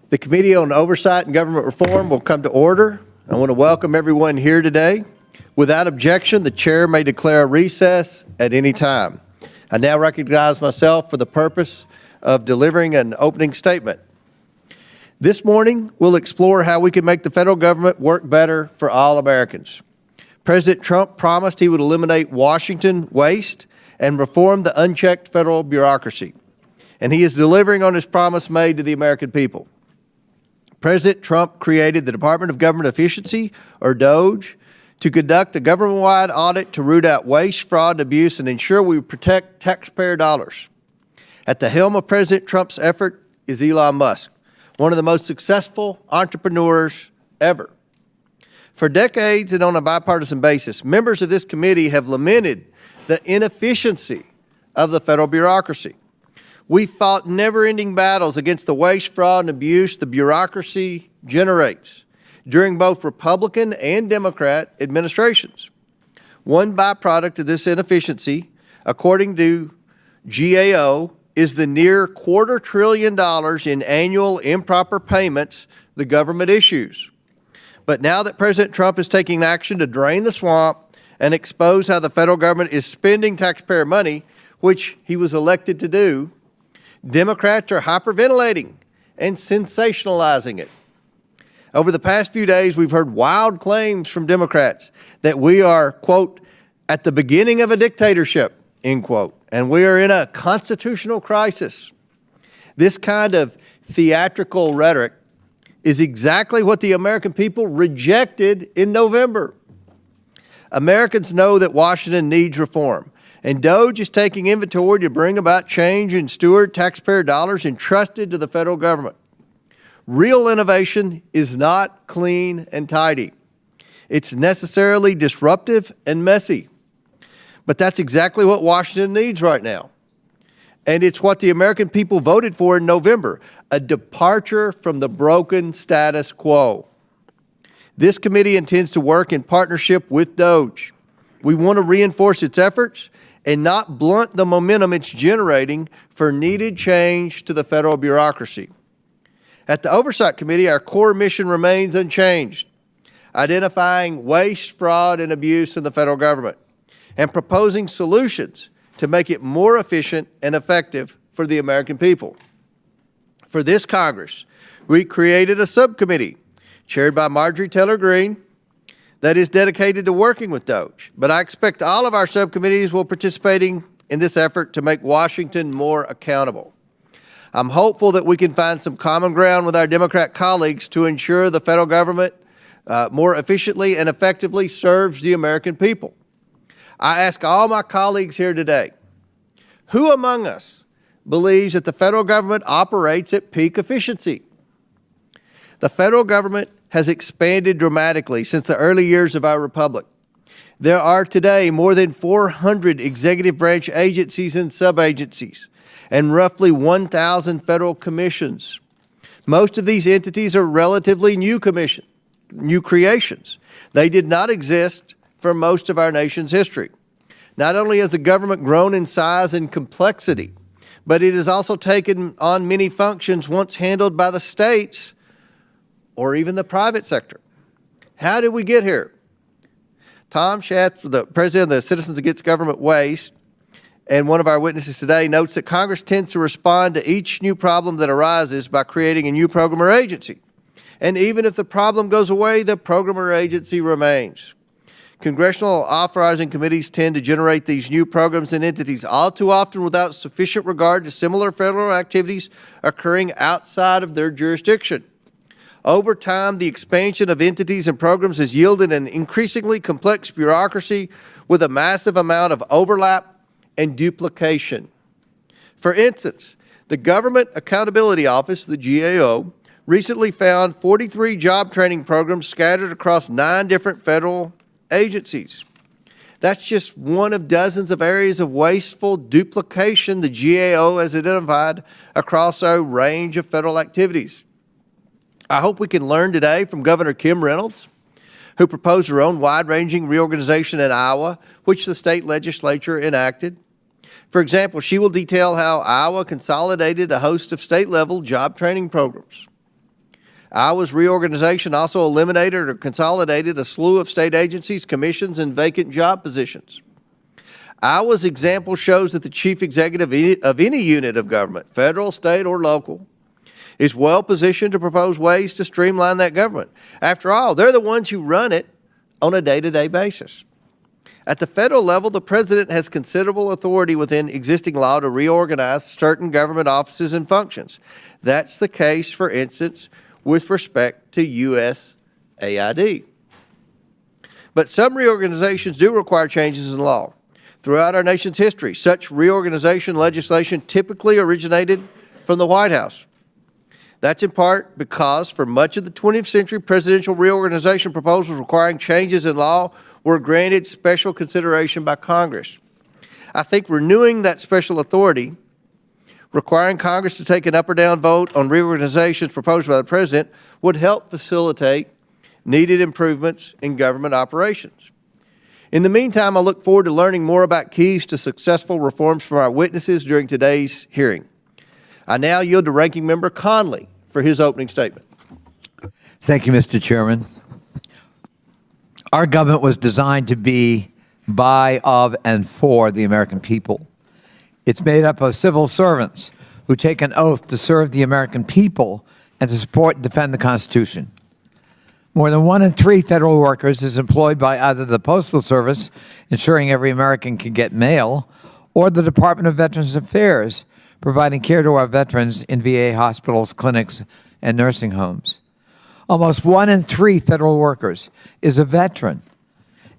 The Committee on Oversight and Government Reform will come to order. I want to welcome everyone here today. Without objection, the chair may declare a recess at any time. I now recognize myself for the purpose of delivering an opening statement. This morning, we'll explore how we can make the federal government work better for all Americans. President Trump promised he would eliminate Washington waste and reform the unchecked federal bureaucracy. And he is delivering on his promise made to the American people. President Trump created the Department of Government Efficiency, or Doge, to conduct a government-wide audit to root out waste, fraud, and abuse and ensure we protect taxpayer dollars. At the helm of President Trump's effort is Elon Musk, one of the most successful entrepreneurs ever. For decades and on a bipartisan basis, members of this committee have lamented the inefficiency of the federal bureaucracy. We fought never-ending battles against the waste, fraud, and abuse the bureaucracy generates during both Republican and Democrat administrations. One byproduct of this inefficiency, according to GAO, is the near $250 billion in annual improper payments the government issues. But now that President Trump is taking action to drain the swamp and expose how the federal government is spending taxpayer money, which he was elected to do, Democrats are hyperventilating and sensationalizing it. Over the past few days, we've heard wild claims from Democrats that we are, quote, at the beginning of a dictatorship, end quote, and we are in a constitutional crisis. This kind of theatrical rhetoric is exactly what the American people rejected in November. Americans know that Washington needs reform. And Doge is taking inventory to bring about change and steward taxpayer dollars entrusted to the federal government. Real innovation is not clean and tidy. It's necessarily disruptive and messy. But that's exactly what Washington needs right now. And it's what the American people voted for in November, a departure from the broken status quo. This committee intends to work in partnership with Doge. We want to reinforce its efforts and not blunt the momentum it's generating for needed change to the federal bureaucracy. At the Oversight Committee, our core mission remains unchanged, identifying waste, fraud, and abuse in the federal government, and proposing solutions to make it more efficient and effective for the American people. For this Congress, we created a subcommittee chaired by Marjorie Taylor Greene that is dedicated to working with Doge. But I expect all of our subcommittees will participating in this effort to make Washington more accountable. I'm hopeful that we can find some common ground with our Democrat colleagues to ensure the federal government more efficiently and effectively serves the American people. I ask all my colleagues here today, who among us believes that the federal government operates at peak efficiency? The federal government has expanded dramatically since the early years of our republic. There are today more than 400 executive branch agencies and sub-agencies, and roughly 1,000 federal commissions. Most of these entities are relatively new creations. They did not exist for most of our nation's history. Not only has the government grown in size and complexity, but it has also taken on many functions once handled by the states or even the private sector. How did we get here? Thomas Schatz, the president of the Citizens Against Government Waste, and one of our witnesses today, notes that Congress tends to respond to each new problem that arises by creating a new program or agency. And even if the problem goes away, the program or agency remains. Congressional authorizing committees tend to generate these new programs and entities all too often without sufficient regard to similar federal activities occurring outside of their jurisdiction. Over time, the expansion of entities and programs has yielded an increasingly complex bureaucracy with a massive amount of overlap and duplication. For instance, the Government Accountability Office, the GAO, recently found 43 job training programs scattered across 9 different federal agencies. That's just one of dozens of areas of wasteful duplication the GAO has identified across a range of federal activities. I hope we can learn today from Governor Kim Reynolds, who proposed her own wide-ranging reorganization in Iowa, which the state legislature enacted. For example, she will detail how Iowa consolidated a host of state-level job training programs. Iowa's reorganization also eliminated or consolidated a slew of state agencies, commissions, and vacant job positions. Iowa's example shows that the chief executive of any unit of government, federal, state, or local, is well positioned to propose ways to streamline that government. After all, they're the ones who run it on a day-to-day basis. At the federal level, the president has considerable authority within existing law to reorganize certain government offices and functions. That's the case, for instance, with respect to USAID. But some reorganizations do require changes in law. Throughout our nation's history, such reorganization legislation typically originated from the White House. That's in part because for much of the 20th century, presidential reorganization proposals requiring changes in law were granted special consideration by Congress. I think renewing that special authority, requiring Congress to take an up or down vote on reorganizations proposed by the president, would help facilitate needed improvements in government operations. In the meantime, I look forward to learning more about keys to successful reforms from our witnesses during today's hearing. I now yield to Ranking Member Conley for his opening statement. Thank you, Mr. Chairman. Our government was designed to be by, of, and for the American people. It's made up of civil servants who take an oath to serve the American people and to support and defend the Constitution. More than 1 in 3 federal workers is employed by either the Postal Service, ensuring every American can get mail, or the Department of Veterans Affairs, providing care to our veterans in VA hospitals, clinics, and nursing homes. Almost 1 in 3 federal workers is a veteran,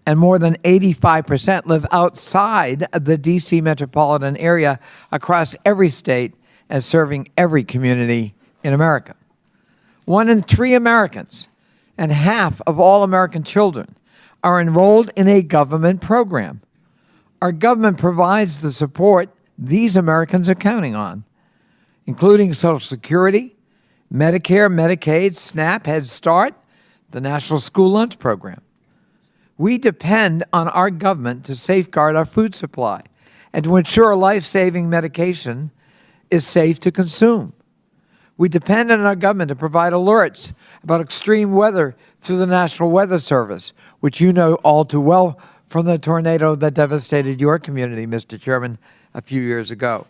and more than 85% live outside the D.C. metropolitan area across every state and serving every community in America. 1 in 3 Americans and half of all American children are enrolled in a government program. Our government provides the support these Americans are counting on, including Social Security, Medicare, Medicaid, SNAP, Head Start, the National School Lunch Program. We depend on our government to safeguard our food supply and to ensure life-saving medication is safe to consume. We depend on our government to provide alerts about extreme weather through the National Weather Service, which you know all too well from the tornado that devastated your community, Mr. Chairman, a few years ago.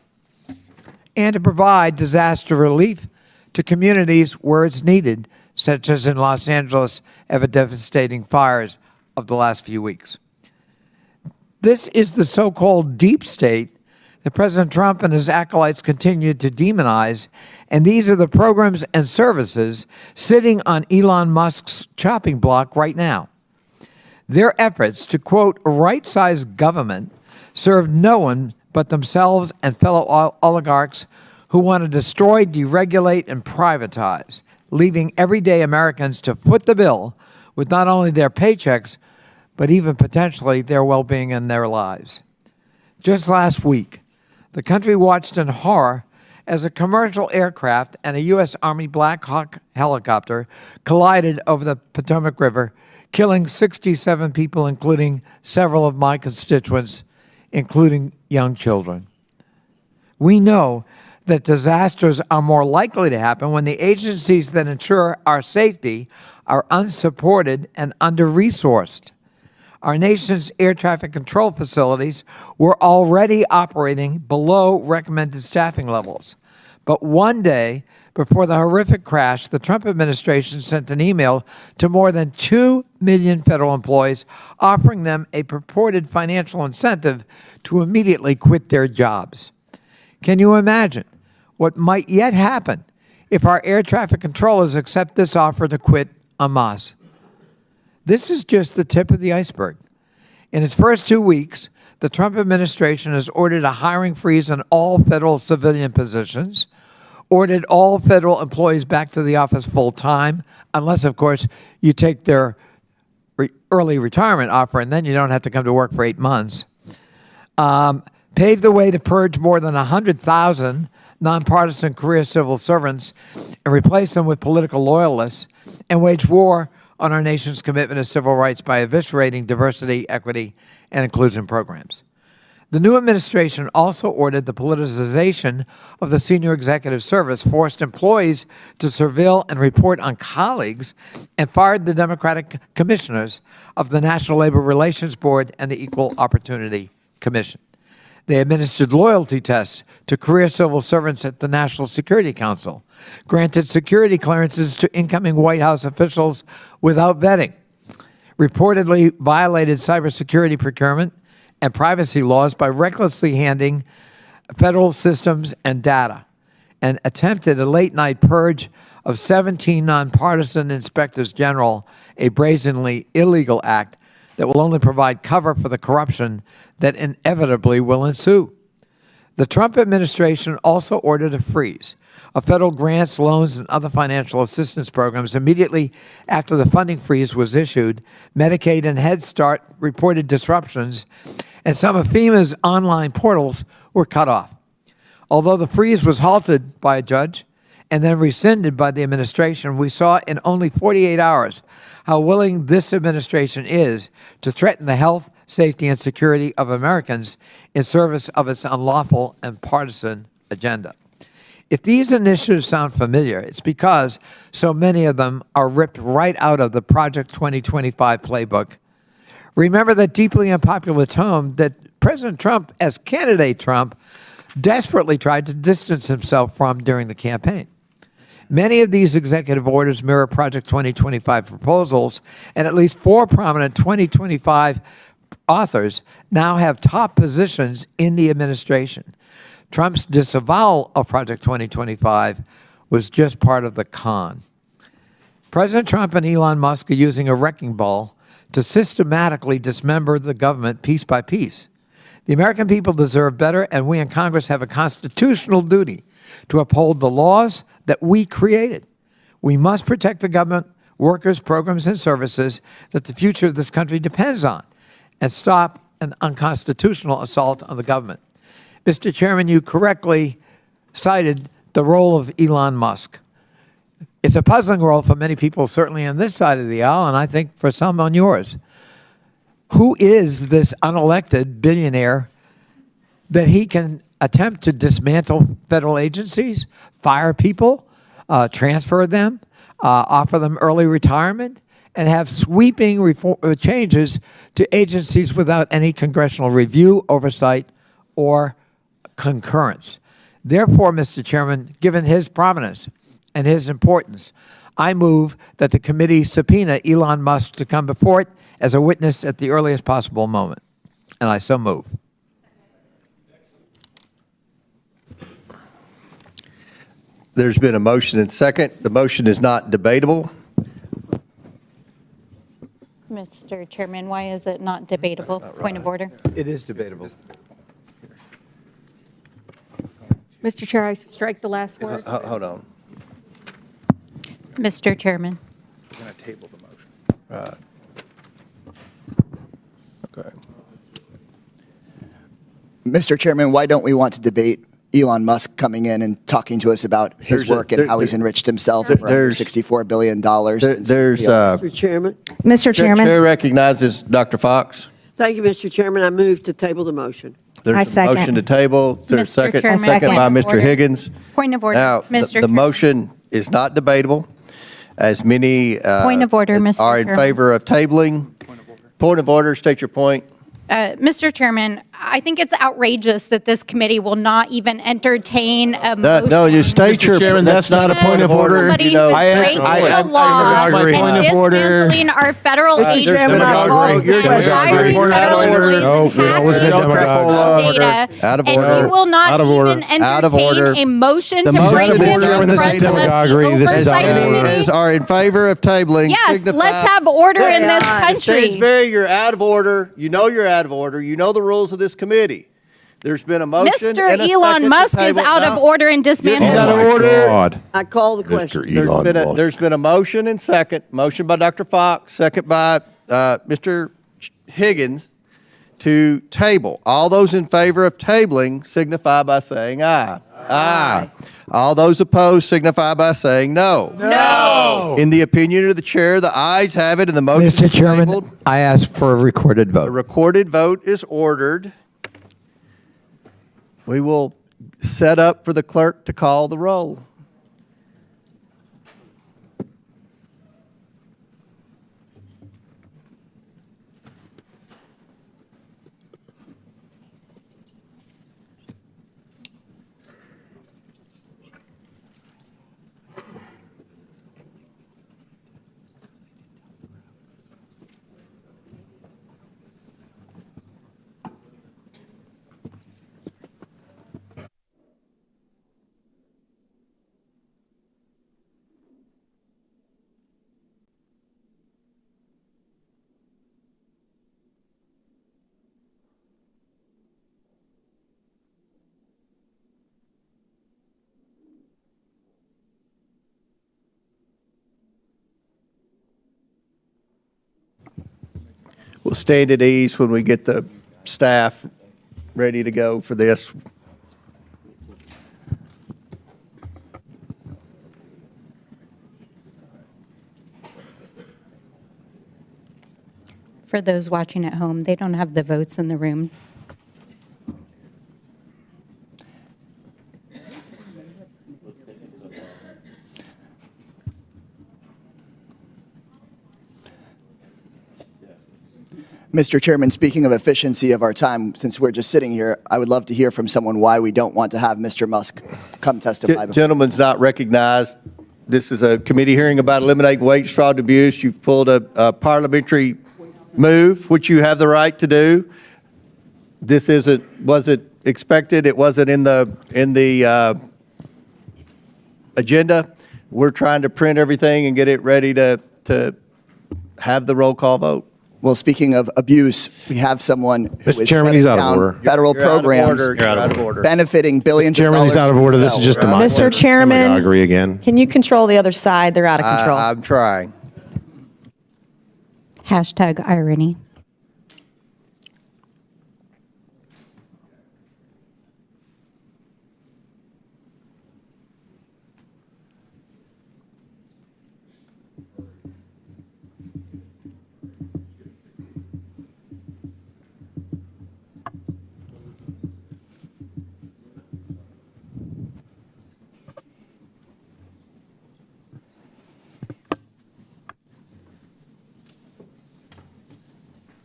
And to provide disaster relief to communities where it's needed, such as in Los Angeles and the devastating fires of the last few weeks. This is the so-called deep state that President Trump and his acolytes continue to demonize, and these are the programs and services sitting on Elon Musk's chopping block right now. Their efforts to, quote, right-size government serve no one but themselves and fellow oligarchs who want to destroy, deregulate, and privatize, leaving everyday Americans to foot the bill with not only their paychecks, but even potentially their well-being and their lives. Just last week, the country watched in horror as a commercial aircraft and a U.S. Army Black Hawk helicopter collided over the Potomac River, killing 67 people, including several of my constituents, including young children. We know that disasters are more likely to happen when the agencies that ensure our safety are unsupported and under-resourced. Our nation's air traffic control facilities were already operating below recommended staffing levels. But one day before the horrific crash, the Trump administration sent an email to more than 2 million federal employees offering them a purported financial incentive to immediately quit their jobs. Can you imagine what might yet happen if our air traffic controllers accept this offer to quit en masse? This is just the tip of the iceberg. In its first 2 weeks, the Trump administration has ordered a hiring freeze on all federal civilian positions, ordered all federal employees back to the office full-time, unless, of course, you take their early retirement offer, and then you don't have to come to work for 8 months. Paved the way to purge more than 100,000 nonpartisan career civil servants and replace them with political loyalists, and wage war on our nation's commitment to civil rights by eviscerating diversity, equity, and inclusion programs. The new administration also ordered the politicization of the senior executive service, forced employees to surveil and report on colleagues, and fired the Democratic commissioners of the National Labor Relations Board and the Equal Opportunity Commission. They administered loyalty tests to career civil servants at the National Security Council, granted security clearances to incoming White House officials without vetting, reportedly violated cybersecurity procurement and privacy laws by recklessly handing federal systems and data, and attempted a late-night purge of 17 nonpartisan inspectors general, a brazenly illegal act that will only provide cover for the corruption that inevitably will ensue. The Trump administration also ordered a freeze of federal grants, loans, and other financial assistance programs. Immediately after the funding freeze was issued, Medicaid and Head Start reported disruptions, and some of FEMA's online portals were cut off. Although the freeze was halted by a judge and then rescinded by the administration, we saw in only 48 hours how willing this administration is to threaten the health, safety, and security of Americans in service of its unlawful and partisan agenda. If these initiatives sound familiar, it's because so many of them are ripped right out of the Project 2025 playbook. Remember that deeply unpopular tone that President Trump, as candidate Trump, desperately tried to distance himself from during the campaign. Many of these executive orders mirror Project 2025 proposals, and at least 4 prominent 2025 authors now have top positions in the administration. Trump's disavowal of Project 2025 was just part of the con. President Trump and Elon Musk are using a wrecking ball to systematically dismember the government piece by piece. The American people deserve better, and we in Congress have a constitutional duty to uphold the laws that we created. We must protect the government, workers, programs, and services that the future of this country depends on, and stop an unconstitutional assault on the government. Mr. Chairman, you correctly cited the role of Elon Musk. It's a puzzling role for many people, certainly on this side of the aisle, and I think for some on yours. Who is this unelected billionaire that he can attempt to dismantle federal agencies, fire people, transfer them, offer them early retirement, and have sweeping changes to agencies without any congressional review, oversight, or concurrence? Therefore, Mr. Chairman, given his prominence and his importance, I move that the committee subpoena Elon Musk to come before it as a witness at the earliest possible moment. And I so move. There's been a motion and second. The motion is not debatable. Mr. Chairman, why is it not debatable? Point of order. It is debatable. Mr. Chair, I strike the last word. Hold on. Mr. Chairman. We're going to table the motion. Right. Okay. Mr. Chairman, why don't we want to debate Elon Musk coming in and talking to us about his There's a- work and how he's enriched himself for There's- $64 billion? There's, Mr. Chairman. Mr. Chairman, Chair recognizes Dr. Fox. Thank you, Mr. Chairman. I move to table the motion. There's I a second. motion to table. Is there a Mr. second? Chairman, Second by point of Mr. order. Higgins. Point of order. Now, Mr. the Chairman. motion is not debatable, as many Point of order, Mr. are in Chairman. favor of tabling. Point of order. State your point. Mr. Chairman, I think it's outrageous that this committee will not even entertain a motion. No, you state your. Chairman, that's not a point of order. Somebody You know, who's I- breaking I- the law agree. Point and of order. dismantling our federal There's agencies demagoguery. You're and hiring demagoguery. federal Out of order. employees No, and we don't listen to hacking demagogues. data. Out of And order. you will not Out of order. even Out of order. entertain a motion The to motion bring is this out of in order. front This of is the demagoguery. This is Oversight out of order. Many Committee. as are in favor of tabling. Yes, signify. let's have order in this country. Stansberry, you're out of order. You know you're out of order. You know the rules of this committee. There's been a motion. Mr. and a Elon second to Musk is table. out of No. order and dismantling. He's out of Oh, my order. God. I call the question. There's been a motion and second. Motion by Dr. Fox, second by Mr. Higgins to table. All those in favor of tabling signify by saying aye. Aye. All those opposed signify by saying no. No. In the opinion of the chair, the ayes have it and the motion Mr. is Chairman, tabled. I ask for a recorded A vote. recorded vote is ordered. We will set up for the clerk to call the roll. We'll stand at ease when we get the staff ready to go for this. For those watching at home, they don't have the votes in the room. Mr. Chairman, speaking of efficiency of our time, since we're just sitting here, I would love to hear from someone why we don't want to have Mr. Musk come testify. Gentleman's not recognized. This is a committee hearing about eliminating wage fraud and abuse. You've pulled a parliamentary move, which you have the right to do. This wasn't expected. It wasn't in the agenda. We're trying to print everything and get it ready to have the roll call vote. Well, speaking of abuse, we have someone who Mr. is Chairman, he's shutting out of down order. federal You're out of programs order. You're out of order. benefiting billions of Chairman, dollars. he's out of order. This is just democracy. Mr. Chairman. Demagoguery again. Can you control the other side? They're out of control. I'm trying. Hashtag irony.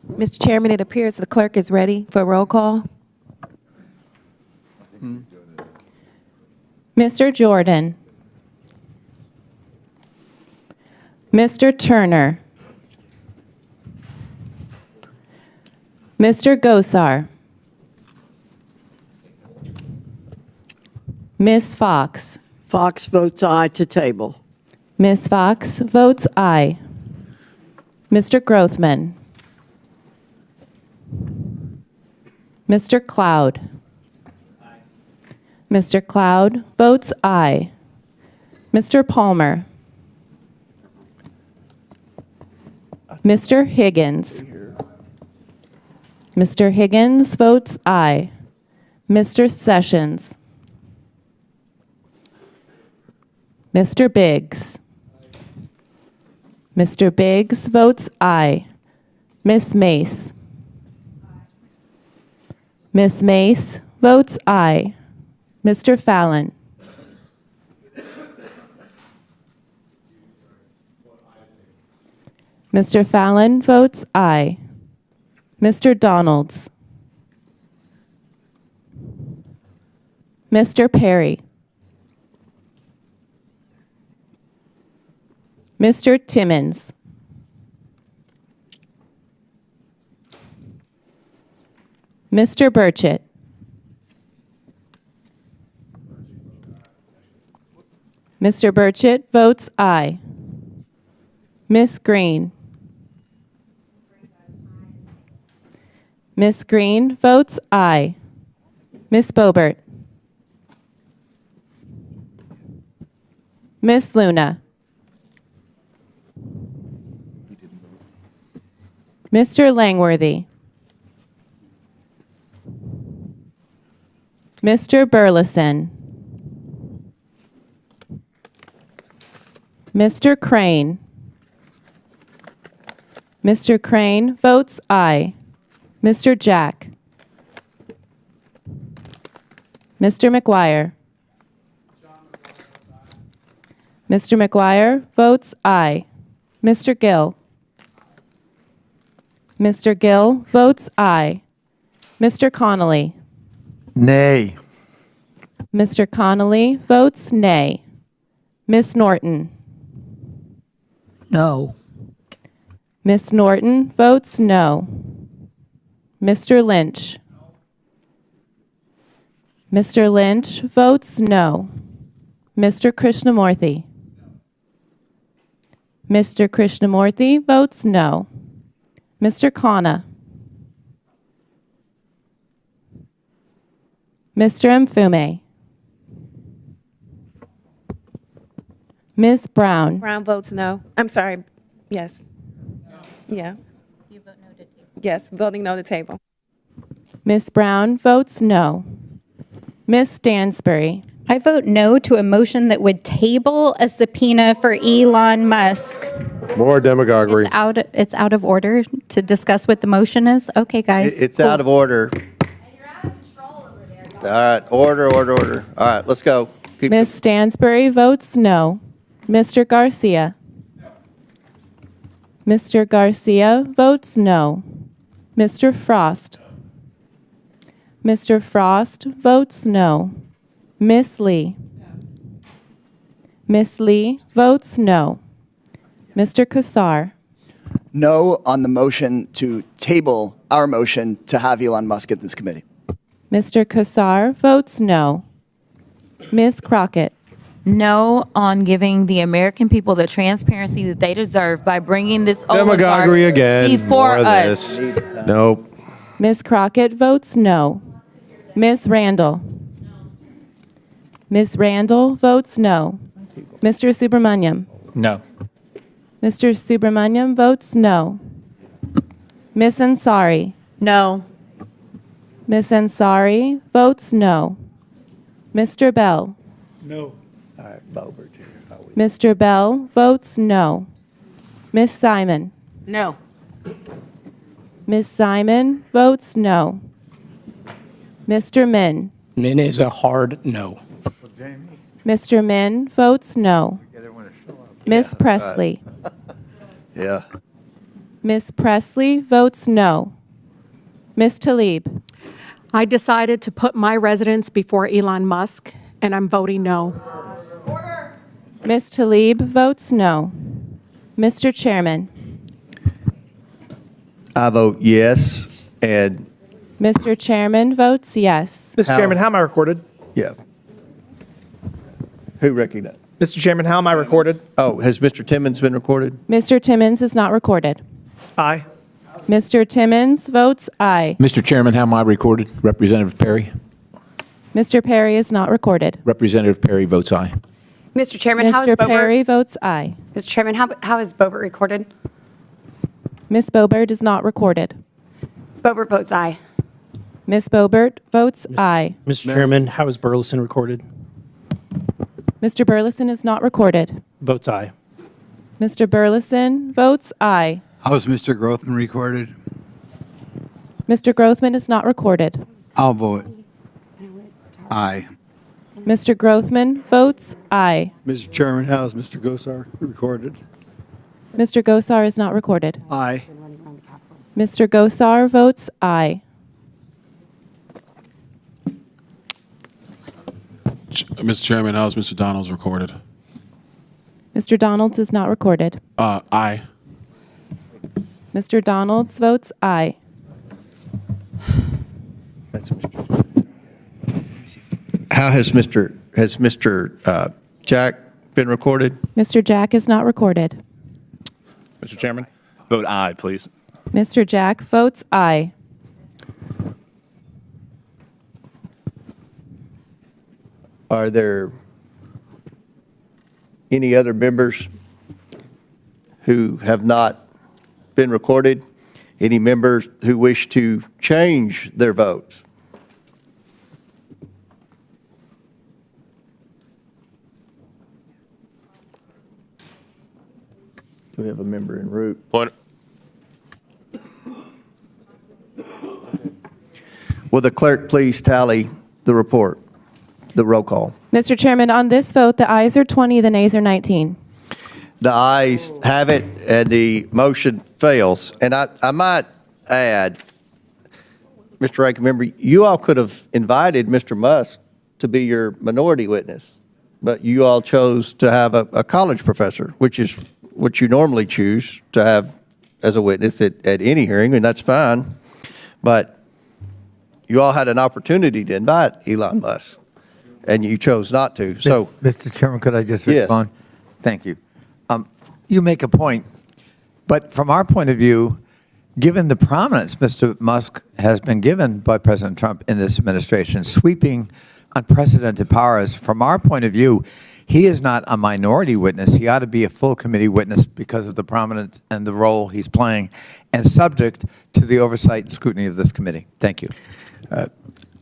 Mr. Chairman, it appears the clerk is ready for roll call. Mr. Jordan. Mr. Turner. Mr. Gosar. Ms. Fox. Fox votes aye to table. Ms. Fox votes aye. Mr. Grothman. Mr. Cloud. Mr. Cloud votes aye. Mr. Palmer. Mr. Higgins. Mr. Higgins votes aye. Mr. Sessions. Mr. Biggs. Mr. Biggs votes aye. Ms. Mace. Ms. Mace votes aye. Mr. Fallon. Mr. Fallon votes aye. Mr. Donalds. Mr. Perry. Mr. Timmons. Mr. Burchett. Mr. Burchett votes aye. Ms. Green. Ms. Green votes aye. Ms. Boebert. Ms. Luna. Mr. Langworthy. Mr. Burleson. Mr. Crane. Mr. Crane votes aye. Mr. Jack. Mr. McGuire. Mr. McGuire votes aye. Mr. Gill. Mr. Gill votes aye. Mr. Connolly. Nay. Mr. Connolly votes nay. Ms. Norton. No. Ms. Norton votes no. Mr. Lynch. Mr. Lynch votes no. Mr. Krishnamurthy. Mr. Krishnamurthy votes no. Mr. Khanna. Mr. Mfume. Ms. Brown. Brown votes no. I'm sorry. Yes. Yeah. You vote no to table. Yes, voting no to table. Ms. Brown votes no. Ms. Stansbury. I vote no to a motion that would table a subpoena for Elon Musk. More demagoguery. It's out of order to discuss what the motion is? Okay, guys. It's out of order. All right, order. All right, let's go. Keep- Ms. Stansbury votes no. Mr. Garcia. Mr. Garcia votes no. Mr. Frost. Mr. Frost votes no. Miss Lee. Miss Lee votes no. Mr. Kassar. No on the motion to table our motion to have Elon Musk at this committee. Mr. Kassar votes no. Ms. Crockett. No on giving the American people the transparency that they deserve by bringing this Demagoguery oligarch again. before More of us. this. Nope. Ms. Crockett votes no. Ms. Randall. Ms. Randall votes no. Mr. Subramaniam. No. Mr. Subramaniam votes no. Ms. Ansari. No. Ms. Ansari votes no. Mr. Bell. No. All right, Bobert here. Mr. Bell votes no. Ms. Simon. No. Ms. Simon votes no. Mr. Min. Min is a hard no. Mr. Min votes no. Ms. Presley. Yeah. Ms. Presley votes no. Ms. Tlaib. I decided to put my residents before Elon Musk, and I'm voting no. Ms. Tlaib votes no. Mr. Chairman. I vote yes, and Mr. Chairman votes yes. Mr. Chairman, how am I recorded? yeah. Who recognized? Mr. Chairman, how am I recorded? Oh, has Mr. Timmons been recorded? Mr. Timmons is not recorded. Aye. Mr. Timmons votes aye. Mr. Chairman, how am I recorded? Representative Perry? Mr. Perry is not recorded. Representative Perry votes aye. Mr. Chairman, how is Mr. Boebert? Perry votes aye. Mr. Chairman, how is Boebert recorded? Ms. Boebert is not recorded. Boebert votes aye. Ms. Boebert votes aye. Mr. Chairman, how is Burleson recorded? Mr. Burleson is not recorded. Votes aye. Mr. Burleson votes aye. How is Mr. Grothman recorded? Mr. Grothman is not recorded. I'll vote aye. Mr. Grothman votes aye. Mr. Chairman, how is Mr. Gosar recorded? Mr. Gosar is not recorded. Aye. Mr. Gosar votes aye. Mr. Chairman, how is Mr. Donalds recorded? Mr. Donalds is not recorded. Aye. Mr. Donalds votes aye. That's Mr. How has Mr. Jack been recorded? Mr. Jack is not recorded. Mr. Chairman, vote aye, please. Mr. Jack votes aye. Are there any other members who have not been recorded? Any members who wish to change their votes? Do we have a member en route? Point. Will the clerk please tally the report? The roll call. Mr. Chairman, on this vote, the ayes are 20, the nays are 19. The ayes have it, and the motion fails. And I might add, Mr. Ranking Member, you all could have invited Mr. Musk to be your minority witness, but you all chose to have a college professor, which is what you normally choose to have as a witness at any hearing, and that's fine. But you all had an opportunity to invite Elon Musk, and you chose not to. So, Mr. Chairman, could I just Yes. respond? Thank you. You make a point, but from our point of view, given the prominence Mr. Musk has been given by President Trump in this administration, sweeping unprecedented powers, from our point of view, he is not a minority witness. He ought to be a full committee witness because of the prominence and the role he's playing, and subject to the oversight and scrutiny of this committee. Thank you.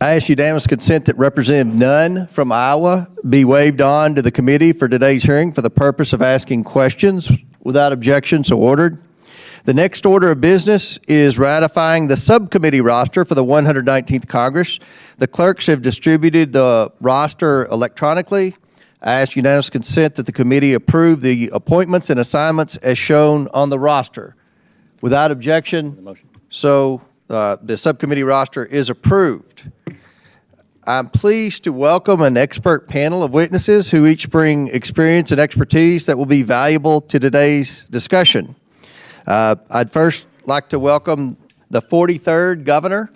I ask unanimous consent that Representative Nunn from Iowa be waived on to the committee for today's hearing for the purpose of asking questions. Without objection, so ordered. The next order of business is ratifying the subcommittee roster for the 119th Congress. The clerks have distributed the roster electronically. I ask unanimous consent that the committee approve the appointments and assignments as shown on the roster. Without objection, so the subcommittee roster is approved. I'm pleased to welcome an expert panel of witnesses who each bring experience and expertise that will be valuable to today's discussion. I'd first like to welcome the 43rd governor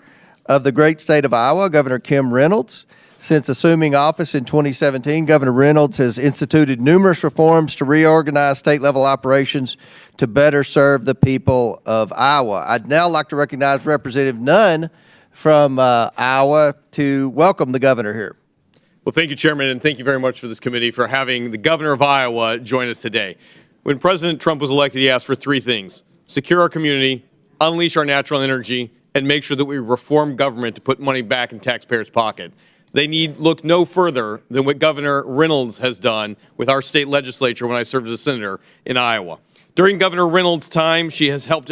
of the great state of Iowa, Governor Kim Reynolds. Since assuming office in 2017, Governor Reynolds has instituted numerous reforms to reorganize state-level operations to better serve the people of Iowa. I'd now like to recognize Representative Nunn from Iowa to welcome the governor here. Well, thank you, Chairman, and thank you very much for this committee for having the governor of Iowa join us today. When President Trump was elected, he asked for three things: secure our community, unleash our natural energy, and make sure that we reform government to put money back in taxpayers' pocket. They need look no further than what Governor Reynolds has done with our state legislature when I served as a senator in Iowa. During Governor Reynolds' time, she has helped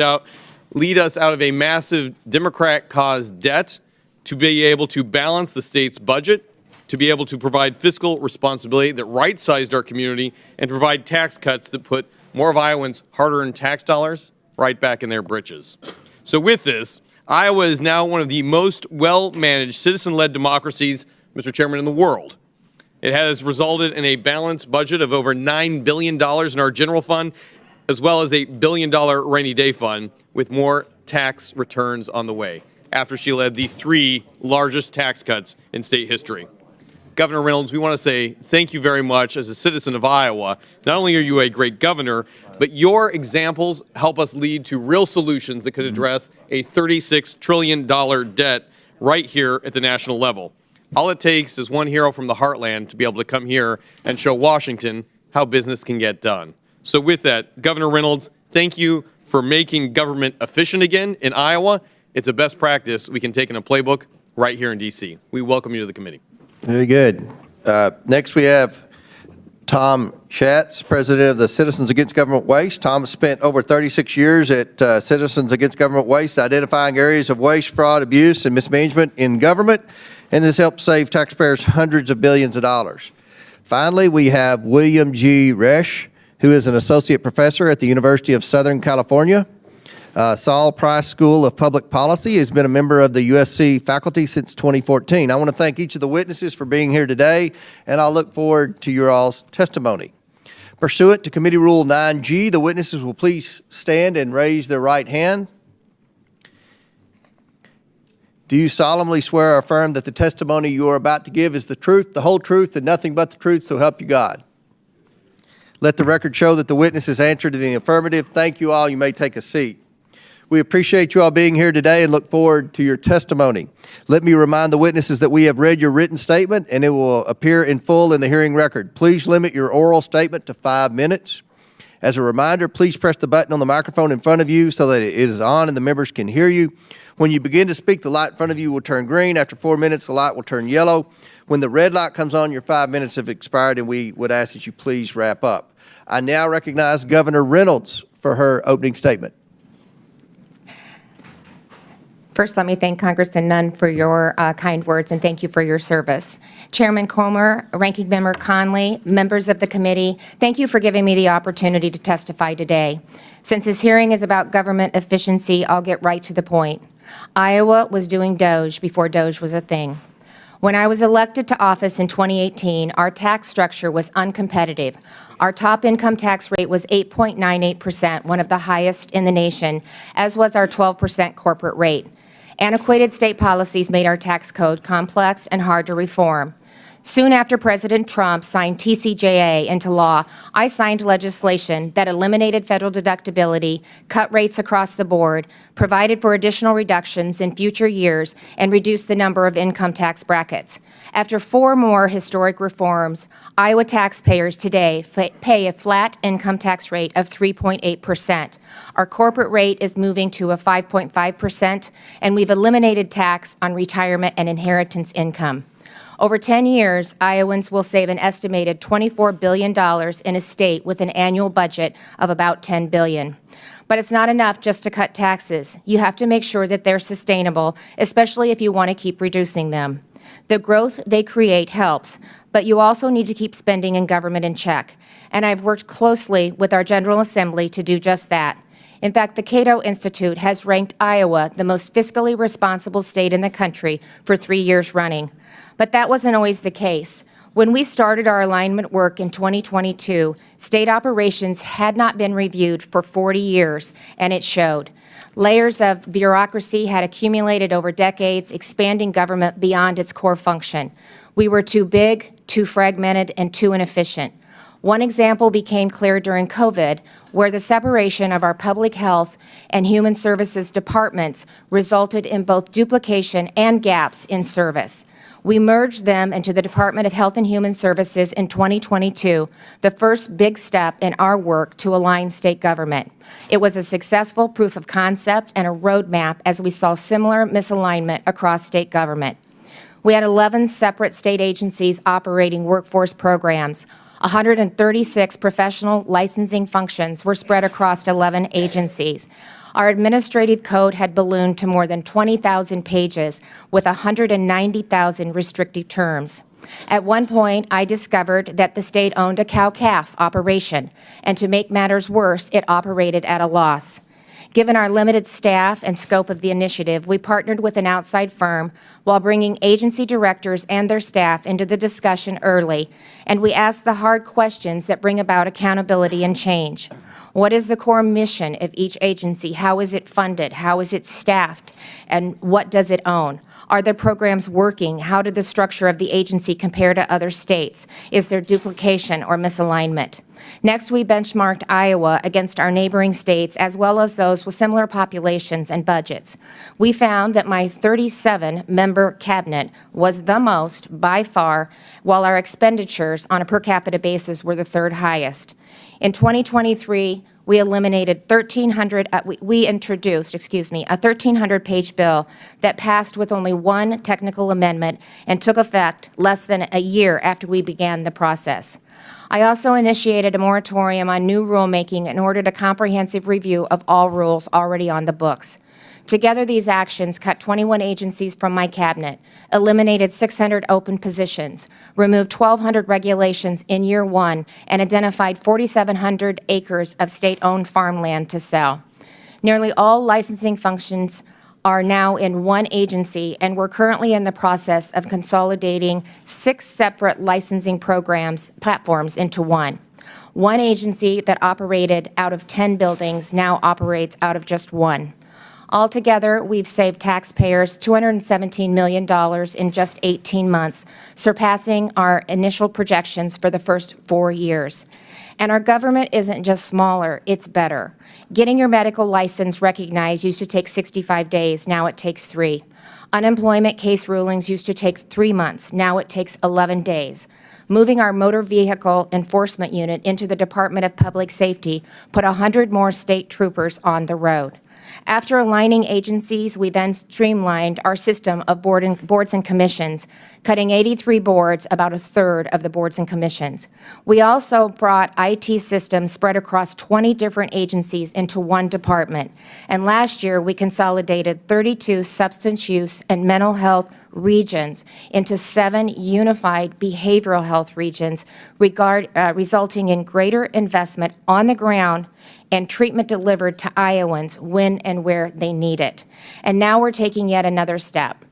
lead us out of a massive Democrat-caused debt to be able to balance the state's budget, to be able to provide fiscal responsibility that right-sized our community, and to provide tax cuts that put more of Iowans' hard-earned tax dollars right back in their britches. So with this, Iowa is now one of the most well-managed citizen-led democracies, Mr. Chairman, in the world. It has resulted in a balanced budget of over $9 billion in our general fund, as well as a $1 billion rainy day fund, with more tax returns on the way, after she led the 3 largest tax cuts in state history. Governor Reynolds, we want to say thank you very much as a citizen of Iowa. Not only are you a great governor, but your examples help us lead to real solutions that could address a $36 trillion debt right here at the national level. All it takes is one hero from the heartland to be able to come here and show Washington how business can get done. So with that, Governor Reynolds, thank you for making government efficient again in Iowa. It's a best practice we can take in a playbook right here in D.C. We welcome you to the committee. Very good. Next, we have Tom Schatz, president of the Citizens Against Government Waste. Tom has spent over 36 years at Citizens Against Government Waste, identifying areas of waste, fraud, abuse, and mismanagement in government, and has helped save taxpayers hundreds of billions of dollars. Finally, we have William G. Resch, who is an associate professor at the University of Southern California. Saul Price School of Public Policy. Has been a member of the USC faculty since 2014. I want to thank each of the witnesses for being here today, and I'll look forward to your all's testimony. Pursuant to Committee Rule 9G, the witnesses will please stand and raise their right hand. Do you solemnly swear or affirm that the testimony you are about to give is the truth, the whole truth, and nothing but the truth, so help you God? Let the record show that the witness has answered in the affirmative. Thank you all. You may take a seat. We appreciate you all being here today and look forward to your testimony. Let me remind the witnesses that we have read your written statement and it will appear in full in the hearing record. Please limit your oral statement to 5 minutes. As a reminder, please press the button on the microphone in front of you so that it is on and the members can hear you. When you begin to speak, the light in front of you will turn green. After 4 minutes, the light will turn yellow. When the red light comes on, your 5 minutes have expired and we would ask that you please wrap up. I now recognize Governor Reynolds for her opening statement. First, let me thank Congressman Nunn for your kind words, and thank you for your service. Chairman Comer, Ranking Member Conley, members of the committee, thank you for giving me the opportunity to testify today. Since this hearing is about government efficiency, I'll get right to the point. Iowa was doing Doge before Doge was a thing. When I was elected to office in 2018, our tax structure was uncompetitive. Our top income tax rate was 8.98%, one of the highest in the nation, as was our 12% corporate rate. Antiquated state policies made our tax code complex and hard to reform. Soon after President Trump signed TCJA into law, I signed legislation that eliminated federal deductibility, cut rates across the board, provided for additional reductions in future years, and reduced the number of income tax brackets. After 4 more historic reforms, Iowa taxpayers today pay a flat income tax rate of 3.8%. Our corporate rate is moving to a 5.5%, and we've eliminated tax on retirement and inheritance income. Over 10 years, Iowans will save an estimated $24 billion in a state with an annual budget of about $10 billion. But it's not enough just to cut taxes. You have to make sure that they're sustainable, especially if you want to keep reducing them. The growth they create helps, but you also need to keep spending in government in check. And I've worked closely with our General Assembly to do just that. In fact, the Cato Institute has ranked Iowa the most fiscally responsible state in the country for 3 years running. But that wasn't always the case. When we started our alignment work in 2022, state operations had not been reviewed for 40 years, and it showed. Layers of bureaucracy had accumulated over decades, expanding government beyond its core function. We were too big, too fragmented, and too inefficient. One example became clear during COVID, where the separation of our public health and human services departments resulted in both duplication and gaps in service. We merged them into the Department of Health and Human Services in 2022, the first big step in our work to align state government. It was a successful proof of concept and a roadmap as we saw similar misalignment across state government. We had 11 separate state agencies operating workforce programs. 136 professional licensing functions were spread across 11 agencies. Our administrative code had ballooned to more than 20,000 pages with 190,000 restrictive terms. At one point, I discovered that the state owned a cow-calf operation, and to make matters worse, it operated at a loss. Given our limited staff and scope of the initiative, we partnered with an outside firm while bringing agency directors and their staff into the discussion early, and we asked the hard questions that bring about accountability and change. What is the core mission of each agency? How is it funded? How is it staffed? And what does it own? Are the programs working? How did the structure of the agency compare to other states? Is there duplication or misalignment? Next, we benchmarked Iowa against our neighboring states as well as those with similar populations and budgets. We found that my 37-member cabinet was the most by far, while our expenditures on a per capita basis were the third highest. In 2023, we eliminated we introduced, a 1,300-page bill that passed with only one technical amendment and took effect less than a year after we began the process. I also initiated a moratorium on new rulemaking and ordered a comprehensive review of all rules already on the books. Together, these actions cut 21 agencies from my cabinet, eliminated 600 open positions, removed 1,200 regulations in year one, and identified 4,700 acres of state-owned farmland to sell. Nearly all licensing functions are now in one agency, and we're currently in the process of consolidating 6 separate licensing platforms into one. One agency that operated out of 10 buildings now operates out of just one. Altogether, we've saved taxpayers $217 million in just 18 months, surpassing our initial projections for the first 4 years. And our government isn't just smaller, it's better. Getting your medical license recognized used to take 65 days, now it takes 3. Unemployment case rulings used to take 3 months, now it takes 11 days. Moving our motor vehicle enforcement unit into the Department of Public Safety put 100 more state troopers on the road. After aligning agencies, we then streamlined our system of boards and commissions, cutting 83 boards, about a third of the boards and commissions. We also brought IT systems spread across 20 different agencies into one department. And last year, we consolidated 32 substance use and mental health regions into 7 unified behavioral health regions, resulting in greater investment on the ground and treatment delivered to Iowans when and where they need it. And now we're taking yet another step.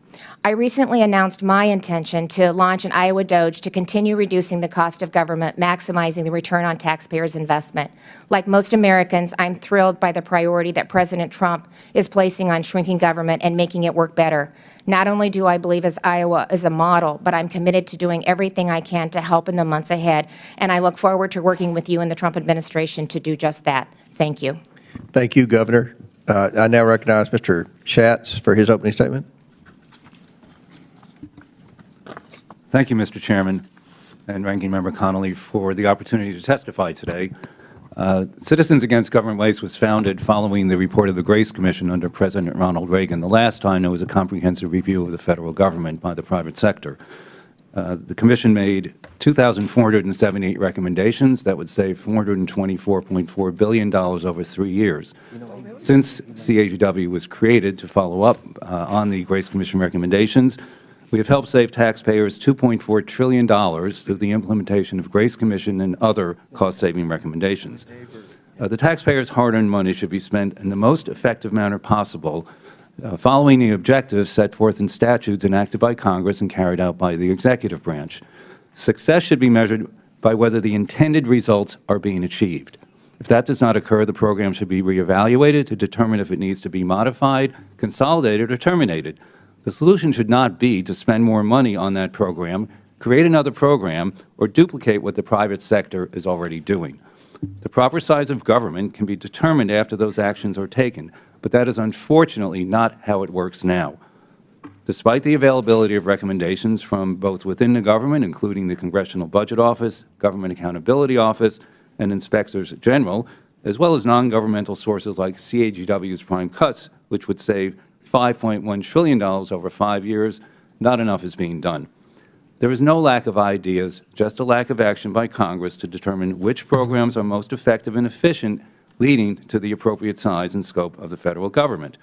I recently announced my intention to launch an Iowa Doge to continue reducing the cost of government, maximizing the return on taxpayers' investment. Like most Americans, I'm thrilled by the priority that President Trump is placing on shrinking government and making it work better. Not only do I believe Iowa is a model, but I'm committed to doing everything I can to help in the months ahead, and I look forward to working with you and the Trump administration to do just that. Thank you. Thank you, Governor. I now recognize Mr. Schatz for his opening statement. Thank you, Mr. Chairman and Ranking Member Connolly, for the opportunity to testify today. Citizens Against Government Waste was founded following the report of the Grace Commission under President Ronald Reagan, the last time there was a comprehensive review of the federal government by the private sector. The Commission made 2,478 recommendations that would save $424.4 billion over 3 years. Since CAGW was created to follow up on the Grace Commission recommendations, we have helped save taxpayers $2.4 trillion through the implementation of Grace Commission and other cost-saving recommendations. The taxpayers' hard-earned money should be spent in the most effective manner possible, following the objectives set forth in statutes enacted by Congress and carried out by the executive branch. Success should be measured by whether the intended results are being achieved. If that does not occur, the program should be reevaluated to determine if it needs to be modified, consolidated, or terminated. The solution should not be to spend more money on that program, create another program, or duplicate what the private sector is already doing. The proper size of government can be determined after those actions are taken, but that is unfortunately not how it works now. Despite the availability of recommendations from both within the government, including the Congressional Budget Office, Government Accountability Office, and Inspectors General, as well as non-governmental sources like CAGW's Prime Cuts, which would save $5.1 trillion over 5 years, not enough is being done. There is no lack of ideas, just a lack of action by Congress to determine which programs are most effective and efficient, leading to the appropriate size and scope of the federal government.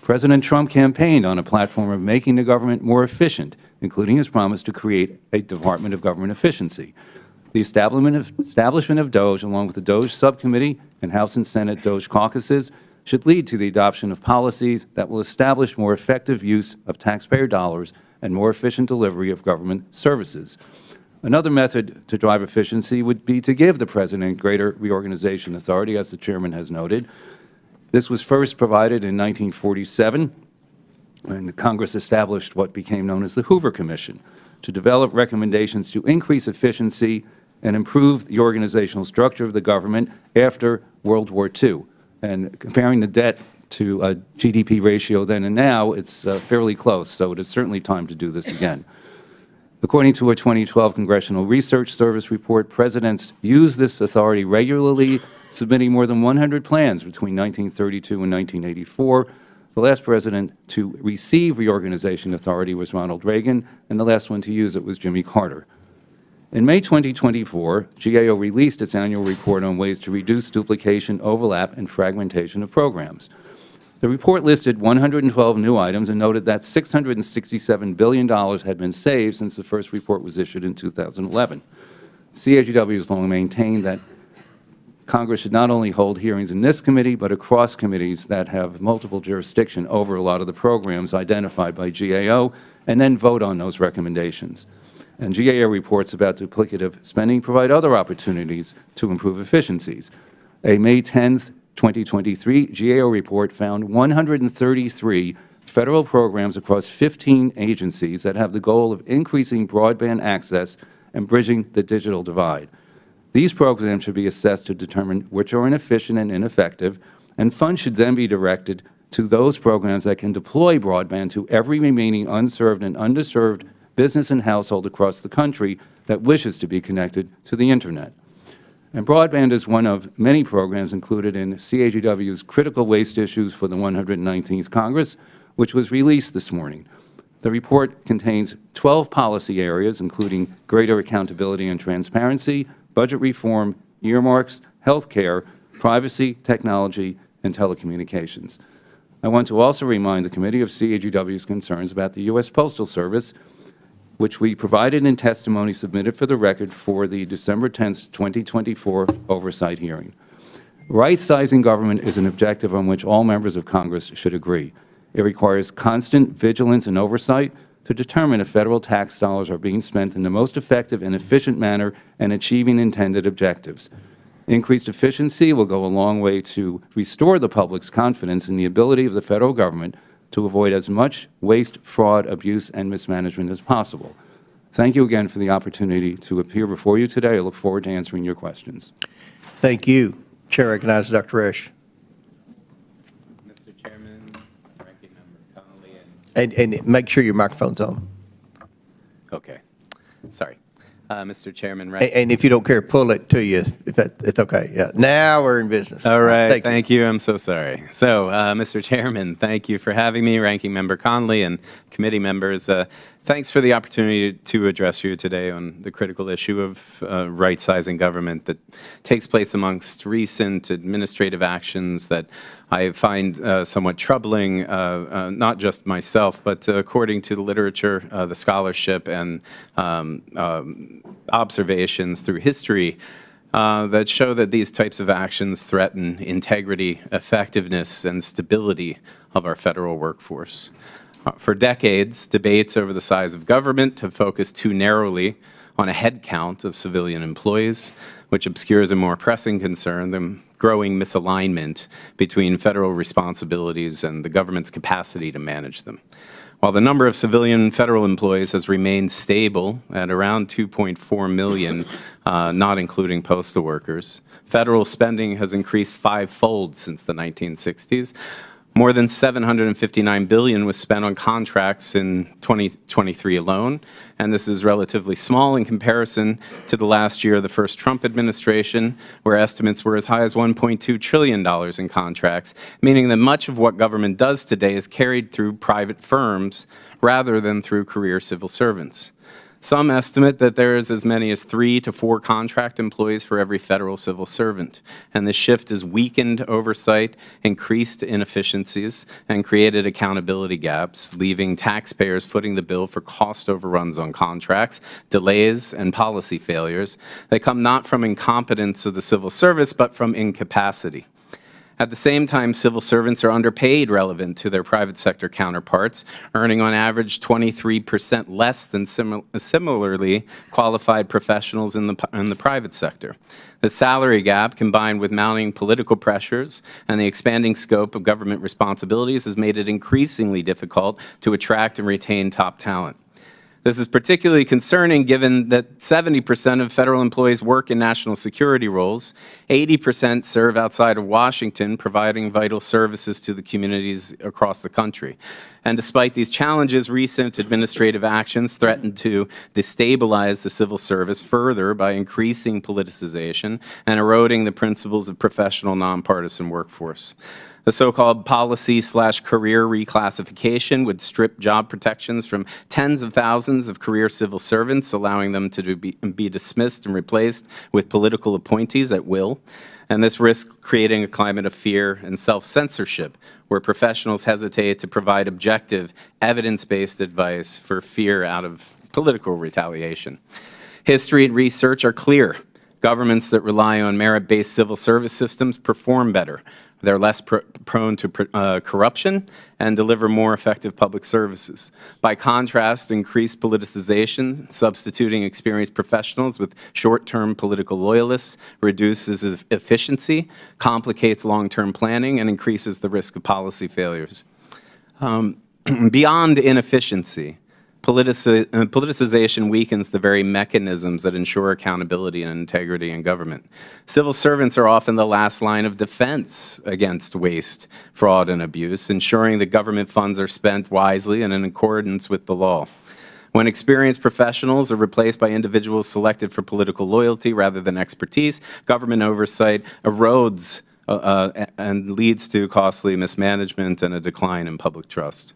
President Trump campaigned on a platform of making the government more efficient, including his promise to create a Department of Government Efficiency. The establishment of Doge, along with the Doge Subcommittee and House and Senate Doge caucuses, should lead to the adoption of policies that will establish more effective use of taxpayer dollars and more efficient delivery of government services. Another method to drive efficiency would be to give the President greater reorganization authority, as the Chairman has noted. This was first provided in 1947, when Congress established what became known as the Hoover Commission to develop recommendations to increase efficiency and improve the organizational structure of the government after World War II. And comparing the debt to a GDP ratio then and now, it's fairly close, so it is certainly time to do this again. According to a 2012 Congressional Research Service report, presidents used this authority regularly, submitting more than 100 plans between 1932 and 1984. The last president to receive reorganization authority was Ronald Reagan, and the last one to use it was Jimmy Carter. In May 2024, GAO released its annual report on ways to reduce duplication, overlap, and fragmentation of programs. The report listed 112 new items and noted that $667 billion had been saved since the first report was issued in 2011. CAGW has long maintained that Congress should not only hold hearings in this committee, but across committees that have multiple jurisdiction over a lot of the programs identified by GAO, and then vote on those recommendations. And GAO reports about duplicative spending provide other opportunities to improve efficiencies. A May 10, 2023 GAO report found 133 federal programs across 15 agencies that have the goal of increasing broadband access and bridging the digital divide. These programs should be assessed to determine which are inefficient and ineffective, and funds should then be directed to those programs that can deploy broadband to every remaining unserved and underserved business and household across the country that wishes to be connected to the Internet. And broadband is one of many programs included in CAGW's Critical Waste Issues for the 119th Congress, which was released this morning. The report contains 12 policy areas, including greater accountability and transparency, budget reform, earmarks, health care, privacy, technology, and telecommunications. I want to also remind the committee of CAGW's concerns about the U.S. Postal Service, which we provided in testimony submitted for the record for the December 10, 2024 oversight hearing. Right-sizing government is an objective on which all members of Congress should agree. It requires constant vigilance and oversight to determine if federal tax dollars are being spent in the most effective and efficient manner and achieving intended objectives. Increased efficiency will go a long way to restore the public's confidence in the ability of the federal government to avoid as much waste, fraud, abuse, and mismanagement as possible. Thank you again for the opportunity to appear before you today. I look forward to answering your questions. Thank you. Chair recognizes Dr. Risch. Mr. Chairman, Ranking Member Connolly, And make sure your microphone's on. okay, sorry. Mr. Chairman, And if you don't care, pull it to you. If it's okay. Yeah. Now we're in business. All right. Thank you. I'm so sorry. So, Mr. Chairman, thank you for having me, Ranking Member Conley and committee members. Thanks for the opportunity to address you today on the critical issue of right-sizing government that takes place amongst recent administrative actions that I find somewhat troubling, not just myself, but according to the literature, the scholarship, and observations through history that show that these types of actions threaten integrity, effectiveness, and stability of our federal workforce. For decades, debates over the size of government have focused too narrowly on a head count of civilian employees, which obscures a more pressing concern, the growing misalignment between federal responsibilities and the government's capacity to manage them. While the number of civilian federal employees has remained stable at around 2.4 million, not including postal workers, federal spending has increased fivefold since the 1960s. More than $759 billion was spent on contracts in 2023 alone, and this is relatively small in comparison to the last year of the first Trump administration, where estimates were as high as $1.2 trillion in contracts, meaning that much of what government does today is carried through private firms rather than through career civil servants. Some estimate that there is as many as 3 to 4 contract employees for every federal civil servant, and this shift has weakened oversight, increased inefficiencies, and created accountability gaps, leaving taxpayers footing the bill for cost overruns on contracts, delays, and policy failures that come not from incompetence of the civil service, but from incapacity. At the same time, civil servants are underpaid relevant to their private sector counterparts, earning on average 23% less than similarly qualified professionals in the private sector. The salary gap, combined with mounting political pressures and the expanding scope of government responsibilities, has made it increasingly difficult to attract and retain top talent. This is particularly concerning given that 70% of federal employees work in national security roles, 80% serve outside of Washington, providing vital services to the communities across the country. And despite these challenges, recent administrative actions threaten to destabilize the civil service further by increasing politicization and eroding the principles of professional nonpartisan workforce. The so-called policy/career reclassification would strip job protections from tens of thousands of career civil servants, allowing them to be dismissed and replaced with political appointees at will. And this risks creating a climate of fear and self-censorship, where professionals hesitate to provide objective, evidence-based advice for fear out of political retaliation. History and research are clear. Governments that rely on merit-based civil service systems perform better. They're less prone to corruption and deliver more effective public services. By contrast, increased politicization, substituting experienced professionals with short-term political loyalists, reduces efficiency, complicates long-term planning, and increases the risk of policy failures. Beyond inefficiency, politicization weakens the very mechanisms that ensure accountability and integrity in government. Civil servants are often the last line of defense against waste, fraud, and abuse, ensuring that government funds are spent wisely and in accordance with the law. When experienced professionals are replaced by individuals selected for political loyalty rather than expertise, government oversight erodes and leads to costly mismanagement and a decline in public trust.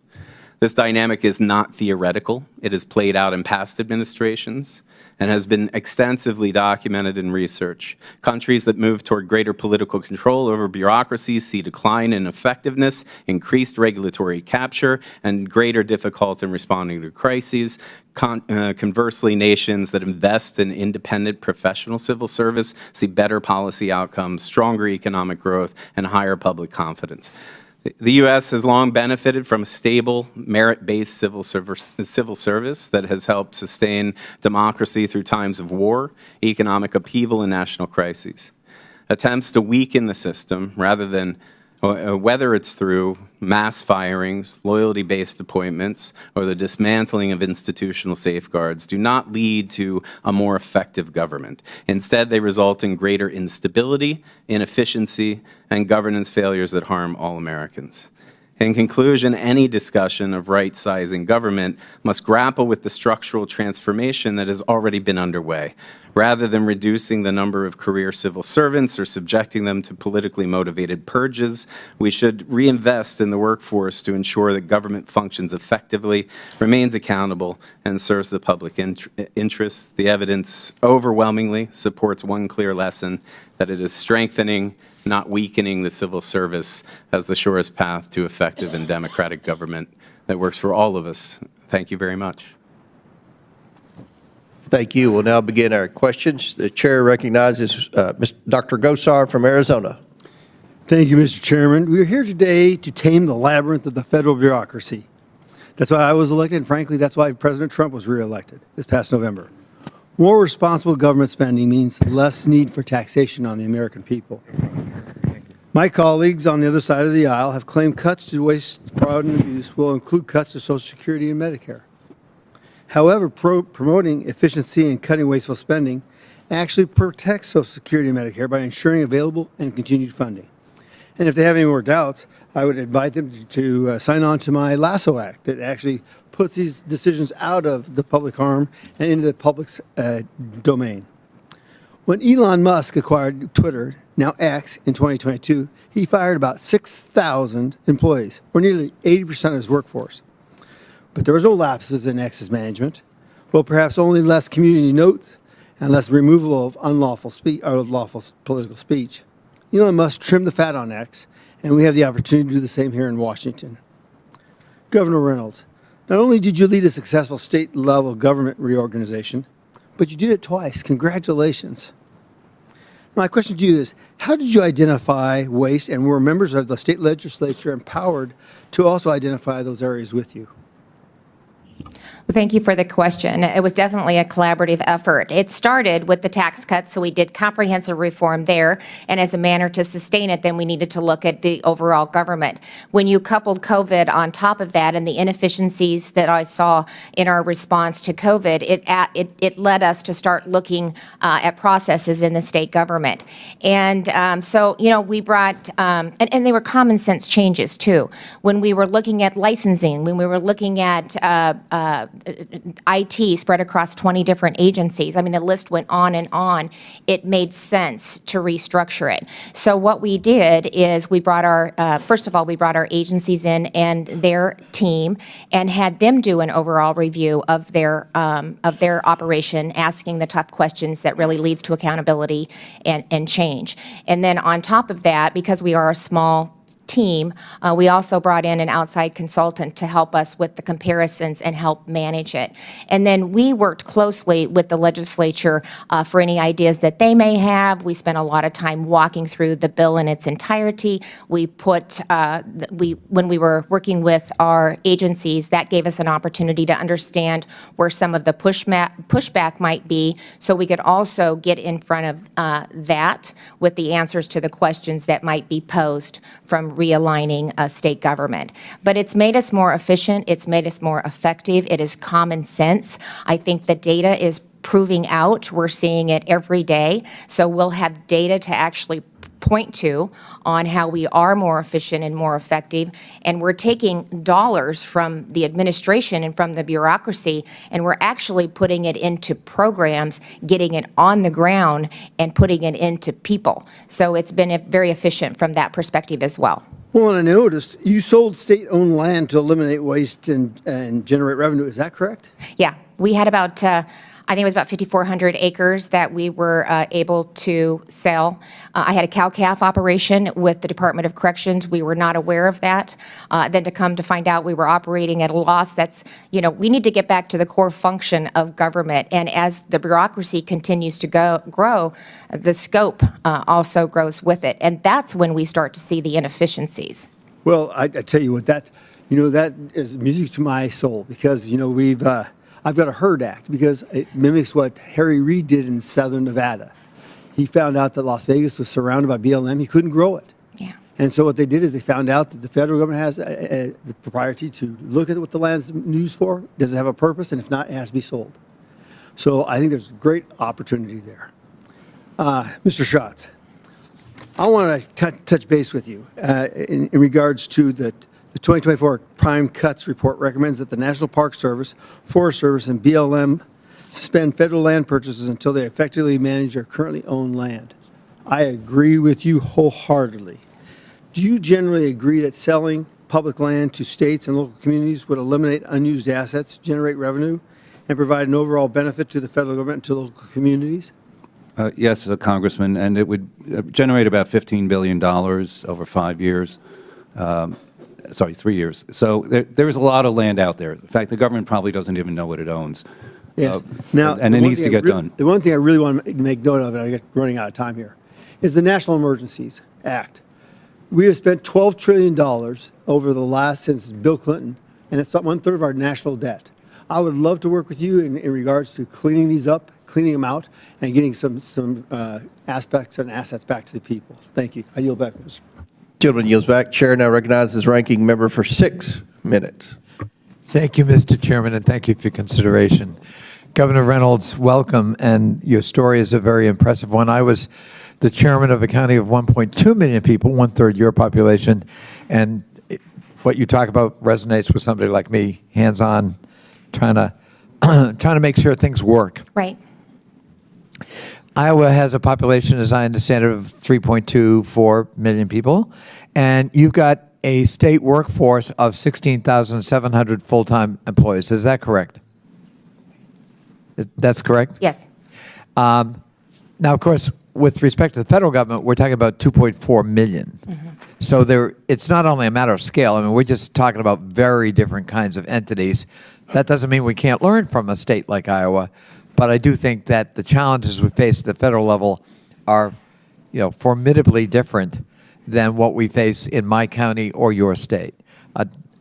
This dynamic is not theoretical. It has played out in past administrations and has been extensively documented in research. Countries that move toward greater political control over bureaucracies see decline in effectiveness, increased regulatory capture, and greater difficulty in responding to crises. Conversely, nations that invest in independent professional civil service see better policy outcomes, stronger economic growth, and higher public confidence. The U.S. has long benefited from a stable, merit-based civil service that has helped sustain democracy through times of war, economic upheaval, and national crises. Attempts to weaken the system, rather than whether it's through mass firings, loyalty-based appointments, or the dismantling of institutional safeguards, do not lead to a more effective government. Instead, they result in greater instability, inefficiency, and governance failures that harm all Americans. In conclusion, any discussion of right-sizing government must grapple with the structural transformation that has already been underway. Rather than reducing the number of career civil servants or subjecting them to politically motivated purges, we should reinvest in the workforce to ensure that government functions effectively, remains accountable, and serves the public interest. The evidence overwhelmingly supports one clear lesson, that it is strengthening, not weakening, the civil service as the surest path to effective and democratic government that works for all of us. Thank you very much. Thank you. We'll now begin our questions. The chair recognizes Dr. Gosar from Arizona. Thank you, Mr. Chairman. We are here today to tame the labyrinth of the federal bureaucracy. That's why I was elected, and frankly, that's why President Trump was reelected this past November. More responsible government spending means less need for taxation on the American people. My colleagues on the other side of the aisle have claimed cuts to waste, fraud, and abuse will include cuts to Social Security and Medicare. However, promoting efficiency and cutting wasteful spending actually protects Social Security and Medicare by ensuring available and continued funding. And if they have any more doubts, I would invite them to sign on to my LASSO Act that actually puts these decisions out of the public harm and into the public's domain. When Elon Musk acquired Twitter, now X, in 2022, he fired about 6,000 employees, or nearly 80% of his workforce. But there was no lapses in X's management. Well, perhaps only less community notes and less removal of unlawful speech or lawful political speech. Elon Musk trimmed the fat on X, and we have the opportunity to do the same here in Washington. Governor Reynolds, not only did you lead a successful state-level government reorganization, but you did it twice. Congratulations. My question to you is, how did you identify waste, and were members of the state legislature empowered to also identify those areas with you? Well, thank you for the question. It was definitely a collaborative effort. It started with the tax cuts, so we did comprehensive reform there, and as a manner to sustain it, then we needed to look at the overall government. When you coupled COVID on top of that and the inefficiencies that I saw in our response to COVID, it led us to start looking at processes in the state government. And so, you know, we brought, and they were common sense changes too. When we were looking at licensing, when we were looking at IT spread across 20 different agencies. I mean, the list went on and on. It made sense to restructure it. So what we did is we brought our, first of all, we brought our agencies in and their team and had them do an overall review of their operation, asking the tough questions that really leads to accountability and change. And then on top of that, because we are a small team, we also brought in an outside consultant to help us with the comparisons and help manage it. And then we worked closely with the legislature for any ideas that they may have. We spent a lot of time walking through the bill in its entirety. We put, when we were working with our agencies, that gave us an opportunity to understand where some of the pushback might be, so we could also get in front of that with the answers to the questions that might be posed from realigning state government. But it's made us more efficient. It's made us more effective. It is common sense. I think the data is proving out. We're seeing it every day. So we'll have data to actually point to on how we are more efficient and more effective. And we're taking dollars from the administration and from the bureaucracy, and we're actually putting it into programs, getting it on the ground, and putting it into people. So it's been very efficient from that perspective as well. Well, and I noticed you sold state-owned land to eliminate waste and generate revenue. Is that correct? Yeah, we had about, I think it was about 5,400 acres that we were able to sell. I had a cow-calf operation with the Department of Corrections. We were not aware of that. Then to come to find out we were operating at a loss, that's, we need to get back to the core function of government. And as the bureaucracy continues to grow, the scope also grows with it. And that's when we start to see the inefficiencies. Well, I tell you what, that is music to my soul because, I've got a HERD Act because it mimics what Harry Reid did in Southern Nevada. He found out that Las Vegas was surrounded by BLM. He couldn't grow it. Yeah. And so what they did is they found out that the federal government has the propriety to look at what the land's used for. Does it have a purpose? And if not, it has to be sold. So I think there's great opportunity there. Mr. Schatz, I want to touch base with you in regards to the 2024 Prime Cuts Report recommends that the National Park Service, Forest Service, and BLM suspend federal land purchases until they effectively manage their currently owned land. I agree with you wholeheartedly. Do you generally agree that selling public land to states and local communities would eliminate unused assets, generate revenue, and provide an overall benefit to the federal government and to local communities? Yes, Congressman, and it would generate about $15 billion over 5 years. 3 years. So there's a lot of land out there. In fact, the government probably doesn't even know what it owns. Yes. Now, and it needs to get done. The one thing I really want to make note of, and I'm running out of time here, is the National Emergencies Act. We have spent $12 trillion over the last, since Bill Clinton, and it's about 1/3 of our national debt. I would love to work with you in regards to cleaning these up, cleaning them out, and getting some aspects and assets back to the people. Thank you. I yield back, Mr. Gentleman yields back. Chair now recognizes ranking member for 6 minutes. Thank you, Mr. Chairman, and thank you for your consideration. Governor Reynolds, welcome, and your story is a very impressive one. I was the chairman of a county of 1.2 million people, 1/3 your population, and what you talk about resonates with somebody like me, hands-on, trying to make sure things work. Right. Iowa has a population, as I understand it, of 3.24 million people, and you've got a state workforce of 16,700 full-time employees. Is that correct? That's correct? Yes. Now, of course, with respect to the federal government, we're talking about 2.4 million. So it's not only a matter of scale. I mean, we're just talking about very different kinds of entities. That doesn't mean we can't learn from a state like Iowa, but I do think that the challenges we face at the federal level are, formidably different than what we face in my county or your state.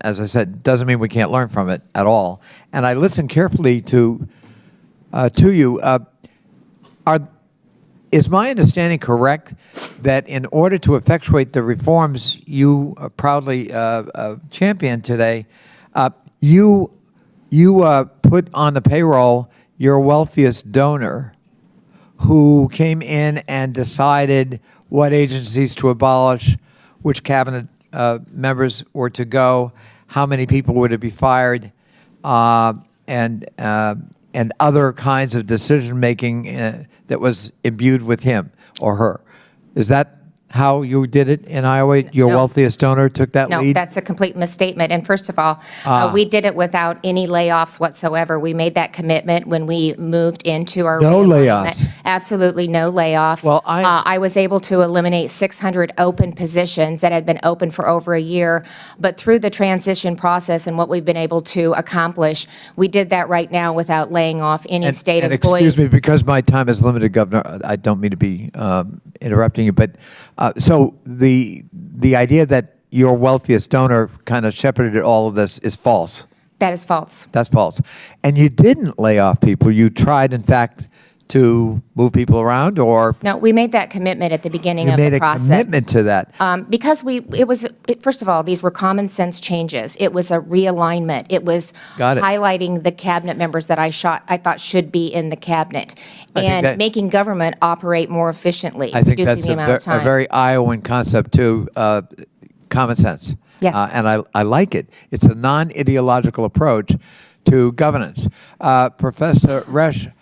As I said, doesn't mean we can't learn from it at all. And I listened carefully to you. Is my understanding correct that in order to effectuate the reforms you proudly championed today, you put on the payroll your wealthiest donor who came in and decided what agencies to abolish, which cabinet members were to go, how many people were to be fired, and other kinds of decision-making that was imbued with him or her. Is that how you did it in Iowa? Your wealthiest donor took that lead? No, that's a complete misstatement. And first of all, we did it without any layoffs whatsoever. We made that commitment when we moved into our No realignment. layoffs. Absolutely no layoffs. Well, I was able to eliminate 600 open positions that had been open for over a year. But through the transition process and what we've been able to accomplish, we did that right now without laying off any state and employees. excuse me, because my time is limited, Governor, I don't mean to be interrupting you, but so the idea that your wealthiest donor kind of shepherded all of this is false. That is false. That's false. And you didn't lay off people. You tried, in fact, to move people around, or No, we made that commitment at the beginning you of made the a process. commitment to that? Because first of all, these were common sense changes. It was a realignment. It was Got it. highlighting the cabinet members that I thought should be in the cabinet, I think and that- making government operate more efficiently, I think reducing that's the amount of a time. very Iowan concept too, common sense. Yes. And I like it. It's a non-ideological approach to governance. Professor Resch,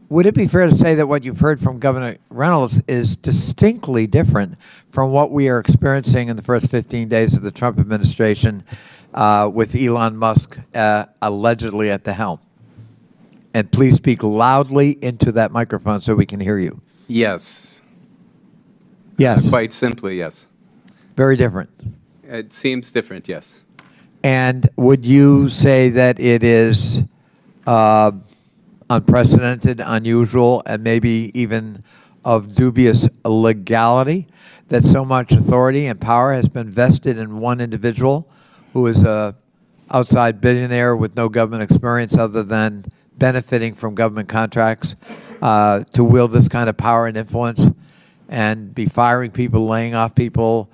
would it be fair to say that what you've heard from Governor Reynolds is distinctly different from what we are experiencing in the first 15 days of the Trump administration with Elon Musk allegedly at the helm? And please speak loudly into that microphone so we can hear you. Yes. Yes. Quite simply, yes. Very different. It seems different, yes. And would you say that it is unprecedented, unusual, and maybe even of dubious legality that so much authority and power has been vested in one individual who is a outside billionaire with no government experience other than benefiting from government contracts to wield this kind of power and influence and be firing people, laying off people,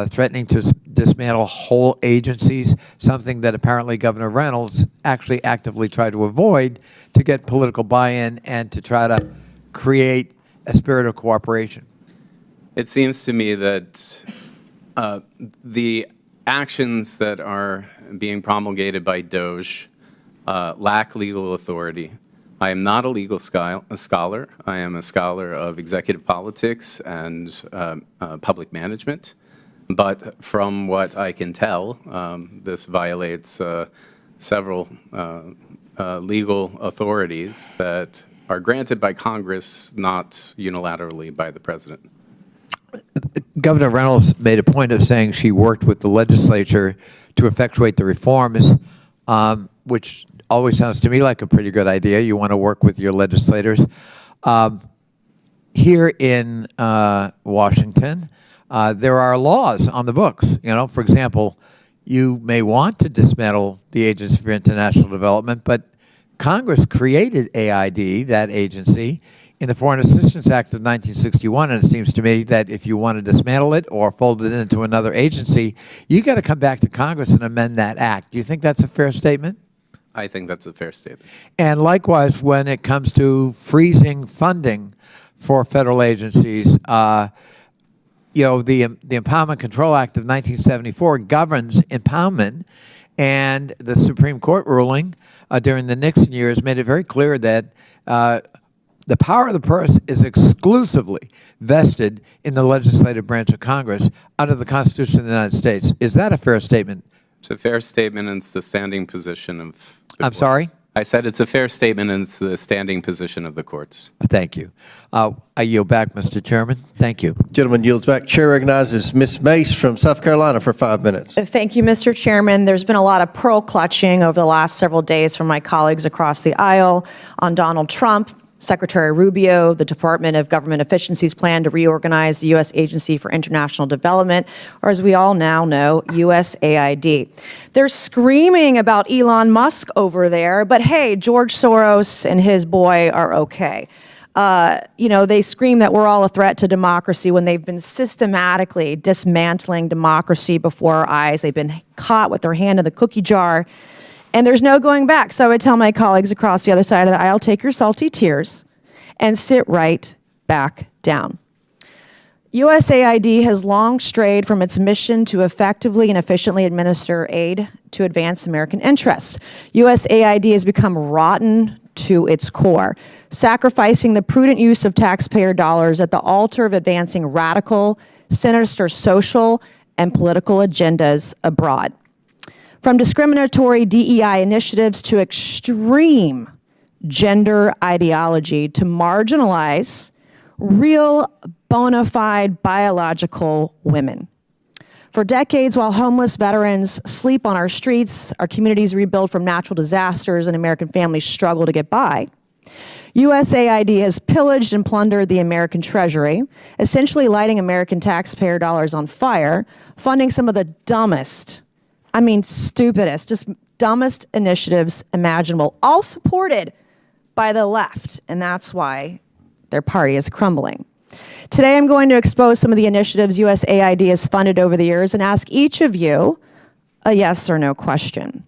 threatening to dismantle whole agencies, something that apparently Governor Reynolds actually actively tried to avoid to get political buy-in and to try to create a spirit of cooperation? It seems to me that the actions that are being promulgated by Doge lack legal authority. I am not a legal scholar. I am a scholar of executive politics and public management. But from what I can tell, this violates several legal authorities that are granted by Congress, not unilaterally by the president. Governor Reynolds made a point of saying she worked with the legislature to effectuate the reforms, which always sounds to me like a pretty good idea. You want to work with your legislators. Here in Washington, there are laws on the books. You know, for example, you may want to dismantle the Agency for International Development, but Congress created AID, that agency, in the Foreign Assistance Act of 1961, and it seems to me that if you want to dismantle it or fold it into another agency, you got to come back to Congress and amend that act. Do you think that's a fair statement? I think that's a fair statement. And likewise, when it comes to freezing funding for federal agencies, you know, the Impoundment Control Act of 1974 governs impoundment, and the Supreme Court ruling during the Nixon years made it very clear that the power of the purse is exclusively vested in the legislative branch of Congress under the Constitution of the United States. Is that a fair statement? It's a fair statement, and it's the standing position of the I'm court. sorry? I said it's a fair statement, and it's the standing position of the courts. Thank you. I yield back, Mr. Chairman. Thank you. Gentleman yields back. Chair recognizes Ms. Mace from South Carolina for 5 minutes. Thank you, Mr. Chairman. There's been a lot of pearl clutching over the last several days from my colleagues across the aisle on Donald Trump, Secretary Rubio, the Department of Government Efficiency's plan to reorganize the U.S. Agency for International Development, or as we all now know, USAID. They're screaming about Elon Musk over there, but hey, George Soros and his boy are okay. You know, they scream that we're all a threat to democracy when they've been systematically dismantling democracy before our eyes. They've been caught with their hand in the cookie jar. And there's no going back. So I would tell my colleagues across the other side of the aisle, take your salty tears and sit right back down. USAID has long strayed from its mission to effectively and efficiently administer aid to advance American interests. USAID has become rotten to its core, sacrificing the prudent use of taxpayer dollars at the altar of advancing radical, sinister social and political agendas abroad. From discriminatory DEI initiatives to extreme gender ideology to marginalize real bona fide biological women. For decades, while homeless veterans sleep on our streets, our communities rebuild from natural disasters, and American families struggle to get by, USAID has pillaged and plundered the American treasury, essentially lighting American taxpayer dollars on fire, funding some of the dumbest, stupidest, just dumbest initiatives imaginable, all supported by the left, and that's why their party is crumbling. Today, I'm going to expose some of the initiatives USAID has funded over the years and ask each of you a yes or no question.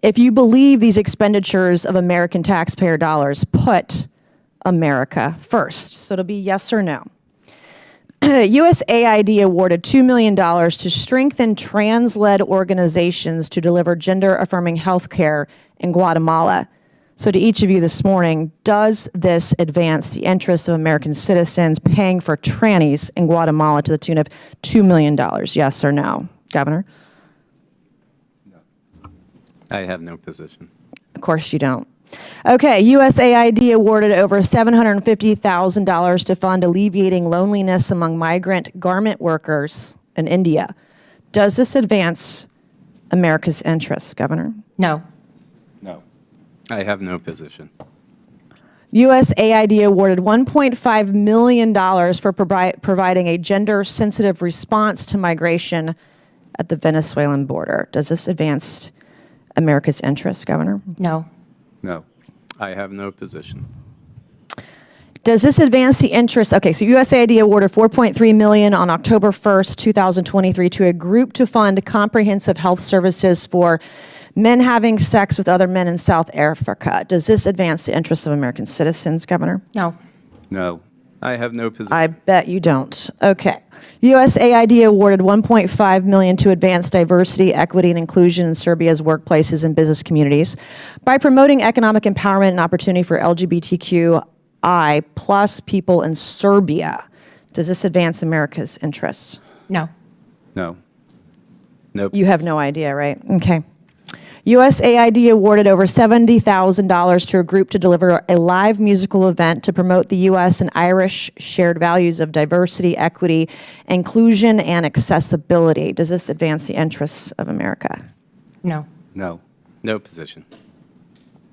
If you believe these expenditures of American taxpayer dollars put America first. So it'll be yes or no. USAID awarded $2 million to strengthen trans-led organizations to deliver gender-affirming health care in Guatemala. So to each of you this morning, does this advance the interests of American citizens paying for trannies in Guatemala to the tune of $2 million? Yes or no? Governor? I have no position. Of course you don't. Okay, USAID awarded over $750,000 to fund alleviating loneliness among migrant garment workers in India. Does this advance America's interests, Governor? No. No. I have no position. USAID awarded $1.5 million for providing a gender-sensitive response to migration at the Venezuelan border. Does this advance America's interests, Governor? No. No. I have no position. Does this advance the interests? Okay, so USAID awarded $4.3 million on October 1st, 2023 to a group to fund comprehensive health services for men having sex with other men in South Africa. Does this advance the interests of American citizens, Governor? No. No. I have no position. I bet you don't. Okay. USAID awarded $1.5 million to advance diversity, equity, and inclusion in Serbia's workplaces and business communities by promoting economic empowerment and opportunity for LGBTQI plus people in Serbia. Does this advance America's interests? No. No. Nope. You have no idea, right? Okay. USAID awarded over $70,000 to a group to deliver a live musical event to promote the U.S. and Irish shared values of diversity, equity, inclusion, and accessibility. Does this advance the interests of America? No. No. No position.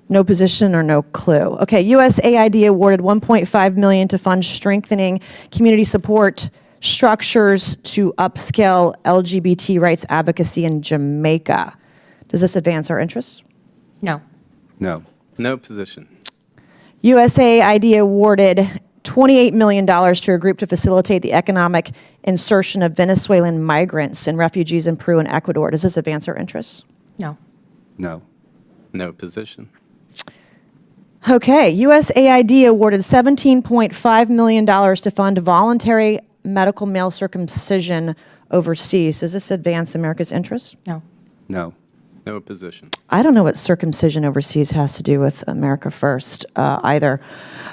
No position or no clue. Okay, USAID awarded $1.5 million to fund strengthening community support structures to upscale LGBT rights advocacy in Jamaica. Does this advance our interests? No. No. No position. USAID awarded $28 million to a group to facilitate the economic insertion of Venezuelan migrants and refugees in Peru and Ecuador. Does this advance our interests? No. No. No position. Okay, USAID awarded $17.5 million to fund voluntary medical male circumcision overseas. Does this advance America's interests? No. No. No position. I don't know what circumcision overseas has to do with America First either.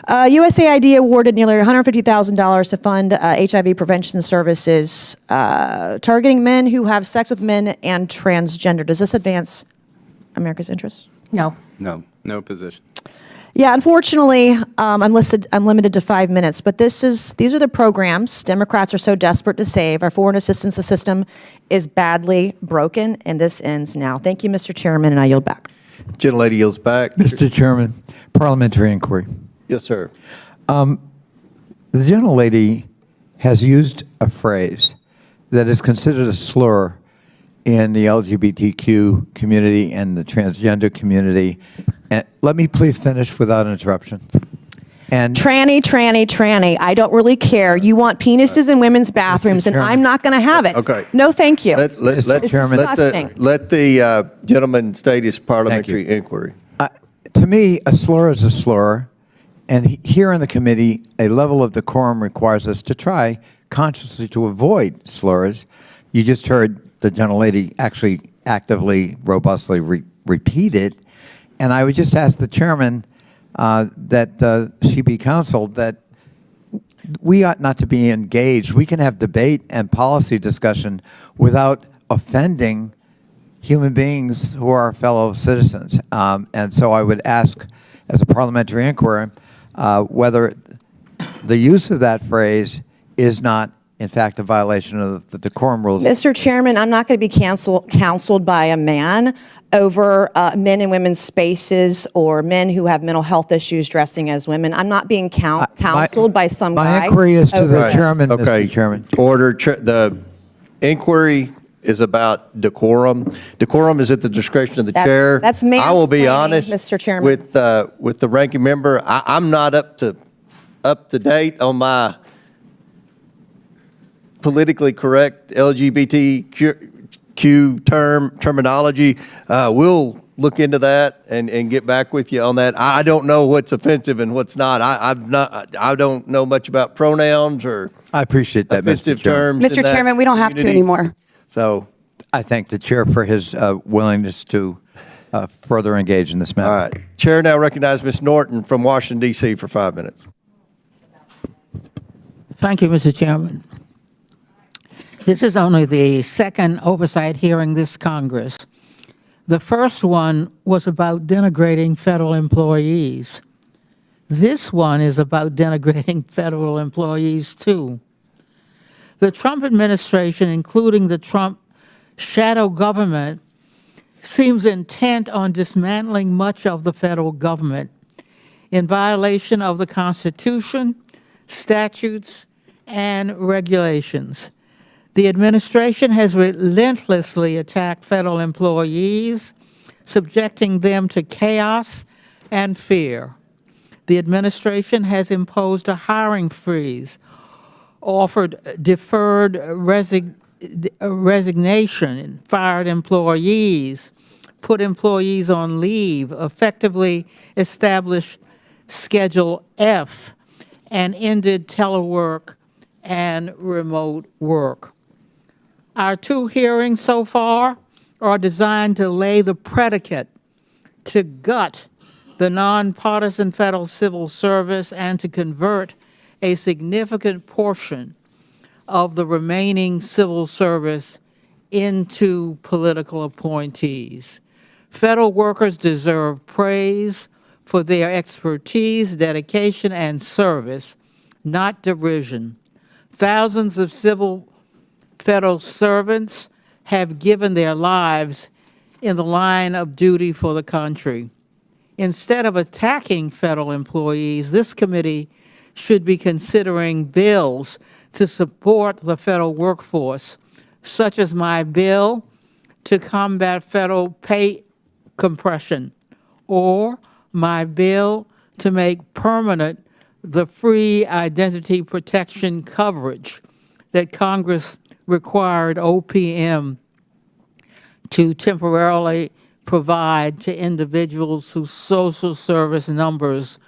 USAID awarded nearly $150,000 to fund HIV prevention services targeting men who have sex with men and transgender. Does this advance America's interests? No. No. No position. Yeah, unfortunately, I'm limited to 5 minutes, but these are the programs Democrats are so desperate to save. Our foreign assistance system is badly broken, and this ends now. Thank you, Mr. Chairman, and I yield back. Gentlelady yields back. Mr. Chairman, parliamentary inquiry. Yes, sir. The gentlelady has used a phrase that is considered a slur in the LGBTQ community and the transgender community. And let me please finish without interruption. And Tranny. I don't really care. You want penises in women's bathrooms, and I'm not going to have it. Okay. No, thank you. Let the gentleman state his parliamentary inquiry. to me, a slur is a slur. And here in the committee, a level of decorum requires us to try consciously to avoid slurs. You just heard the gentlelady actually actively, robustly repeat it. And I would just ask the chairman that she be counseled that we ought not to be engaged. We can have debate and policy discussion without offending human beings who are our fellow citizens. And so I would ask, as a parliamentary inquiry, whether the use of that phrase is not, in fact, a violation of the decorum rules. Mr. Chairman, I'm not going to be counseled by a man over men and women's spaces or men who have mental health issues dressing as women. I'm not being counseled by some guy. My inquiry is to the chairman, Okay. Mr. Chairman. Order. The inquiry is about decorum. Decorum is at the discretion of the chair. That's I will be mansplaining, honest, Mr. Chairman. with the ranking member. I'm not up to date on my politically correct LGBTQ terminology. We'll look into that and get back with you on that. I don't know what's offensive and what's not. I don't know much about pronouns or I appreciate that, offensive Mr. Chairman. terms. in Mr. that Chairman, we don't have to community. anymore. So, I thank the chair for his willingness to further engage in this matter. all right. Chair now recognizes Ms. Norton from Washington, D.C. for 5 minutes. Thank you, Mr. Chairman. This is only the second oversight hearing this Congress. The first one was about denigrating federal employees. This one is about denigrating federal employees, too. The Trump administration, including the Trump shadow government, seems intent on dismantling much of the federal government in violation of the Constitution, statutes, and regulations. The administration has relentlessly attacked federal employees, subjecting them to chaos and fear. The administration has imposed a hiring freeze, offered deferred resignation, fired employees, put employees on leave, effectively established Schedule F, and ended telework and remote work. Our two hearings so far are designed to lay the predicate to gut the nonpartisan federal civil service and to convert a significant portion of the remaining civil service into political appointees. Federal workers deserve praise for their expertise, dedication, and service, not derision. Thousands of federal servants have given their lives in the line of duty for the country. Instead of attacking federal employees, this committee should be considering bills to support the federal workforce, such as my bill to combat federal pay compression, or my bill to make permanent the free identity protection coverage that Congress required OPM to temporarily provide to individuals whose social service numbers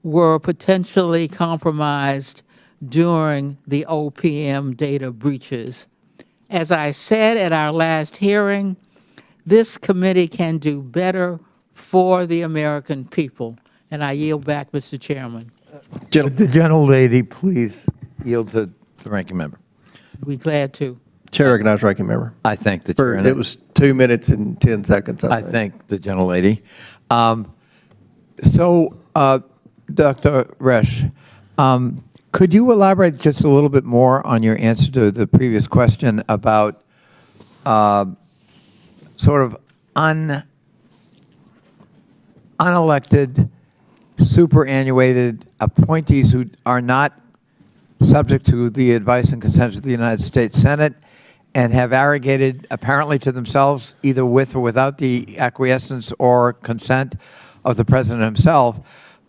were potentially compromised during the OPM data breaches. As I said at our last hearing, this committee can do better for the American people. And I yield back, Mr. Chairman. The gentlelady, please yield to the ranking member. Be glad to. Chair recognizes ranking member. I thank the chair. It was 2 minutes and 10 seconds. I thank the gentlelady. Dr. Resch, could you elaborate just a little bit more on your answer to the previous question about sort of unelected, superannuated appointees who are not subject to the advice and consent of the United States Senate and have arrogated, apparently to themselves, either with or without the acquiescence or consent of the president himself,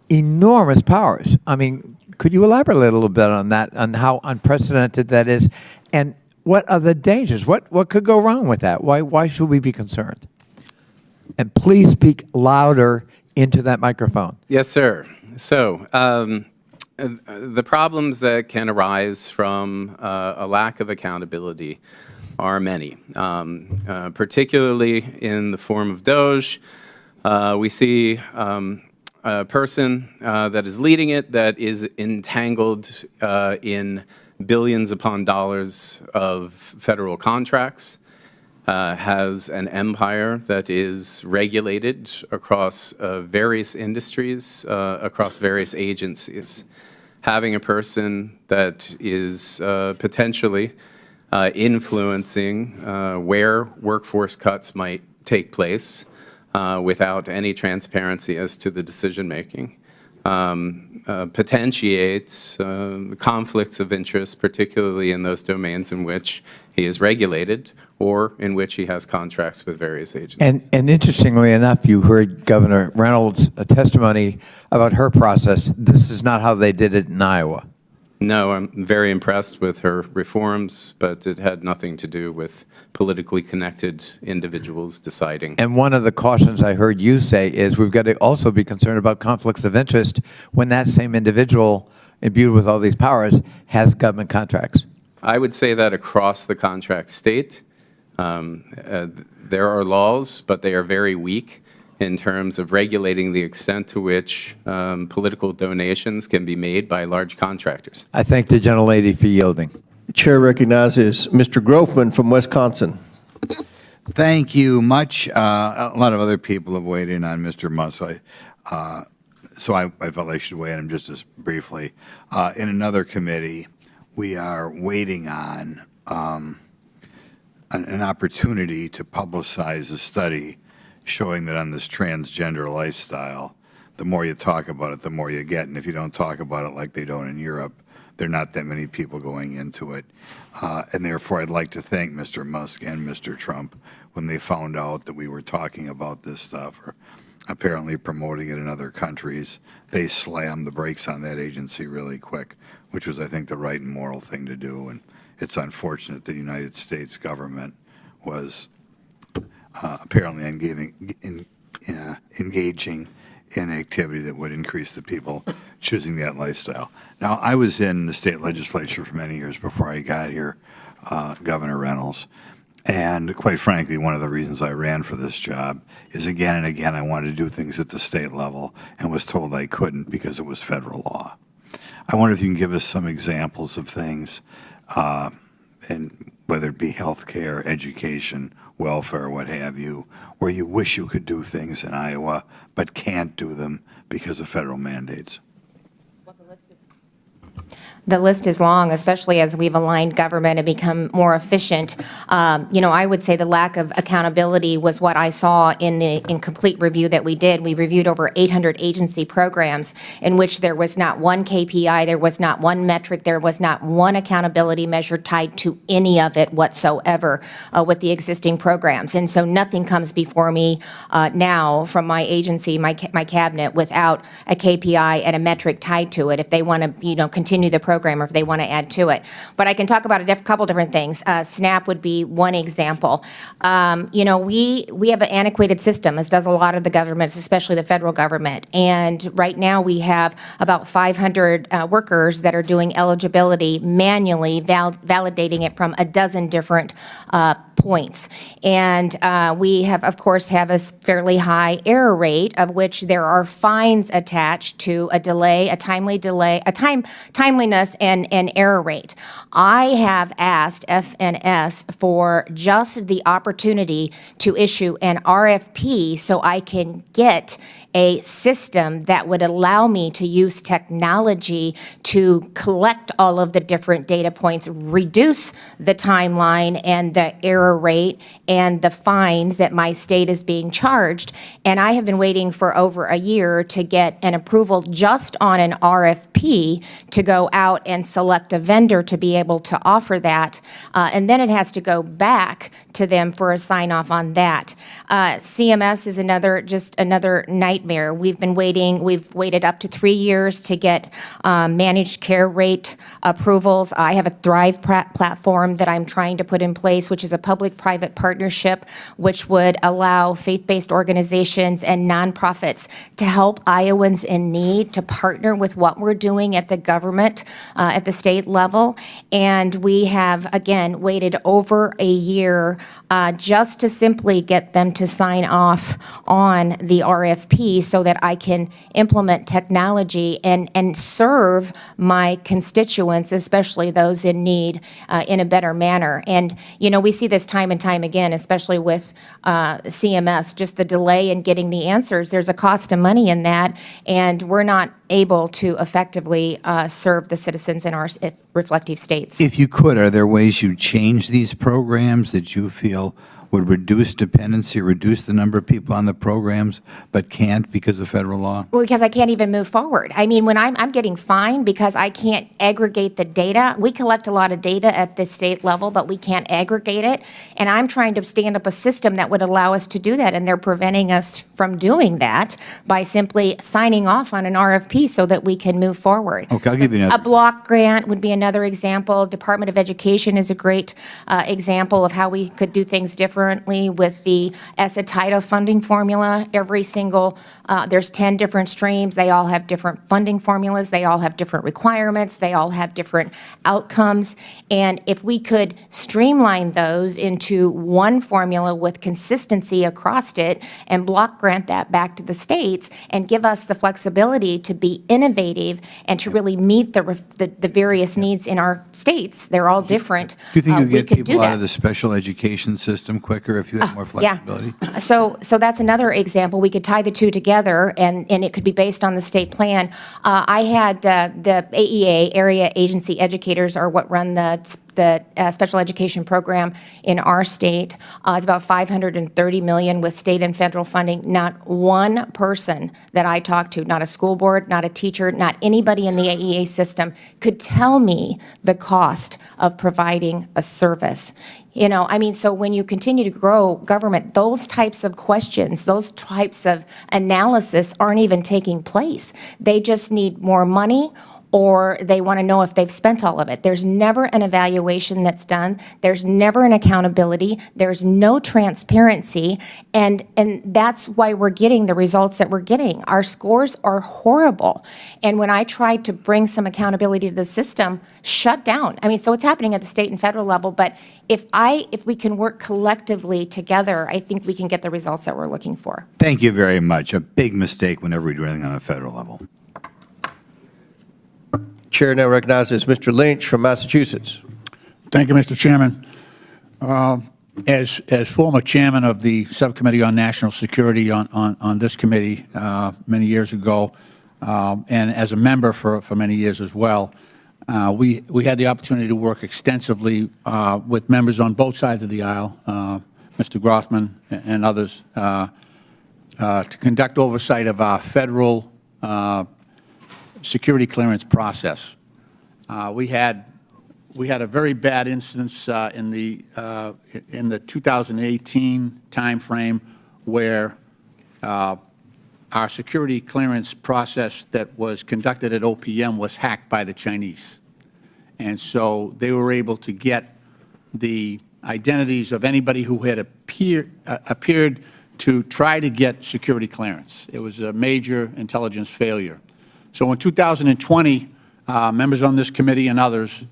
enormous powers? I mean, could you elaborate a little bit on that, on how unprecedented that is, and what are the dangers? What could go wrong with that? Why should we be concerned? And please speak louder into that microphone. Yes, sir. So, the problems that can arise from a lack of accountability are many, particularly in the form of Doge. We see a person that is leading it that is entangled in billions upon dollars of federal contracts, has an empire that is regulated across various industries, across various agencies. Having a person that is potentially influencing where workforce cuts might take place without any transparency as to the decision-making potentiates conflicts of interest, particularly in those domains in which he is regulated or in which he has contracts with various agencies. And interestingly enough, you heard Governor Reynolds' testimony about her process. This is not how they did it in Iowa. No, I'm very impressed with her reforms, but it had nothing to do with politically connected individuals deciding. And one of the cautions I heard you say is we've got to also be concerned about conflicts of interest when that same individual, imbued with all these powers, has government contracts. I would say that across the contract state, there are laws, but they are very weak in terms of regulating the extent to which political donations can be made by large contractors. I thank the gentlelady for yielding. Chair recognizes Mr. Grofman from Wisconsin. Thank you much. A lot of other people have weighed in on Mr. Musk, so I felt I should weigh in him just as briefly. In another committee, we are waiting on an opportunity to publicize a study showing that on this transgender lifestyle, the more you talk about it, the more you get. And if you don't talk about it like they don't in Europe, there are not that many people going into it. And therefore, I'd like to thank Mr. Musk and Mr. Trump when they found out that we were talking about this stuff or apparently promoting it in other countries. They slammed the brakes on that agency really quick, which was, I think, the right and moral thing to do. And it's unfortunate the United States government was apparently engaging in activity that would increase the people choosing that lifestyle. Now, I was in the state legislature for many years before I got here, Governor Reynolds, and quite frankly, one of the reasons I ran for this job is again and again I wanted to do things at the state level and was told I couldn't because it was federal law. I wonder if you can give us some examples of things, and whether it be health care, education, welfare, what have you, where you wish you could do things in Iowa but can't do them because of federal mandates. The list is long, especially as we've aligned government and become more efficient. I would say the lack of accountability was what I saw in the incomplete review that we did. We reviewed over 800 agency programs in which there was not one KPI, there was not one metric, there was not one accountability measure tied to any of it whatsoever with the existing programs. And so nothing comes before me now from my agency, my cabinet, without a KPI and a metric tied to it if they want to continue the program or if they want to add to it. But I can talk about a couple different things. SNAP would be one example. We have an antiquated system, as does a lot of the governments, especially the federal government. And right now we have about 500 workers that are doing eligibility manually, validating it from a dozen different points. And we have, of course, have a fairly high error rate, of which there are fines attached to a delay, a timeliness and error rate. I have asked FNS for just the opportunity to issue an RFP so I can get a system that would allow me to use technology to collect all of the different data points, reduce the timeline and the error rate and the fines that my state is being charged. And I have been waiting for over a year to get an approval just on an RFP to go out and select a vendor to be able to offer that. And then it has to go back to them for a sign off on that. CMS is another nightmare. We've waited up to 3 years to get managed care rate approvals. I have a Thrive platform that I'm trying to put in place, which is a public-private partnership, which would allow faith-based organizations and nonprofits to help Iowans in need to partner with what we're doing at the government, at the state level. And we have, again, waited over a year just to simply get them to sign off on the RFP so that I can implement technology and serve my constituents, especially those in need, in a better manner. And, we see this time and time again, especially with CMS, just the delay in getting the answers. There's a cost of money in that, and we're not able to effectively serve the citizens in our reflective states. If you could, are there ways you change these programs that you feel would reduce dependency, reduce the number of people on the programs, but can't because of federal law? Well, because I can't even move forward. I mean, when I'm getting fined because I can't aggregate the data. We collect a lot of data at the state level, but we can't aggregate it. And I'm trying to stand up a system that would allow us to do that, and they're preventing us from doing that by simply signing off on an RFP so that we can move forward. Okay, I'll give you another. A block grant would be another example. Department of Education is a great example of how we could do things differently with the ESSA funding formula. Every single, there's 10 different streams. They all have different funding formulas. They all have different requirements. They all have different outcomes. And if we could streamline those into one formula with consistency across it and block grant that back to the states and give us the flexibility to be innovative and to really meet the various needs in our states, they're all different. Do you think you we get could do people out that. of the special education system quicker if you had more flexibility? Yeah. So that's another example. We could tie the two together, and it could be based on the state plan. I had the AEA, Area Agency Educators, are what run the special education program in our state. It's about $530 million with state and federal funding. Not one person that I talked to, not a school board, not a teacher, not anybody in the AEA system could tell me the cost of providing a service. You know, I mean, so when you continue to grow government, those types of questions, those types of analysis aren't even taking place. They just need more money, or they want to know if they've spent all of it. There's never an evaluation that's done. There's never an accountability. There's no transparency. And that's why we're getting the results that we're getting. Our scores are horrible. And when I tried to bring some accountability to the system, shut down. I mean, so it's happening at the state and federal level, but if we can work collectively together, I think we can get the results that we're looking for. Thank you very much. A big mistake whenever we do anything on a federal level. Chair now recognizes Mr. Lynch from Massachusetts. Thank you, Mr. Chairman. As former chairman of the Subcommittee on National Security on this committee many years ago, and as a member for many years as well, we had the opportunity to work extensively with members on both sides of the aisle, Mr. Grothman and others, to conduct oversight of our federal security clearance process. We had a very bad instance in the 2018 timeframe where our security clearance process that was conducted at OPM was hacked by the Chinese. And so they were able to get the identities of anybody who had appeared to try to get security clearance. It was a major intelligence failure. So in 2020, members on this committee and others,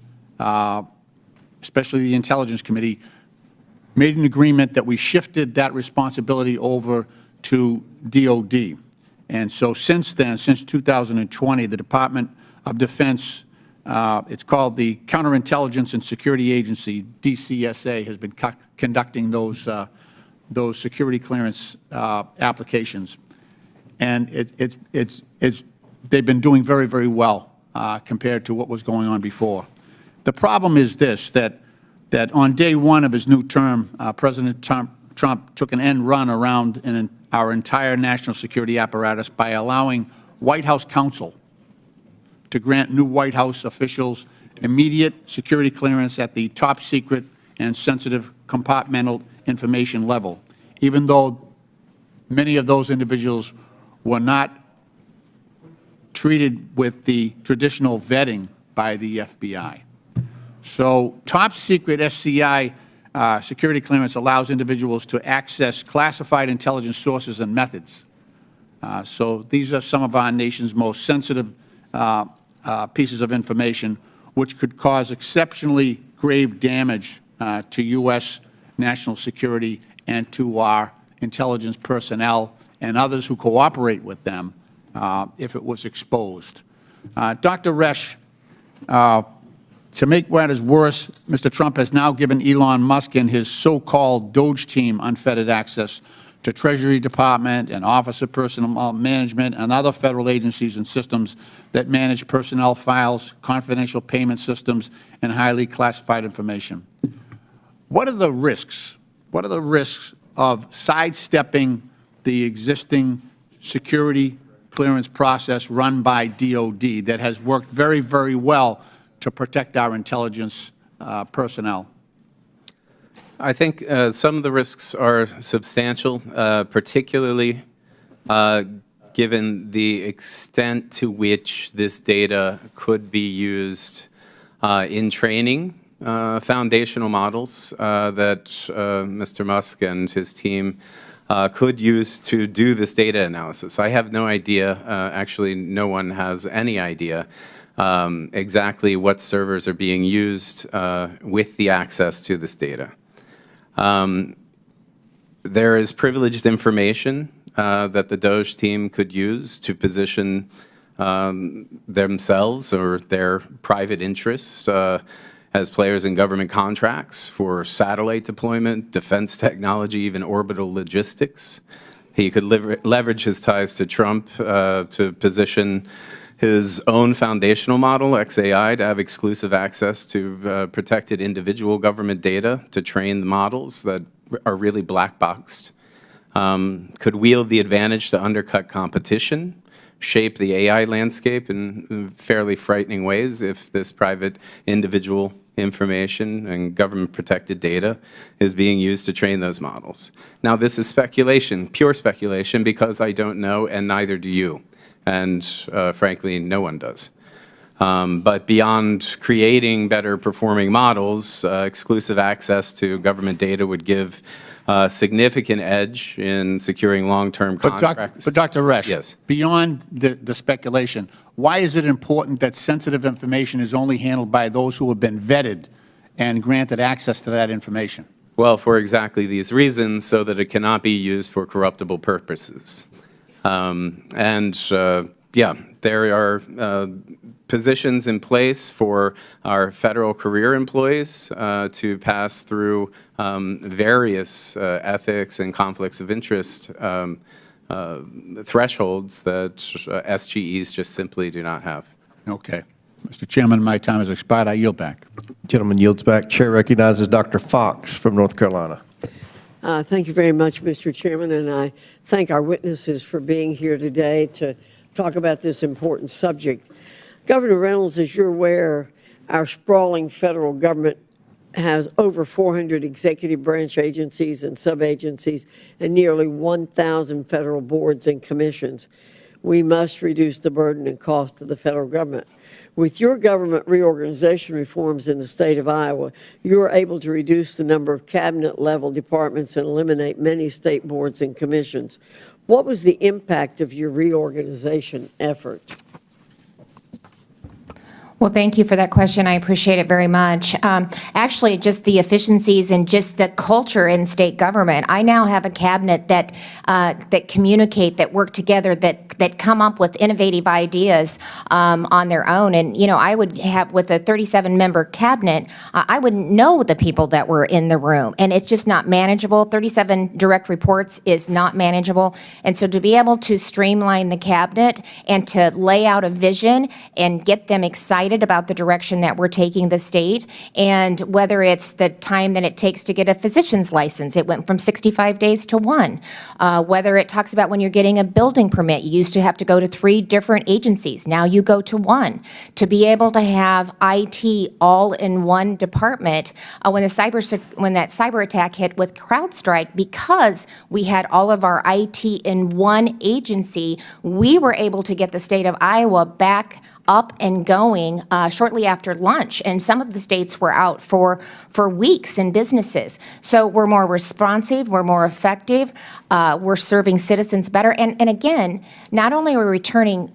especially the Intelligence Committee, made an agreement that we shifted that responsibility over to DOD. And so since then, since 2020, the Department of Defense, it's called the Counterintelligence and Security Agency, DCSA, has been conducting those security clearance applications. And they've been doing very, very well compared to what was going on before. The problem is this, that on day one of his new term, President Trump took an end run around our entire national security apparatus by allowing White House counsel to grant new White House officials immediate security clearance at the top secret and sensitive compartmental information level, even though many of those individuals were not treated with the traditional vetting by the FBI. So top secret SCI security clearance allows individuals to access classified intelligence sources and methods. So these are some of our nation's most sensitive pieces of information, which could cause exceptionally grave damage to U.S. national security and to our intelligence personnel and others who cooperate with them if it was exposed. Dr. Resch, to make matters worse, Mr. Trump has now given Elon Musk and his so-called Doge team unfettered access to Treasury Department and Office of Personnel Management and other federal agencies and systems that manage personnel files, confidential payment systems, and highly classified information. What are the risks what are the risks of sidestepping the existing security clearance process run by DOD that has worked very, very well to protect our intelligence personnel? I think some of the risks are substantial, particularly given the extent to which this data could be used in training foundational models that Mr. Musk and his team could use to do this data analysis. I have no idea, actually no one has any idea exactly what servers are being used with the access to this data. There is privileged information that the Doge team could use to position themselves or their private interests as players in government contracts for satellite deployment, defense technology, even orbital logistics. He could leverage his ties to Trump to position his own foundational model, XAI, to have exclusive access to protected individual government data to train the models that are really black boxed. Could wield the advantage to undercut competition, shape the AI landscape in fairly frightening ways if this private individual information and government protected data is being used to train those models. Now, this is speculation, pure speculation, because I don't know and neither do you. And frankly, no one does. But beyond creating better performing models, exclusive access to government data would give significant edge in securing long-term contracts. But Dr. Resch, yes. Beyond the speculation, why is it important that sensitive information is only handled by those who have been vetted and granted access to that information? Well, for exactly these reasons, so that it cannot be used for corruptible purposes. Yeah, there are positions in place for our federal career employees to pass through various ethics and conflicts of interest thresholds that SGEs just simply do not have. Okay. Mr. Chairman, my time has expired. I yield back. Gentleman yields back. Chair recognizes Dr. Fox from North Carolina. Thank you very much, Mr. Chairman, and I thank our witnesses for being here today to talk about this important subject. Governor Reynolds, as you're aware, our sprawling federal government has over 400 executive branch agencies and sub-agencies and nearly 1,000 federal boards and commissions. We must reduce the burden and cost of the federal government. With your government reorganization reforms in the state of Iowa, you are able to reduce the number of cabinet-level departments and eliminate many state boards and commissions. What was the impact of your reorganization effort? Well, thank you for that question. I appreciate it very much. Actually, just the efficiencies and just the culture in state government. I now have a cabinet that that communicate, that work together, that come up with innovative ideas on their own. And you know, I would have with a 37-member cabinet, I wouldn't know the people that were in the room, and it's just not manageable. 37 direct reports is not manageable, and so to be able to streamline the cabinet and to lay out a vision and get them excited about the direction that we're taking the state, and whether it's the time that it takes to get a physician's license, it went from 65 days to 1. Whether it talks about when you're getting a building permit, you used to have to go to 3 different agencies, now you go to 1. To be able to have IT all in one department, when that cyber attack hit with CrowdStrike, because we had all of our IT in one agency, we were able to get the state of Iowa back up and going shortly after lunch, and some of the states were out for weeks in businesses. So we're more responsive, we're more effective, we're serving citizens better, and again, not only are we returning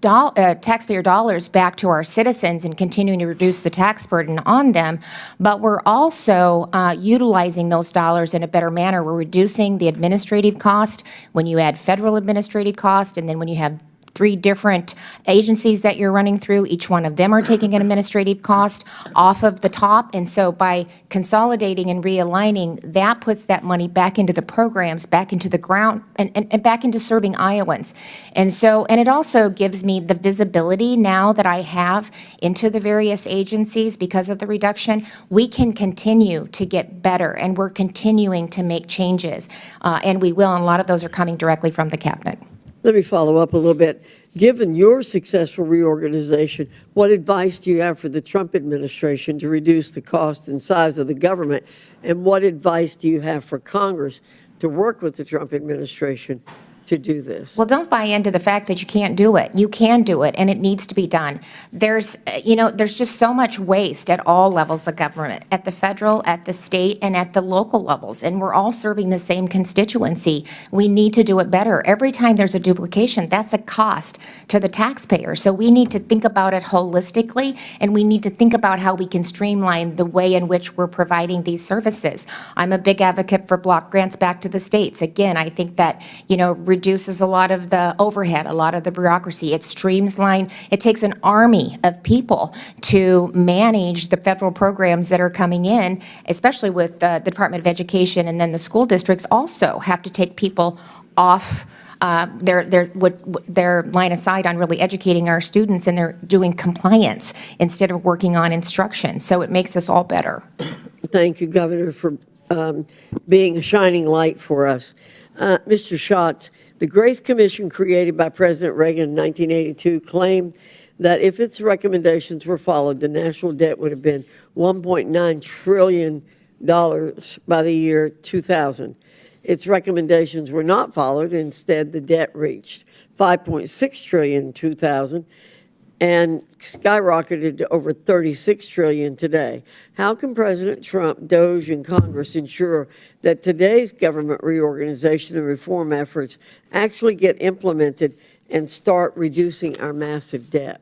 taxpayer dollars back to our citizens and continuing to reduce the tax burden on them, but we're also utilizing those dollars in a better manner. We're reducing the administrative cost when you add federal administrative cost, and then when you have three different agencies that you're running through. Each one of them are taking an administrative cost off of the top. And so by consolidating and realigning, that puts that money back into the programs, back into the ground, and back into serving Iowans. And it also gives me the visibility now that I have into the various agencies because of the reduction. We can continue to get better, and we're continuing to make changes. And we will, and a lot of those are coming directly from the cabinet. Let me follow up a little bit. Given your successful reorganization, what advice do you have for the Trump administration to reduce the cost and size of the government? And what advice do you have for Congress to work with the Trump administration to do this? Well, don't buy into the fact that you can't do it. You can do it, and it needs to be done. There's just so much waste at all levels of government, at the federal, at the state, and at the local levels, and we're all serving the same constituency. We need to do it better. Every time there's a duplication, that's a cost to the taxpayer. So we need to think about it holistically, and we need to think about how we can streamline the way in which we're providing these services. I'm a big advocate for block grants back to the states. Again, I think that, reduces a lot of the overhead, a lot of the bureaucracy. It streamlines. It takes an army of people to manage the federal programs that are coming in, especially with the Department of Education, and then the school districts also have to take people off their line of sight on really educating our students, and they're doing compliance instead of working on instruction. So it makes us all better. Thank you, Governor, for being a shining light for us. Mr. Schatz, the Grace Commission created by President Reagan in 1982 claimed that if its recommendations were followed, the national debt would have been $1.9 trillion by the year 2000. Its recommendations were not followed. Instead, the debt reached $5.6 trillion in 2000 and skyrocketed to over $36 trillion today. How can President Trump, Doge, and Congress ensure that today's government reorganization and reform efforts actually get implemented and start reducing our massive debt?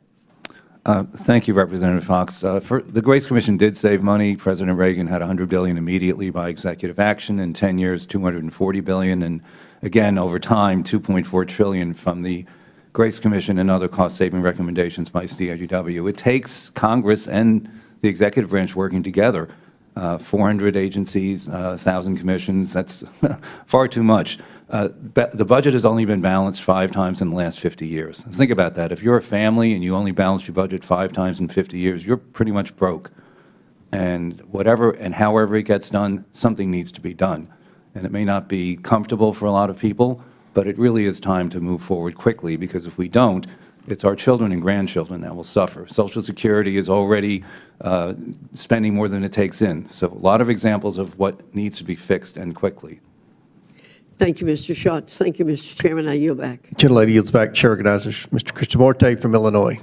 Thank you, Representative Fox. The Grace Commission did save money. President Reagan had $100 billion immediately by executive action. In 10 years, $240 billion, and again, over time, $2.4 trillion from the Grace Commission and other cost-saving recommendations by CIGW. It takes Congress and the executive branch working together. 400 agencies, 1,000 commissions, that's far too much. The budget has only been balanced 5 times in the last 50 years. Think about that. If you're a family and you only balance your budget 5 times in 50 years, you're pretty much broke. And whatever and however it gets done, something needs to be done. And it may not be comfortable for a lot of people, but it really is time to move forward quickly, because if we don't, it's our children and grandchildren that will suffer. Social Security is already spending more than it takes in. So a lot of examples of what needs to be fixed, and quickly. Thank you, Mr. Schatz. Thank you, Mr. Chairman. I yield back. Gentlelady yields back. Chair recognizes Mr. Krishnamurti from Illinois.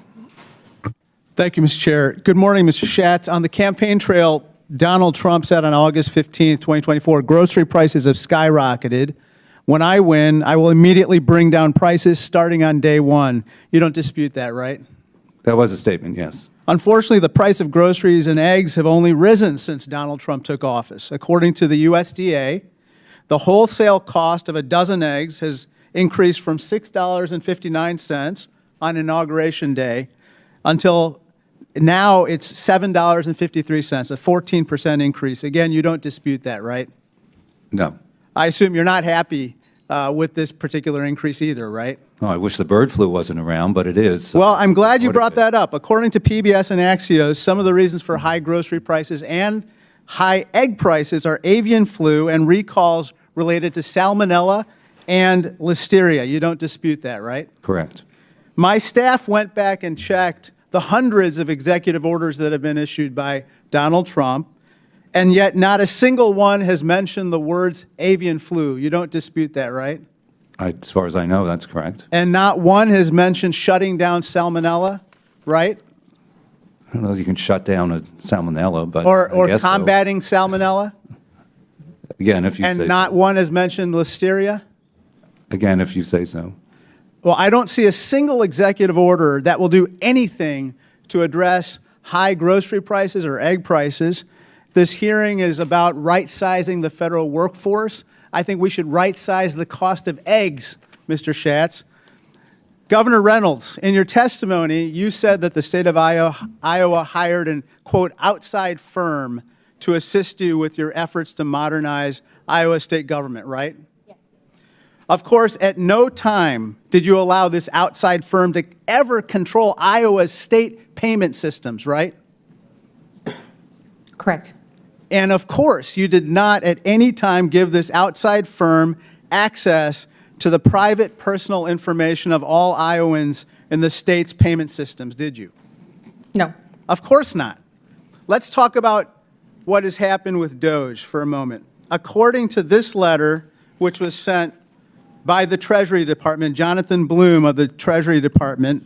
Thank you, Mr. Chair. Good morning, Mr. Schatz. On the campaign trail, Donald Trump said on August 15, 2024, grocery prices have skyrocketed. When I win, I will immediately bring down prices starting on day one. You don't dispute that, right? That was a statement, yes. Unfortunately, the price of groceries and eggs have only risen since Donald Trump took office. According to the USDA, the wholesale cost of a dozen eggs has increased from $6.59 on Inauguration Day until now it's $7.53, a 14% increase. Again, you don't dispute that, right? No. I assume you're not happy with this particular increase either, right? Oh, I wish the bird flu wasn't around, but it is. So well, I'm glad you brought that up. According to PBS and Axios, some of the reasons for high grocery prices and high egg prices are avian flu and recalls related to salmonella and listeria. You don't dispute that, right? Correct. My staff went back and checked the hundreds of executive orders that have been issued by Donald Trump, and yet not a single one has mentioned the words avian flu. You don't dispute that, right? As far as I know, that's correct. And not one has mentioned shutting down salmonella, right? I don't know if you can shut down a salmonella, but Or I guess combating salmonella? Again, if you say And not one has mentioned listeria? Again, if you say so. Well, I don't see a single executive order that will do anything to address high grocery prices or egg prices. This hearing is about right-sizing the federal workforce. I think we should right-size the cost of eggs, Mr. Schatz. Governor Reynolds, in your testimony, you said that the state of Iowa hired an, quote, outside firm to assist you with your efforts to modernize Iowa state government, right? Yes. Of course, at no time did you allow this outside firm to ever control Iowa's state payment systems, right? Correct. And of course, you did not at any time give this outside firm access to the private personal information of all Iowans in the state's payment systems, did you? No. Of course not. Let's talk about what has happened with Doge for a moment. According to this letter, which was sent by the Treasury Department, Jonathan Bloom of the Treasury Department,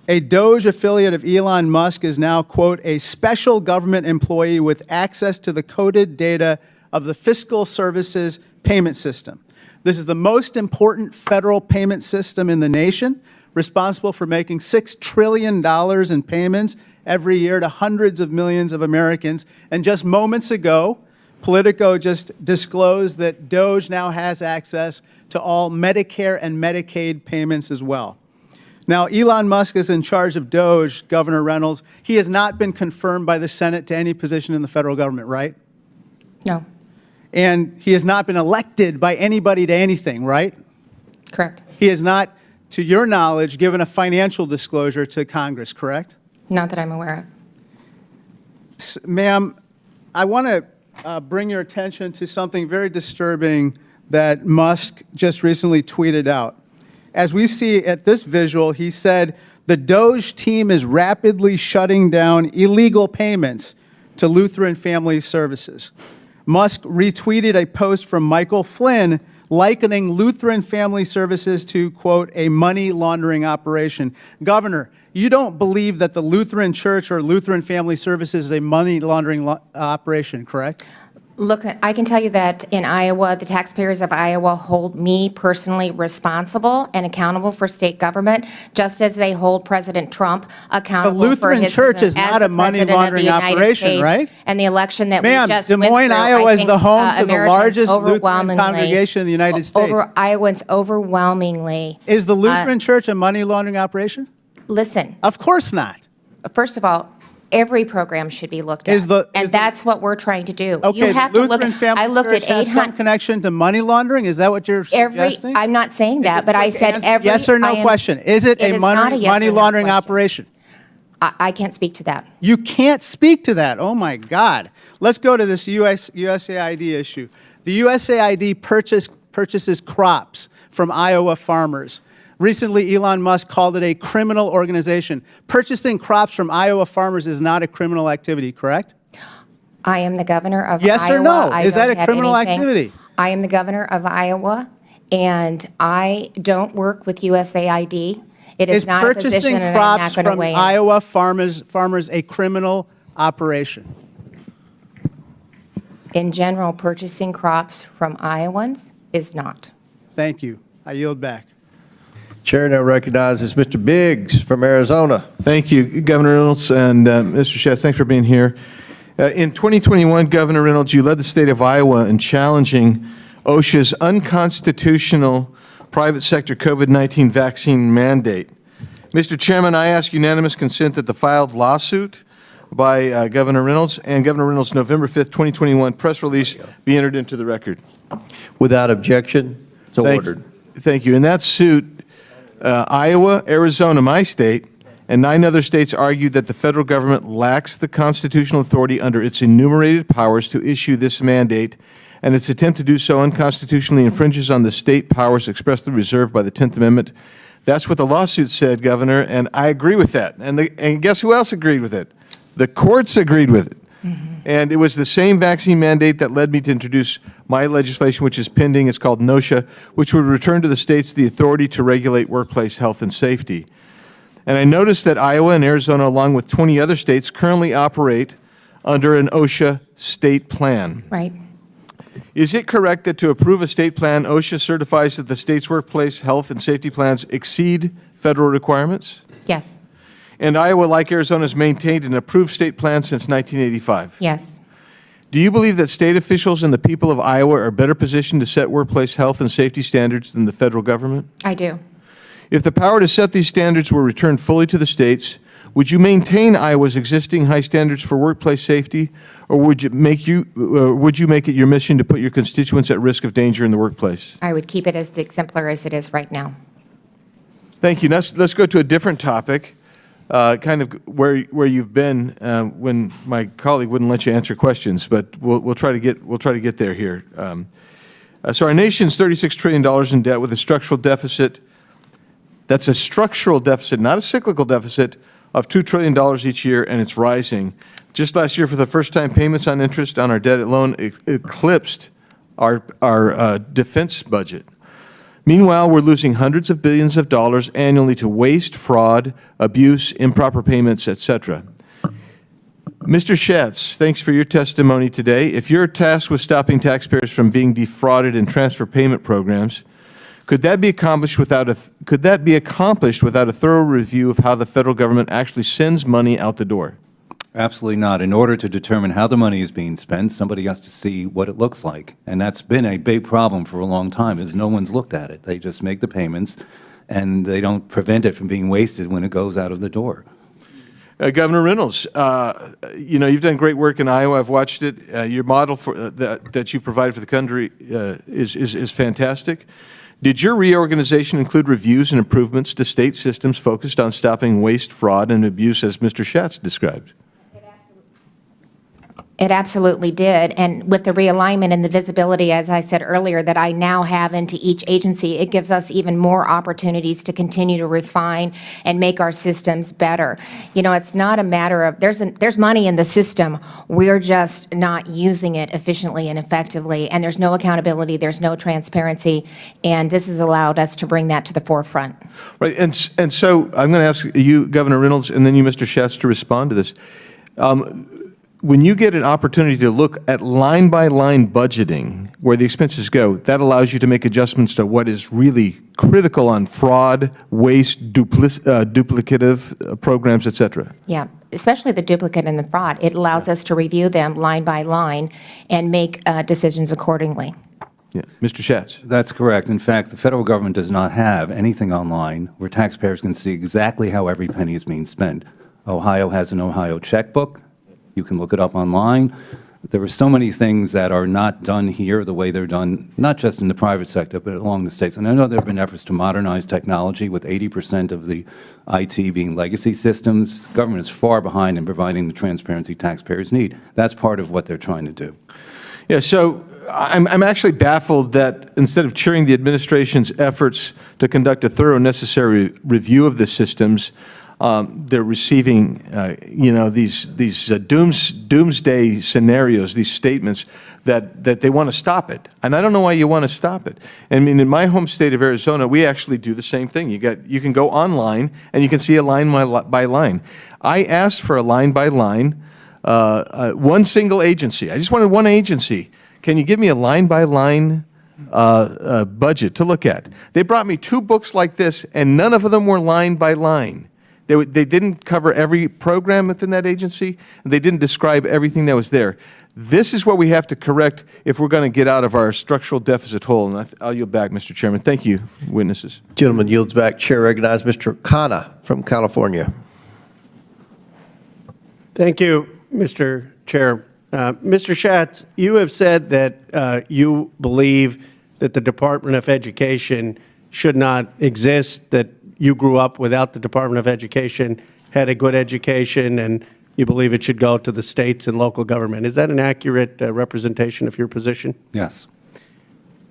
a Doge affiliate of Elon Musk is now, quote, a special government employee with access to the coded data of the Fiscal Services payment system. This is the most important federal payment system in the nation, responsible for making $6 trillion in payments every year to hundreds of millions of Americans. And just moments ago, Politico just disclosed that Doge now has access to all Medicare and Medicaid payments as well. Now, Elon Musk is in charge of Doge, Governor Reynolds. He has not been confirmed by the Senate to any position in the federal government, right? No. And he has not been elected by anybody to anything, right? Correct. He has not, to your knowledge, given a financial disclosure to Congress, correct? Not that I'm aware of. Ma'am, I want to bring your attention to something very disturbing that Musk just recently tweeted out. As we see at this visual, he said, the Doge team is rapidly shutting down illegal payments to Lutheran Family Services. Musk retweeted a post from Michael Flynn likening Lutheran Family Services to, quote, a money laundering operation. Governor, you don't believe that the Lutheran Church or Lutheran Family Services is a money laundering operation, correct? Look, I can tell you that in Iowa, the taxpayers of Iowa hold me personally responsible and accountable for state government, just as they hold President Trump accountable The Lutheran for his Church is as not the a money President of the laundering United operation, States. right? And the election that Ma'am, we just Des went Moines, through, Iowa I is think, the home to the Americans largest Lutheran overwhelmingly- congregation in the United States. Iowans overwhelmingly. Is the Lutheran Church a money laundering operation? Listen, Of course not. first of all, every program should be looked at, that's what we're trying to do. Okay, You have the to look Lutheran at. Family I looked Church at has some 800. connection to money laundering? Is that what you're suggesting? I'm not saying that, but I said every. Yes or no question. Is it a not a yes money or no laundering question. operation? I can't speak to that. You can't speak to that. Oh, my God. Let's go to this USAID issue. The USAID purchases crops from Iowa farmers. Recently, Elon Musk called it a criminal organization. Purchasing crops from Iowa farmers is not a criminal activity, correct? I am the governor of Yes Iowa. or no? I Is that don't a have criminal anything- activity? I am the governor of Iowa, and I don't work with USAID. It is not a position, purchasing and I'm crops not going to from weigh in. Iowa farmers a criminal operation? In general, purchasing crops from Iowans is not. Thank you. I yield back. Chair now recognizes Mr. Biggs from Arizona. Thank you, Governor Reynolds and Mr. Schatz. Thanks for being here. In 2021, Governor Reynolds, you led the state of Iowa in challenging OSHA's unconstitutional private sector COVID-19 vaccine mandate. Mr. Chairman, I ask unanimous consent that the filed lawsuit by Governor Reynolds and Governor Reynolds' November 5th, 2021 press release be entered into the record. Without objection, so ordered. Thank you. In that suit, Iowa, Arizona, my state, and 9 other states argued that the federal government lacks the constitutional authority under its enumerated powers to issue this mandate, and its attempt to do so unconstitutionally infringes on the state powers expressly reserved by the 10th Amendment. That's what the lawsuit said, Governor, and I agree with that. And guess who else agreed with it? The courts agreed with it. And it was the same vaccine mandate that led me to introduce my legislation, which is pending. It's called NOSHA, which would return to the states the authority to regulate workplace health and safety. And I noticed that Iowa and Arizona, along with 20 other states, currently operate under an OSHA state plan. Right. Is it correct that to approve a state plan, OSHA certifies that the state's workplace health and safety plans exceed federal requirements? Yes. And Iowa, like Arizona, has maintained an approved state plan since 1985. Yes. Do you believe that state officials and the people of Iowa are better positioned to set workplace health and safety standards than the federal government? I do. If the power to set these standards were returned fully to the states, would you maintain Iowa's existing high standards for workplace safety, or would you make it your mission to put your constituents at risk of danger in the workplace? I would keep it as exemplar as it is right now. Thank you. Let's go to a different topic, kind of where you've been when my colleague wouldn't let you answer questions, but we'll try to get there here. So our nation's $36 trillion in debt with a structural deficit. That's a structural deficit, not a cyclical deficit, of $2 trillion each year, and it's rising. Just last year, for the first time, payments on interest on our debt alone eclipsed our defense budget. Meanwhile, we're losing hundreds of billions of dollars annually to waste, fraud, abuse, improper payments, etc. Mr. Schatz, thanks for your testimony today. If you're tasked with stopping taxpayers from being defrauded in transfer payment programs, could that be accomplished without a thorough review of how the federal government actually sends money out the door? Absolutely not. In order to determine how the money is being spent, somebody has to see what it looks like. And that's been a big problem for a long time, is no one's looked at it. They just make the payments, and they don't prevent it from being wasted when it goes out of the door. Governor Reynolds, you've done great work in Iowa. I've watched it. Your model for that you've provided for the country is fantastic. Did your reorganization include reviews and improvements to state systems focused on stopping waste, fraud, and abuse, as Mr. Schatz described? It absolutely did. And with the realignment and the visibility, as I said earlier, that I now have into each agency, it gives us even more opportunities to continue to refine and make our systems better. It's not a matter of there's money in the system. We're just not using it efficiently and effectively. And there's no accountability. There's no transparency. And this has allowed us to bring that to the forefront. Right. And so I'm going to ask you, Governor Reynolds, and then you, Mr. Schatz, to respond to this. When you get an opportunity to look at line-by-line budgeting, where the expenses go, that allows you to make adjustments to what is really critical on fraud, waste, duplicative programs, et cetera. Yeah, especially the duplicate and the fraud. It allows us to review them line by line and make decisions accordingly. Yeah. Mr. Schatz. That's correct. In fact, the federal government does not have anything online where taxpayers can see exactly how every penny is being spent. Ohio has an Ohio checkbook. You can look it up online. There are so many things that are not done here the way they're done, not just in the private sector, but along the states. And I know there have been efforts to modernize technology with 80% of the IT being legacy systems. Government is far behind in providing the transparency taxpayers need. That's part of what they're trying to do. Yeah, so I'm actually baffled that instead of cheering the administration's efforts to conduct a thorough and necessary review of the systems, they're receiving, these doomsday scenarios, these statements that they want to stop it. And I don't know why you want to stop it. I mean, in my home state of Arizona, we actually do the same thing. You can go online and you can see a line by line. I asked for a line by line, one single agency. I just wanted one agency. Can you give me a line by line budget to look at? They brought me 2 books like this, and none of them were line by line. They didn't cover every program within that agency, and they didn't describe everything that was there. This is what we have to correct if we're going to get out of our structural deficit hole. And I'll yield back, Mr. Chairman. Thank you, witnesses. Gentleman yields back. Chair recognizes Mr. Khanna from California. Thank you, Mr. Chair. Mr. Schatz, you have said that you believe that the Department of Education should not exist, that you grew up without the Department of Education, had a good education, and you believe it should go to the states and local government. Is that an accurate representation of your position? Yes.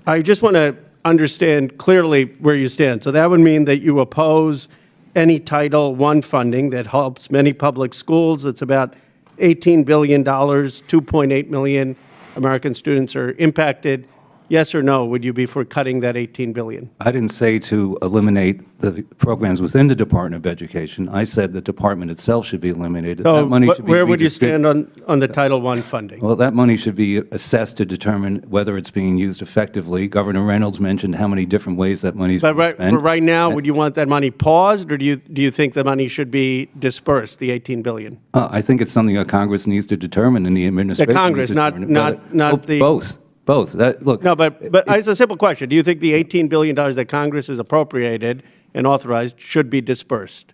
I just want to understand clearly where you stand. So that would mean that you oppose any Title I funding that helps many public schools. It's about $18 billion, 2.8 million American students are impacted. Yes or no, would you be for cutting that $18 billion? I didn't say to eliminate the programs within the Department of Education. I said the department itself should be eliminated. So that money should be where would you stand on the Title I funding? Well, that money should be assessed to determine whether it's being used effectively. Governor Reynolds mentioned how many different ways that money is being spent. For right now, would you want that money paused, or do you think the money should be dispersed, the $18 billion? I think it's something that Congress needs to determine, and the administration The Congress, needs to determine not the... Both. Both. No, but it's a simple question. Do you think the $18 billion that Congress has appropriated and authorized should be dispersed.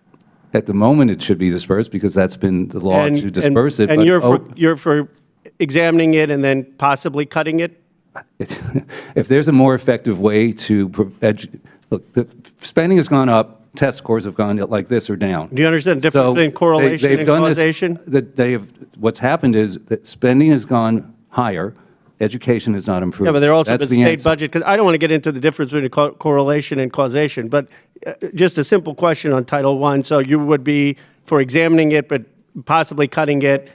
At the moment, it should be dispersed because that's been the law to disperse it. And but, you're for examining it and then possibly cutting it? if there's a more effective way to look, the spending has gone up. Test scores have gone like this or down. Do you understand the difference between correlation and causation? What's happened is that spending has gone higher, education has not improved. Yeah, but there also That's the the state answer. budget, because I don't want to get into the difference between correlation and causation, but just a simple question on Title I. So you would be for examining it, but possibly cutting it,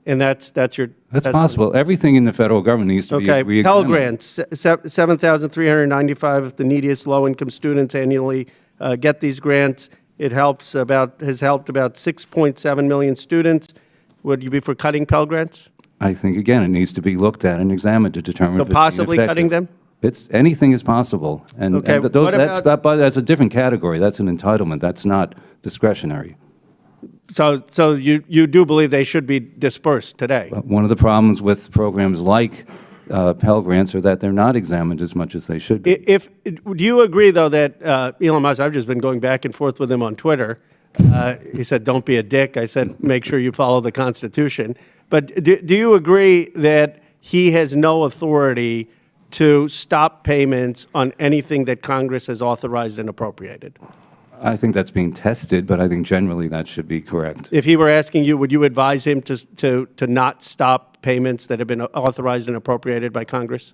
and that's your... That's possible. Everything in the federal government needs to be Okay, re-examined. Pell Grants, 7,395 of the neediest low-income students annually get these grants. It has helped about 6.7 million students. Would you be for cutting Pell Grants? I think, again, it needs to be looked at and examined to determine So if it's being possibly cutting effective. them? Anything is possible. Okay, but those, what that's a different category. That's an entitlement. That's not discretionary. So you do believe they should be dispersed today? One of the problems with programs like Pell Grants are that they're not examined as much as they should be. Do you agree, though, that Elon Musk, I've just been going back and forth with him on Twitter. He said, don't be a dick. I said, make sure you follow the Constitution. But do you agree that he has no authority to stop payments on anything that Congress has authorized and appropriated? I think that's being tested, but I think generally that should be correct. If he were asking you, would you advise him to not stop payments that have been authorized and appropriated by Congress?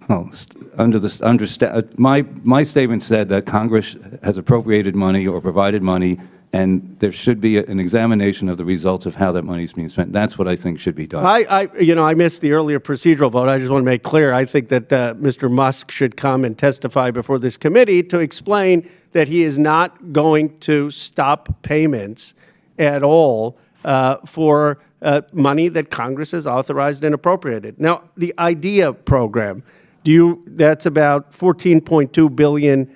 Well, my statement said that Congress has appropriated money or provided money, and there should be an examination of the results of how that money is being spent. That's what I think should be done. I missed the earlier procedural vote. I just want to make clear, I think that Mr. Musk should come and testify before this committee to explain that he is not going to stop payments at all for money that Congress has authorized and appropriated. Now, the IDEA program, that's about $14.2 billion.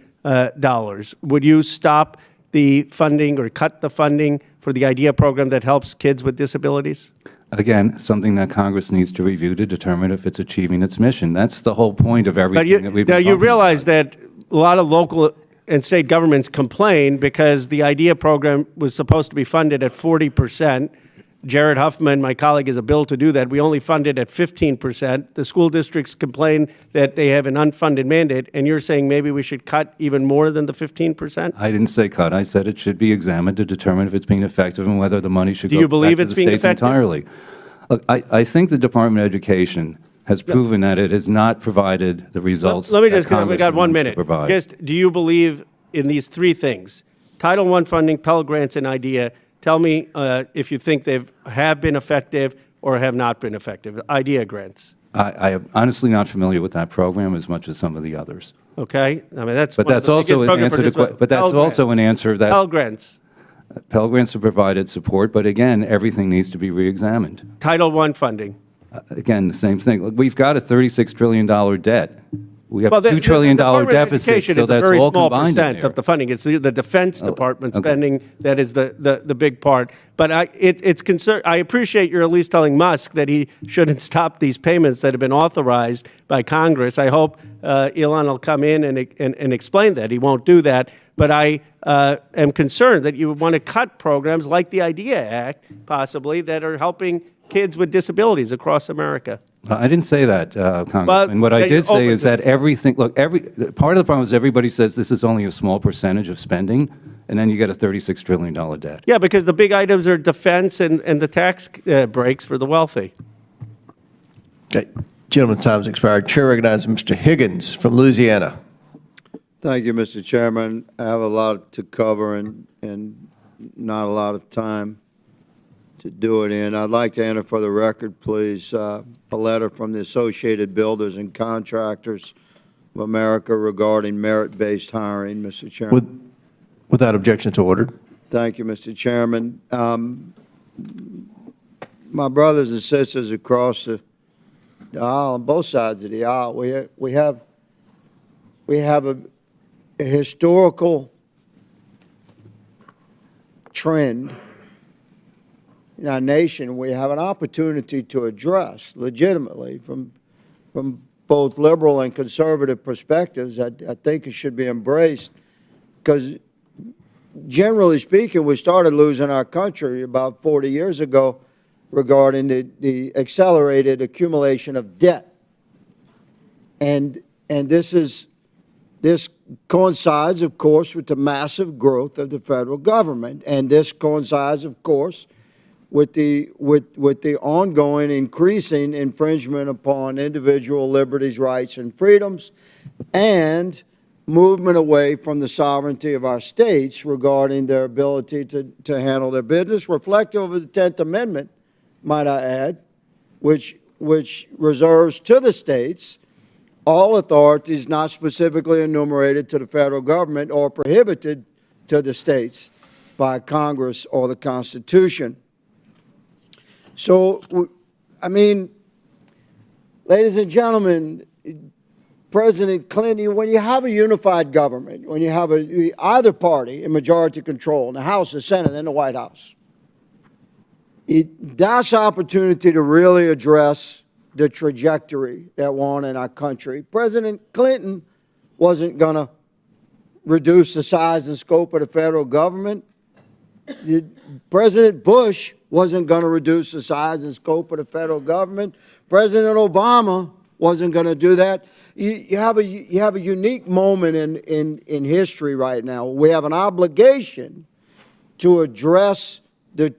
Would you stop the funding or cut the funding for the IDEA program that helps kids with disabilities? Again, something that Congress needs to review to determine if it's achieving its mission. That's the whole point of everything that we've been talking Now, you realize about. that a lot of local and state governments complain because the IDEA program was supposed to be funded at 40%. Jared Huffman, my colleague, has a bill to do that. We only fund it at 15%. The school districts complain that they have an unfunded mandate, and you're saying maybe we should cut even more than the 15%? I didn't say cut. I said it should be examined to determine if it's being effective and whether the money should Do go you believe back it's to the being states effective? entirely. Look, I think the Department of Education has proven that it has not provided the results Let me that just, we Congress got 1 wants to minute. provide. Just, do you believe in these three things? Title I funding, Pell Grants, and IDEA. Tell me if you think they have been effective or have not been effective. IDEA grants. I am honestly not familiar with that program as much as some of the others. Okay, I mean that's. But one of that's the also biggest an answer to. program But that's Pell also an Grants. answer that Pell Grants. Pell Grants have provided support. But again, everything needs to be re-examined. Title I funding. Again, the same thing. Look, we've got a $36 trillion debt. We have Well, $2 trillion Department of deficit, Education so is a that's very all small combined in percent there. of the funding. It's the Defense Department okay. spending that is the big part. But it's concern. I appreciate you're at least telling Musk that he shouldn't stop these payments that have been authorized by Congress. I hope Elon will come in and explain that. He won't do that. But I am concerned that you want to cut programs like the IDEA Act, possibly, that are helping kids with disabilities across America. I didn't say that, Congressman. What I did say is that everything, look, part of the problem is everybody says this is only a small percentage of spending, and then you get a $36 trillion debt. Yeah, because the big items are defense and the tax breaks for the wealthy. Okay, gentleman's time's expired. Chair recognizes Mr. Higgins from Louisiana. Thank you, Mr. Chairman. I have a lot to cover and not a lot of time to do it in. I'd like to enter for the record, please, a letter from the Associated Builders and Contractors of America regarding merit-based hiring, Mr. Chairman. Without objection to ordered. Thank you, Mr. Chairman. My brothers and sisters across the aisle, on both sides of the aisle, we have a historical trend in our nation. We have an opportunity to address legitimately from both liberal and conservative perspectives. I think it should be embraced because generally speaking, we started losing our country about 40 years ago regarding the accelerated accumulation of debt. And this coincides, of course, with the massive growth of the federal government. And this coincides, of course, with the ongoing increasing infringement upon individual liberties, rights, and freedoms, and movement away from the sovereignty of our states regarding their ability to handle their business, reflective of the 10th Amendment, might I add, which reserves to the states all authorities not specifically enumerated to the federal government or prohibited to the states by Congress or the Constitution. So, I mean, ladies and gentlemen, President Clinton, when you have a unified government, when you have either party in majority control in the House, the Senate, and the White House, that's opportunity to really address the trajectory that we're on in our country. President Clinton wasn't going to reduce the size and scope of the federal government. President Bush wasn't going to reduce the size and scope of the federal government. President Obama wasn't going to do that. You have a unique moment in history right now. We have an obligation to address the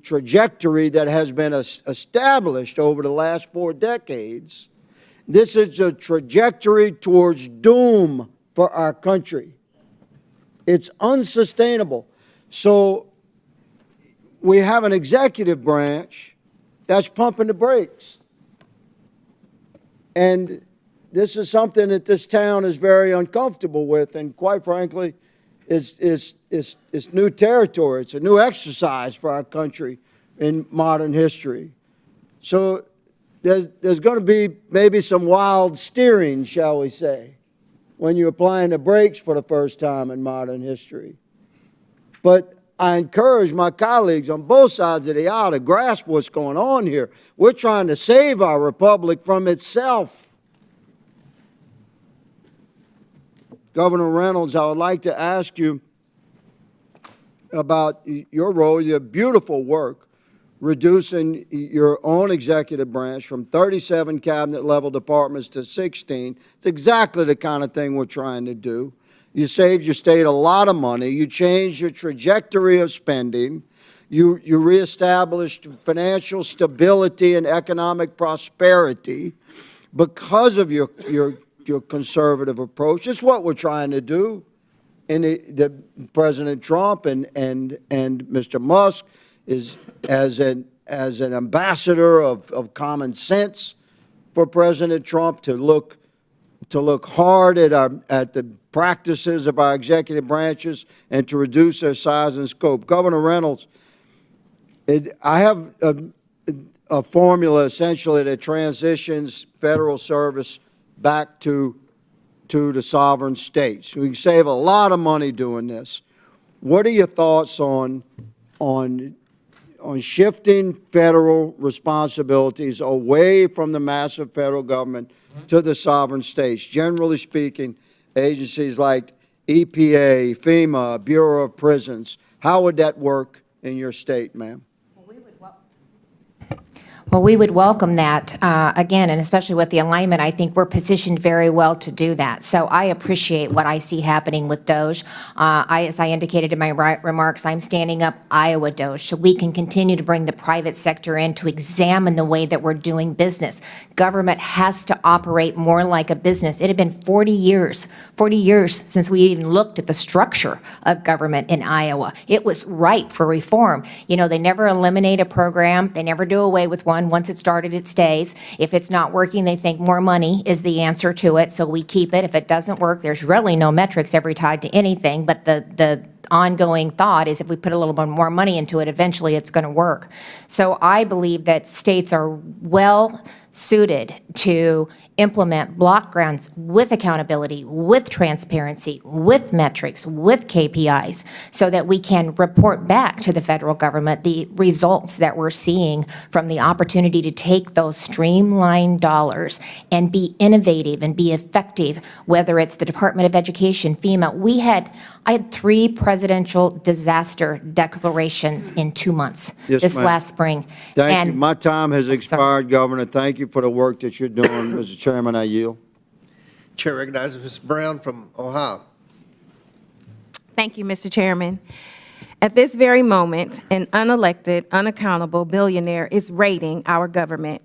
trajectory that has been established over the last 4 decades. This is a trajectory towards doom for our country. It's unsustainable. So we have an executive branch that's pumping the brakes. And this is something that this town is very uncomfortable with, and quite frankly, it's new territory. It's a new exercise for our country in modern history. So there's going to be maybe some wild steering, shall we say, when you're applying the brakes for the first time in modern history. But I encourage my colleagues on both sides of the aisle to grasp what's going on here. We're trying to save our republic from itself. Governor Reynolds, I would like to ask you about your role, your beautiful work, reducing your own executive branch from 37 cabinet-level departments to 16. It's exactly the kind of thing we're trying to do. You saved your state a lot of money. You changed your trajectory of spending. You reestablished financial stability and economic prosperity because of your conservative approach. It's what we're trying to do. And the President Trump and Mr. Musk is as an ambassador of common sense for President Trump to look hard at the practices of our executive branches and to reduce their size and scope. Governor Reynolds, I have a formula essentially that transitions federal service back to the sovereign states. We can save a lot of money doing this. What are your thoughts on shifting federal responsibilities away from the massive federal government to the sovereign states? Generally speaking, agencies like EPA, FEMA, Bureau of Prisons, how would that work in your state, ma'am? Well, we would welcome that, again, and especially with the alignment, I think we're positioned very well to do that. So I appreciate what I see happening with Doge. As I indicated in my remarks, I'm standing up Iowa Doge, so we can continue to bring the private sector in to examine the way that we're doing business. Government has to operate more like a business. It had been 40 years since we even looked at the structure of government in Iowa. It was ripe for reform. You know, they never eliminate a program. They never do away with one. Once it's started, it stays. If it's not working, they think more money is the answer to it, so we keep it. If it doesn't work, there's really no metrics ever tied to anything, but the ongoing thought is if we put a little bit more money into it, eventually it's going to work. So I believe that states are well suited to implement block grants with accountability, with transparency, with metrics, with KPIs, so that we can report back to the federal government the results that we're seeing from the opportunity to take those streamlined dollars and be innovative and be effective, whether it's the Department of Education, FEMA. We had I had 3 presidential disaster declarations in 2 months Yes, this ma'am. last spring. Thank you. My time has expired, Governor. Thank you for the work that you're doing. Mr. Chairman, I yield. Chair recognizes Ms. Brown from Ohio. Thank you, Mr. Chairman. At this very moment, an unelected, unaccountable billionaire is raiding our government.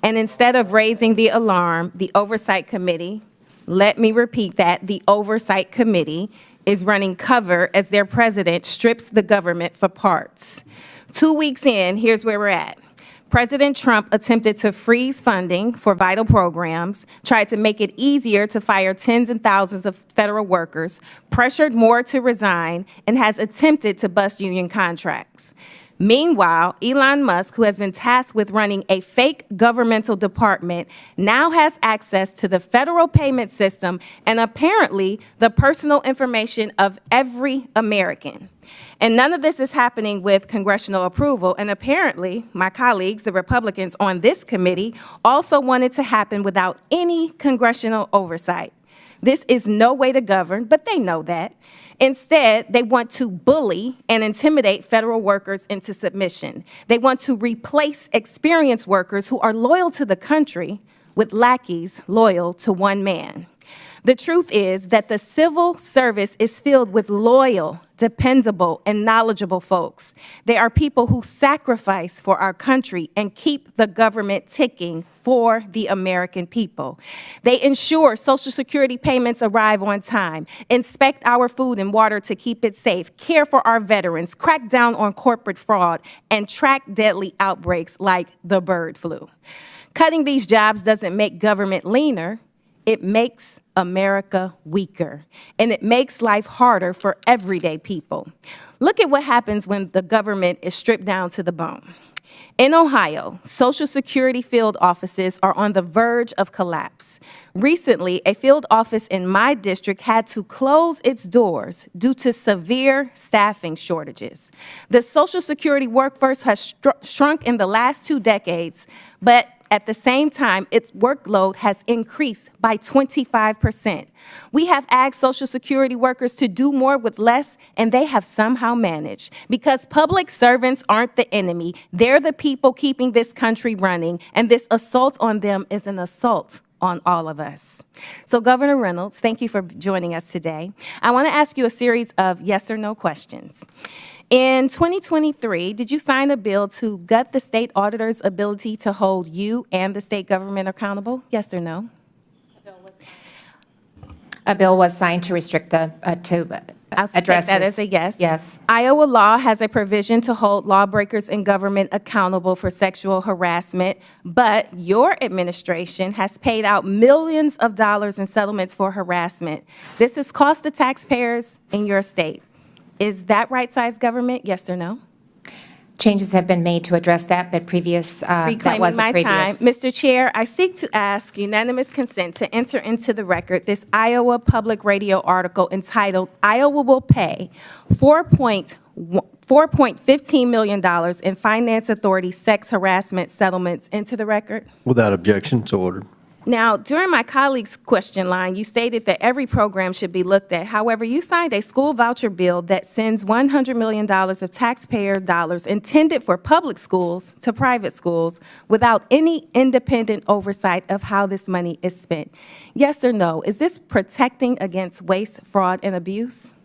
And instead of raising the alarm, the Oversight Committee, let me repeat that, the Oversight Committee is running cover as their president strips the government for parts. 2 weeks in, here's where we're at. President Trump attempted to freeze funding for vital programs, tried to make it easier to fire tens and thousands of federal workers, pressured more to resign, and has attempted to bust union contracts. Meanwhile, Elon Musk, who has been tasked with running a fake governmental department, now has access to the federal payment system and apparently the personal information of every American. And none of this is happening with congressional approval. And apparently, my colleagues, the Republicans on this committee, also want it to happen without any congressional oversight. This is no way to govern, but they know that. Instead, they want to bully and intimidate federal workers into submission. They want to replace experienced workers who are loyal to the country with lackeys loyal to one man. The truth is that the civil service is filled with loyal, dependable, and knowledgeable folks. They are people who sacrifice for our country and keep the government ticking for the American people. They ensure Social Security payments arrive on time, inspect our food and water to keep it safe, care for our veterans, crack down on corporate fraud, and track deadly outbreaks like the bird flu. Cutting these jobs doesn't make government leaner. It makes America weaker, and it makes life harder for everyday people. Look at what happens when the government is stripped down to the bone. In Ohio, Social Security field offices are on the verge of collapse. Recently, a field office in my district had to close its doors due to severe staffing shortages. The Social Security workforce has shrunk in the last 2 decades, but at the same time, its workload has increased by 25%. We have asked Social Security workers to do more with less, and they have somehow managed. Because public servants aren't the enemy. They're the people keeping this country running, and this assault on them is an assault on all of us. So, Governor Reynolds, thank you for joining us today. I want to ask you a series of yes or no questions. In 2023, did you sign a bill to gut the state auditor's ability to hold you and the state government accountable? Yes or no? A bill was signed to restrict the, I'll take addresses. that as a yes. Yes. Iowa law has a provision to hold lawbreakers in government accountable for sexual harassment, but your administration has paid out millions of dollars in settlements for harassment. This has cost the taxpayers in your state. Is that right-sized government, yes or no? Changes have been made to address that, but that Reclaiming was a my time. previous. Mr. Chair, I seek to ask unanimous consent to enter into the record this Iowa Public Radio article entitled, "Iowa Will Pay $4.15 million in Finance Authority Sex Harassment Settlements," into the record. Without objection, so ordered. Now, during my colleague's question line, you stated that every program should be looked at. However, you signed a school voucher bill that sends $100 million of taxpayer dollars intended for public schools to private schools without any independent oversight of how this money is spent. Yes or no? Is this protecting against waste, fraud, and abuse?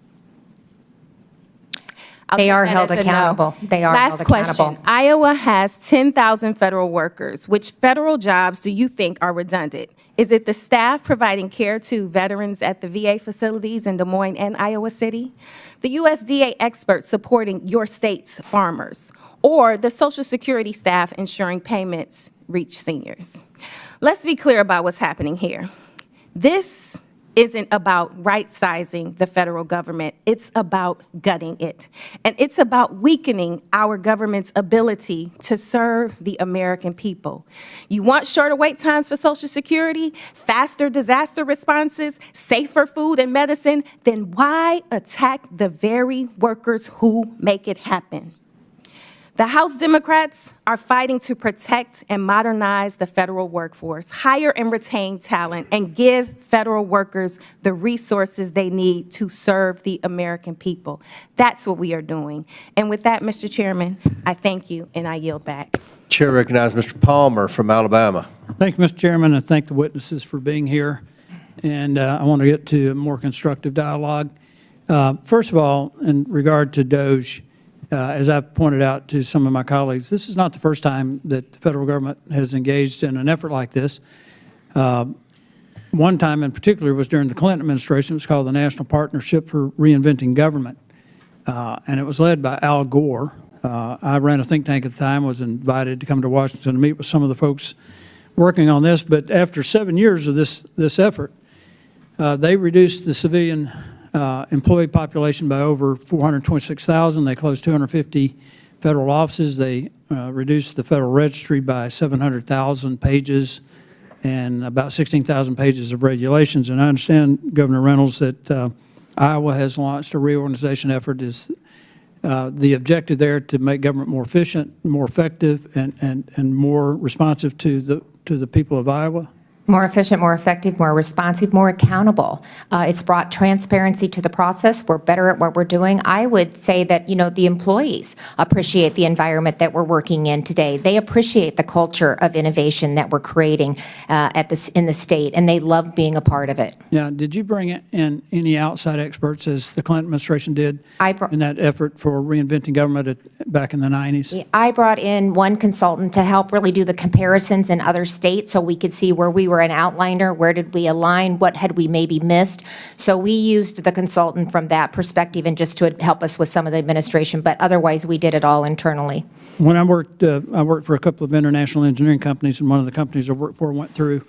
They are held accountable. They are held Last question. accountable. Iowa has 10,000 federal workers. Which federal jobs do you think are redundant? Is it the staff providing care to veterans at the VA facilities in Des Moines and Iowa City? The USDA experts supporting your state's farmers? Or the Social Security staff ensuring payments reach seniors? Let's be clear about what's happening here. This isn't about right-sizing the federal government. It's about gutting it. And it's about weakening our government's ability to serve the American people. You want shorter wait times for Social Security, faster disaster responses, safer food and medicine? Then why attack the very workers who make it happen? The House Democrats are fighting to protect and modernize the federal workforce, hire and retain talent, and give federal workers the resources they need to serve the American people. That's what we are doing. And with that, Mr. Chairman, I thank you and I yield back. Chair recognizes Mr. Palmer from Alabama. Thank you, Mr. Chairman, and thank the witnesses for being here. And I want to get to a more constructive dialogue. First of all, in regard to Doge, as I've pointed out to some of my colleagues, this is not the first time that the federal government has engaged in an effort like this. One time in particular was during the Clinton administration. It was called the National Partnership for Reinventing Government, and it was led by Al Gore. I ran a think tank at the time, was invited to come to Washington to meet with some of the folks working on this, but after 7 years of this effort, they reduced the civilian employee population by over 426,000. They closed 250 federal offices. They reduced the Federal Registry by 700,000 pages and about 16,000 pages of regulations. And I understand, Governor Reynolds, that Iowa has launched a reorganization effort. Is the objective there to make government more efficient, more effective, and more responsive to the people of Iowa? More efficient, more effective, more responsive, more accountable. It's brought transparency to the process. We're better at what we're doing. I would say that, the employees appreciate the environment that we're working in today. They appreciate the culture of innovation that we're creating in the state, and they love being a part of it. Yeah. Did you bring in any outside experts, as the Clinton administration did, in that effort for reinventing government back in the 90s? I brought in one consultant to help really do the comparisons in other states so we could see where we were an outliner, where did we align, what had we maybe missed. So we used the consultant from that perspective and just to help us with some of the administration, but otherwise we did it all internally. When I worked for a couple of international engineering companies, and one of the companies I worked for went through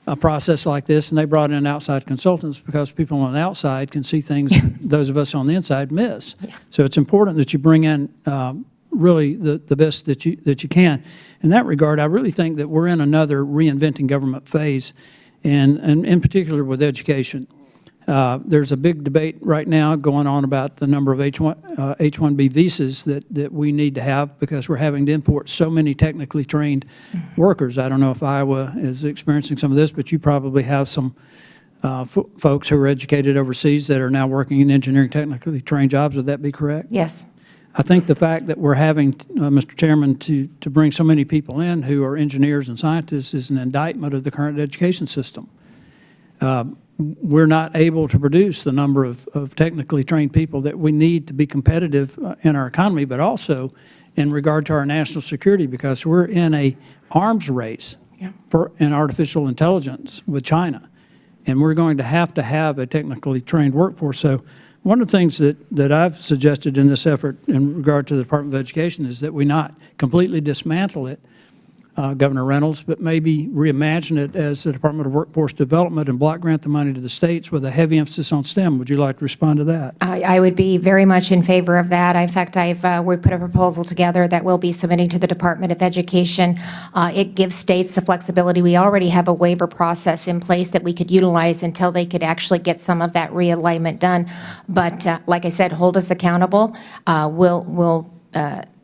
a process like this, and they brought in outside consultants because people on the outside can see things those of us on the inside miss. Yeah. So it's important that you bring in really the best that you can. In that regard, I really think that we're in another reinventing government phase, and in particular with education. There's a big debate right now going on about the number of H-1B visas that we need to have because we're having to import so many technically trained workers. I don't know if Iowa is experiencing some of this, but you probably have some folks who are educated overseas that are now working in engineering technically trained jobs. Would that be correct? Yes. I think the fact that we're having, Mr. Chairman, to bring so many people in who are engineers and scientists is an indictment of the current education system. We're not able to produce the number of technically trained people that we need to be competitive in our economy, but also in regard to our national security, because we're in a arms race in artificial intelligence with China, and we're going to have a technically trained workforce. So one of the things that I've suggested in this effort in regard to the Department of Education is that we not completely dismantle it, Governor Reynolds, but maybe reimagine it as the Department of Workforce Development and block grant the money to the states with a heavy emphasis on STEM. Would you like to respond to that? I would be very much in favor of that. In fact, we put a proposal together that we'll be submitting to the Department of Education. It gives states the flexibility. We already have a waiver process in place that we could utilize until they could actually get some of that realignment done. But like I said, hold us accountable. We'll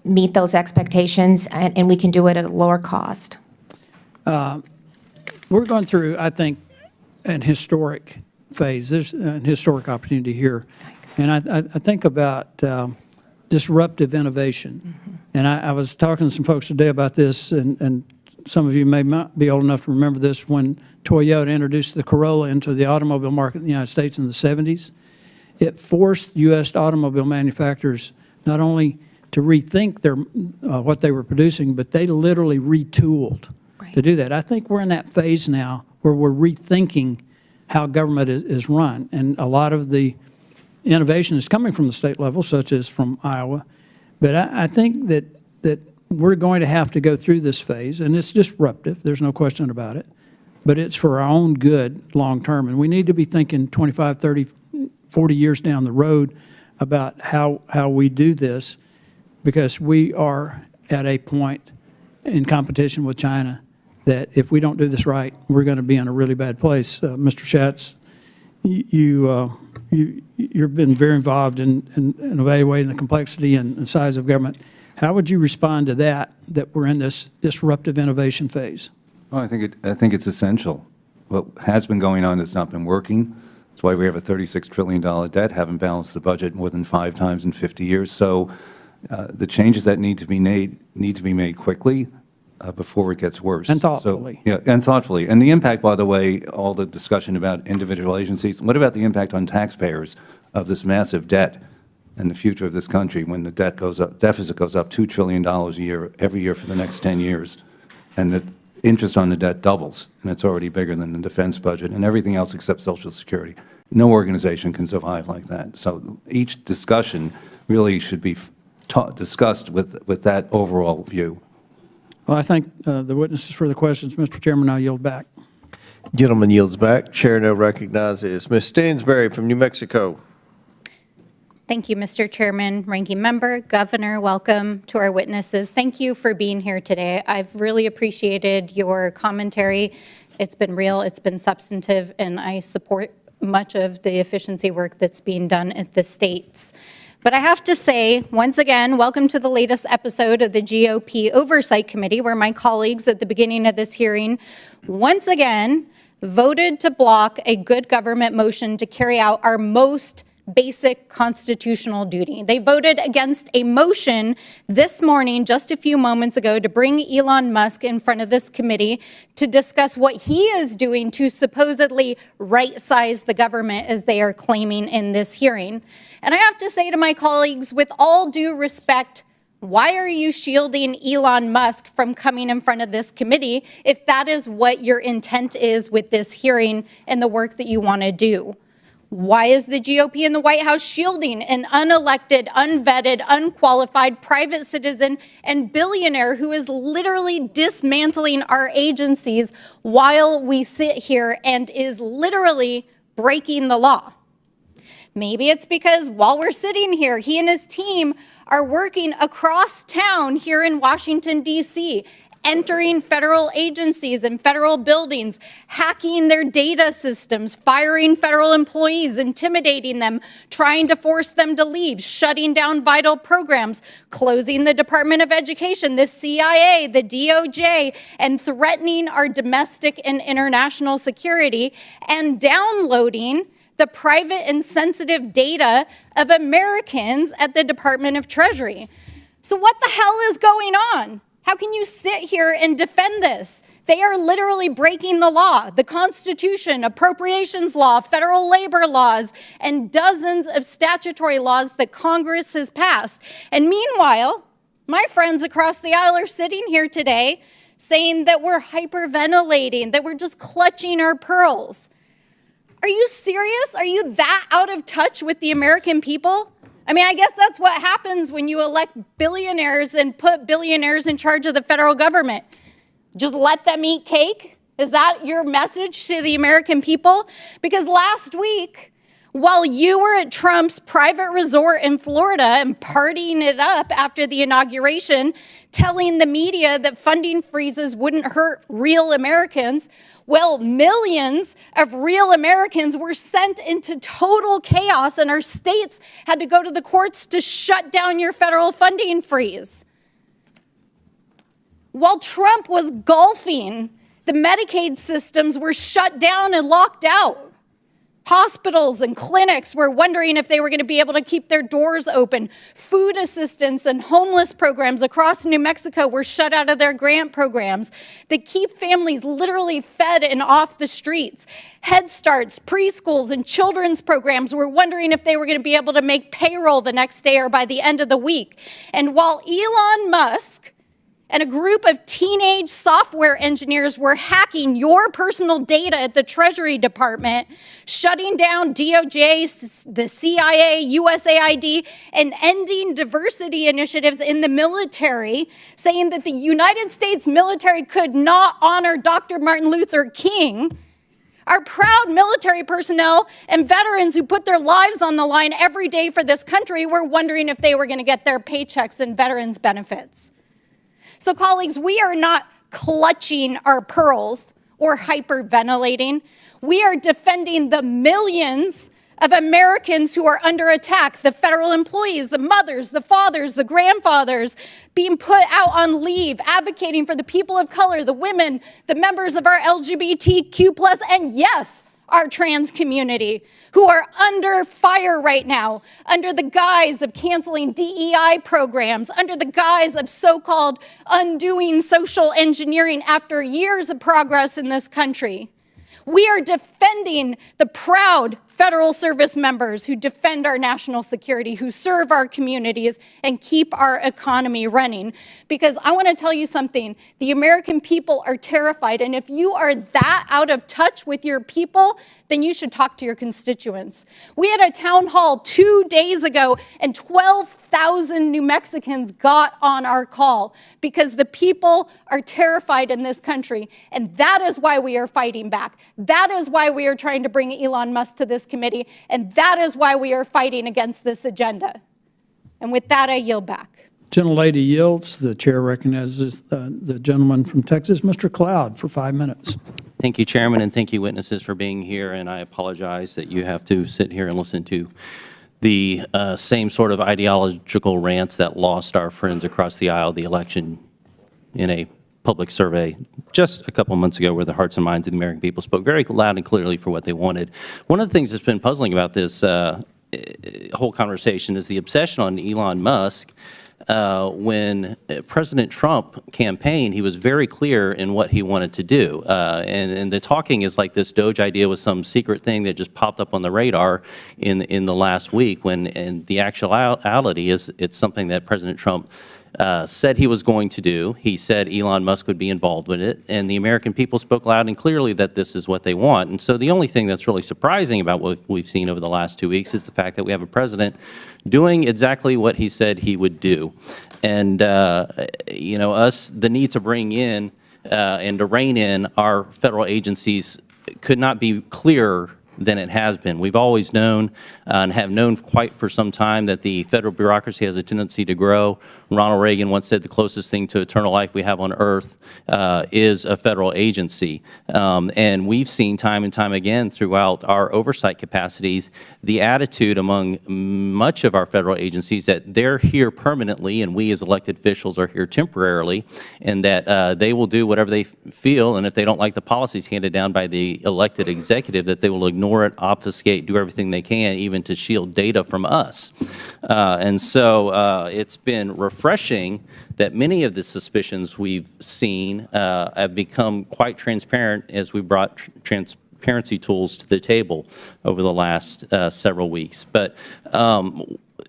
meet those expectations, and we can do it at a lower cost. We're going through, I think, an historic phase. There's an historic opportunity here. And I think about disruptive innovation. And I was talking to some folks today about this, and some of you may not be old enough to remember this, when Toyota introduced the Corolla into the automobile market in the United States in the 70s. It forced U.S. automobile manufacturers not only to rethink what they were producing, but they literally retooled to do that. I think we're in that phase now where we're rethinking how government is run, and a lot of the innovation is coming from the state level, such as from Iowa. But I think that we're going to have to go through this phase, and it's disruptive, there's no question about it, but it's for our own good long term, and we need to be thinking 25, 30, 40 years down the road about how we do this, because we are at a point in competition with China that if we don't do this right, we're going to be in a really bad place. Mr. Schatz, you've been very involved in evaluating the complexity and size of government. How would you respond to that we're in this disruptive innovation phase? Well, I think it's essential. What has been going on has not been working. That's why we have a $36 trillion debt, haven't balanced the budget more than 5 times in 50 years. So the changes that need to be made quickly before it gets worse. And thoughtfully. So, yeah, and thoughtfully. And the impact, by the way, all the discussion about individual agencies, what about the impact on taxpayers of this massive debt and the future of this country when the deficit goes up $2 trillion a year, every year for the next 10 years, and the interest on the debt doubles, and it's already bigger than the defense budget and everything else except Social Security. No organization can survive like that. So each discussion really should be discussed with that overall view. Well, I thank the witnesses for the questions. Mr. Chairman, I yield back. Gentleman yields back. Chair now recognizes Ms. Stansberry from New Mexico. Thank you, Mr. Chairman, Ranking Member, Governor, welcome to our witnesses. Thank you for being here today. I've really appreciated your commentary. It's been real, it's been substantive, and I support much of the efficiency work that's being done at the states. But I have to say, once again, welcome to the latest episode of the GOP Oversight Committee, where my colleagues at the beginning of this hearing once again voted to block a good government motion to carry out our most basic constitutional duty. They voted against a motion this morning, just a few moments ago, to bring Elon Musk in front of this committee to discuss what he is doing to supposedly right-size the government, as they are claiming in this hearing. And I have to say to my colleagues, with all due respect, why are you shielding Elon Musk from coming in front of this committee if that is what your intent is with this hearing and the work that you want to do? Why is the GOP in the White House shielding an unelected, unvetted, unqualified private citizen and billionaire who is literally dismantling our agencies while we sit here and is literally breaking the law? Maybe it's because while we're sitting here, he and his team are working across town here in Washington, D.C., entering federal agencies and federal buildings, hacking their data systems, firing federal employees, intimidating them, trying to force them to leave, shutting down vital programs, closing the Department of Education, the CIA, the DOJ, and threatening our domestic and international security, and downloading the private and sensitive data of Americans at the Department of Treasury. So what the hell is going on? How can you sit here and defend this? They are literally breaking the law, the Constitution, appropriations law, federal labor laws, and dozens of statutory laws that Congress has passed. And meanwhile, my friends across the aisle are sitting here today saying that we're hyperventilating, that we're just clutching our pearls. Are you serious? Are you that out of touch with the American people? I mean, I guess that's what happens when you elect billionaires and put billionaires in charge of the federal government. Just let them eat cake? Is that your message to the American people? Because last week, while you were at Trump's private resort in Florida and partying it up after the inauguration, telling the media that funding freezes wouldn't hurt real Americans, well, millions of real Americans were sent into total chaos, and our states had to go to the courts to shut down your federal funding freeze. While Trump was golfing, the Medicaid systems were shut down and locked out. Hospitals and clinics were wondering if they were going to be able to keep their doors open. Food assistance and homeless programs across New Mexico were shut out of their grant programs that keep families literally fed and off the streets. Head Starts, preschools, and children's programs were wondering if they were going to be able to make payroll the next day or by the end of the week. And while Elon Musk and a group of teenage software engineers were hacking your personal data at the Treasury Department, shutting down DOJ, the CIA, USAID, and ending diversity initiatives in the military, saying that the United States military could not honor Dr. Martin Luther King. Our proud military personnel and veterans who put their lives on the line every day for this country were wondering if they were going to get their paychecks and veterans benefits. So, colleagues, we are not clutching our pearls or hyperventilating. We are defending the millions of Americans who are under attack, the federal employees, the mothers, the fathers, the grandfathers, being put out on leave, advocating for the people of color, the women, the members of our LGBTQ+, and yes, our trans community, who are under fire right now, under the guise of canceling DEI programs, under the guise of so-called undoing social engineering after years of progress in this country. We are defending the proud federal service members who defend our national security, who serve our communities and keep our economy running. Because I want to tell you something, the American people are terrified, and if you are that out of touch with your people, then you should talk to your constituents. We had a town hall 2 days ago, and 12,000 New Mexicans got on our call because the people are terrified in this country, and that is why we are fighting back. That is why we are trying to bring Elon Musk to this committee, and that is why we are fighting against this agenda. And with that, I yield back. Gentlelady yields. The chair recognizes the gentleman from Texas, Mr. Cloud, for 5 minutes. Thank you, Chairman, and thank you, witnesses, for being here. And I apologize that you have to sit here and listen to the same sort of ideological rants that lost our friends across the aisle the election in a public survey just a couple months ago, where the hearts and minds of the American people spoke very loud and clearly for what they wanted. One of the things that's been puzzling about this whole conversation is the obsession on Elon Musk. When President Trump campaigned, he was very clear in what he wanted to do. And the talking is like this Doge idea was some secret thing that just popped up on the radar in the last week, when in the actuality is it's something that President Trump said he was going to do. He said Elon Musk would be involved with it, and the American people spoke loud and clearly that this is what they want. And so the only thing that's really surprising about what we've seen over the last 2 weeks is the fact that we have a president doing exactly what he said he would do. And, you know, the need to bring in and to rein in our federal agencies could not be clearer than it has been. We've always known and have known quite for some time that the federal bureaucracy has a tendency to grow. Ronald Reagan once said the closest thing to eternal life we have on earth is a federal agency. And we've seen time and time again throughout our oversight capacities the attitude among much of our federal agencies that they're here permanently and we as elected officials are here temporarily, and that they will do whatever they feel, and if they don't like the policies handed down by the elected executive, that they will ignore it, obfuscate, do everything they can, even to shield data from us. And so it's been refreshing that many of the suspicions we've seen have become quite transparent as we brought transparency tools to the table over the last several weeks. But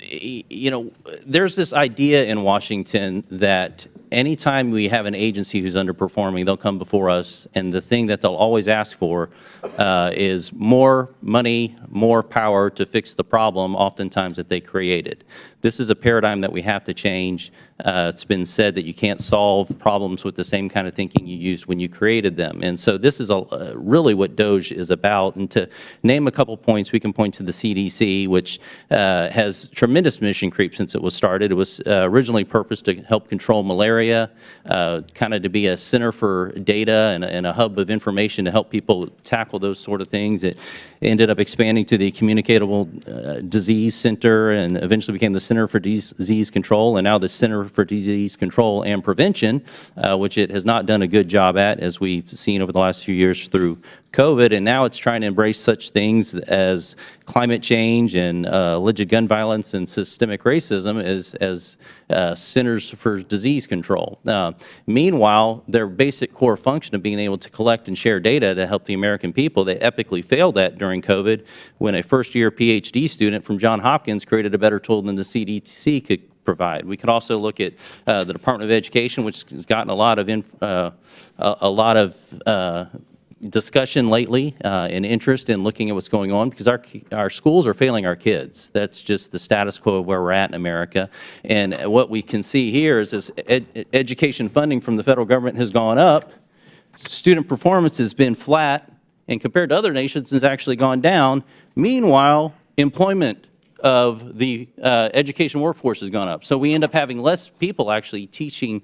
you know, there's this idea in Washington that anytime we have an agency who's underperforming, they'll come before us, and the thing that they'll always ask for is more money, more power to fix the problem, oftentimes that they created. This is a paradigm that we have to change. It's been said that you can't solve problems with the same kind of thinking you used when you created them. And so this is really what Doge is about. And to name a couple points, we can point to the CDC, which has tremendous mission creep since it was started. It was originally purposed to help control malaria, kind of to be a center for data and a hub of information to help people tackle those sort of things. It ended up expanding to the Communicable Disease Center and eventually became the Center for Disease Control, and now the Center for Disease Control and Prevention, which it has not done a good job at, as we've seen over the last few years through COVID. And now it's trying to embrace such things as climate change and alleged gun violence and systemic racism as Centers for Disease Control. Meanwhile, their basic core function of being able to collect and share data to help the American people, they epically failed at during COVID, when a first-year PhD student from Johns Hopkins created a better tool than the CDC could provide. We could also look at the Department of Education, which has gotten a lot of discussion lately and interest in looking at what's going on, because our schools are failing our kids. That's just the status quo of where we're at in America. And what we can see here is this education funding from the federal government has gone up, student performance has been flat, and compared to other nations has actually gone down. Meanwhile, employment of the education workforce has gone up. So we end up having less people actually teaching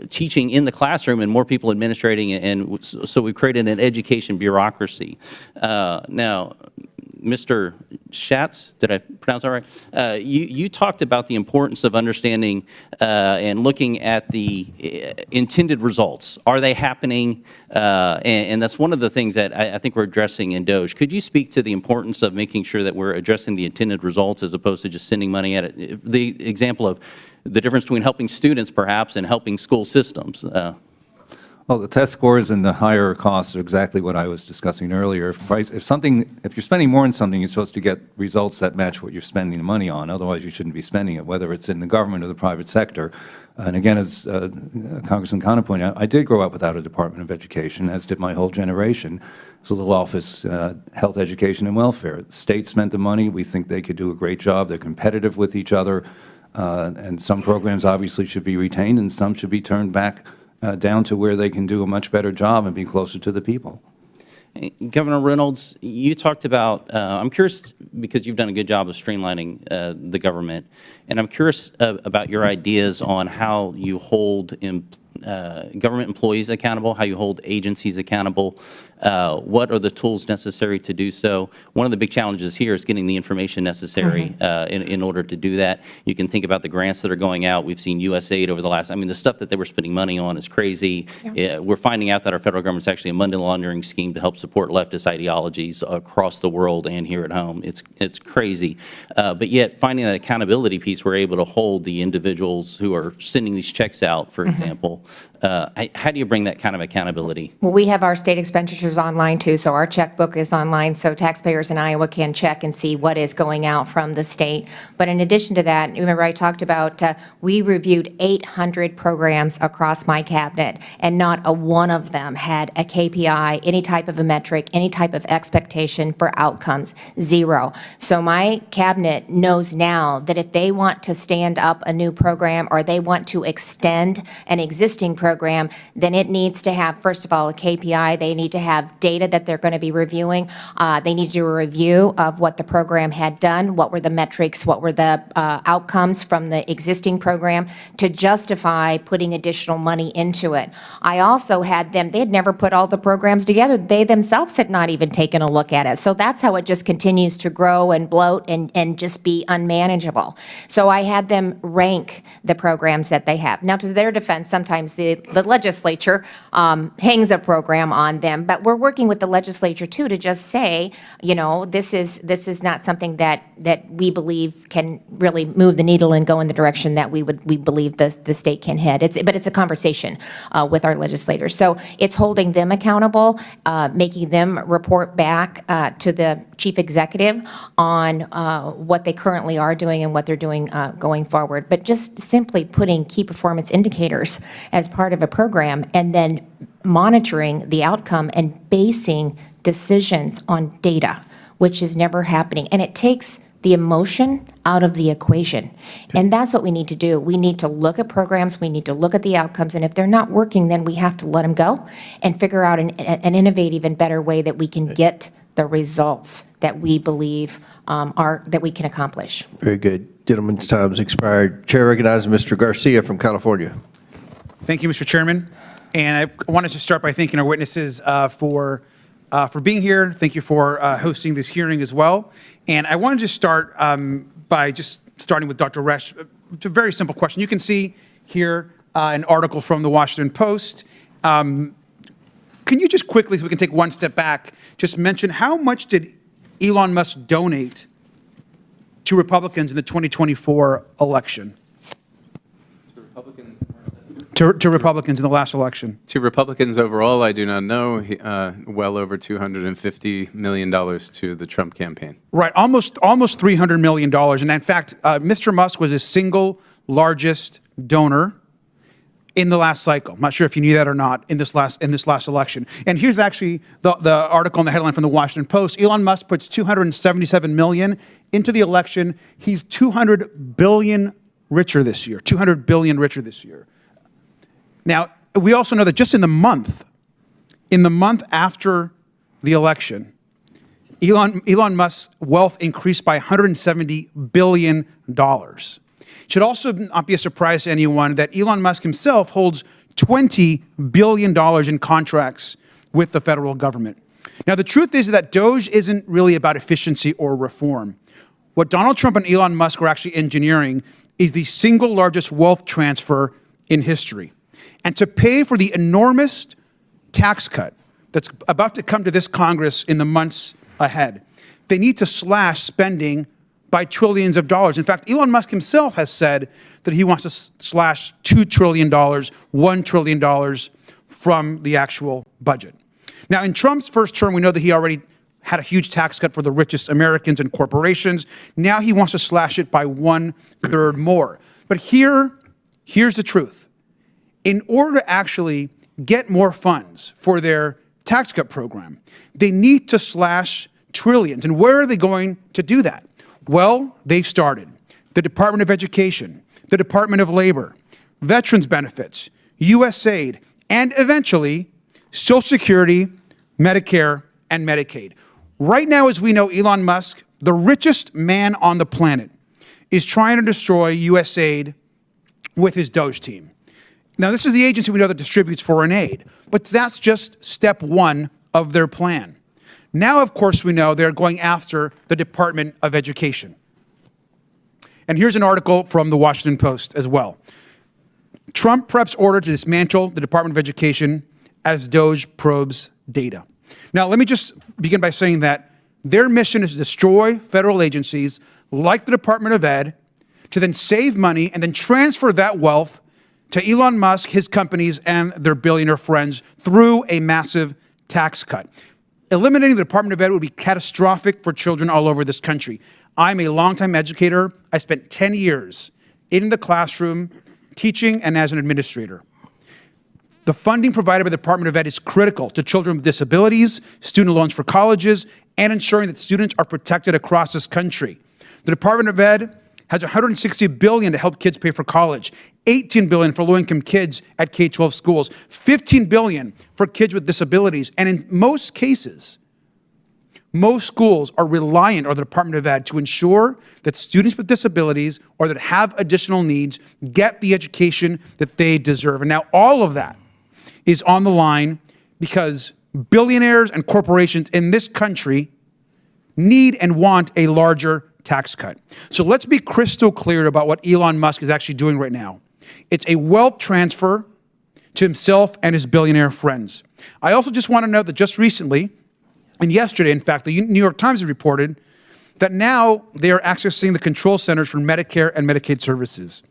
teaching in the classroom and more people administrating, and so we've created an education bureaucracy. Now, Mr. Schatz, did I pronounce that right? You talked about the importance of understanding and looking at the intended results. Are they happening? And that's one of the things that I think we're addressing in Doge. Could you speak to the importance of making sure that we're addressing the intended results as opposed to just sending money at it? The example of the difference between helping students, perhaps, and helping school systems. Well, the test scores and the higher costs are exactly what I was discussing earlier. If you're spending more on something, you're supposed to get results that match what you're spending the money on. Otherwise, you shouldn't be spending it, whether it's in the government or the private sector. And again, as Congressman Connor pointed out, I did grow up without a Department of Education, as did my whole generation. It's a little office, health, education, and welfare. The state spent the money. We think they could do a great job. They're competitive with each other. And some programs obviously should be retained, and some should be turned back down to where they can do a much better job and be closer to the people. Governor Reynolds, you talked about, I'm curious, because you've done a good job of streamlining the government, and I'm curious about your ideas on how you hold government employees accountable, how you hold agencies accountable. What are the tools necessary to do so? One of the big challenges here is getting the information necessary in order to do that. You can think about the grants that are going out. We've seen USAID over the last, I mean, the stuff that they were spending money on is crazy. Yeah. We're finding out that our federal government is actually a money laundering scheme to help support leftist ideologies across the world and here at home. It's crazy. But yet, finding that accountability piece, we're able to hold the individuals who are sending these checks out, for example. How do you bring that kind of accountability? Well, we have our state expenditures online too, so our checkbook is online, so taxpayers in Iowa can check and see what is going out from the state. But in addition to that, remember I talked about we reviewed 800 programs across my cabinet, and not a one of them had a KPI, any type of a metric, any type of expectation for outcomes, zero. So my cabinet knows now that if they want to stand up a new program or they want to extend an existing program, then it needs to have, first of all, a KPI. They need to have data that they're going to be reviewing. They need to do a review of what the program had done, what were the metrics, what were the outcomes from the existing program to justify putting additional money into it. I also had them, they had never put all the programs together. They themselves had not even taken a look at it. So that's how it just continues to grow and bloat and just be unmanageable. So I had them rank the programs that they have. Now, to their defense, sometimes the legislature hangs a program on them, but we're working with the legislature too to just say, you know, this is not something that we believe can really move the needle and go in the direction that we believe the state can head. But it's a conversation with our legislators. So it's holding them accountable, making them report back to the chief executive on what they currently are doing and what they're doing going forward. But just simply putting key performance indicators as part of a program and then monitoring the outcome and basing decisions on data, which is never happening. And it takes the emotion out of the equation. And that's what we need to do. We need to look at programs, we need to look at the outcomes, and if they're not working, then we have to let them go and figure out an innovative and better way that we can get the results that we believe that we can accomplish. Very good. Gentleman's time's expired. Chair recognizes Mr. Garcia from California. Thank you, Mr. Chairman. And I wanted to start by thanking our witnesses for being here. Thank you for hosting this hearing as well. And I wanted to start by just starting with Dr. Resch. It's a very simple question. You can see here an article from the Washington Post. Can you just quickly, so we can take one step back, just mention how much did Elon Musk donate to Republicans in the 2024 election? To Republicans in the last election? To Republicans overall, I do not know. Well over $250 million to the Trump campaign. Right, almost $300 million. And in fact, Mr. Musk was the single largest donor in the last cycle. I'm not sure if you knew that or not in this last election. And here's actually the article in the headline from the Washington Post. Elon Musk puts $277 million into the election. He's $200 billion richer this year. $200 billion richer this year. Now, we also know that just in the month after the election, Elon Musk's wealth increased by $170 billion. It should also not be a surprise to anyone that Elon Musk himself holds $20 billion in contracts with the federal government. Now, the truth is that Doge isn't really about efficiency or reform. What Donald Trump and Elon Musk are actually engineering is the single largest wealth transfer in history. And to pay for the enormous tax cut that's about to come to this Congress in the months ahead, they need to slash spending by trillions of dollars. In fact, Elon Musk himself has said that he wants to slash $2 trillion, $1 trillion from the actual budget. Now, in Trump's first term, we know that he already had a huge tax cut for the richest Americans and corporations. Now he wants to slash it by 1/3 more. But here's the truth. In order to actually get more funds for their tax cut program, they need to slash trillions. And where are they going to do that? Well, they've started. The Department of Education, the Department of Labor, Veterans Benefits, USAID, and eventually Social Security, Medicare, and Medicaid. Right now, as we know, Elon Musk, the richest man on the planet, is trying to destroy USAID with his Doge team. Now, this is the agency we know that distributes foreign aid, but that's just step one of their plan. Now, of course, we know they're going after the Department of Education. And here's an article from the Washington Post as well. Trump preps order to dismantle the Department of Education as Doge probes data. Now, let me just begin by saying that their mission is to destroy federal agencies like the Department of Ed, to then save money and then transfer that wealth to Elon Musk, his companies, and their billionaire friends through a massive tax cut. Eliminating the Department of Ed would be catastrophic for children all over this country. I'm a longtime educator. I spent 10 years in the classroom teaching and as an administrator. The funding provided by the Department of Ed is critical to children with disabilities, student loans for colleges, and ensuring that students are protected across this country. The Department of Ed has $160 billion to help kids pay for college, $18 billion for low-income kids at K-12 schools, $15 billion for kids with disabilities, and in most cases, most schools are reliant on the Department of Ed to ensure that students with disabilities or that have additional needs get the education that they deserve. And now all of that is on the line because billionaires and corporations in this country need and want a larger tax cut. So let's be crystal clear about what Elon Musk is actually doing right now. It's a wealth transfer to himself and his billionaire friends. I also just want to note that just recently, and yesterday, in fact, the New York Times reported that now they are accessing the control centers for Medicare and Medicaid services.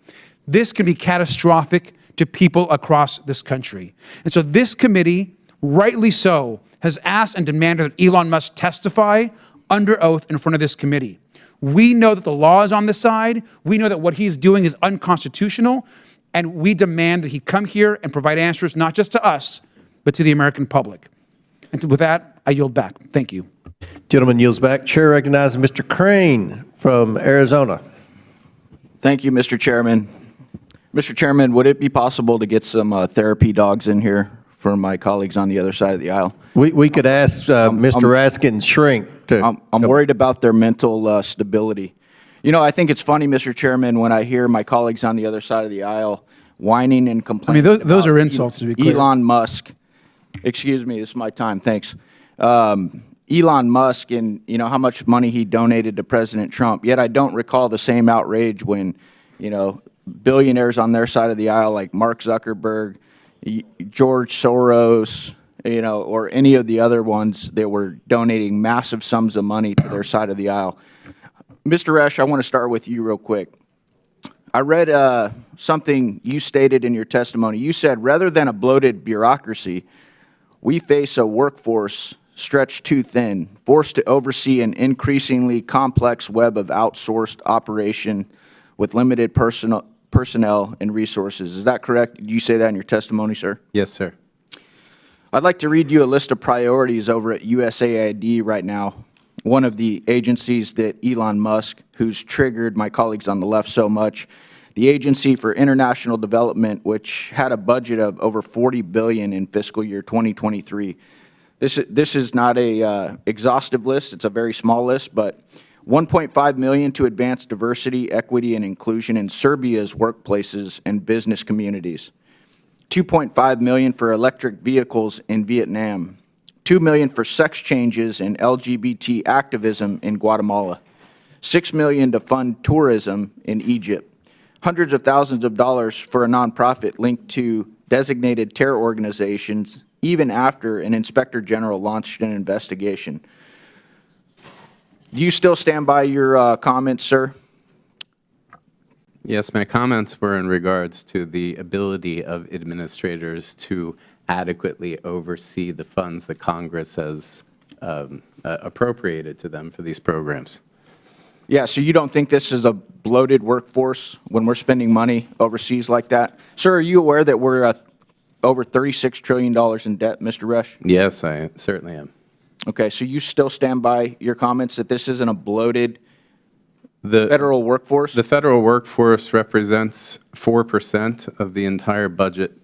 This can be catastrophic to people across this country. And so this committee, rightly so, has asked and demanded that Elon Musk testify under oath in front of this committee. We know that the law is on the side. We know that what he's doing is unconstitutional. And we demand that he come here and provide answers not just to us, but to the American public. And with that, I yield back. Thank you. Gentleman yields back. Chair recognizes Mr. Crane from Arizona. Thank you, Mr. Chairman. Mr. Chairman, would it be possible to get some therapy dogs in here for my colleagues on the other side of the aisle? We could ask Mr. Raskin's shrink to... I'm worried about their mental stability. You know, I think it's funny, Mr. Chairman, when I hear my colleagues on the other side of the aisle whining and complaining. I mean, those are insults, to be clear. Elon Musk. Excuse me, this is my time, thanks. Elon Musk and, you know, how much money he donated to President Trump. Yet I don't recall the same outrage when, you know, billionaires on their side of the aisle like Mark Zuckerberg, George Soros, you know, or any of the other ones that were donating massive sums of money to their side of the aisle. Mr. Resch, I want to start with you real quick. I read something you stated in your testimony. You said, rather than a bloated bureaucracy, we face a workforce stretched too thin, forced to oversee an increasingly complex web of outsourced operation with limited personnel and resources. Is that correct? Did you say that in your testimony, sir? Yes, sir. I'd like to read you a list of priorities over at USAID right now, one of the agencies that Elon Musk, who's triggered my colleagues on the left so much, the Agency for International Development, which had a budget of over $40 billion in fiscal year 2023. This is not a exhaustive list. It's a very small list, but $1.5 million to advance diversity, equity, and inclusion in Serbia's workplaces and business communities. $2.5 million for electric vehicles in Vietnam. $2 million for sex changes and LGBT activism in Guatemala. $6 million to fund tourism in Egypt. Hundreds of thousands of dollars for a nonprofit linked to designated terror organizations, even after an inspector general launched an investigation. Do you still stand by your comments, sir? Yes, my comments were in regards to the ability of administrators to adequately oversee the funds that Congress has appropriated to them for these programs. Yeah, so you don't think this is a bloated workforce when we're spending money overseas like that? Sir, are you aware that we're over $36 trillion in debt, Mr. Resch? Yes, I certainly am. Okay, so you still stand by your comments that this isn't a bloated federal workforce? The federal workforce represents 4% of the entire budget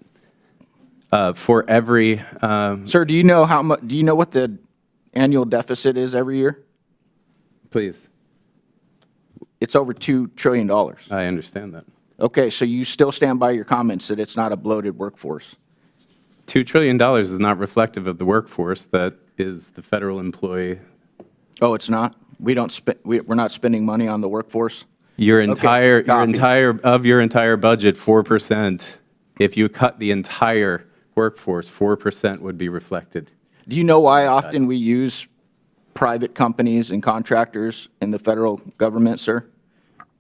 for every. Sir, do you know how much? Do you know what the annual deficit is every year? Please. It's over $2 trillion. I understand that. Okay, so you still stand by your comments that it's not a bloated workforce? $2 trillion is not reflective of the workforce that is the federal employee. Oh, it's not? We're not spending money on the workforce? Your Okay, entire budget, 4%. If you cut the entire workforce, 4% would be reflected. Do you know why often we use private companies and contractors in the federal government, sir?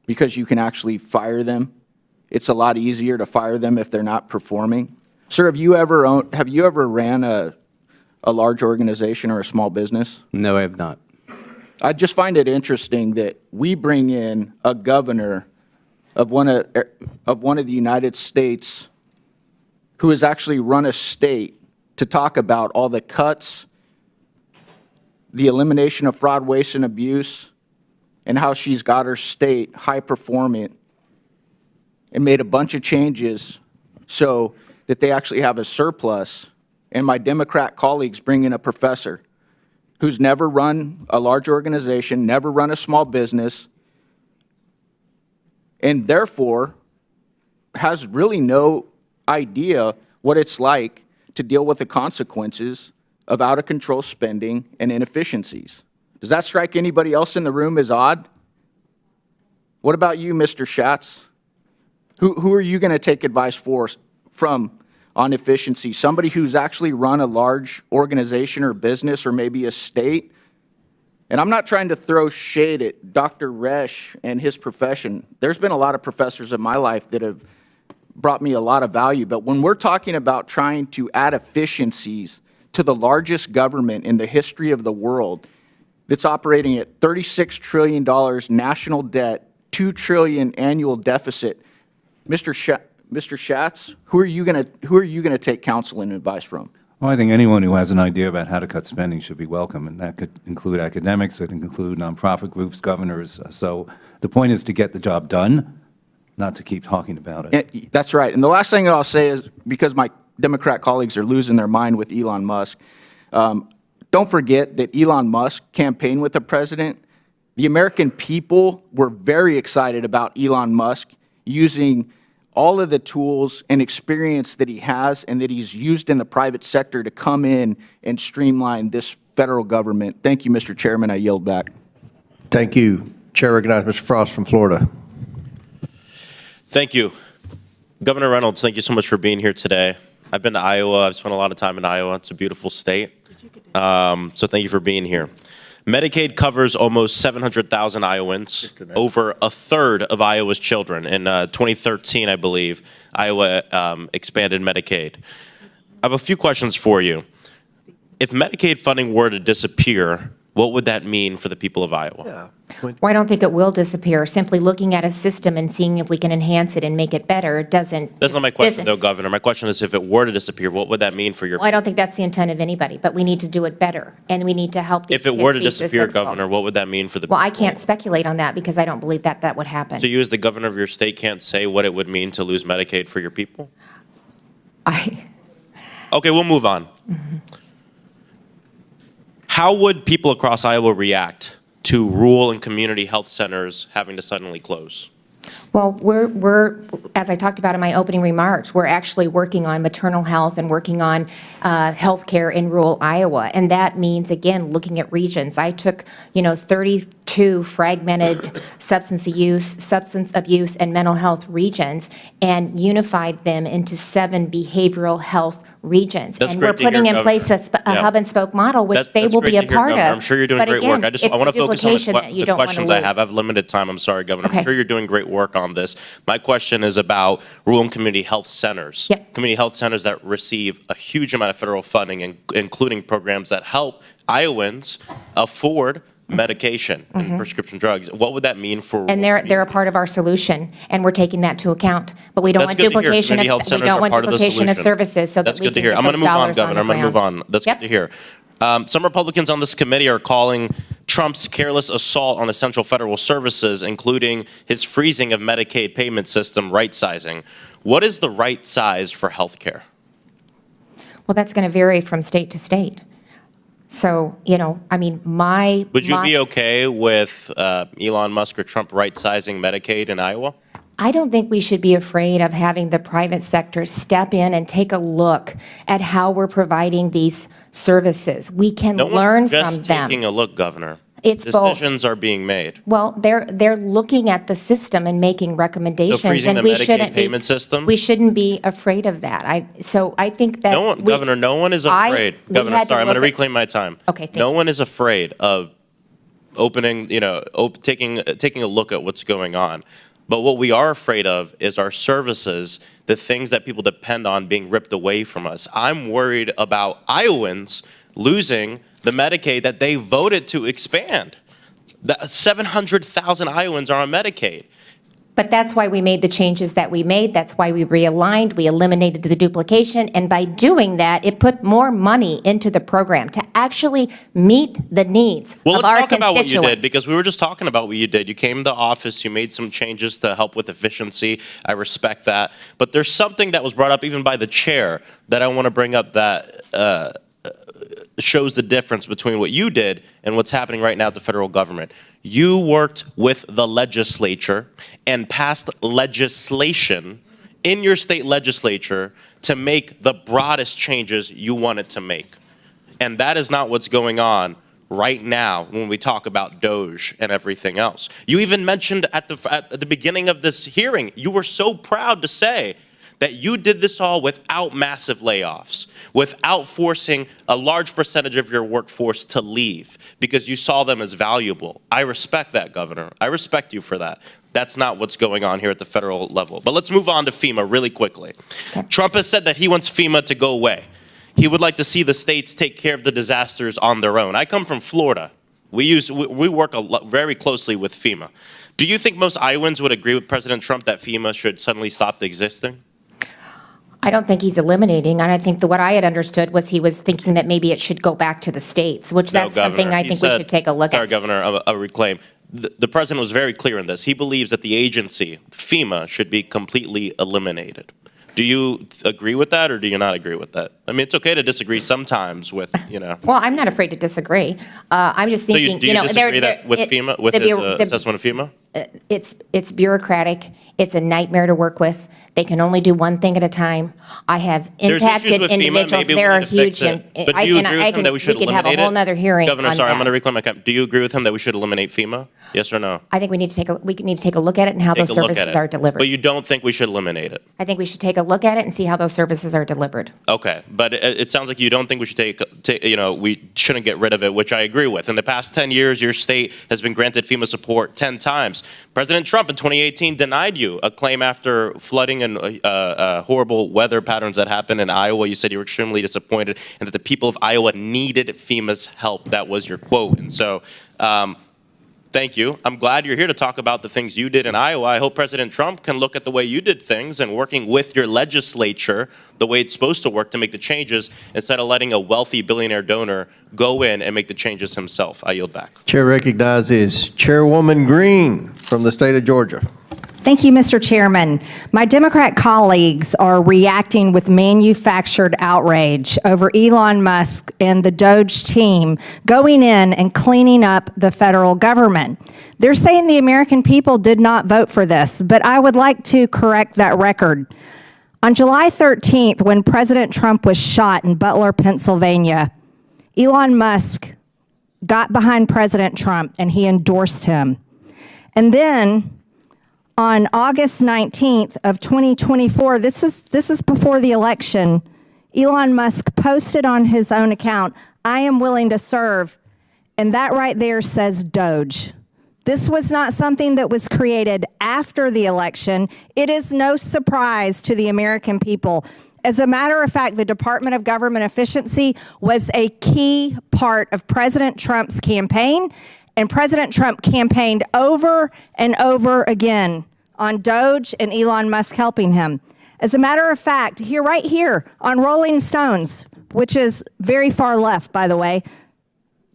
Because you can actually fire them. It's a lot easier to fire them if they're not performing. Sir, have you ever ran a large organization or a small business? No, I have not. I just find it interesting that we bring in a governor of one of the United States who has actually run a state to talk about all the cuts, the elimination of fraud, waste, and abuse, and how she's got her state high-performing and made a bunch of changes so that they actually have a surplus. And my Democrat colleagues bring in a professor who's never run a large organization, never run a small business, and therefore has really no idea what it's like to deal with the consequences of out-of-control spending and inefficiencies. Does that strike anybody else in the room as odd? What about you, Mr. Schatz? Who are you going to take advice from on efficiency? Somebody who's actually run a large organization or business or maybe a state? And I'm not trying to throw shade at Dr. Resch and his profession. There's been a lot of professors in my life that have brought me a lot of value. But when we're talking about trying to add efficiencies to the largest government in the history of the world that's operating at $36 trillion national debt, $2 trillion annual deficit, Mr. Schatz, who are you going to take counsel and advice from? Well, I think anyone who has an idea about how to cut spending should be welcome, and that could include academics, it can include nonprofit groups, governors. So the point is to get the job done, not to keep talking about it. That's right. And the last thing I'll say is, because my Democrat colleagues are losing their mind with Elon Musk, don't forget that Elon Musk campaigned with the president. The American people were very excited about Elon Musk using all of the tools and experience that he has and that he's used in the private sector to come in and streamline this federal government. Thank you, Mr. Chairman. I yield back. Thank you. Chair recognizes Mr. Frost from Florida. Thank you. Governor Reynolds, thank you so much for being here today. I've been to Iowa. I've spent a lot of time in Iowa. It's a beautiful state. So thank you for being here. Medicaid covers almost 700,000 Iowans, over a third of Iowa's children. In 2013, I believe, Iowa expanded Medicaid. I have a few questions for you. If Medicaid funding were to disappear, what would that mean for the people of Iowa? Well, I don't think it will disappear. Simply looking at a system and seeing if we can enhance it and make it better doesn't. That's not my question, though, Governor. My question is, if it were to disappear, what would that mean for your? Well, I don't think that's the intent of anybody, but we need to do it better, and we need to help these If it kids were to be disappear, successful. Governor, what would that mean for the? Well, I can't speculate on that because I don't believe that would happen. So you, as the governor of your state, can't say what it would mean to lose Medicaid for your people? Okay, we'll move on. How would people across Iowa react to rural and community health centers having to suddenly close? Well, we're, as I talked about in my opening remarks, we're actually working on maternal health and working on healthcare in rural Iowa. And that means, again, looking at regions. I took, 32 fragmented substance abuse, and mental health regions and unified them into 7 behavioral health regions. That's and great we're to hear, putting in Governor. place a hub and spoke model, which they will be a part of. I'm sure you're doing But great again, work. I it's want to the focus on duplication that you the don't want to questions I lose. have. I have limited time. I'm sorry, Governor. Okay. I'm sure you're doing great work on this. My question is about rural and community health centers. Yep. Community health centers that receive a huge amount of federal funding, including programs that help Iowans afford medication and prescription drugs. What would that mean for? And they're a part of our solution, and we're taking that to account. But we don't want duplication of services, so that we can get those dollars on the ground. I'm going to move on. That's good to hear. Some Republicans on this committee are calling Trump's careless assault on essential federal services, including his freezing of Medicaid payment system, right-sizing. What is the right size for health care? Well, that's going to vary from state to state. So, Would you be okay with Elon Musk or Trump right-sizing Medicaid in Iowa? I don't think we should be afraid of having the private sector step in and take a look at how we're providing these services. We can learn from them. Just taking a look, Governor. It's both. Decisions are being made. Well, they're looking at the system and making recommendations, So freezing and the we Medicaid shouldn't payment system? We shouldn't be afraid of that. I think that Governor, no one is afraid. Governor, had to sorry, I'm going to look at- reclaim my time. Okay, thank No one is afraid of opening, taking a look at what's going on. But what we are afraid of is our services, the things that people depend on being ripped away from us. I'm worried about Iowans losing the Medicaid that they voted to expand. 700,000 Iowans are on Medicaid. But that's why we made the changes that we made. That's why we realigned, we eliminated the duplication, and by doing that, it put more money into the program to actually meet the needs Well, of let's our talk about what you did, constituents. because we were just talking about what you did. You came to office, you made some changes to help with efficiency. I respect that. But there's something that was brought up even by the chair that I want to bring up that shows the difference between what you did and what's happening right now at the federal government. You worked with the legislature and passed legislation in your state legislature to make the broadest changes you wanted to make. And that is not what's going on right now when we talk about Doge and everything else. You even mentioned at the beginning of this hearing, you were so proud to say that you did this all without massive layoffs, without forcing a large percentage of your workforce to leave because you saw them as valuable. I respect that, Governor. I respect you for that. That's not what's going on here at the federal level. But let's move on to FEMA really quickly. Okay. Trump has said that he wants FEMA to go away. He would like to see the states take care of the disasters on their own. I come from Florida. We work very closely with FEMA. Do you think most Iowans would agree with President Trump that FEMA should suddenly stop existing? I don't think he's eliminating, and I think that what I had understood was he was thinking that maybe it should go back to the states, which that's something I think we should take a look at. Sorry, Governor, a reclaim. The president was very clear in this. He believes that the agency, FEMA, should be completely eliminated. Do you agree with that, or do you not agree with that? I mean, it's okay to disagree sometimes with, Well, I'm not afraid to disagree. I'm just So thinking, do you disagree with FEMA, with his assessment of FEMA? It's bureaucratic. It's a nightmare to work with. They can only do one thing at a time. I have impacted individuals. There are huge, but do you agree with him that we should we could have eliminate a whole it? nother hearing Governor, on sorry, I'm that. going to reclaim my comment. Do you agree with him that we should eliminate FEMA? Yes or no? I think we need to take a look at it and how those Take a look at services it. are delivered. But you don't think we should eliminate it? I think we should take a look at it and see how those services are delivered. Okay, but it sounds like you don't think we should we shouldn't get rid of it, which I agree with. In the past 10 years, your state has been granted FEMA support 10 times. President Trump in 2018 denied you a claim after flooding and horrible weather patterns that happened in Iowa. You said you were extremely disappointed and that the people of Iowa needed FEMA's help. That was your quote. And so, thank you. I'm glad you're here to talk about the things you did in Iowa. I hope President Trump can look at the way you did things and working with your legislature the way it's supposed to work to make the changes instead of letting a wealthy billionaire donor go in and make the changes himself. I yield back. Chair recognizes Chairwoman Green from the state of Georgia. Thank you, Mr. Chairman. My Democrat colleagues are reacting with manufactured outrage over Elon Musk and the Doge team going in and cleaning up the federal government. They're saying the American people did not vote for this, but I would like to correct that record. On July 13th, when President Trump was shot in Butler, Pennsylvania, Elon Musk got behind President Trump and he endorsed him. And then on August 19th of 2024, this is before the election, Elon Musk posted on his own account, "I am willing to serve," and that right there says Doge. This was not something that was created after the election. It is no surprise to the American people. As a matter of fact, the Department of Government Efficiency was a key part of President Trump's campaign, and President Trump campaigned over and over again on Doge and Elon Musk helping him. As a matter of fact, right here on Rolling Stones, which is very far left, by the way,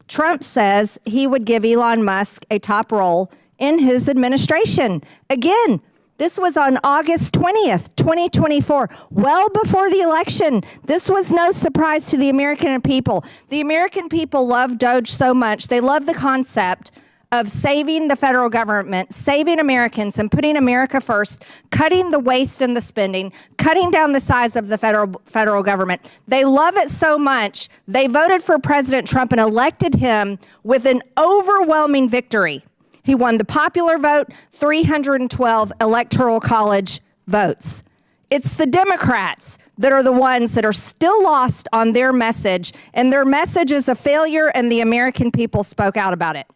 Trump says he would give Elon Musk a top role in his administration. Again, this was on August 20th, 2024, well before the election. This was no surprise to the American people. The American people love Doge so much. They love the concept of saving the federal government, saving Americans and putting America first, cutting the waste and the spending, cutting down the size of the federal government. They love it so much, they voted for President Trump and elected him with an overwhelming victory. He won the popular vote, 312 electoral college votes. It's the Democrats that are the ones that are still lost on their message, and their message is a failure, and the American people spoke out about it.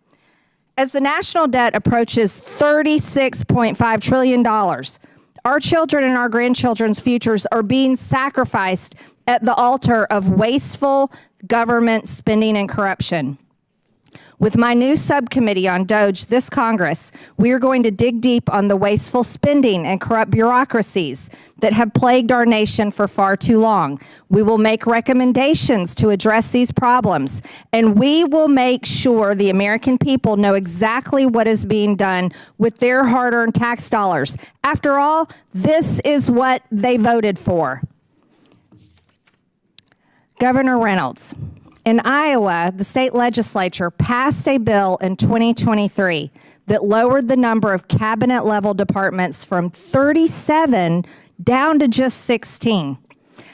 As the national debt approaches $36.5 trillion, our children and our grandchildren's futures are being sacrificed at the altar of wasteful government spending and corruption. With my new subcommittee on Doge this Congress, we are going to dig deep on the wasteful spending and corrupt bureaucracies that have plagued our nation for far too long. We will make recommendations to address these problems, and we will make sure the American people know exactly what is being done with their hard-earned tax dollars. After all, this is what they voted for. Governor Reynolds. In Iowa, the state legislature passed a bill in 2023 that lowered the number of cabinet-level departments from 37 down to just 16.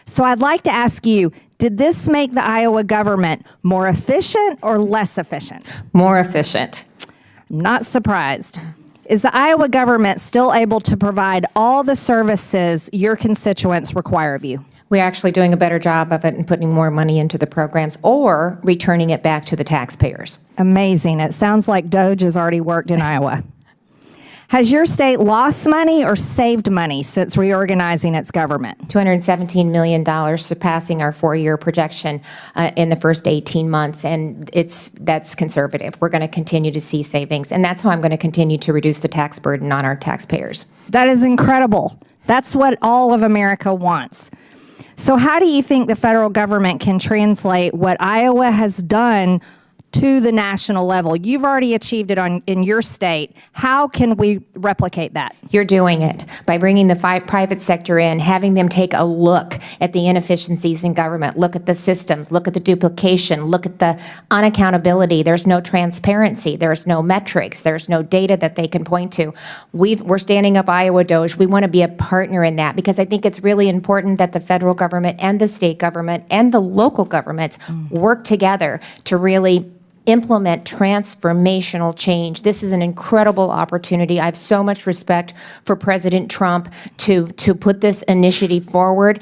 So I'd like to ask you, did this make the Iowa government more efficient or less efficient? More efficient. I'm not surprised. Is the Iowa government still able to provide all the services your constituents require of you? We're actually doing a better job of it and putting more money into the programs or returning it back to the taxpayers. Amazing. It sounds like Doge has already worked in Iowa. Has your state lost money or saved money since reorganizing its government? $217 million, surpassing our 4-year projection in the first 18 months, and that's conservative. We're going to continue to see savings, and that's how I'm going to continue to reduce the tax burden on our taxpayers. That is incredible. That's what all of America wants. So how do you think the federal government can translate what Iowa has done to the national level? You've already achieved it in your state. How can we replicate that? You're doing it by bringing the private sector in, having them take a look at the inefficiencies in government, look at the systems, look at the duplication, look at the unaccountability. There's no transparency. There's no metrics. There's no data that they can point to. We're standing up Iowa Doge. We want to be a partner in that because I think it's really important that the federal government and the state government and the local governments work together to really implement transformational change. This is an incredible opportunity. I have so much respect for President Trump to put this initiative forward.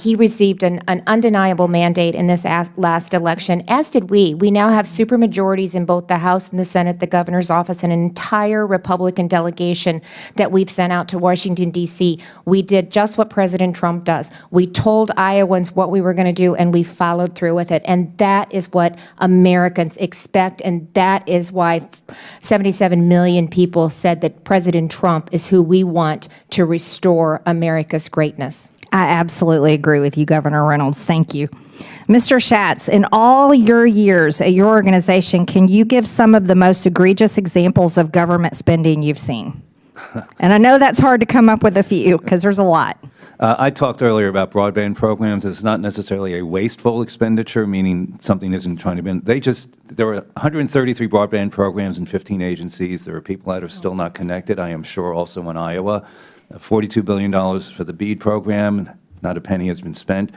He received an undeniable mandate in this last election, as did we. We now have supermajorities in both the House and the Senate, the governor's office, an entire Republican delegation that we've sent out to Washington, D.C. We did just what President Trump does. We told Iowans what we were going to do, and we followed through with it. And that is what Americans expect, and that is why 77 million people said that President Trump is who we want to restore America's greatness. I absolutely agree with you, Governor Reynolds. Thank you. Mr. Schatz, in all your years at your organization, can you give some of the most egregious examples of government spending you've seen? And I know that's hard to come up with a few because there's a lot. I talked earlier about broadband programs. It's not necessarily a wasteful expenditure, meaning something isn't trying to be. There were 133 broadband programs in 15 agencies. There are people that are still not connected, I am sure, also in Iowa. $42 billion for the BEAD program. Not a penny has been spent.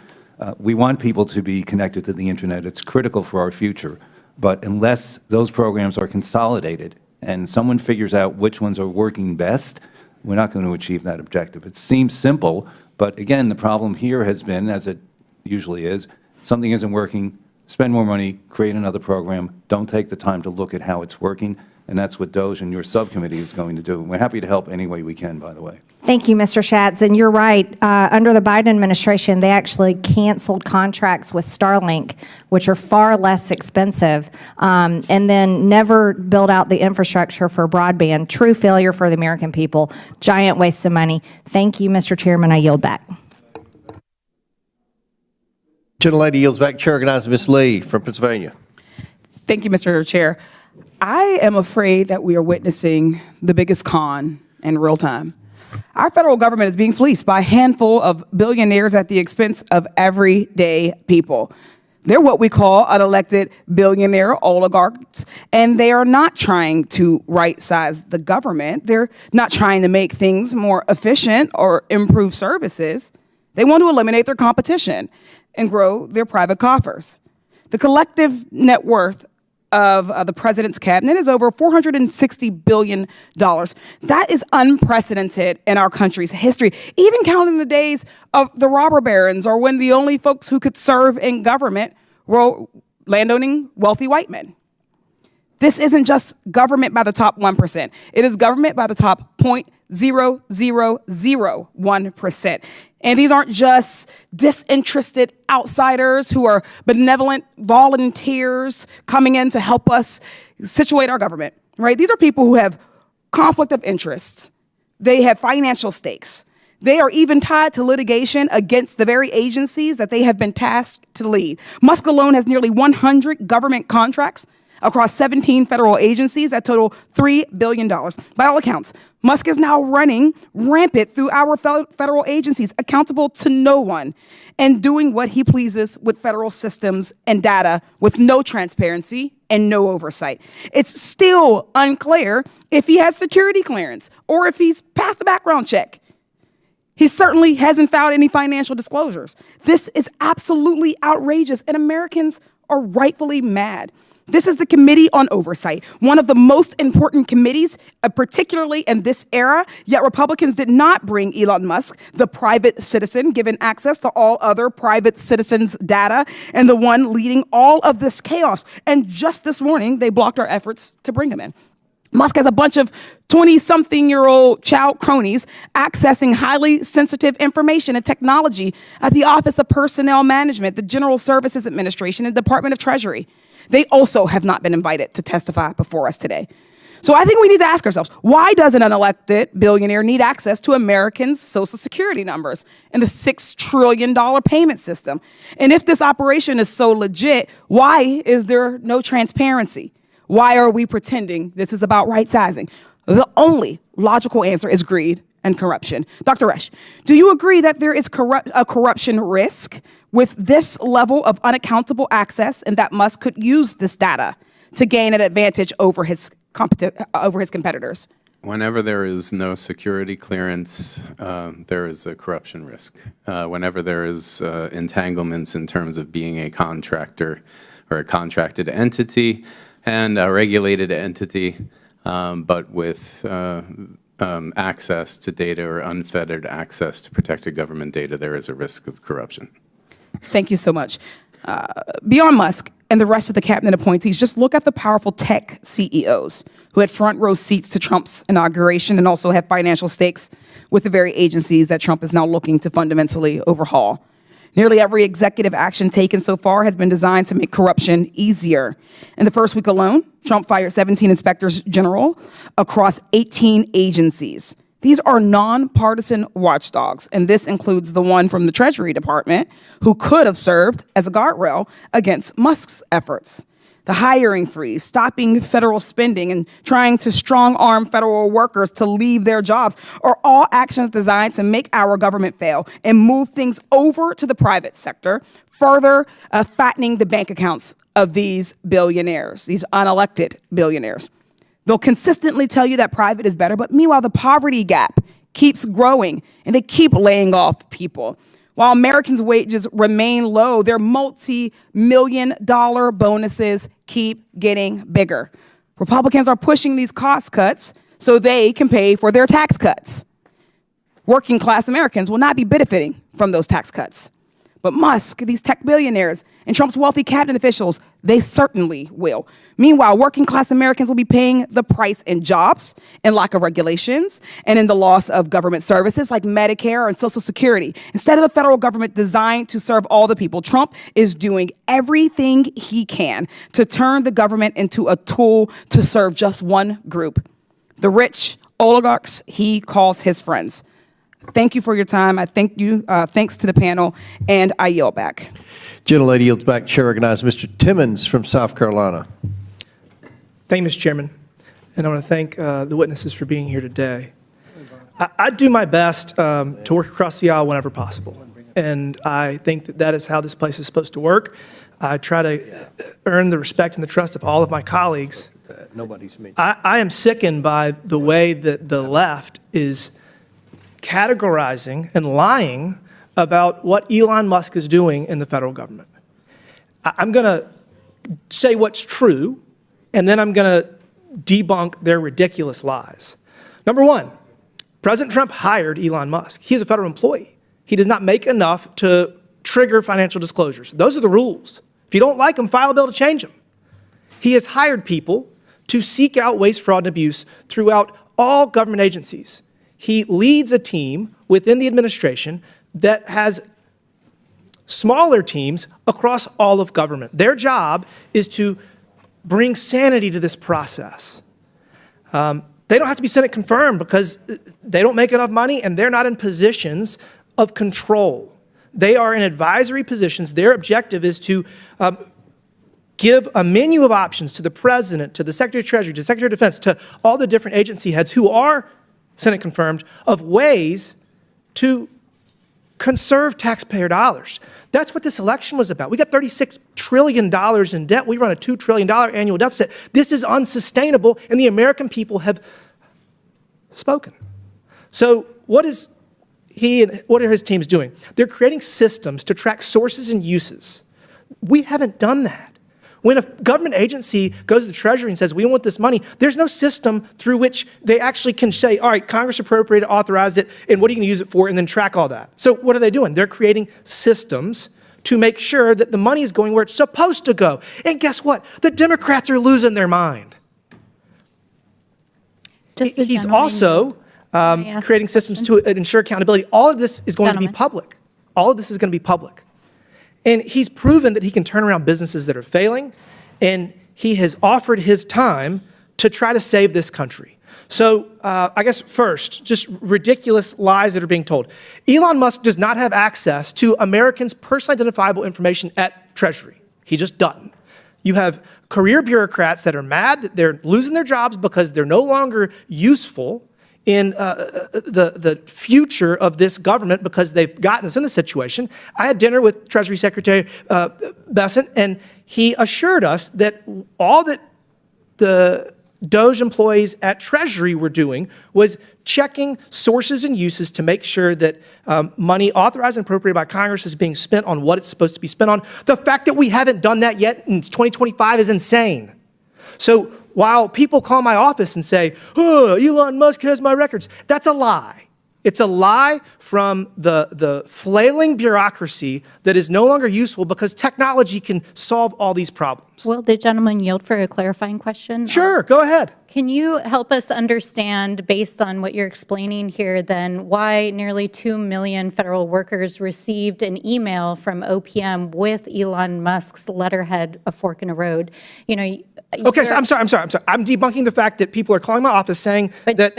We want people to be connected to the internet. It's critical for our future. But unless those programs are consolidated and someone figures out which ones are working best, we're not going to achieve that objective. It seems simple, but again, the problem here has been, as it usually is, something isn't working, spend more money, create another program, don't take the time to look at how it's working, and that's what Doge and your subcommittee is going to do. And we're happy to help any way we can, by the way. Thank you, Mr. Schatz. And you're right. Under the Biden administration, they actually canceled contracts with Starlink, which are far less expensive, and then never built out the infrastructure for broadband. True failure for the American people. Giant waste of money. Thank you, Mr. Chairman. I yield back. Gentlelady yields back. Chair recognizes Ms. Lee from Pennsylvania. Thank you, Mr. Chair. I am afraid that we are witnessing the biggest con in real time. Our federal government is being fleeced by a handful of billionaires at the expense of everyday people. They're what we call unelected billionaire oligarchs, and they are not trying to right-size the government. They're not trying to make things more efficient or improve services. They want to eliminate their competition and grow their private coffers. The collective net worth of the president's cabinet is over $460 billion. That is unprecedented in our country's history, even counting the days of the robber barons, or when the only folks who could serve in government were landowning wealthy white men. This isn't just government by the top 1%. It is government by the top 0.0001%. And these aren't just disinterested outsiders who are benevolent volunteers coming in to help us situate our government, right? These are people who have conflict of interests. They have financial stakes. They are even tied to litigation against the very agencies that they have been tasked to lead. Musk alone has nearly 100 government contracts across 17 federal agencies that total $3 billion. By all accounts, Musk is now running rampant through our federal agencies, accountable to no one, and doing what he pleases with federal systems and data with no transparency and no oversight. It's still unclear if he has security clearance or if he's passed a background check. He certainly hasn't filed any financial disclosures. This is absolutely outrageous, and Americans are rightfully mad. This is the Committee on Oversight, one of the most important committees, particularly in this era, yet Republicans did not bring Elon Musk, the private citizen, given access to all other private citizens' data, and the one leading all of this chaos. And just this morning, they blocked our efforts to bring him in. Musk has a bunch of 20-something-year-old child cronies accessing highly sensitive information and technology at the Office of Personnel Management, the General Services Administration, and Department of Treasury. They also have not been invited to testify before us today. So I think we need to ask ourselves, why does an unelected billionaire need access to Americans' Social Security numbers and the $6 trillion payment system? And if this operation is so legit, why is there no transparency? Why are we pretending this is about right-sizing? The only logical answer is greed and corruption. Dr. Resch, do you agree that there is a corruption risk with this level of unaccountable access, and that Musk could use this data to gain an advantage over his competitors? Whenever there is no security clearance, there is a corruption risk. Whenever there is entanglements in terms of being a contractor or a contracted entity and a regulated entity, but with access to data or unfettered access to protected government data, there is a risk of corruption. Thank you so much. Beyond Musk and the rest of the cabinet appointees, just look at the powerful tech CEOs who had front row seats to Trump's inauguration and also have financial stakes with the very agencies that Trump is now looking to fundamentally overhaul. Nearly every executive action taken so far has been designed to make corruption easier. In the first week alone, Trump fired 17 inspectors general across 18 agencies. These are nonpartisan watchdogs, and this includes the one from the Treasury Department who could have served as a guardrail against Musk's efforts. the hiring freeze, stopping federal spending, and trying to strong-arm federal workers to leave their jobs are all actions designed to make our government fail and move things over to the private sector, further fattening the bank accounts of these billionaires, these unelected billionaires. They'll consistently tell you that private is better, but meanwhile, the poverty gap keeps growing, and they keep laying off people. While Americans' wages remain low, their multi-million-dollar bonuses keep getting bigger. Republicans are pushing these cost cuts so they can pay for their tax cuts. Working-class Americans will not be benefiting from those tax cuts. But Musk, these tech billionaires, and Trump's wealthy cabinet officials, they certainly will. Meanwhile, working-class Americans will be paying the price in jobs, in lack of regulations, and in the loss of government services like Medicare and Social Security. Instead of a federal government designed to serve all the people, Trump is doing everything he can to turn the government into a tool to serve just one group, the rich oligarchs he calls his friends. Thank you for your time. I thank you. Thanks to the panel, and I yield back. Gentlelady yields back. Chair recognizes Mr. Timmons from South Carolina. Thank you, Mr. Chairman. And I want to thank the witnesses for being here today. I do my best to work across the aisle whenever possible. And I think that that is how this place is supposed to work. I try to earn the respect and the trust of all of my colleagues. I am sickened by the way that the left is categorizing and lying about what Elon Musk is doing in the federal government. I'm going to say what's true, and then I'm going to debunk their ridiculous lies. Number one, President Trump hired Elon Musk. He is a federal employee. He does not make enough to trigger financial disclosures. Those are the rules. If you don't like them, file a bill to change them. He has hired people to seek out waste, fraud, and abuse throughout all government agencies. He leads a team within the administration that has smaller teams across all of government. Their job is to bring sanity to this process. They don't have to be Senate confirmed because they don't make enough money and they're not in positions of control. They are in advisory positions. Their objective is to give a menu of options to the President, to the Secretary of Treasury, to the Secretary of Defense, to all the different agency heads who are Senate confirmed, of ways to conserve taxpayer dollars. That's what this election was about. We got $36 trillion in debt. We run a $2 trillion annual deficit. This is unsustainable, and the American people have spoken. So what is he and what are his teams doing? They're creating systems to track sources and uses. We haven't done that. When a government agency goes to the Treasury and says, we want this money, there's no system through which they actually can say, all right, Congress appropriated, authorized it, and what are you going to use it for, and then track all that. So what are they doing? They're creating systems to make sure that the money is going where it's supposed to go. And guess what? The Democrats are losing their mind. He's also creating systems to ensure accountability. All of this is going to be public. All of this is going to be public. And he's proven that he can turn around businesses that are failing, and he has offered his time to try to save this country. So I guess first, just ridiculous lies that are being told. Elon Musk does not have access to Americans' personally identifiable information at Treasury. He just doesn't. You have career bureaucrats that are mad that they're losing their jobs because they're no longer useful in the future of this government because they've gotten us in this situation. I had dinner with Treasury Secretary Bessent, and he assured us that all that the Doge employees at Treasury were doing was checking sources and uses to make sure that money authorized and appropriated by Congress is being spent on what it's supposed to be spent on. The fact that we haven't done that yet in 2025 is insane. So while people call my office and say, oh, Elon Musk has my records, that's a lie. It's a lie from the flailing bureaucracy that is no longer useful because technology can solve all these problems. Will the gentleman yield for a clarifying question? Sure, go ahead. Can you help us understand, based on what you're explaining here, then why nearly 2 million federal workers received an email from OPM with Elon Musk's letterhead, A Fork in the Road? You know. Okay, so I'm sorry. I'm debunking the fact that people are calling my office saying that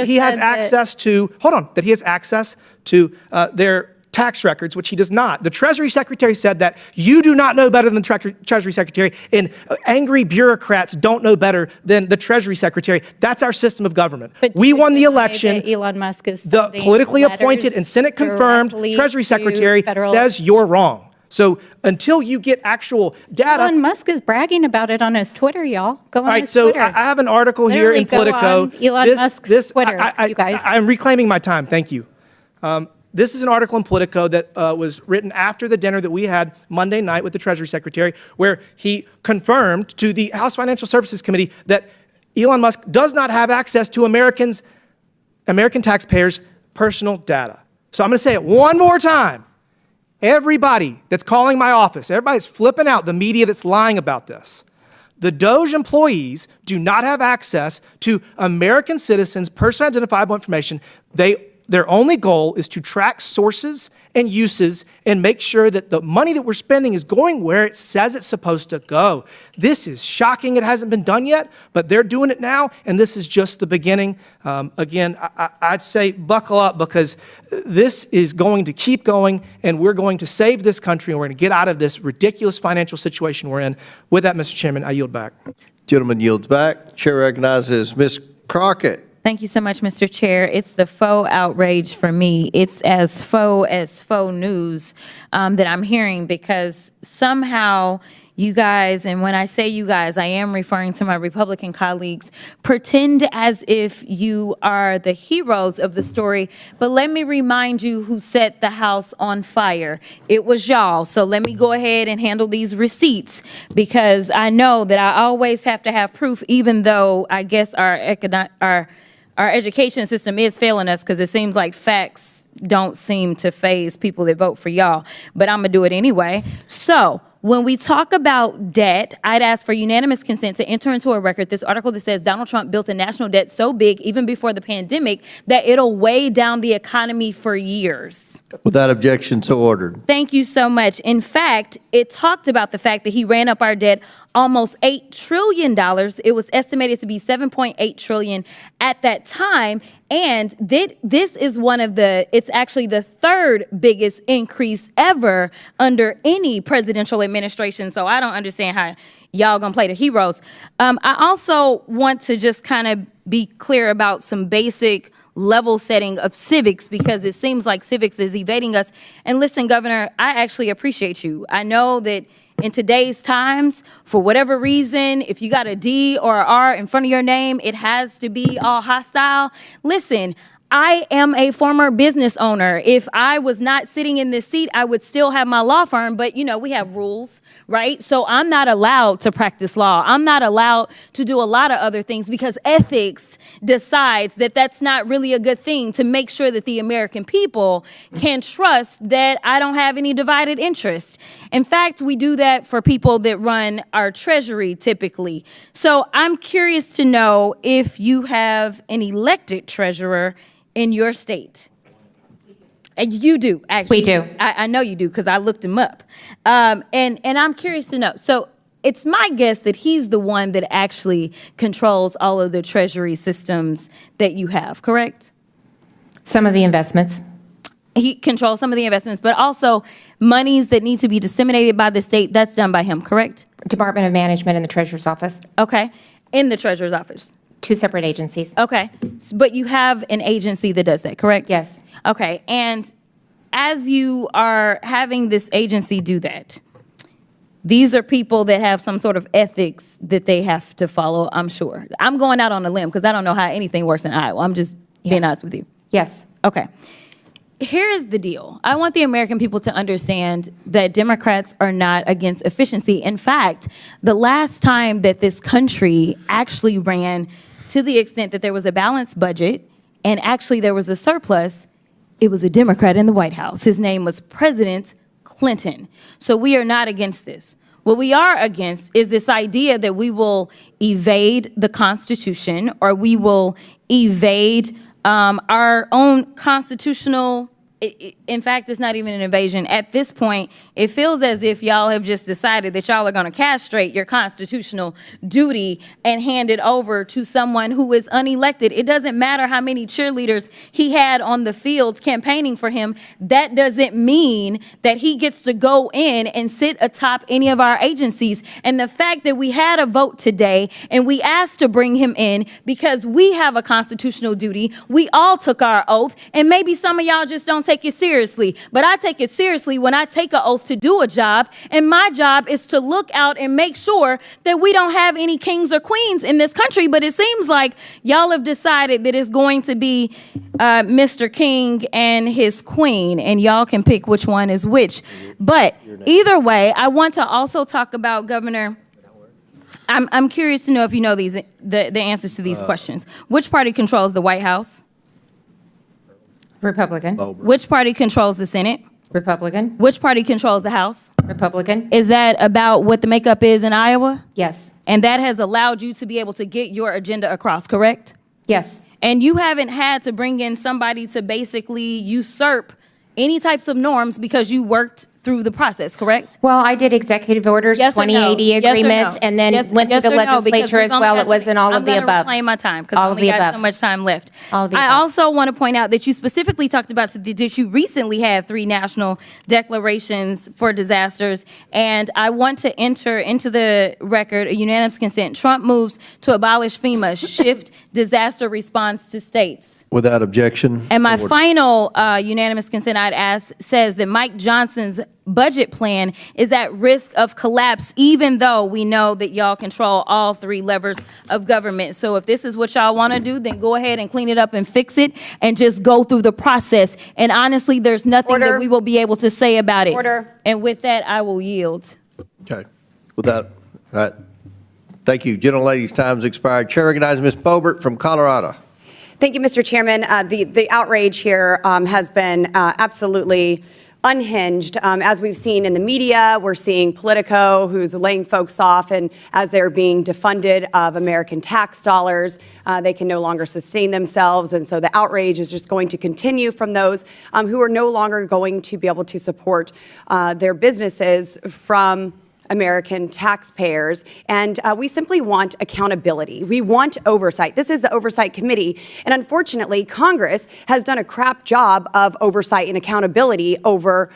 he has access to, hold on, that he has access to their tax records, which he does not. The Treasury Secretary said that you do not know better than the Treasury Secretary, and angry bureaucrats don't know better than the Treasury Secretary. That's our system of government. But We won the election. Elon Musk is The sending politically appointed letters and Senate confirmed directly Treasury to Secretary federal- says you're wrong. So until you get actual data. Elon Musk is bragging about it on his Twitter, y'all. Go on All right, his so Twitter. I have an article here in Literally, go Politico. on Elon Musk's Twitter, you guys. I'm reclaiming my time. Thank you. This is an article in Politico that was written after the dinner that we had Monday night with the Treasury Secretary, where he confirmed to the House Financial Services Committee that Elon Musk does not have access to American taxpayers' personal data. So I'm going to say it one more time. Everybody that's calling my office, everybody's flipping out, the media that's lying about this. The Doge employees do not have access to American citizens' personally identifiable information. Their only goal is to track sources and uses and make sure that the money that we're spending is going where it says it's supposed to go. This is shocking. It hasn't been done yet, but they're doing it now, and this is just the beginning. Again, I'd say buckle up, because this is going to keep going, and we're going to save this country, and we're going to get out of this ridiculous financial situation we're in. With that, Mr. Chairman, I yield back. Gentleman yields back. Chair recognizes Ms. Crockett. Thank you so much, Mr. Chair. It's the faux outrage for me. It's as faux news that I'm hearing, because somehow you guys, and when I say you guys, I am referring to my Republican colleagues, pretend as if you are the heroes of the story. But let me remind you who set the House on fire. It was y'all. So let me go ahead and handle these receipts, because I know that I always have to have proof, even though I guess our education system is failing us, because it seems like facts don't seem to faze people that vote for y'all. But I'm going to do it anyway. So when we talk about debt, I'd ask for unanimous consent to enter into a record this article that says Donald Trump built a national debt so big, even before the pandemic, that it'll weigh down the economy for years. Without objection, so ordered. Thank you so much. In fact, it talked about the fact that he ran up our debt almost $8 trillion. It was estimated to be $7.8 trillion at that time. And this is it's actually the third biggest increase ever under any presidential administration. So I don't understand how y'all gonna play the heroes. I also want to just kind of be clear about some basic level setting of civics, because it seems like civics is evading us. And listen, Governor, I actually appreciate you. I know that in today's times, for whatever reason, if you got a D or an R in front of your name, it has to be all hostile. Listen, I am a former business owner. If I was not sitting in this seat, I would still have my law firm, but we have rules, right? So I'm not allowed to practice law. I'm not allowed to do a lot of other things, because ethics decides that that's not really a good thing, to make sure that the American people can trust that I don't have any divided interest. In fact, we do that for people that run our treasury typically. So I'm curious to know if you have an elected treasurer in your state. And you do, actually. We do. I know you do, because I looked him up. And I'm curious to know. So it's my guess that he's the one that actually controls all of the treasury systems that you have, correct? Some of the investments. He controls some of the investments, but also monies that need to be disseminated by the state, that's done by him, correct? Department of Management in the Treasurer's Office. Okay. In the Treasurer's Office. Two separate agencies. Okay, but you have an agency that does that, correct? Yes. Okay, and as you are having this agency do that, these are people that have some sort of ethics that they have to follow, I'm sure. I'm going out on a limb, because I don't know how anything works in Iowa. I'm just being honest with you. Yes. Okay. Here is the deal. I want the American people to understand that Democrats are not against efficiency. In fact, the last time that this country actually ran to the extent that there was a balanced budget and actually there was a surplus, it was a Democrat in the White House. His name was President Clinton. So we are not against this. What we are against is this idea that we will evade the Constitution, or we will evade our own constitutional in fact, it's not even an invasion. At this point, it feels as if y'all have just decided that y'all are going to castrate your constitutional duty and hand it over to someone who is unelected. It doesn't matter how many cheerleaders he had on the field campaigning for him. That doesn't mean that he gets to go in and sit atop any of our agencies. And the fact that we had a vote today and we asked to bring him in because we have a constitutional duty, we all took our oath, and maybe some of y'all just don't take it seriously. But I take it seriously when I take an oath to do a job, and my job is to look out and make sure that we don't have any kings or queens in this country. But it seems like y'all have decided that it's going to be Mr. King and his queen, and y'all can pick which one is which. But either way, I want to also talk about Governor. I'm curious to know if you know the answers to these questions. Which party controls the White House? Republican. Which party controls the Senate? Republican. Which party controls the House? Republican. Is that about what the makeup is in Iowa? Yes. And that has allowed you to be able to get your agenda across, correct? Yes. And you haven't had to bring in somebody to basically usurp any types of norms because you worked through the process, correct? Well, I did executive orders, Yes or no? 2080 Yes or agreements, no? and then Yes- went yes to the or no? Because legislature we've as only well. got It wasn't all of the above. I'm going to reclaim my time because I All of only the got above. so much time left. All of the I above. also want to point out that you specifically talked about that you recently had 3 national declarations for disasters, and I want to enter into the record a unanimous consent. Trump moves to abolish FEMA, shift disaster response to states. Without objection. And my Order. final unanimous consent I'd ask says that Mike Johnson's budget plan is at risk of collapse, even though we know that y'all control all 3 levers of government. So if this is what y'all want to do, then go ahead and clean it up and fix it and just go through the process. And honestly, there's nothing that we will be able to say about it. Order. And with that, I will yield. Okay. Without, all right. Thank you. Gentlelady's time's expired. Chair recognizes Ms. Boebert from Colorado. Thank you, Mr. Chairman. The outrage here has been absolutely unhinged. As we've seen in the media, we're seeing Politico, who's laying folks off, and as they're being defunded of American tax dollars, they can no longer sustain themselves. And so the outrage is just going to continue from those who are no longer going to be able to support their businesses from American taxpayers, and we simply want accountability. We want oversight. This is the Oversight Committee, and unfortunately, Congress has done a crap job of oversight and accountability over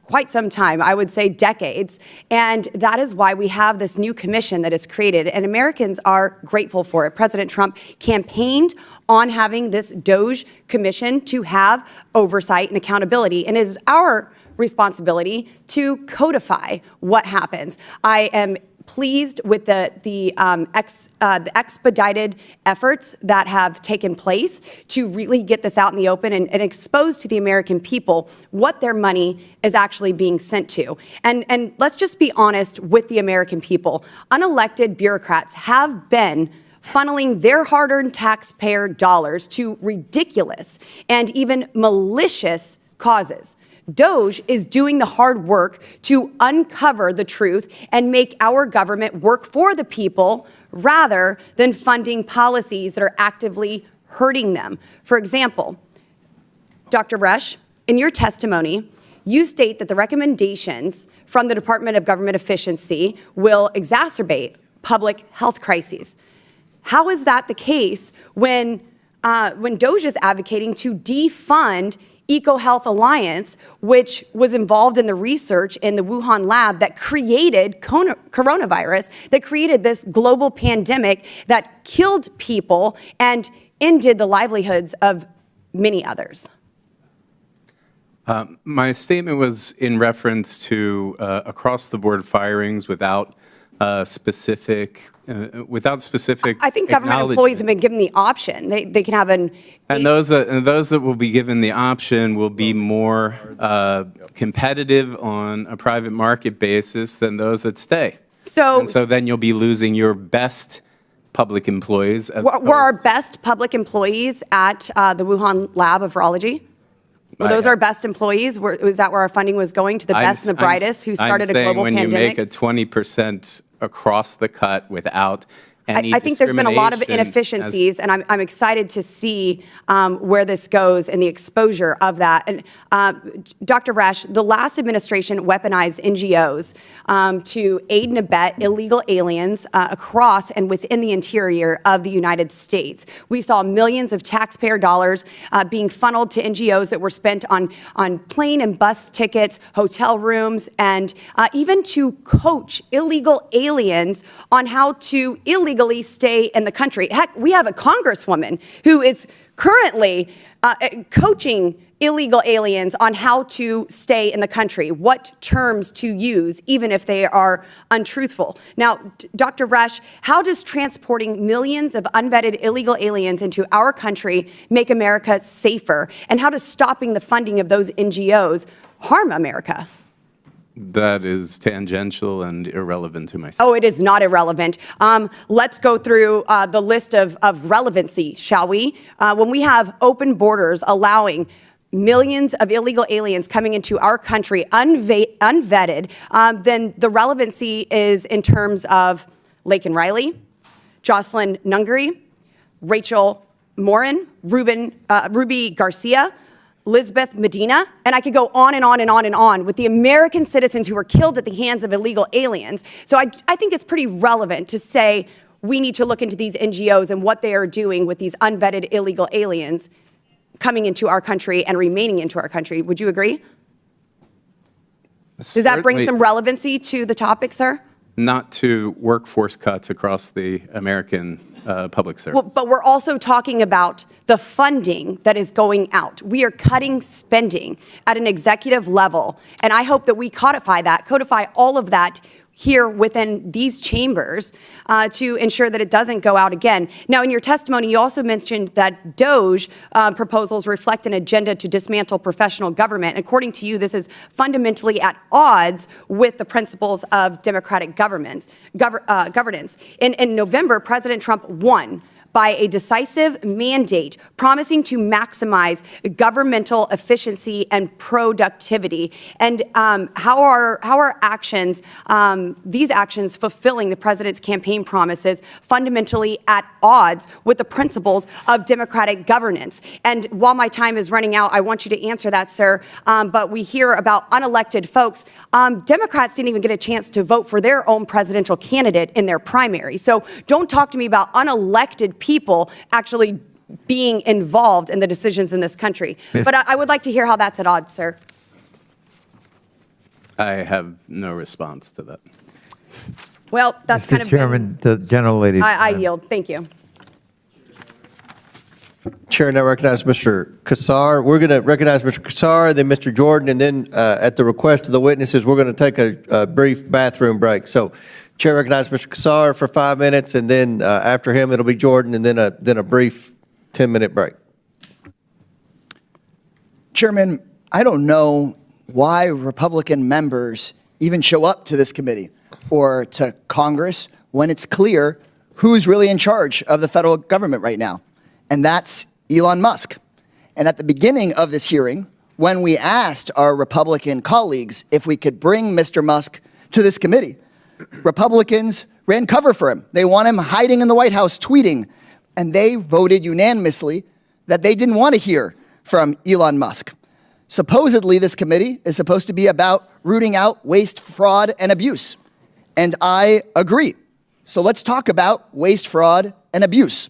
quite some time, I would say decades, and that is why we have this new commission that is created, and Americans are grateful for it. President Trump campaigned on having this Doge commission to have oversight and accountability, and it is our responsibility to codify what happens. I am pleased with the expedited efforts that have taken place to really get this out in the open and expose to the American people what their money is actually being sent to. And let's just be honest with the American people. Unelected bureaucrats have been funneling their hard-earned taxpayer dollars to ridiculous and even malicious causes. Doge is doing the hard work to uncover the truth and make our government work for the people rather than funding policies that are actively hurting them. For example, Dr. Rush, in your testimony, you state that the recommendations from the Department of Government Efficiency will exacerbate public health crises. How is that the case when Doge is advocating to defund EcoHealth Alliance, which was involved in the research in the Wuhan lab that created coronavirus, that created this global pandemic that killed people and ended the livelihoods of many others? My statement was in reference to across-the-board firings without specific. I think government employees have been given the option. They can have an. And those that will be given the option will be more competitive on a private market basis than those that stay. So then you'll be losing your best public employees. Were our best public employees at the Wuhan lab of virology? Were those our best employees? Was that where our funding was going, to the best and the brightest who started a global when pandemic? You make a 20% across the cut without any I think there's been a lot of discrimination inefficiencies, and I'm excited to see where this goes and the exposure of that. And Dr. Resch, the last administration weaponized NGOs to aid and abet illegal aliens across and within the interior of the United States. We saw millions of taxpayer dollars being funneled to NGOs that were spent on plane and bus tickets, hotel rooms, and even to coach illegal aliens on how to illegally stay in the country. Heck, we have a congresswoman who is currently coaching illegal aliens on how to stay in the country, what terms to use, even if they are untruthful. Now, Dr. Resch, how does transporting millions of unvetted illegal aliens into our country make America safer? And how does stopping the funding of those NGOs harm America? That is tangential and irrelevant to my. Oh, it is not irrelevant. Let's go through the list of relevancy, shall we? When we have open borders allowing millions of illegal aliens coming into our country unvetted, then the relevancy is in terms of Laken Riley, Jocelyn Nungary, Rachel Morin, Ruby Garcia, Elizabeth Medina, and I could go on and on and on and on with the American citizens who were killed at the hands of illegal aliens. So I think it's pretty relevant to say we need to look into these NGOs and what they are doing with these unvetted illegal aliens coming into our country and remaining into our country. Would you agree? Does that bring some relevancy to the topic, sir? Not to workforce cuts across the American public service. Well, but we're also talking about the funding that is going out. We are cutting spending at an executive level, and I hope that we codify all of that here within these chambers to ensure that it doesn't go out again. Now, in your testimony, you also mentioned that Doge proposals reflect an agenda to dismantle professional government. According to you, this is fundamentally at odds with the principles of democratic governance. In November, President Trump won by a decisive mandate promising to maximize governmental efficiency and productivity. And how are actions, these actions fulfilling the president's campaign promises fundamentally at odds with the principles of democratic governance? And while my time is running out, I want you to answer that, sir. But we hear about unelected folks. Democrats didn't even get a chance to vote for their own presidential candidate in their primary. So don't talk to me about unelected people actually being involved in the decisions in this country. But I would like to hear how that's at odds, sir. I have no response to that. Well, that's kind of Chairman, the gentlelady. I yield. Thank you. Chair now recognize Mr. Kassar. We're going to recognize Mr. Kassar, then Mr. Jordan, and then at the request of the witnesses, we're going to take a brief bathroom break. So Chair recognizes Mr. Kassar for 5 minutes, and then after him, it'll be Jordan, and then a brief 10-minute break. Chairman, I don't know why Republican members even show up to this committee or to Congress when it's clear who's really in charge of the federal government right now, and that's Elon Musk. And at the beginning of this hearing, when we asked our Republican colleagues if we could bring Mr. Musk to this committee, Republicans ran cover for him. They want him hiding in the White House tweeting, and they voted unanimously that they didn't want to hear from Elon Musk. Supposedly, this committee is supposed to be about rooting out waste, fraud, and abuse. And I agree. So let's talk about waste, fraud, and abuse.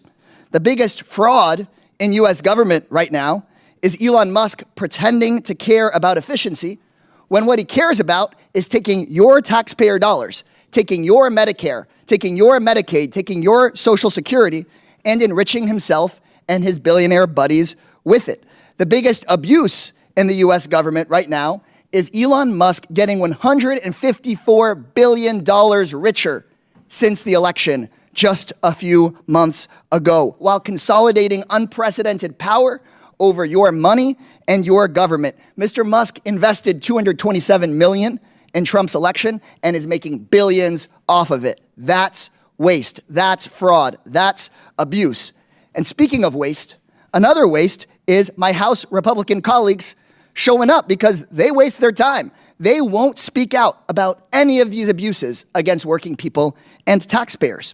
The biggest fraud in U.S. government right now is Elon Musk pretending to care about efficiency when what he cares about is taking your taxpayer dollars, taking your Medicare, taking your Medicaid, taking your Social Security, and enriching himself and his billionaire buddies with it. The biggest abuse in the U.S. government right now is Elon Musk getting $154 billion richer since the election just a few months ago, while consolidating unprecedented power over your money and your government. Mr. Musk invested $227 million in Trump's election and is making billions off of it. That's waste. That's fraud. That's abuse. And speaking of waste, another waste is my House Republican colleagues showing up because they waste their time. They won't speak out about any of these abuses against working people and taxpayers.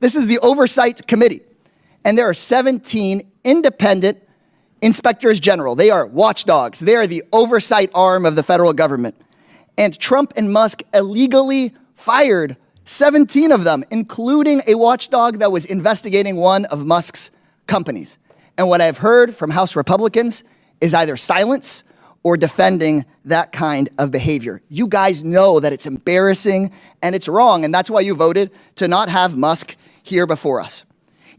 This is the Oversight Committee, and there are 17 independent inspectors general. They are watchdogs. They are the oversight arm of the federal government. And Trump and Musk illegally fired 17 of them, including a watchdog that was investigating one of Musk's companies. And what I've heard from House Republicans is either silence or defending that kind of behavior. You guys know that it's embarrassing and it's wrong, and that's why you voted to not have Musk here before us.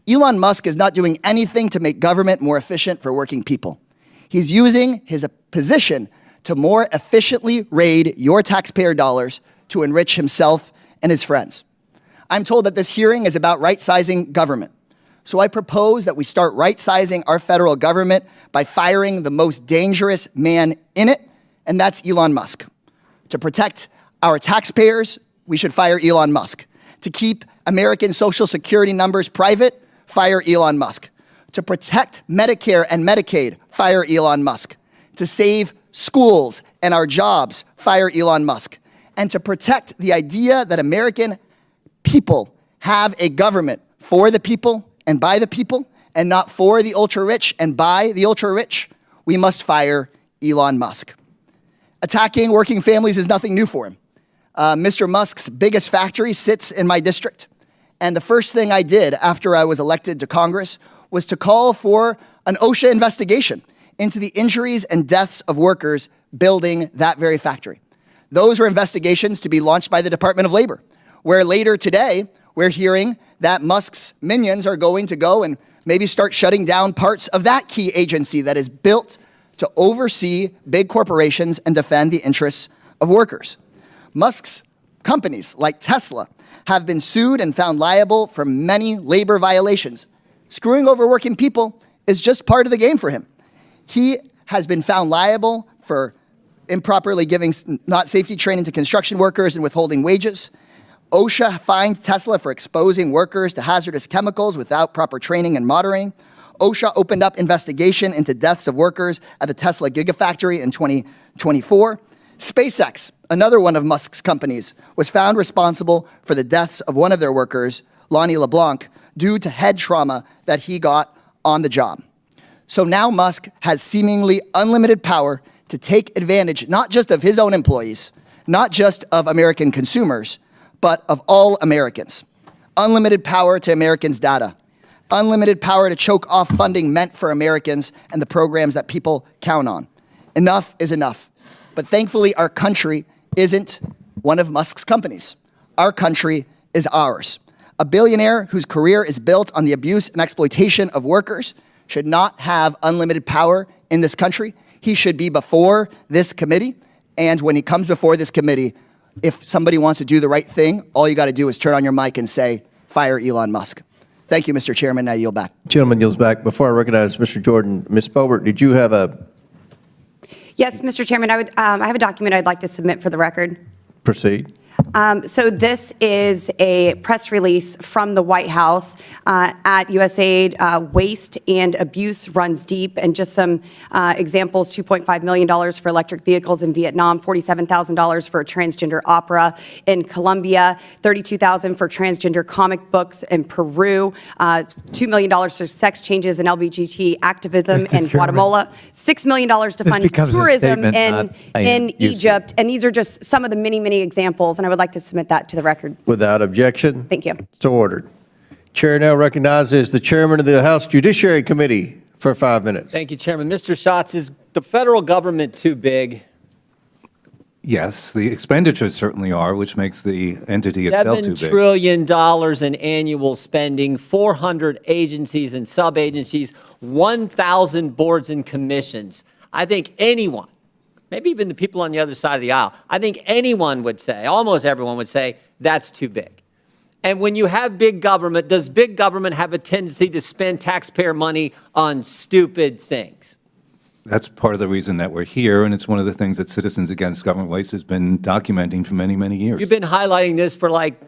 Elon Musk is not doing anything to make government more efficient for working people. He's using his position to more efficiently raid your taxpayer dollars to enrich himself and his friends. I'm told that this hearing is about right-sizing government. So I propose that we start right-sizing our federal government by firing the most dangerous man in it, and that's Elon Musk. To protect our taxpayers, we should fire Elon Musk. To keep American Social Security numbers private, fire Elon Musk. To protect Medicare and Medicaid, fire Elon Musk. To save schools and our jobs, fire Elon Musk. And to protect the idea that American people have a government for the people and by the people, and not for the ultra-rich and by the ultra-rich, we must fire Elon Musk. Attacking working families is nothing new for him. Mr. Musk's biggest factory sits in my district. And the first thing I did after I was elected to Congress was to call for an OSHA investigation into the injuries and deaths of workers building that very factory. Those are investigations to be launched by the Department of Labor, where later today, we're hearing that Musk's minions are going to go and maybe start shutting down parts of that key agency that is built to oversee big corporations and defend the interests of workers. Musk's companies, like Tesla, have been sued and found liable for many labor violations. Screwing over working people is just part of the game for him. He has been found liable for improperly giving not safety training to construction workers and withholding wages. OSHA fined Tesla for exposing workers to hazardous chemicals without proper training and monitoring. OSHA opened up investigation into deaths of workers at the Tesla Gigafactory in 2024. SpaceX, another one of Musk's companies, was found responsible for the deaths of one of their workers, Lonnie LeBlanc, due to head trauma that he got on the job. So now Musk has seemingly unlimited power to take advantage not just of his own employees, not just of American consumers, but of all Americans. Unlimited power to Americans' data. Unlimited power to choke off funding meant for Americans and the programs that people count on. Enough is enough. But thankfully, our country isn't one of Musk's companies. Our country is ours. A billionaire whose career is built on the abuse and exploitation of workers should not have unlimited power in this country. He should be before this committee. And when he comes before this committee, if somebody wants to do the right thing, all you got to do is turn on your mic and say, fire Elon Musk. Thank you, Mr. Chairman. I yield back. Gentleman yields back. Before I recognize Mr. Jordan, Ms. Boebert, did you have a Yes, Mr. Chairman, I have a document I'd like to submit for the record. proceed? So this is a press release from the White House at USAID. Waste and abuse runs deep, and just some examples: $2.5 million for electric vehicles in Vietnam, $47,000 for a transgender opera in Colombia, $32,000 for transgender comic books in Peru, $2 million for sex changes and LGBT activism in Guatemala, $6 million to fund tourism in Egypt, and these are just some of the many, many examples. And I would like to submit that to the record. Without objection? Thank you. So ordered. Chair now recognizes the chairman of the House Judiciary Committee for 5 minutes. Thank you, Chairman. Mr. Schatz, is the federal government too big? Yes, the expenditures certainly are, which makes the entity itself too big. $7 trillion in annual spending, 400 agencies and sub-agencies, 1,000 boards and commissions. I think anyone, maybe even the people on the other side of the aisle, I think anyone would say, almost everyone would say, that's too big. And when you have big government, does big government have a tendency to spend taxpayer money on stupid things? That's part of the reason that we're here, and it's one of the things that Citizens Against Government Waste has been documenting for many, many years. You've been highlighting this for like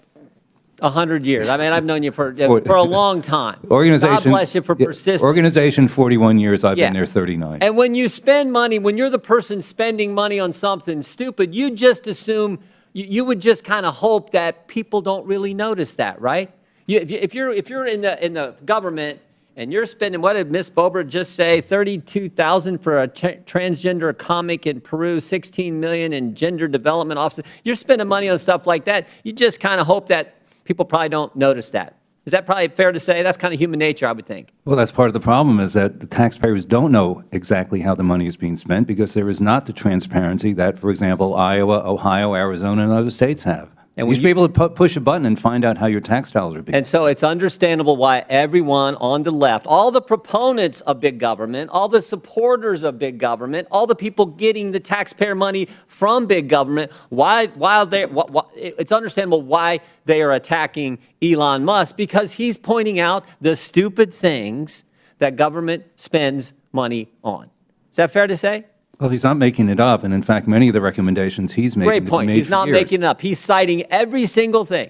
100 years. I mean, I've known you for a long time. Organization, God bless you for persisting. Organization, 41 years. I've been there 39. And when you spend money, when you're the person spending money on something stupid, you just assume, you would just kind of hope that people don't really notice that, right? If you're in the government and you're spending, what did Ms. Bober just say, $32,000 for a transgender comic in Peru, $16 million in gender development office. You're spending money on stuff like that. You just kind of hope that people probably don't notice that. Is that probably fair to say? That's kind of human nature, I would think. Well, that's part of the problem, is that the taxpayers don't know exactly how the money is being spent because there is not the transparency that, for example, Iowa, Ohio, Arizona, and other states have. And you should be able to push a button and find out how your tax dollars are being. And so it's understandable why everyone on the left, all the proponents of big government, all the supporters of big government, all the people getting the taxpayer money from big government, it's understandable why they are attacking Elon Musk, because he's pointing out the stupid things that government spends money on. Is that fair to say? Well, he's not making it up, and in fact, many of the recommendations he's making Great point. He's not making it up. He's citing every single thing.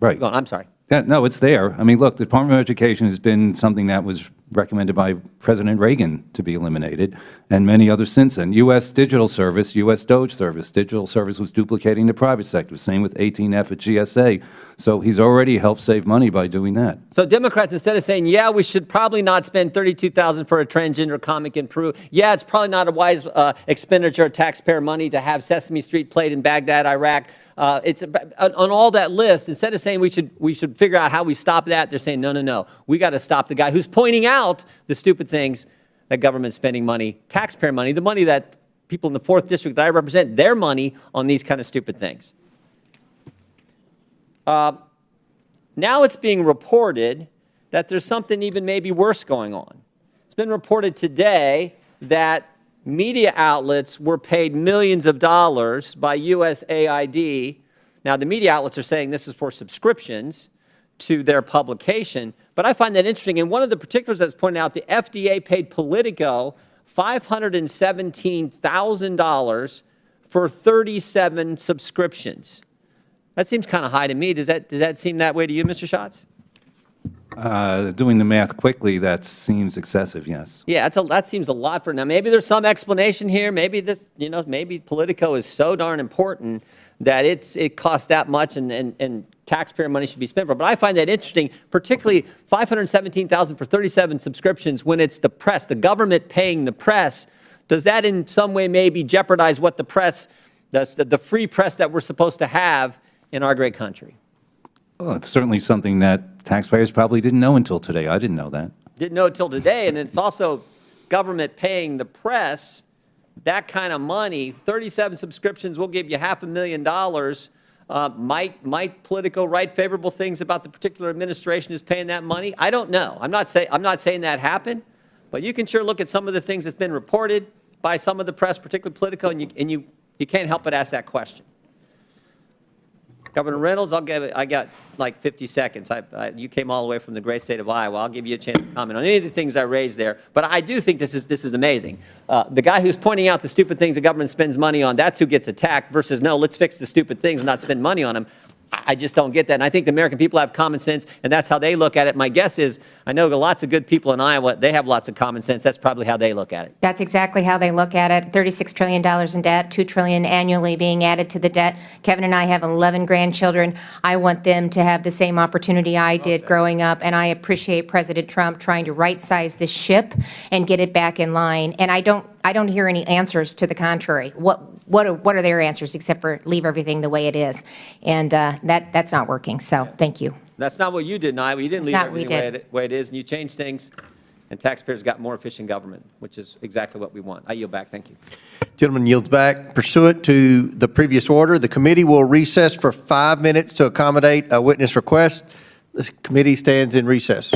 Right. Go on, I'm sorry. Yeah, no, it's there. I mean, look, the Department of Education has been something that was recommended by President Reagan to be eliminated, and many others since then. U.S. Digital Service, U.S. Doge Service. Digital Service was duplicating the private sector. Same with 18F at GSA. So he's already helped save money by doing that. So Democrats, instead of saying, yeah, we should probably not spend $32,000 for a transgender comic in Peru. Yeah, it's probably not a wise expenditure of taxpayer money to have Sesame Street played in Baghdad, Iraq. It's on all that list. Instead of saying we should figure out how we stop that, they're saying, no. We got to stop the guy who's pointing out the stupid things that government's spending money, taxpayer money, the money that people in the 4th District that I represent, their money on these kind of stupid things. Now it's being reported that there's something even maybe worse going on. It's been reported today that media outlets were paid millions of dollars by USAID. Now, the media outlets are saying this is for subscriptions to their publication, but I find that interesting. And one of the particulars that's pointed out, the FDA paid Politico $517,000 for 37 subscriptions. That seems kind of high to me. Does that seem that way to you, Mr. Schatz? Doing the math quickly, that seems excessive, yes. Yeah, that seems a lot for now. Maybe there's some explanation here. Maybe maybe Politico is so darn important that it costs that much and taxpayer money should be spent for it. But I find that interesting, particularly $517,000 for 37 subscriptions when it's the press, the government paying the press. Does that in some way maybe jeopardize what the press, the free press that we're supposed to have in our great country? Well, it's certainly something that taxpayers probably didn't know until today. I didn't know that. Didn't know until today, and it's also government paying the press that kind of money. 37 subscriptions will give you $500,000. Might Politico write favorable things about the particular administration who's paying that money? I don't know. I'm not saying that happened, but you can sure look at some of the things that's been reported by some of the press, particularly Politico, and you can't help but ask that question. Governor Reynolds, I got like 50 seconds. You came all the way from the great state of Iowa. I'll give you a chance to comment on any of the things I raised there. But I do think this is amazing. The guy who's pointing out the stupid things the government spends money on, that's who gets attacked, versus no, let's fix the stupid things and not spend money on them. I just don't get that. And I think the American people have common sense, and that's how they look at it. My guess is, I know lots of good people in Iowa, they have lots of common sense. That's probably how they look at it. That's exactly how they look at it. $36 trillion in debt, $2 trillion annually being added to the debt. Kevin and I have 11 grandchildren. I want them to have the same opportunity I did growing up, and I appreciate President Trump trying to right-size this ship and get it back in line. And I don't hear any answers to the contrary. What are their answers except for leave everything the way it is? And that's not working. So thank you. That's not what you did in Iowa. You didn't leave everything the way it is, and you changed things, and taxpayers got more efficient government, which is exactly what we want. I yield back. Thank you. Gentleman yields back. Pursuant to the previous order, the committee will recess for 5 minutes to accommodate a witness request. The committee stands in recess.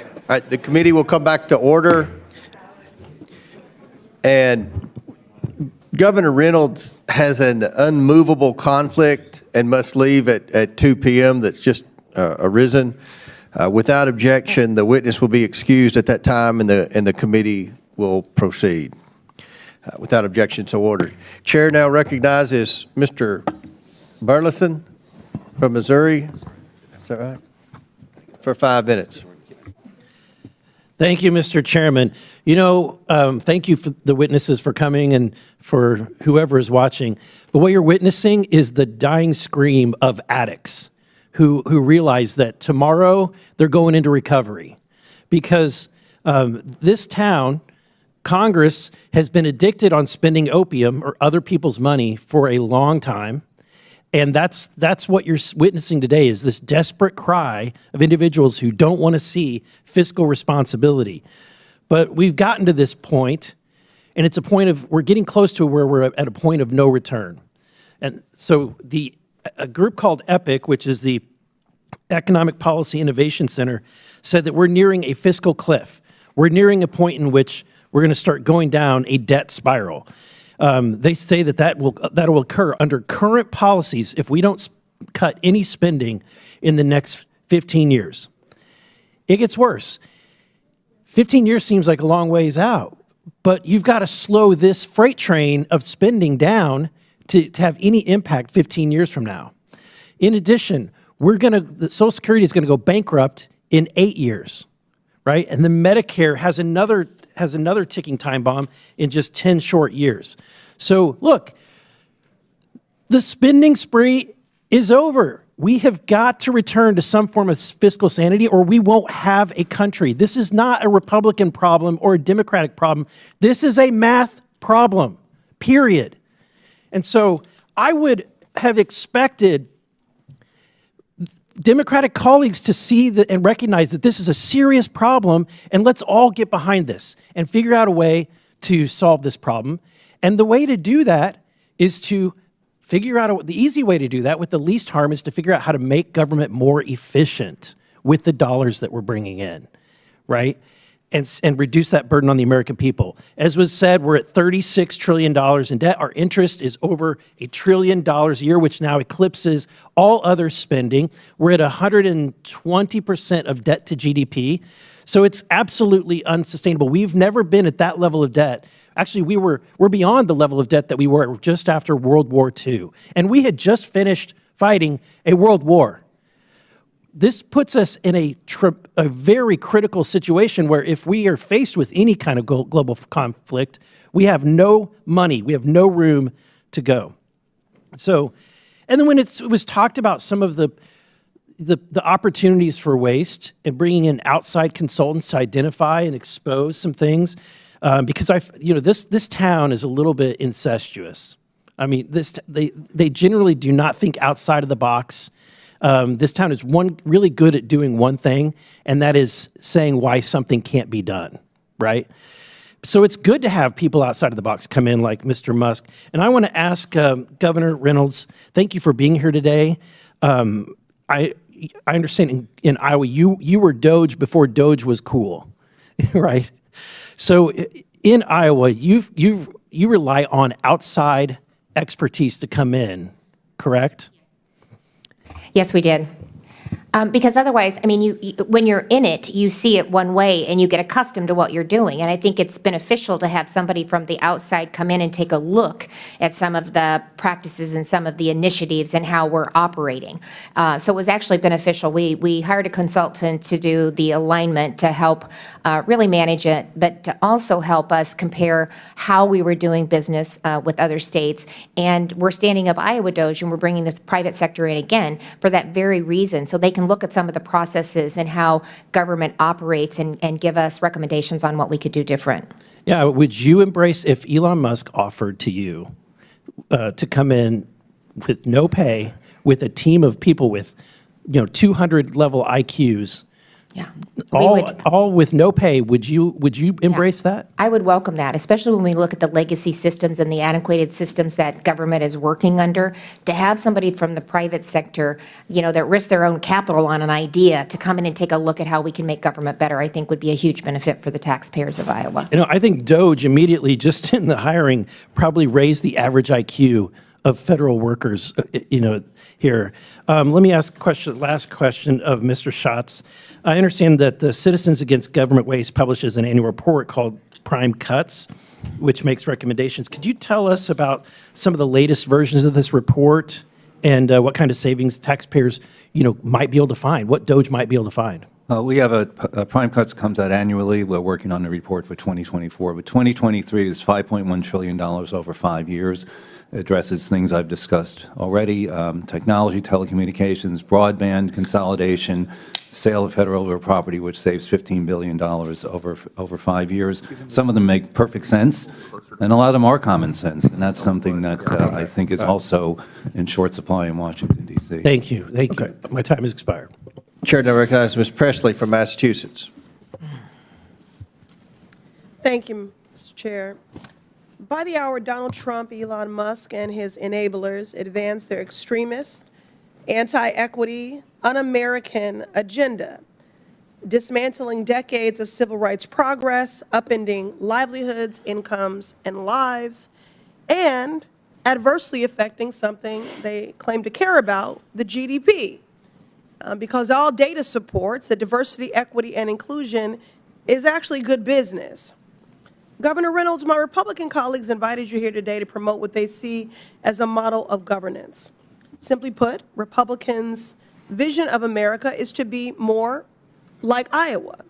All right, the committee will come back to order. And Governor Reynolds has an unmovable conflict and must leave at 2 p.m. that's just arisen. Without objection, the witness will be excused at that time, and the committee will proceed. Without objection, so ordered. Chair now recognizes Mr. Burleson from Missouri. Is that right? For 5 minutes. Thank you, Mr. Chairman. You know, thank you for the witnesses for coming and for whoever is watching. But what you're witnessing is the dying scream of addicts who realize that tomorrow they're going into recovery. Because this town, Congress, has been addicted on spending opium or other people's money for a long time. And that's what you're witnessing today, is this desperate cry of individuals who don't want to see fiscal responsibility. But we've gotten to this point, and it's a point of, we're getting close to where we're at a point of no return. And so a group called EPIC, which is the Economic Policy Innovation Center, said that we're nearing a fiscal cliff. We're nearing a point in which we're going to start going down a debt spiral. They say that will occur under current policies if we don't cut any spending in the next 15 years. It gets worse. 15 years seems like a long ways out, but you've got to slow this freight train of spending down to have any impact 15 years from now. In addition, the Social Security is going to go bankrupt in 8 years, right? And the Medicare has another ticking time bomb in just 10 short years. So look, the spending spree is over. We have got to return to some form of fiscal sanity, or we won't have a country. This is not a Republican problem or a Democratic problem. This is a math problem, period. And so I would have expected Democratic colleagues to see and recognize that this is a serious problem, and let's all get behind this and figure out a way to solve this problem. And the way to do that is to figure out the easy way to do that with the least harm is to figure out how to make government more efficient with the dollars that we're bringing in, right? And reduce that burden on the American people. As was said, we're at $36 trillion in debt. Our interest is over $1 trillion a year, which now eclipses all other spending. We're at 120% of debt to GDP. So it's absolutely unsustainable. We've never been at that level of debt. Actually, we're beyond the level of debt that we were just after World War II. And we had just finished fighting a world war. This puts us in a very critical situation where if we are faced with any kind of global conflict, we have no money, we have no room to go. So, and then when it was talked about some of the opportunities for waste and bringing in outside consultants to identify and expose some things, because this town is a little bit incestuous. I mean, they generally do not think outside of the box. This town is really good at doing one thing, and that is saying why something can't be done, right? So it's good to have people outside of the box come in like Mr. Musk. And I want to ask Governor Reynolds, thank you for being here today. I understand in Iowa, you were Doge before Doge was cool, right? So in Iowa, you rely on outside expertise to come in, correct? Yes, we did. Because otherwise, I mean, when you're in it, you see it one way and you get accustomed to what you're doing. And I think it's beneficial to have somebody from the outside come in and take a look at some of the practices and some of the initiatives and how we're operating. So it was actually beneficial. We hired a consultant to do the alignment to help really manage it, but to also help us compare how we were doing business with other states. And we're standing up Iowa Doge, and we're bringing this private sector in again for that very reason, so they can look at some of the processes and how government operates and give us recommendations on what we could do different. Yeah, would you embrace if Elon Musk offered to you to come in with no pay, with a team of people with 200 level IQs Yeah. All with no pay. Would you embrace that? I would welcome that, especially when we look at the legacy systems and the antiquated systems that government is working under. To have somebody from the private sector, that risk their own capital on an idea to come in and take a look at how we can make government better, I think would be a huge benefit for the taxpayers of Iowa. I think Doge immediately, just in the hiring, probably raised the average IQ of federal workers, here. Let me ask last question of Mr. Schatz. I understand that the Citizens Against Government Waste publishes an annual report called Prime Cuts, which makes recommendations. Could you tell us about some of the latest versions of this report and what kind of savings taxpayers, might be able to find, what Doge might be able to find? We have a Prime Cuts comes out annually. We're working on the report for 2024. But 2023 is $5.1 trillion over 5 years. It addresses things I've discussed already, technology, telecommunications, broadband consolidation, sale of federal property, which saves $15 billion over 5 years. Some of them make perfect sense, and a lot of them are common sense. And that's something that I think is also in short supply in Washington, D.C. Thank you. Thank you. My time has expired. Chair now recognizes Ms. Presley from Massachusetts. Thank you, Mr. Chair. By the hour, Donald Trump, Elon Musk, and his enablers advance their extremist, anti-equity, un-American agenda, dismantling decades of civil rights progress, upending livelihoods, incomes, and lives, and adversely affecting something they claim to care about, the GDP. Because all data supports that diversity, equity, and inclusion is actually good business. Governor Reynolds, my Republican colleagues invited you here today to promote what they see as a model of governance. Simply put, Republicans' vision of America is to be more like Iowa.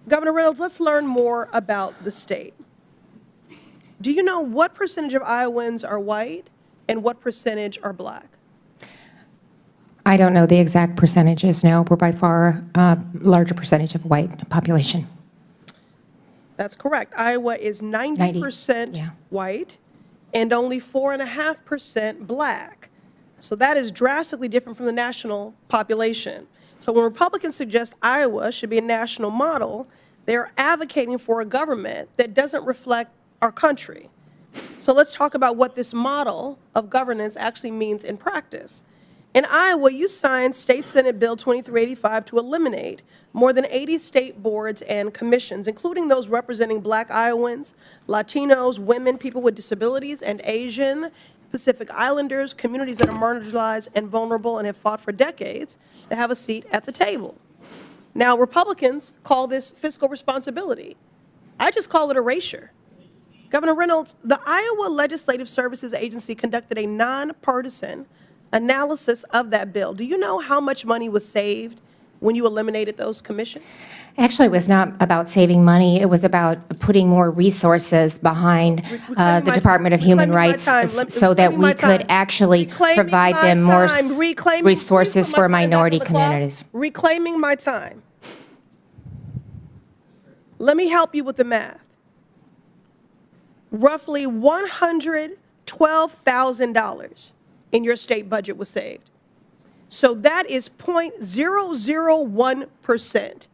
Governor Reynolds, let's learn more about the state. Do you know what percentage of Iowans are white and what percentage are black? I don't know the exact percentages, no. We're by far a larger percentage of white population. That's correct. Iowa is 90% white and only 4.5% black. So that is drastically different from the national population. So when Republicans suggest Iowa should be a national model, they're advocating for a government that doesn't reflect our country. So let's talk about what this model of governance actually means in practice. In Iowa, you signed State Senate Bill 2385 to eliminate more than 80 state boards and commissions, including those representing Black Iowans, Latinos, women, people with disabilities, and Asian, Pacific Islanders, communities that are marginalized and vulnerable and have fought for decades to have a seat at the table. Now, Republicans call this fiscal responsibility. I just call it erasure. Governor Reynolds, the Iowa Legislative Services Agency conducted a nonpartisan analysis of that bill. Do you know how much money was saved when you eliminated those commissions? Actually, it was not about saving money. It was about putting more resources behind the Department of Human Rights so that we could actually provide them more resources for minority communities. Reclaiming my time. Let me help you with the math. Roughly $112,000 in your state budget was saved. So that is 0.001%,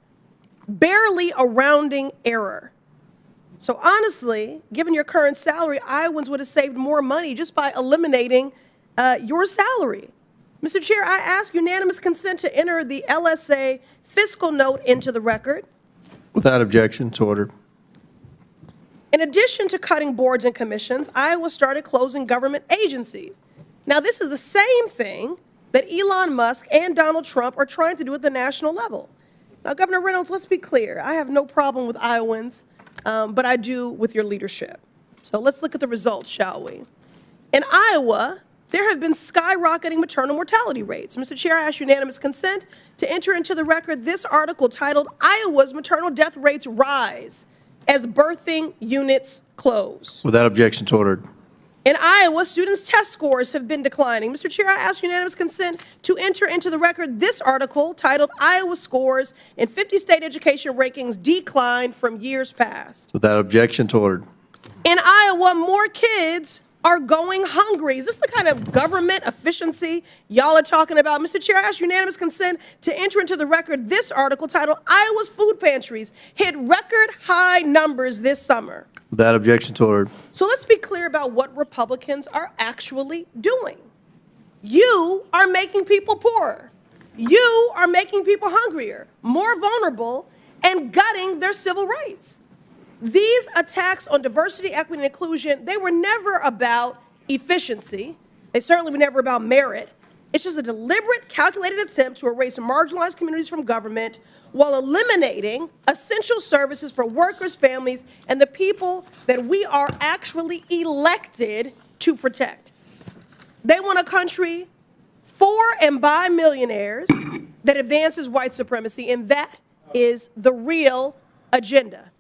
barely a rounding error. So honestly, given your current salary, Iowans would have saved more money just by eliminating your salary. Mr. Chair, I ask unanimous consent to enter the LSA fiscal note into the record. Without objection, it's ordered. In addition to cutting boards and commissions, Iowa started closing government agencies. Now, this is the same thing that Elon Musk and Donald Trump are trying to do at the national level. Now, Governor Reynolds, let's be clear. I have no problem with Iowans, but I do with your leadership. So let's look at the results, shall we? In Iowa, there have been skyrocketing maternal mortality rates. Mr. Chair, I ask unanimous consent to enter into the record this article titled, "Iowa's Maternal Death Rates Rise as Birthing Units Close." Without objection, it's ordered. In Iowa, students' test scores have been declining. Mr. Chair, I ask unanimous consent to enter into the record this article titled, "Iowa Scores in 50 State Education Rankings Decline from Years Past." Without objection, it's ordered. In Iowa, more kids are going hungry. Is this the kind of government efficiency y'all are talking about? Mr. Chair, I ask unanimous consent to enter into the record this article titled Iowa's Food Pantries Hit Record High Numbers This Summer. Without objection to order. So let's be clear about what Republicans are actually doing. You are making people poorer. You are making people hungrier, more vulnerable, and gutting their civil rights. These attacks on diversity, equity, and inclusion, they were never about efficiency. They certainly were never about merit. It's just a deliberate, calculated attempt to erase marginalized communities from government while eliminating essential services for workers, families, and the people that we are actually elected to protect. They want a country for and by millionaires that advances white supremacy, and that is the real agenda.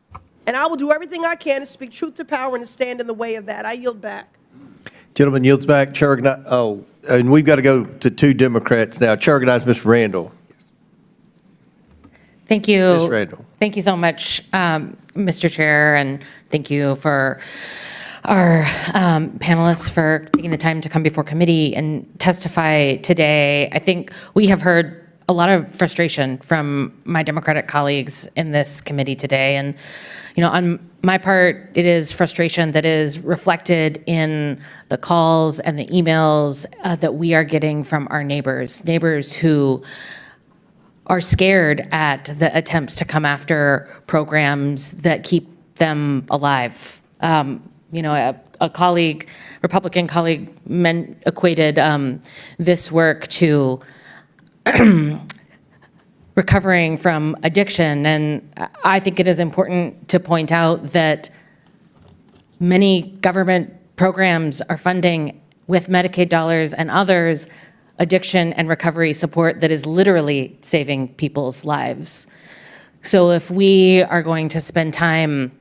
And I will do everything I can to speak truth to power and to stand in the way of that. I yield back. Gentleman yields back. Chair and we've got to go to two Democrats now. Chair recognizes Ms. Randall. Thank you. Ms. Randall. Thank you so much, Mr. Chair, and thank you for our panelists for taking the time to come before committee and testify today. I think we have heard a lot of frustration from my Democratic colleagues in this committee today. And, you know, on my part, it is frustration that is reflected in the calls and the emails that we are getting from our neighbors who are scared at the attempts to come after programs that keep them alive. You know, a colleague, Republican colleague, equated this work to recovering from addiction. And I think it is important to point out that many government programs are funding, with Medicaid dollars and others, addiction and recovery support that is literally saving people's lives. So if we are going to spend time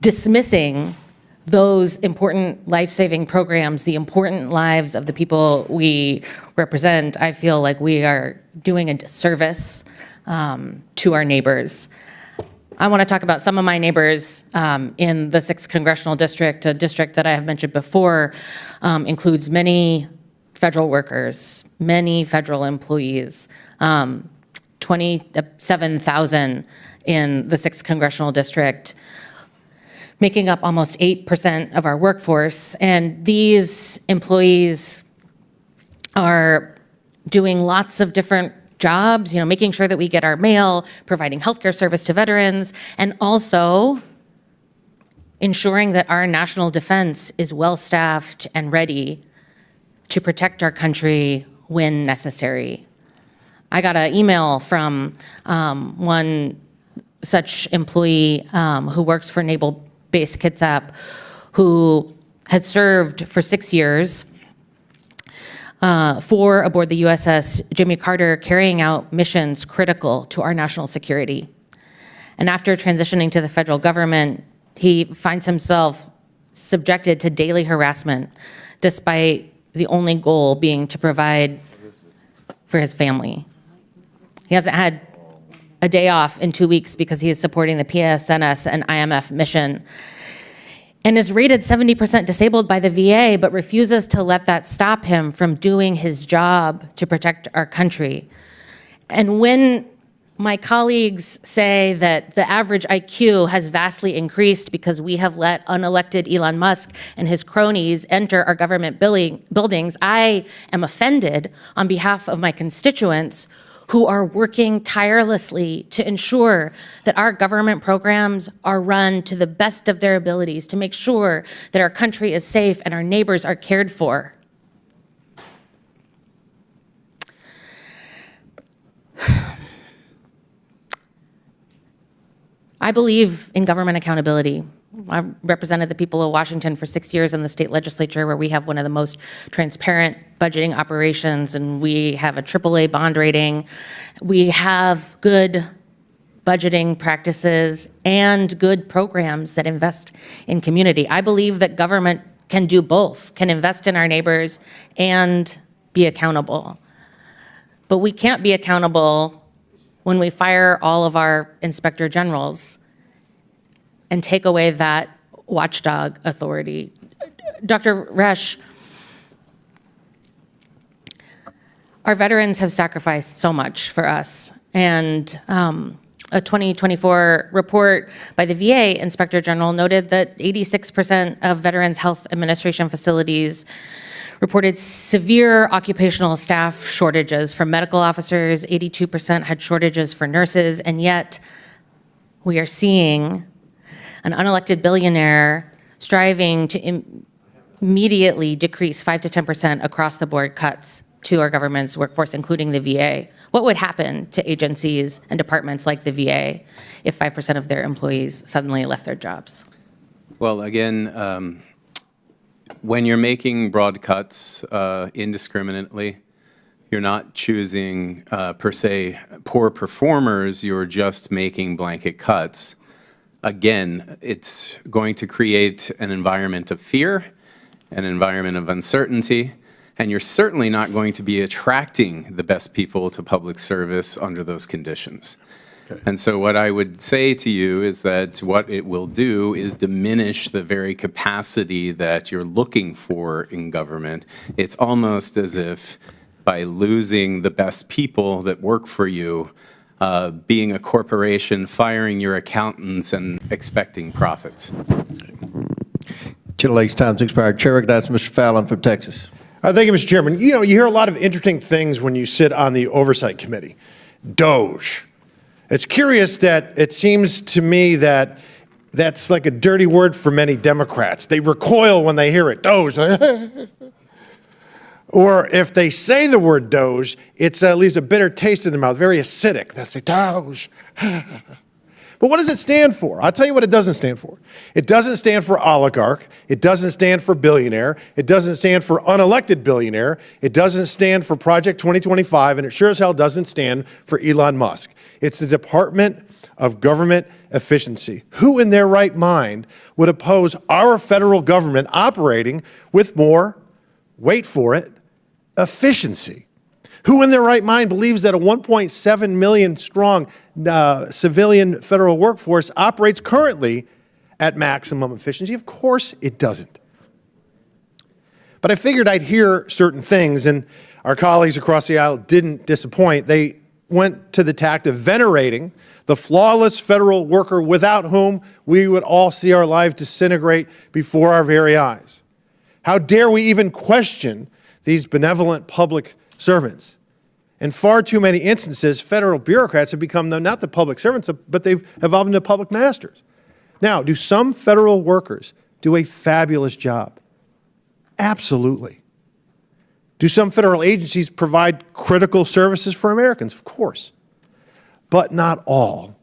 dismissing those important life-saving programs, the important lives of the people we represent, I feel like we are doing a disservice to our neighbors. I want to talk about some of my neighbors in the 6th Congressional District, a district that I have mentioned before, includes many federal workers, many federal employees, 27,000 in the 6th Congressional District, making up almost 8% of our workforce. And these employees are doing lots of different jobs, you know, making sure that we get our mail, providing healthcare service to veterans, and also ensuring that our national defense is well-staffed and ready to protect our country when necessary. I got an email from one such employee who works for Naval Base Kitsap, who had served for 6 years aboard the USS Jimmy Carter, carrying out missions critical to our national security. And after transitioning to the federal government, he finds himself subjected to daily harassment, despite the only goal being to provide for his family. He hasn't had a day off in 2 weeks because he is supporting the PSNS and IMF mission, and is rated 70% disabled by the VA, but refuses to let that stop him from doing his job to protect our country. And when my colleagues say that the average IQ has vastly increased because we have let unelected Elon Musk and his cronies enter our government buildings, I am offended on behalf of my constituents who are working tirelessly to ensure that our government programs are run to the best of their abilities to make sure that our country is safe and our neighbors are cared for. I believe in government accountability. I represented the people of Washington for 6 years in the state legislature, where we have one of the most transparent budgeting operations, and we have a AAA bond rating. We have good budgeting practices and good programs that invest in community. I believe that government can do both, can invest in our neighbors and be accountable. But we can't be accountable when we fire all of our inspector generals and take away that watchdog authority. Dr. Resch, our veterans have sacrificed so much for us, and a 2024 report by the VA Inspector General noted that 86% of Veterans Health Administration facilities reported severe occupational staff shortages for medical officers, 82% had shortages for nurses, and yet we are seeing an unelected billionaire striving to immediately decrease 5 to 10% across the board cuts to our government's workforce, including the VA. What would happen to agencies and departments like the VA if 5% of their employees suddenly left their jobs? Well, again, when you're making broad cuts indiscriminately, you're not choosing, per se, poor performers, you're just making blanket cuts. Again, it's going to create an environment of fear, an environment of uncertainty, and you're certainly not going to be attracting the best people to public service under those conditions. Okay. And so what I would say to you is that what it will do is diminish the very capacity that you're looking for in government. It's almost as if by losing the best people that work for you, being a corporation, firing your accountants and expecting profits. Chair Lake's time's expired. Chair recognizes Mr. Fallon from Texas. Thank you, Mr. Chairman. You know, you hear a lot of interesting things when you sit on the Oversight Committee. Doge. It's curious that it seems to me that that's like a dirty word for many Democrats. They recoil when they hear it. Doge. Or if they say the word Doge, it leaves a bitter taste in their mouth, very acidic. They'll say Doge. But what does it stand for? I'll tell you what it doesn't stand for. It doesn't stand for oligarch. It doesn't stand for billionaire. It doesn't stand for unelected billionaire. It doesn't stand for Project 2025, and it sure as hell doesn't stand for Elon Musk. It's the Department of Government Efficiency. Who in their right mind would oppose our federal government operating with more, wait for it, efficiency? Who in their right mind believes that a 1.7 million strong civilian federal workforce operates currently at maximum efficiency? Of course it doesn't. But I figured I'd hear certain things, and our colleagues across the aisle didn't disappoint. They went to the tact of venerating the flawless federal worker without whom we would all see our lives disintegrate before our very eyes. How dare we even question these benevolent public servants? In far too many instances, federal bureaucrats have become not the public servants, but they've evolved into public masters. Now, do some federal workers do a fabulous job? Absolutely. Do some federal agencies provide critical services for Americans? Of course. But not all.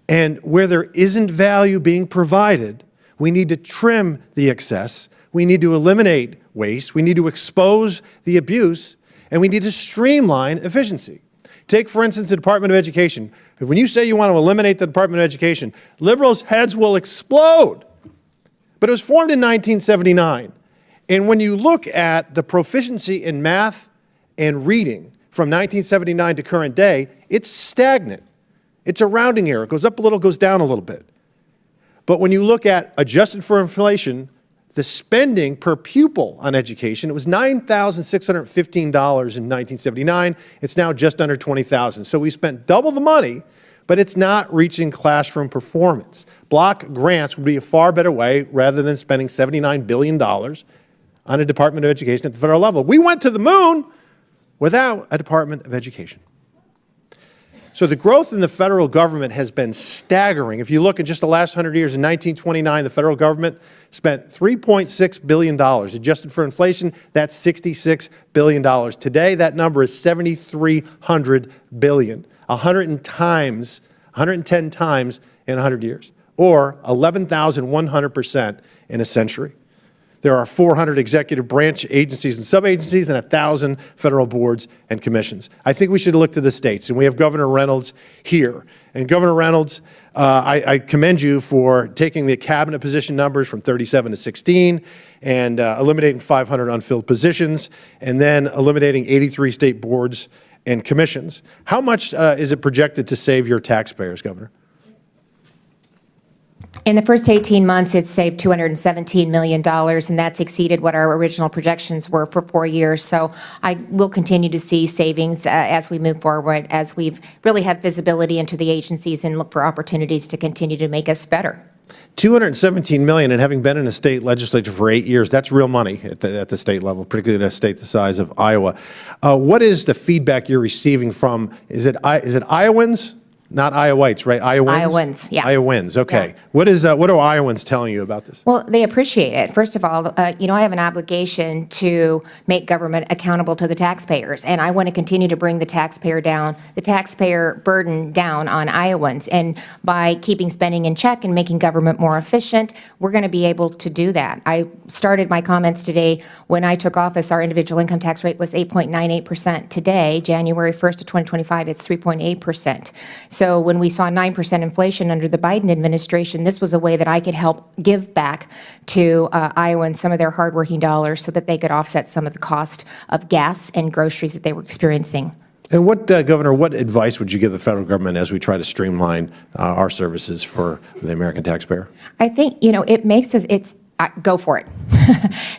And where there isn't value being provided, we need to trim the excess, we need to eliminate waste, we need to expose the abuse, and we need to streamline efficiency. Take, for instance, the Department of Education. When you say you want to eliminate the Department of Education, liberals' heads will explode. But it was formed in 1979. And when you look at the proficiency in math and reading from 1979 to current day, it's stagnant. It's a rounding error. It goes up a little, goes down a little bit. But when you look at adjusted for inflation, the spending per pupil on education, it was $9,615 in 1979. It's now just under $20,000. So we spent double the money, but it's not reaching classroom performance. Block grants would be a far better way rather than spending $79 billion on a Department of Education at the federal level. We went to the moon without a Department of Education. So the growth in the federal government has been staggering. If you look at just the last 100 years, in 1929, the federal government spent $3.6 billion. Adjusted for inflation, that's $66 billion. Today, that number is $7,300 billion, 110 times in 100 years, or 11,100% in a century. There are 400 executive branch agencies and sub-agencies and 1,000 federal boards and commissions. I think we should look to the states, and we have Governor Reynolds here. And Governor Reynolds, I commend you for taking the cabinet position numbers from 37 to 16 and eliminating 500 unfilled positions and then eliminating 83 state boards and commissions. How much is it projected to save your taxpayers, Governor? In the first 18 months, it's saved $217 million, and that's exceeded what our original projections were for 4 years. So I will continue to see savings as we move forward, as we've really have visibility into the agencies and look for opportunities to continue to make us better. $217 million, and having been in a state legislature for 8 years, that's real money at the state level, particularly in a state the size of Iowa. What is the feedback you're receiving from, is it Iowans? Not Iowites, right? Iowans? Iowans, yeah. Iowans, okay. Yeah. What are Iowans telling you about this? Well, they appreciate it. First of all, I have an obligation to make government accountable to the taxpayers, and I want to continue to bring the taxpayer burden down on Iowans. And by keeping spending in check and making government more efficient, we're going to be able to do that. I started my comments today when I took office. Our individual income tax rate was 8.98%. Today, January 1st of 2025, it's 3.8%. So when we saw 9% inflation under the Biden administration, this was a way that I could help give back to Iowans some of their hardworking dollars so that they could offset some of the cost of gas and groceries that they were experiencing. And Governor, what advice would you give the federal government as we try to streamline our services for the American taxpayer? I think, it makes us, go for it.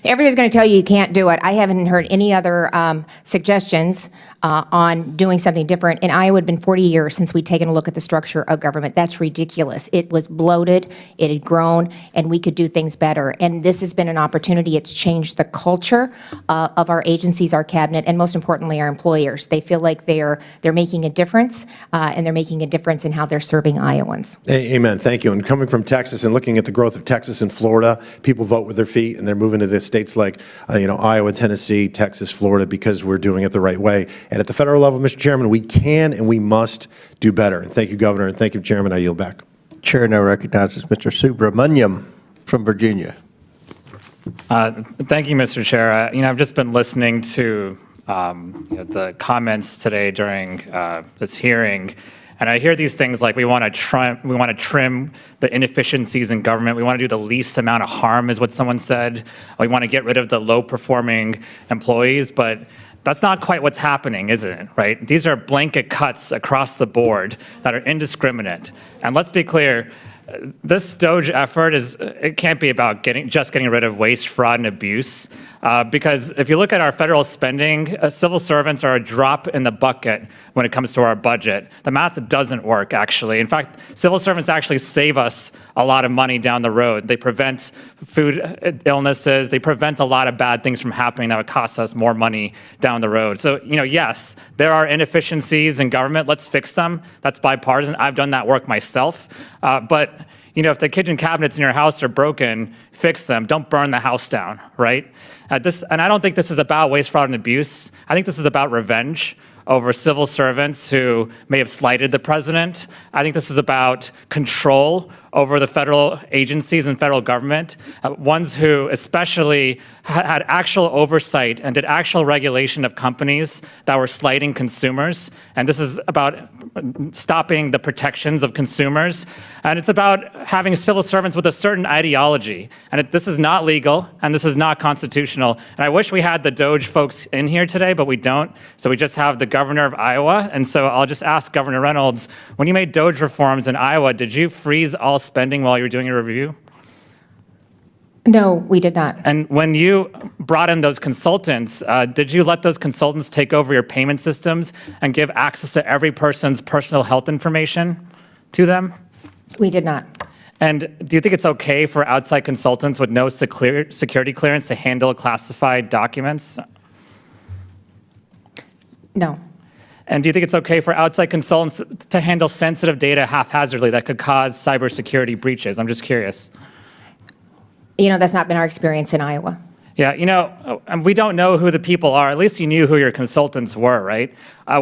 Everybody's going to tell you can't do it. I haven't heard any other suggestions on doing something different. In Iowa, it had been 40 years since we'd taken a look at the structure of government. That's ridiculous. It was bloated, it had grown, and we could do things better. And this has been an opportunity. It's changed the culture of our agencies, our cabinet, and most importantly, our employers. They feel like they're making a difference, and they're making a difference in how they're serving Iowans. Amen. Thank you. And coming from Texas and looking at the growth of Texas and Florida, people vote with their feet, and they're moving to the states like Iowa, Tennessee, Texas, Florida, because we're doing it the right way. And at the federal level, Mr. Chairman, we can and we must do better. And thank you, Governor, and thank you, Chairman. I yield back. Chair now recognizes Mr. Subramaniam from Virginia. Thank you, Mr. Chair. I've just been listening to the comments today during this hearing, and I hear these things like we want to trim the inefficiencies in government. We want to do the least amount of harm, is what someone said. We want to get rid of the low-performing employees, but that's not quite what's happening, is it, right? These are blanket cuts across the board that are indiscriminate. And let's be clear, this Doge effort it can't be about getting rid of waste, fraud, and abuse. Because if you look at our federal spending, civil servants are a drop in the bucket when it comes to our budget. The math doesn't work, actually. In fact, civil servants actually save us a lot of money down the road. They prevent food illnesses. They prevent a lot of bad things from happening that would cost us more money down the road. So, yes, there are inefficiencies in government. Let's fix them. That's bipartisan. I've done that work myself. But if the kitchen cabinets in your house are broken, fix them. Don't burn the house down, right? And I don't think this is about waste, fraud, and abuse. I think this is about revenge over civil servants who may have slighted the president. I think this is about control over the federal agencies and federal government, ones who especially had actual oversight and did actual regulation of companies that were slighting consumers. And this is about stopping the protections of consumers. And it's about having civil servants with a certain ideology. And this is not legal, and this is not constitutional. And I wish we had the Doge folks in here today, but we don't. So we just have the governor of Iowa. And so I'll just ask Governor Reynolds, when you made Doge reforms in Iowa, did you freeze all spending while you were doing your review? No, we did not. And when you brought in those consultants, did you let those consultants take over your payment systems and give access to every person's personal health information to them? We did not. And do you think it's okay for outside consultants with no security clearance to handle classified documents? No. And do you think it's okay for outside consultants to handle sensitive data haphazardly that could cause cybersecurity breaches? I'm just curious. That's not been our experience in Iowa. Yeah, we don't know who the people are. At least you knew who your consultants were, right?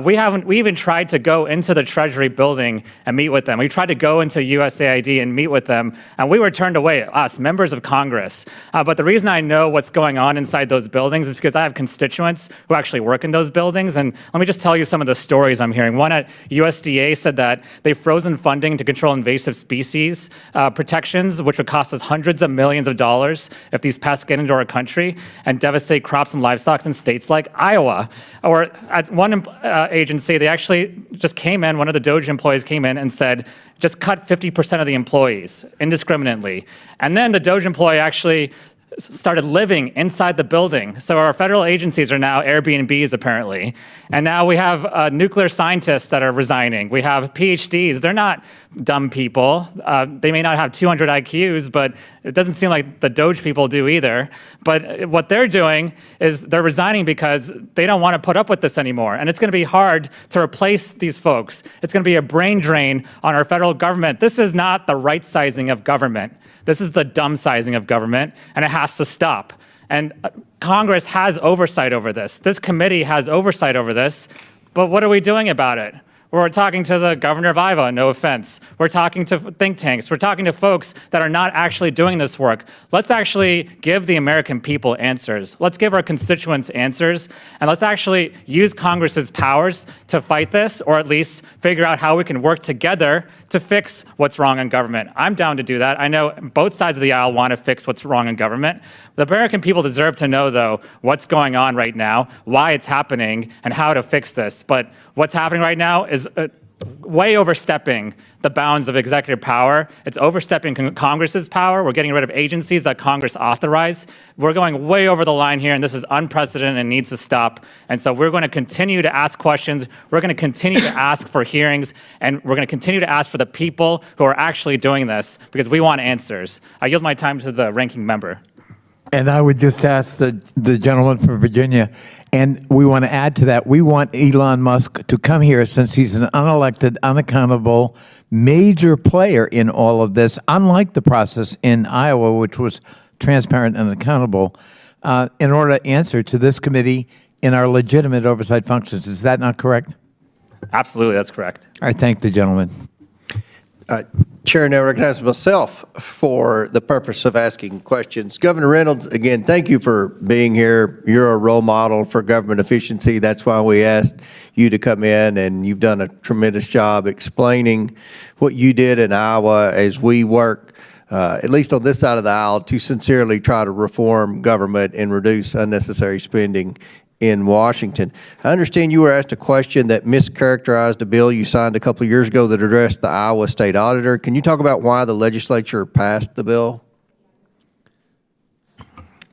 We even tried to go into the Treasury building and meet with them. We tried to go into USAID and meet with them, and we were turned away, us, members of Congress. But the reason I know what's going on inside those buildings is because I have constituents who actually work in those buildings. And let me just tell you some of the stories I'm hearing. One at USDA said that they've frozen funding to control invasive species protections, which would cost us hundreds of millions of dollars if these pests get into our country. country and devastate crops and livestock in states like Iowa. Or at one agency, they actually just came in, one of the Doge employees came in and said, just cut 50% of the employees indiscriminately. And then the Doge employee actually started living inside the building. So our federal agencies are now Airbnbs, apparently. And now we have nuclear scientists that are resigning. We have PhDs. They're not dumb people. They may not have 200 IQs, but it doesn't seem like the Doge people do either. But what they're doing is they're resigning because they don't want to put up with this anymore. And it's going to be hard to replace these folks. It's going to be a brain drain on our federal government. This is not the right sizing of government. This is the dumb sizing of government, and it has to stop. And Congress has oversight over this. This committee has oversight over this, but what are we doing about it? We're talking to the governor of Iowa, no offense. We're talking to think tanks. We're talking to folks that are not actually doing this work. Let's actually give the American people answers. Let's give our constituents answers, and let's actually use Congress's powers to fight this, or at least figure out how we can work together to fix what's wrong in government. I'm down to do that. I know both sides of the aisle want to fix what's wrong in government. The American people deserve to know, though, what's going on right now, why it's happening, and how to fix this. But what's happening right now is way overstepping the bounds of executive power. It's overstepping Congress's power. We're getting rid of agencies that Congress authorized. We're going way over the line here, and this is unprecedented and needs to stop. And so we're going to continue to ask questions. We're going to continue to ask for hearings, and we're going to continue to ask for the people who are actually doing this, because we want answers. I yield my time to the ranking member. And I would just ask the gentleman from Virginia, and we want to add to that, we want Elon Musk to come here since he's an unelected, unaccountable, major player in all of this, unlike the process in Iowa, which was transparent and accountable, in order to answer to this committee in our legitimate oversight functions. Is that not correct? Absolutely, that's correct. I thank the gentleman. Chair, now recognize myself for the purpose of asking questions. Governor Reynolds, again, thank you for being here. You're a role model for government efficiency. That's why we asked you to come in, and you've done a tremendous job explaining what you did in Iowa as we work, at least on this side of the aisle, to sincerely try to reform government and reduce unnecessary spending in Washington. I understand you were asked a question that mischaracterized a bill you signed a couple of years ago that addressed the Iowa State Auditor. Can you talk about why the legislature passed the bill?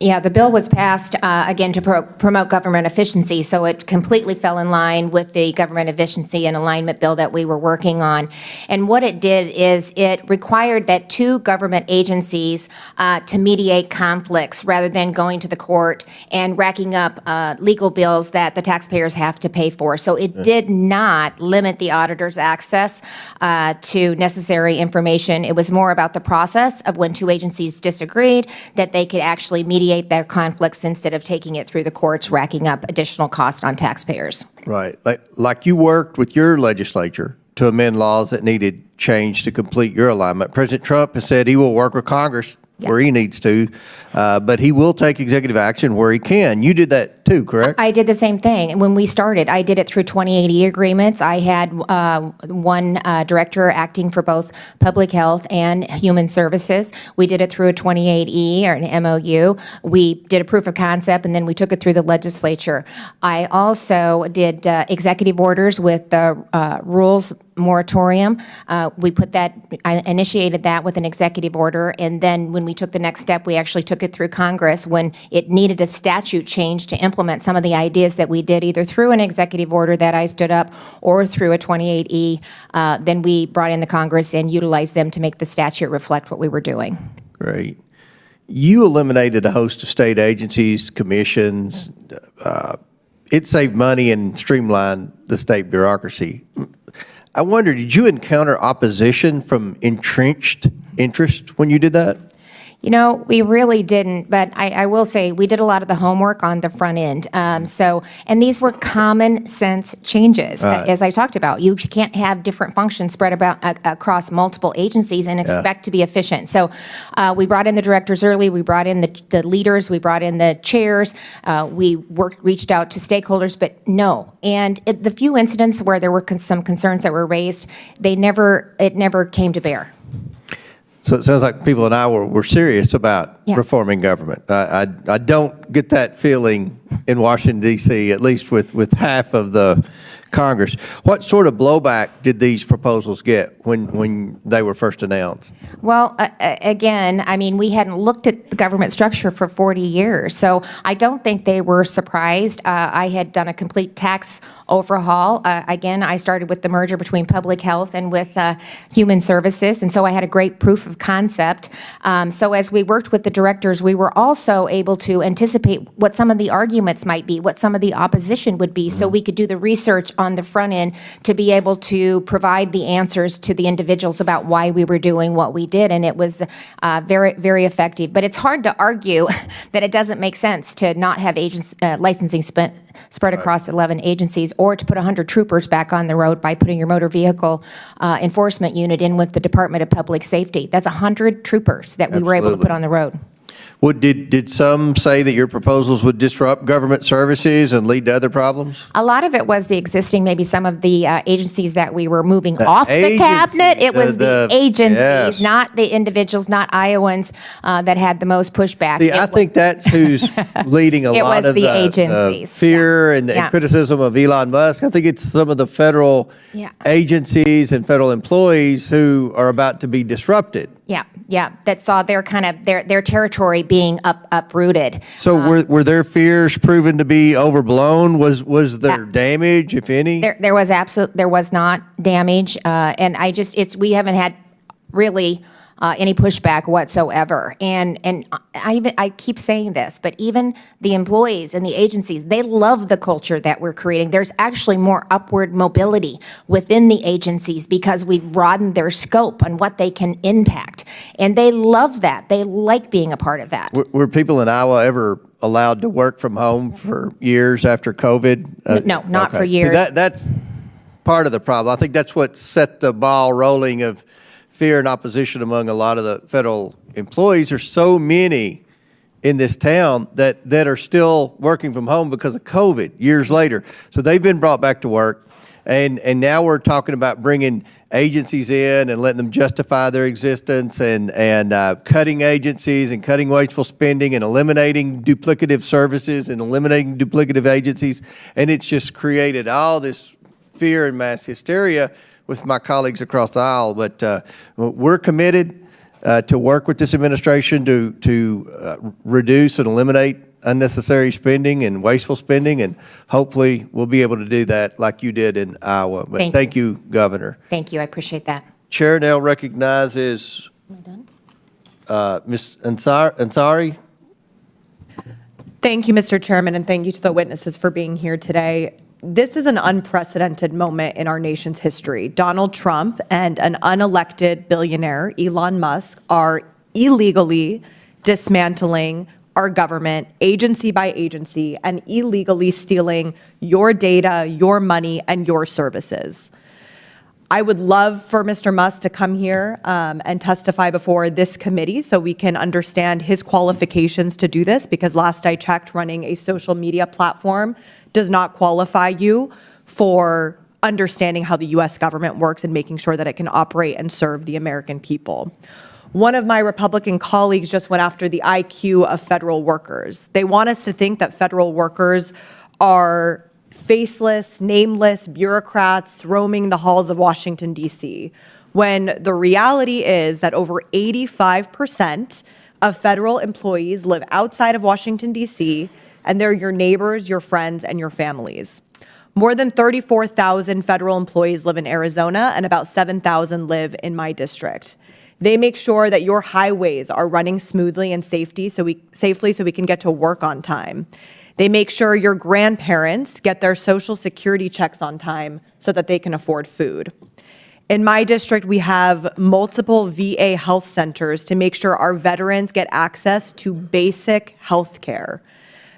Yeah, the bill was passed, again, to promote government efficiency, so it completely fell in line with the government efficiency and alignment bill that we were working on. And what it did is it required that two government agencies to mediate conflicts rather than going to the court and racking up legal bills that the taxpayers have to pay for. So it did not limit the auditor's access to necessary information. It was more about the process of when two agencies disagreed, that they could actually mediate their conflicts instead of taking it through the courts, racking up additional cost on taxpayers. Right. Like you worked with your legislature to amend laws that needed change to complete your alignment. President Trump has said he will work with Congress where he needs to, but he will take executive action where he can. You did that too, correct? I did the same thing. When we started, I did it through 2080 agreements. I had one director acting for both public health and human services. We did it through a 28E or an MOU. We did a proof of concept, and then we took it through the legislature. I also did executive orders with the rules moratorium. We put that, I initiated that with an executive order, and then when we took the next step, we actually took it through Congress when it needed a statute change to implement some of the ideas that we did, either through an executive order that I stood up or through a 28E. Then we brought in the Congress and utilized them to make the statute reflect what we were doing. Great. You eliminated a host of state agencies, commissions. It saved money and streamlined the state bureaucracy. I wonder, did you encounter opposition from entrenched interest when you did that? You know, we really didn't, but I will say we did a lot of the homework on the front end. And these were common sense changes, as I talked about. You can't have different functions spread about across multiple agencies and expect to be efficient. So we brought in the directors early, we brought in the leaders, we brought in the chairs, we reached out to stakeholders, but no. And the few incidents where there were some concerns that were raised, it never came to bear. So it sounds like people in Iowa were serious about Yeah. reforming government. I don't get that feeling in Washington, D.C., at least with half of the Congress. What sort of blowback did these proposals get when they were first announced? Well, again, I mean, we hadn't looked at the government structure for 40 years, so I don't think they were surprised. I had done a complete tax overhaul. Again, I started with the merger between public health and with human services, and so I had a great proof of concept. So as we worked with the directors, we were also able to anticipate what some of the arguments might be, what some of the opposition would be, so we could do the research on the front end to be able to provide the answers to the individuals about why we were doing what we did, and it was very, very effective. But it's hard to argue that it doesn't make sense to not have licensing spread across 11 agencies, or to put 100 troopers back on the road by putting your motor vehicle enforcement unit in with the Department of Public Safety. That's 100 troopers that we were able to put on the road. Well, did some say that your proposals would disrupt government services and lead to other problems? A lot of it was the existing, maybe some of the agencies that we were moving off the cabinet. It was the agencies, yes. not the individuals, not Iowans that had the most pushback. See, I think that's who's leading a It lot was of the the agencies. fear and the Yeah. criticism of Elon Musk. I think it's some of the federal agencies and federal employees who are about to be disrupted. Yeah, that saw their kind of their territory being uprooted. So were their fears proven to be overblown? Was there damage, if any? There was not damage, and we haven't had really any pushback whatsoever. And I keep saying this, but even the employees and the agencies, they love the culture that we're creating. There's actually more upward mobility within the agencies because we've broadened their scope on what they can impact. And they love that. They like being a part of that. Were people in Iowa ever allowed to work from home for years after COVID? No, not for See, years. that's part of the problem. I think that's what set the ball rolling of fear and opposition among a lot of the federal employees. There's so many in this town that are still working from home because of COVID years later. So they've been brought back to work, and now we're talking about bringing agencies in and letting them justify their existence, and cutting agencies and cutting wasteful spending and eliminating duplicative services and eliminating duplicative agencies. And it's just created all this fear and mass hysteria with my colleagues across the aisle. But we're committed to work with this administration to reduce and eliminate unnecessary spending and wasteful spending, and hopefully we'll be able to do that like you did in Iowa. But thank you, Governor. Thank you, I appreciate that. Chair now recognizes Ms. Ansari. Thank you, Mr. Chairman, and thank you to the witnesses for being here today. This is an unprecedented moment in our nation's history. Donald Trump and an unelected billionaire, Elon Musk, are illegally dismantling our government agency by agency and illegally stealing your data, your money, and your services. I would love for Mr. Musk to come here and testify before this committee so we can understand his qualifications to do this, because last I checked, running a social media platform does not qualify you for understanding how the U.S. government works and making sure that it can operate and serve the American people. One of my Republican colleagues just went after the IQ of federal workers. They want us to think that federal workers are faceless, nameless bureaucrats roaming the halls of Washington, D.C., when the reality is that over 85% of federal employees live outside of Washington, D.C., and they're your neighbors, your friends, and your families. More than 34,000 federal employees live in Arizona, and about 7,000 live in my district. They make sure that your highways are running smoothly and safely so we can get to work on time. They make sure your grandparents get their Social Security checks on time so that they can afford food. In my district, we have multiple VA health centers to make sure our veterans get access to basic health care.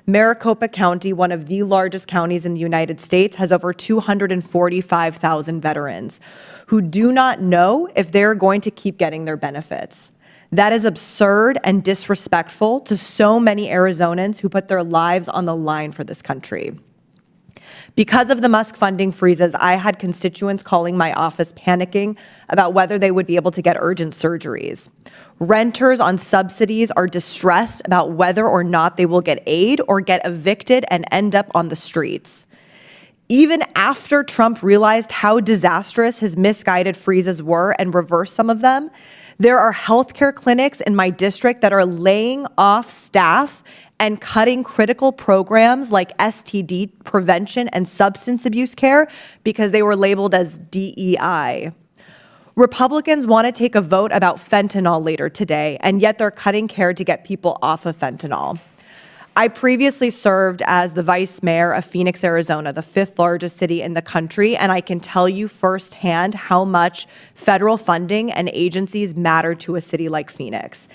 Maricopa County, one of the largest counties in the United States, has over 245,000 veterans who do not know if they're going to keep getting their benefits. That is absurd and disrespectful to so many Arizonans who put their lives on the line for this country. Because of the Musk funding freezes, I had constituents calling my office panicking about whether they would be able to get urgent surgeries. Renters on subsidies are distressed about whether or not they will get aid or get evicted and end up on the streets. Even after Trump realized how disastrous his misguided freezes were and reversed some of them, there are healthcare clinics in my district that are laying off staff and cutting critical programs like STD prevention and substance abuse care because they were labeled as DEI. Republicans want to take a vote about fentanyl later today, and yet they're cutting care to get people off of fentanyl. I previously served as the vice mayor of Phoenix, Arizona, the 5th largest city in the country, and I can tell you firsthand how much federal funding and agencies matter to a city like Phoenix.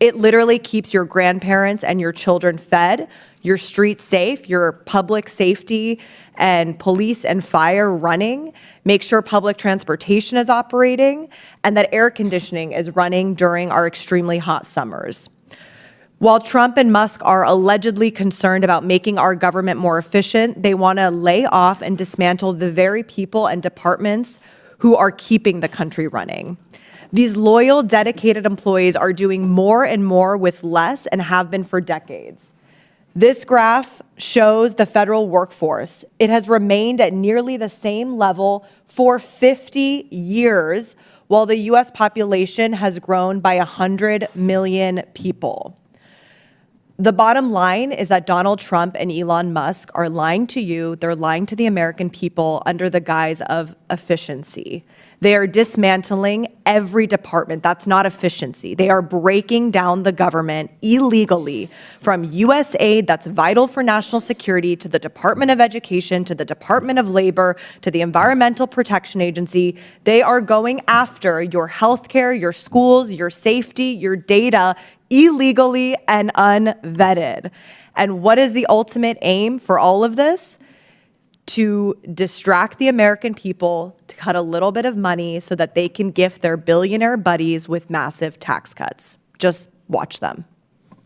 It literally keeps your grandparents and your children fed, your streets safe, your public safety and police and fire running, make sure public transportation is operating, and that air conditioning is running during our extremely hot summers. While Trump and Musk are allegedly concerned about making our government more efficient, they want to lay off and dismantle the very people and departments who are keeping the country running. These loyal, dedicated employees are doing more and more with less and have been for decades. This graph shows the federal workforce. It has remained at nearly the same level for 50 years, while the U.S. population has grown by 100 million people. The bottom line is that Donald Trump and Elon Musk are lying to you, they're lying to the American people under the guise of efficiency. They are dismantling every department. That's not efficiency. They are breaking down the government illegally, from U.S. aid that's vital for national security to the Department of Education, to the Department of Labor, to the Environmental Protection Agency. They are going after your healthcare, your schools, your safety, your data illegally and unvetted. And what is the ultimate aim for all of this? To distract the American people, to cut a little bit of money so that they can gift their billionaire buddies with massive tax cuts. Just watch them.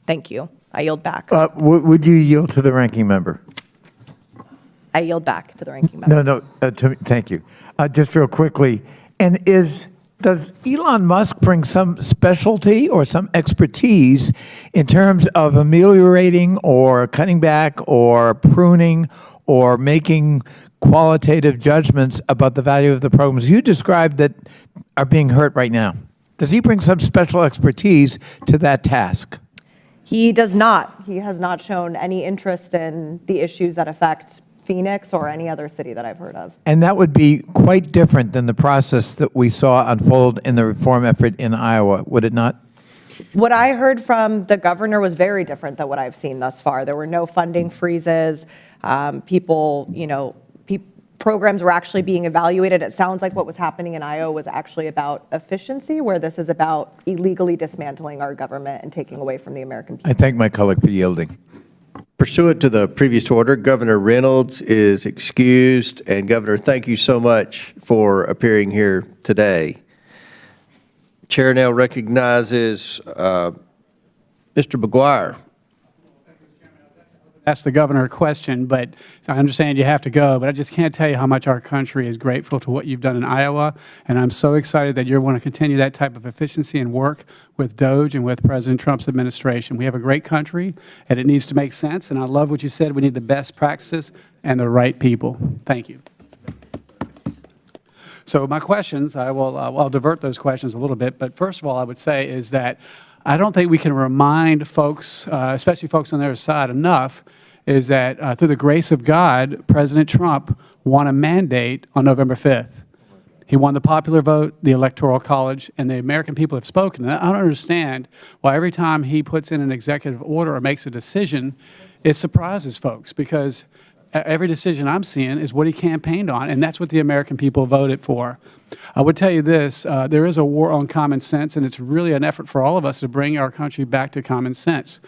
Thank you. I yield back. Would you yield to the ranking member? I yield back to the ranking member. No, thank you. Just real quickly, and does Elon Musk bring some specialty or some expertise in terms of ameliorating or cutting back or pruning or making qualitative judgments about the value of the programs you described that are being hurt right now? Does he bring some special expertise to that task? He does not. He has not shown any interest in the issues that affect Phoenix or any other city that I've heard of. And that would be quite different than the process that we saw unfold in the reform effort in Iowa, would it not? What I heard from the governor was very different than what I've seen thus far. There were no funding freezes. Programs were actually being evaluated. It sounds like what was happening in Iowa was actually about efficiency, where this is about illegally dismantling our government and taking away from the American people. I thank my colleague for yielding. Pursuant to the previous order, Governor Reynolds is excused. And Governor, thank you so much for appearing here today. Chair now recognizes Mr. McGuire. Ask the governor a question, but I understand you have to go, but I just can't tell you how much our country is grateful to what you've done in Iowa, and I'm so excited that you want to continue that type of efficiency and work with Doge and with President Trump's administration. We have a great country, and it needs to make sense, and I love what you said. We need the best practices and the right people. Thank you. So my questions, I'll divert those questions a little bit, but first of all, I would say is that I don't think we can remind folks, especially folks on their side, enough, is that through the grace of God, President Trump won a mandate on November 5th. He won the popular vote, the Electoral College, and the American people have spoken. And I don't understand why every time he puts in an executive order or makes a decision, it surprises folks, because every decision I'm seeing is what he campaigned on, and that's what the American people voted for. I would tell you this, there is a war on common sense, and it's really an effort for all of us to bring our country back to common sense.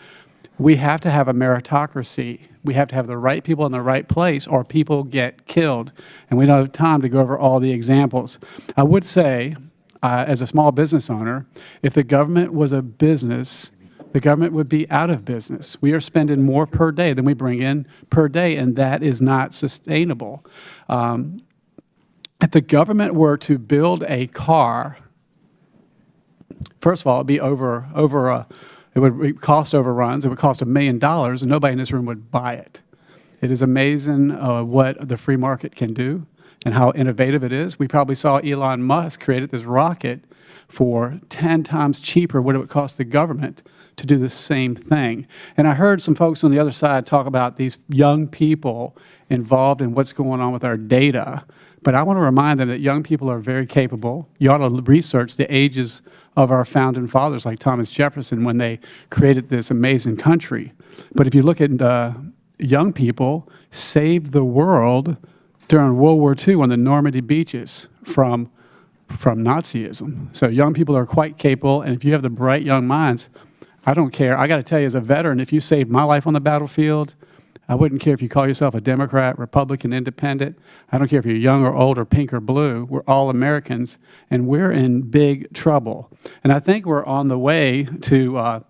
We have to have a meritocracy. We have to have the right people in the right place, or people get killed, and we don't have time to go over all the examples. I would say, as a small business owner, if the government was a business, the government would be out of business. We are spending more per day than we bring in per day, and that is not sustainable. If the government were to build a car, first of all, it would be it would cost overruns. It would cost $1 million, and nobody in this room would buy it. It is amazing what the free market can do and how innovative it is. We probably saw Elon Musk created this rocket for 10 times cheaper what it would cost the government to do the same thing. And I heard some folks on the other side talk about these young people involved in what's going on with our data. But I want to remind them that young people are very capable. You ought to research the ages of our founding fathers like Thomas Jefferson when they created this amazing country. But if you look at the young people saved the world during World War II on the Normandy beaches from Nazism. So young people are quite capable, and if you have the bright young minds, I don't care. I got to tell you, as a veteran, if you saved my life on the battlefield, I wouldn't care if you call yourself a Democrat, Republican, Independent. I don't care if you're young or old or pink or blue. We're all Americans, and we're in big trouble. And I think we're on the way to a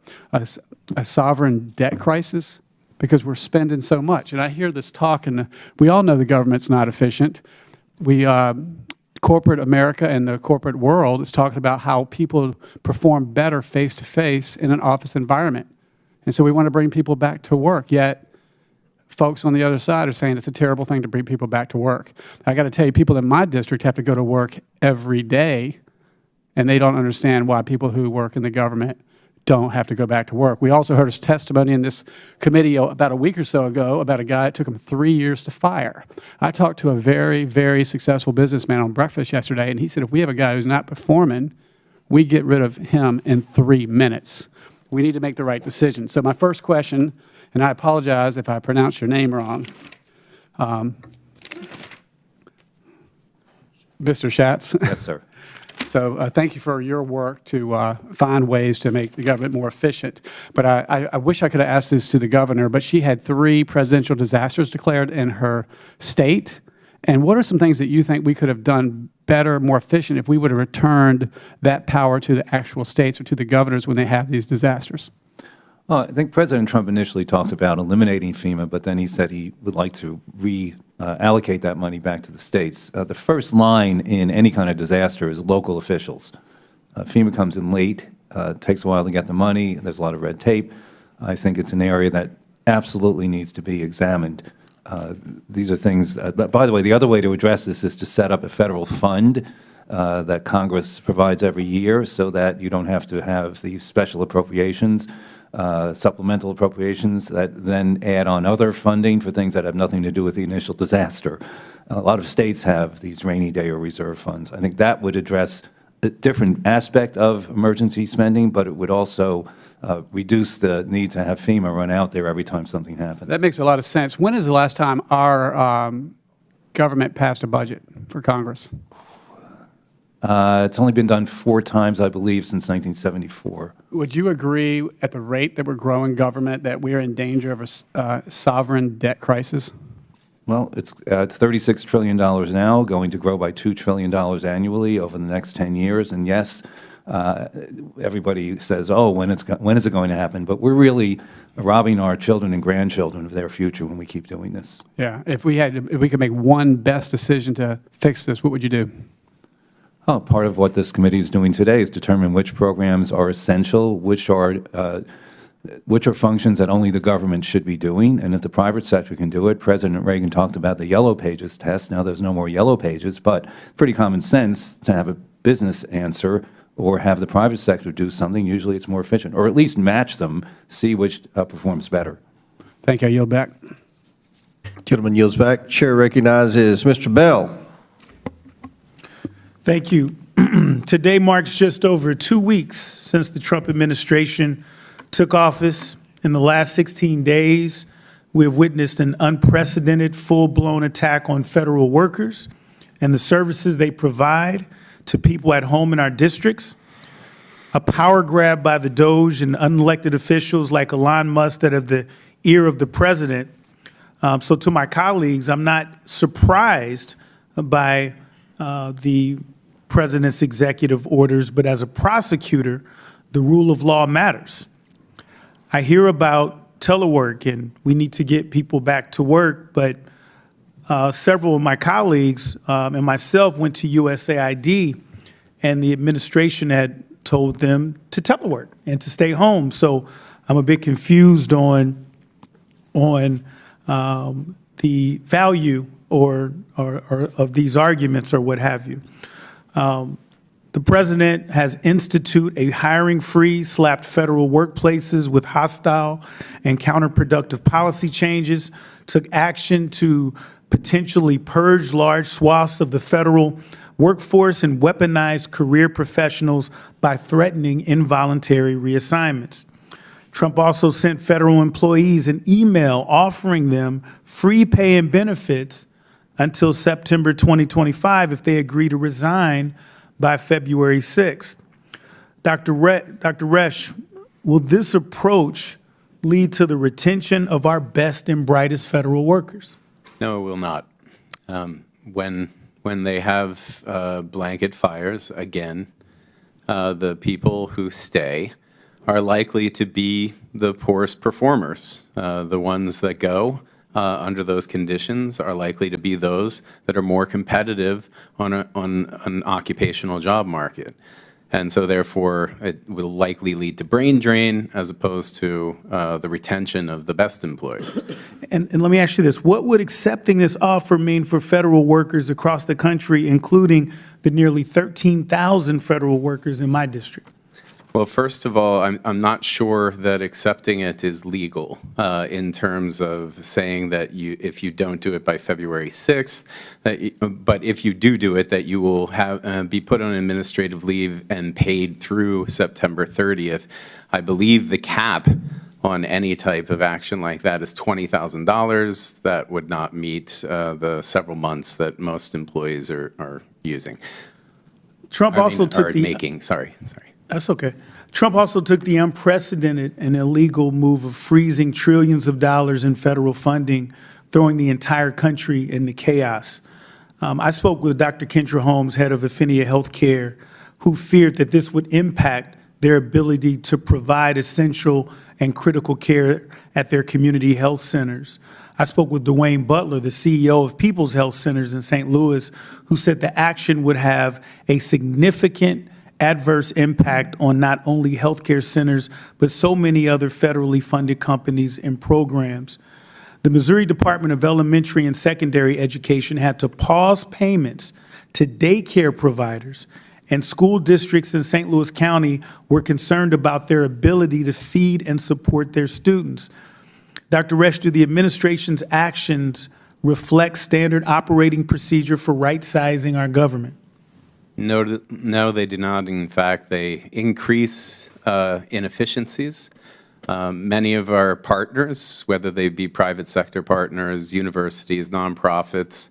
sovereign debt crisis because we're spending so much. And I hear this talk, and we all know the government's not efficient. Corporate America and the corporate world is talking about how people perform better face-to-face in an office environment. And so we want to bring people back to work, yet folks on the other side are saying it's a terrible thing to bring people back to work. I got to tell you, people in my district have to go to work every day, and they don't understand why people who work in the government don't have to go back to work. We also heard a testimony in this committee about a week or so ago about a guy it took him 3 years to fire. I talked to a very, very successful businessman on breakfast yesterday, and he said if we have a guy who's not performing, we get rid of him in 3 minutes. We need to make the right decision. So my first question, and I apologize if I pronounce your name wrong, Mr. Schatz. Yes, sir. So thank you for your work to find ways to make the government more efficient. But I wish I could have asked this to the governor, but she had 3 presidential disasters declared in her state. And what are some things that you think we could have done better, more efficient, if we would have returned that power to the actual states or to the governors when they have these disasters? Well, I think President Trump initially talked about eliminating FEMA, but then he said he would like to allocate that money back to the states. The first line in any kind of disaster is local officials. FEMA comes in late, takes a while to get the money, there's a lot of red tape. I think it's an area that absolutely needs to be examined. These are things, by the way, the other way to address this is to set up a federal fund that Congress provides every year so that you don't have to have these special appropriations, supplemental appropriations that then add on other funding for things that have nothing to do with the initial disaster. A lot of states have these rainy day or reserve funds. I think that would address a different aspect of emergency spending, but it would also reduce the need to have FEMA run out there every time something happens. That makes a lot of sense. When is the last time our government passed a budget for Congress? It's only been done 4 times, I believe, since 1974. Would you agree, at the rate that we're growing government, that we are in danger of a sovereign debt crisis? Well, it's $36 trillion now, going to grow by $2 trillion annually over the next 10 years. And yes, everybody says, oh, when is it going to happen? But we're really robbing our children and grandchildren of their future when we keep doing this. Yeah. If we could make one best decision to fix this, what would you do? Oh, part of what this committee is doing today is determine which programs are essential, which are functions that only the government should be doing, and if the private sector can do it. President Reagan talked about the yellow pages test. Now there's no more yellow pages, but pretty common sense to have a business answer or have the private sector do something. Usually it's more efficient, or at least match them, see which performs better. Thank you. I yield back. Gentleman yields back. Chair recognizes Mr. Bell. Thank you. Today marks just over 2 weeks since the Trump administration took office. In the last 16 days, we have witnessed an unprecedented, full-blown attack on federal workers and the services they provide to people at home in our districts, a power grab by the Doge and unelected officials like Elon Musk that have the ear of the president. So to my colleagues, I'm not surprised by the president's executive orders, but as a prosecutor, the rule of law matters. I hear about telework and we need to get people back to work, but several of my colleagues and myself went to USAID, and the administration had told them to telework and to stay home. So I'm a bit confused on the value or of these arguments or what have you. The president has instituted a hiring freeze, slapped federal workplaces with hostile and counterproductive policy changes, took action to potentially purge large swaths of the federal workforce, and weaponized career professionals by threatening involuntary reassignments. Trump also sent federal employees an email offering them free pay and benefits until September 2025 if they agree to resign by February 6th. Dr. Resch, will this approach lead to the retention of our best and brightest federal workers? No, it will not. When they have blanket fires, again, the people who stay are likely to be the poorest performers. The ones that go under those conditions are likely to be those that are more competitive on an occupational job market. And so therefore, it will likely lead to brain drain as opposed to the retention of the best employees. And let me ask you this. What would accepting this offer mean for federal workers across the country, including the nearly 13,000 federal workers in my district? Well, first of all, I'm not sure that accepting it is legal in terms of saying that if you don't do it by February 6th, but if you do it, that you will be put on administrative leave and paid through September 30th. I believe the cap on any type of action like that is $20,000. That would not meet the several months that most employees are using. Sorry. That's okay. Trump also took the unprecedented and illegal move of freezing trillions of dollars in federal funding, throwing the entire country into chaos. I spoke with Dr. Kendra Holmes, head of Affinia Healthcare, who feared that this would impact their ability to provide essential and critical care at their community health centers. I spoke with Dwayne Butler, the CEO of People's Health Centers in St. Louis, who said the action would have a significant adverse impact on not only healthcare centers, but so many other federally funded companies and programs. The Missouri Department of Elementary and Secondary Education had to pause payments to daycare providers, and school districts in St. Louis County were concerned about their ability to feed and support their students. Dr. Resch, do the administration's actions reflect standard operating procedure for right-sizing our government? No, they do not. In fact, they increase inefficiencies. Many of our partners, whether they be private sector partners, universities, nonprofits,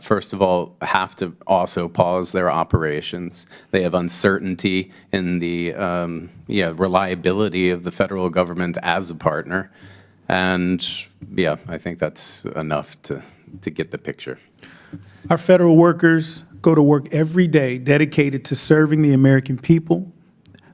first of all, have to also pause their operations. They have uncertainty in the reliability of the federal government as a partner. And yeah, I think that's enough to get the picture. Our federal workers go to work every day dedicated to serving the American people.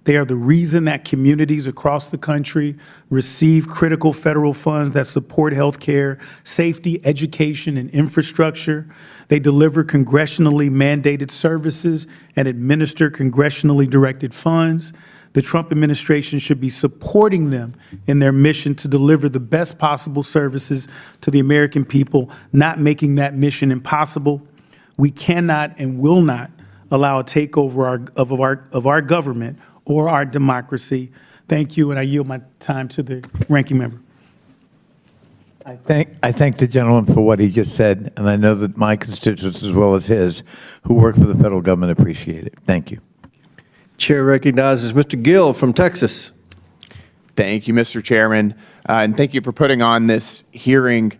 They are the reason that communities across the country receive critical federal funds that support health care, safety, education, and infrastructure. They deliver congressionally mandated services and administer congressionally directed funds. The Trump administration should be supporting them in their mission to deliver the best possible services to the American people, not making that mission impossible. We cannot and will not allow a takeover of our government or our democracy. Thank you, and I yield my time to the ranking member. I thank the gentleman for what he just said, and I know that my constituents as well as his who work for the federal government appreciate it. Thank you. Chair recognizes Mr. Gill from Texas. Thank you, Mr. Chairman, and thank you for putting on this hearing.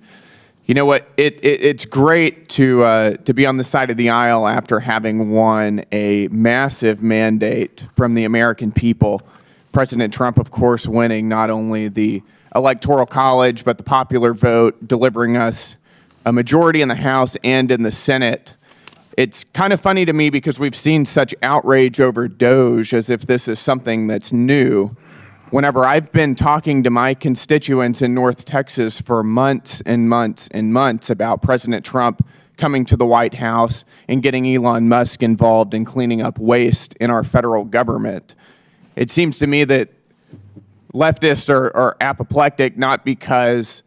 You know what? It's great to be on the side of the aisle after having won a massive mandate from the American people. President Trump, of course, winning not only the Electoral College, but the popular vote, delivering us a majority in the House and in the Senate. It's kind of funny to me because we've seen such outrage over Doge as if this is something that's new. whenever I've been talking to my constituents in North Texas for months and months and months about President Trump coming to the White House and getting Elon Musk involved in cleaning up waste in our federal government, it seems to me that leftists are apoplectic not because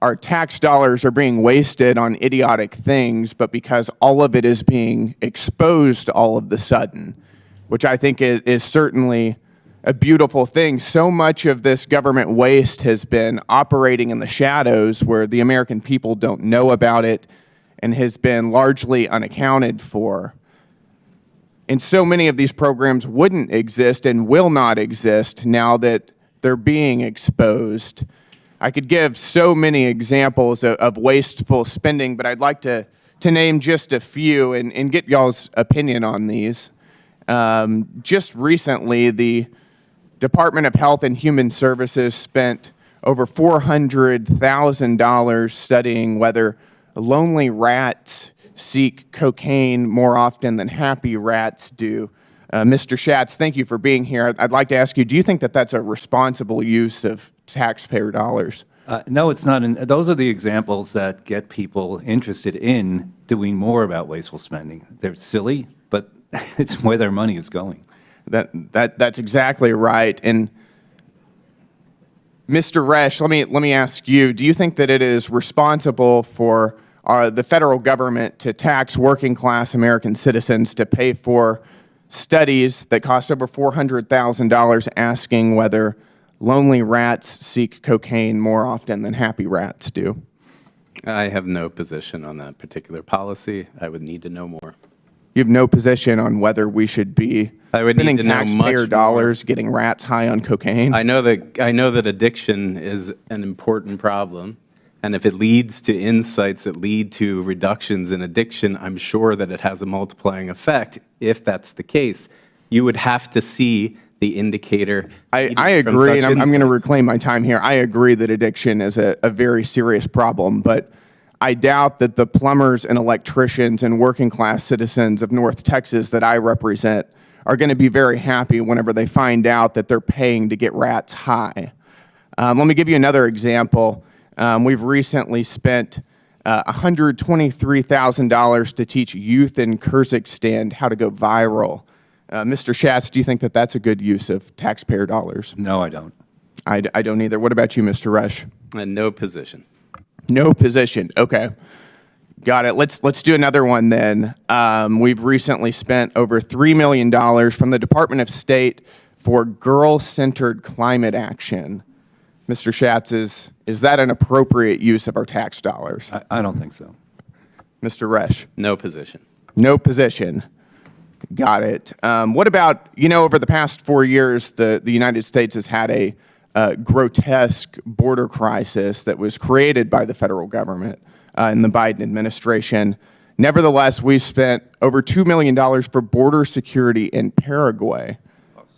our tax dollars are being wasted on idiotic things, but because all of it is being exposed all of the sudden, which I think is certainly a beautiful thing. So much of this government waste has been operating in the shadows where the American people don't know about it and has been largely unaccounted for. And so many of these programs wouldn't exist and will not exist now that they're being exposed. I could give so many examples of wasteful spending, but I'd like to name just a few and get y'all's opinion on these. Just recently, the Department of Health and Human Services spent over $400,000 studying whether lonely rats seek cocaine more often than happy rats do. Mr. Schatz, thank you for being here. I'd like to ask you, do you think that that's a responsible use of taxpayer dollars? No, it's not. And those are the examples that get people interested in doing more about wasteful spending. They're silly, but it's where their money is going. That's exactly right. And Mr. Resch, let me ask you, do you think that it is responsible for the federal government to tax working class American citizens to pay for studies that cost over $400,000 asking whether lonely rats seek cocaine more often than happy rats do? I have no position on that particular policy. I would need to know more. You have no position on whether we should be spending taxpayer dollars getting rats high on cocaine? I know that addiction is an important problem, and if it leads to insights that lead to reductions in addiction, I'm sure that it has a multiplying effect. If that's the case, you would have to see the indicator. I agree, and I'm going to reclaim my time here. I agree that addiction is a very serious problem, but I doubt that the plumbers and electricians and working class citizens of North Texas that I represent are going to be very happy whenever they find out that they're paying to get rats high. Let me give you another example. We've recently spent $123,000 to teach youth in Kyrgyzstan how to go viral. Mr. Schatz, do you think that that's a good use of taxpayer dollars? No, I don't. I don't either. What about you, Mr. Resch? No position. No position. Okay. Got it. Let's do another one then. We've recently spent over $3 million from the Department of State for girl-centered climate action. Mr. Schatz, is that an appropriate use of our tax dollars? I don't think so. Mr. Resch? No position. No position. Got it. What about, over the past 4 years, the United States has had a grotesque border crisis that was created by the federal government in the Biden administration. Nevertheless, we spent over $2 million for border security in Paraguay.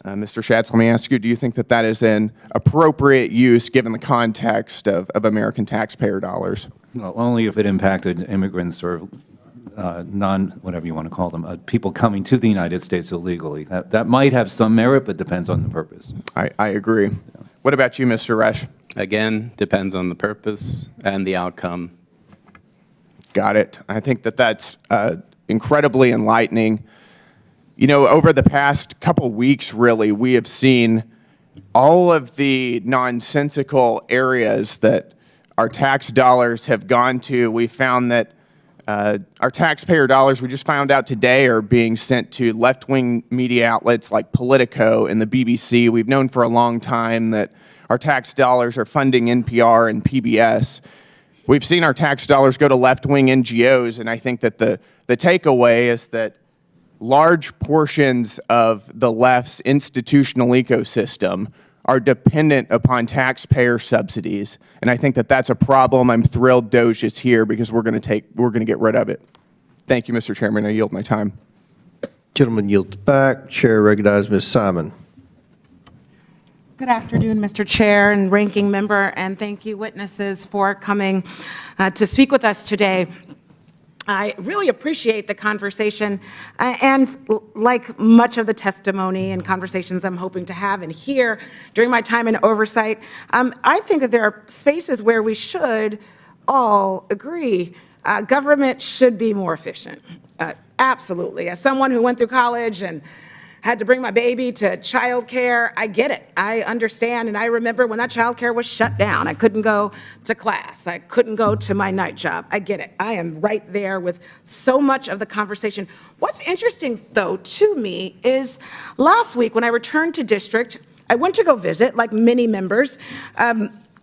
Mr. Schatz, let me ask you, do you think that that is an appropriate use given the context of American taxpayer dollars? Well, only if it impacted immigrants or whatever you want to call them, people coming to the United States illegally. That might have some merit, but depends on the purpose. I agree. What about you, Mr. Resch? Again, depends on the purpose and the outcome. Got it. I think that that's incredibly enlightening. Over the past couple weeks, really, we have seen all of the nonsensical areas that our tax dollars have gone to. We found that our taxpayer dollars, we just found out today, are being sent to left-wing media outlets like Politico and the BBC. We've known for a long time that our tax dollars are funding NPR and PBS. We've seen our tax dollars go to left-wing NGOs, and I think that the takeaway is that large portions of the left's institutional ecosystem are dependent upon taxpayer subsidies, and I think that that's a problem. I'm thrilled Doge is here because we're going to get rid of it. Thank you, Mr. Chairman. I yield my time. Gentleman yields back. Chair recognizes Ms. Simon. Good afternoon, Mr. Chair and Ranking Member, and thank you, witnesses, for coming to speak with us today. I really appreciate the conversation, and like much of the testimony and conversations I'm hoping to have and hear during my time in Oversight, I think that there are spaces where we should all agree government should be more efficient. Absolutely. As someone who went through college and had to bring my baby to childcare, I get it. I understand, and I remember when that childcare was shut down. I couldn't go to class. I couldn't go to my night job. I get it. I am right there with so much of the conversation. What's interesting, though, to me is last week when I returned to district, I went to go visit, like many members,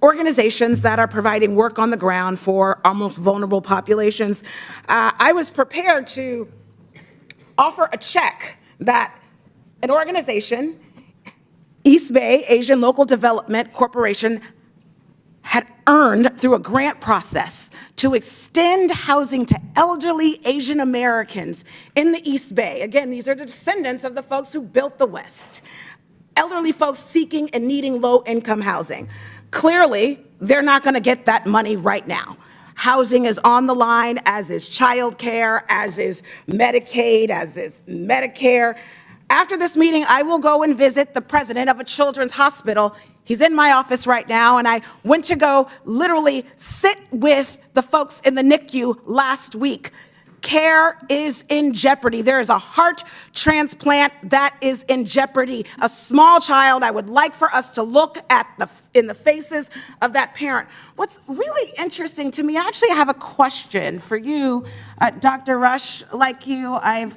organizations that are providing work on the ground for our most vulnerable populations. I was prepared to offer a check that an organization, East Bay Asian Local Development Corporation, had earned through a grant process to extend housing to elderly Asian Americans in the East Bay. Again, these are the descendants of the folks who built the West. Elderly folks seeking and needing low-income housing. Clearly, they're not going to get that money right now. Housing is on the line, as is childcare, as is Medicaid, as is Medicare. After this meeting, I will go and visit the president of a children's hospital. He's in my office right now, and I went to go literally sit with the folks in the NICU last week. Care is in jeopardy. There is a heart transplant that is in jeopardy. A small child, I would like for us to look at in the faces of that parent. What's really interesting to me, actually I have a question for you, Dr. Rush. Like you, I've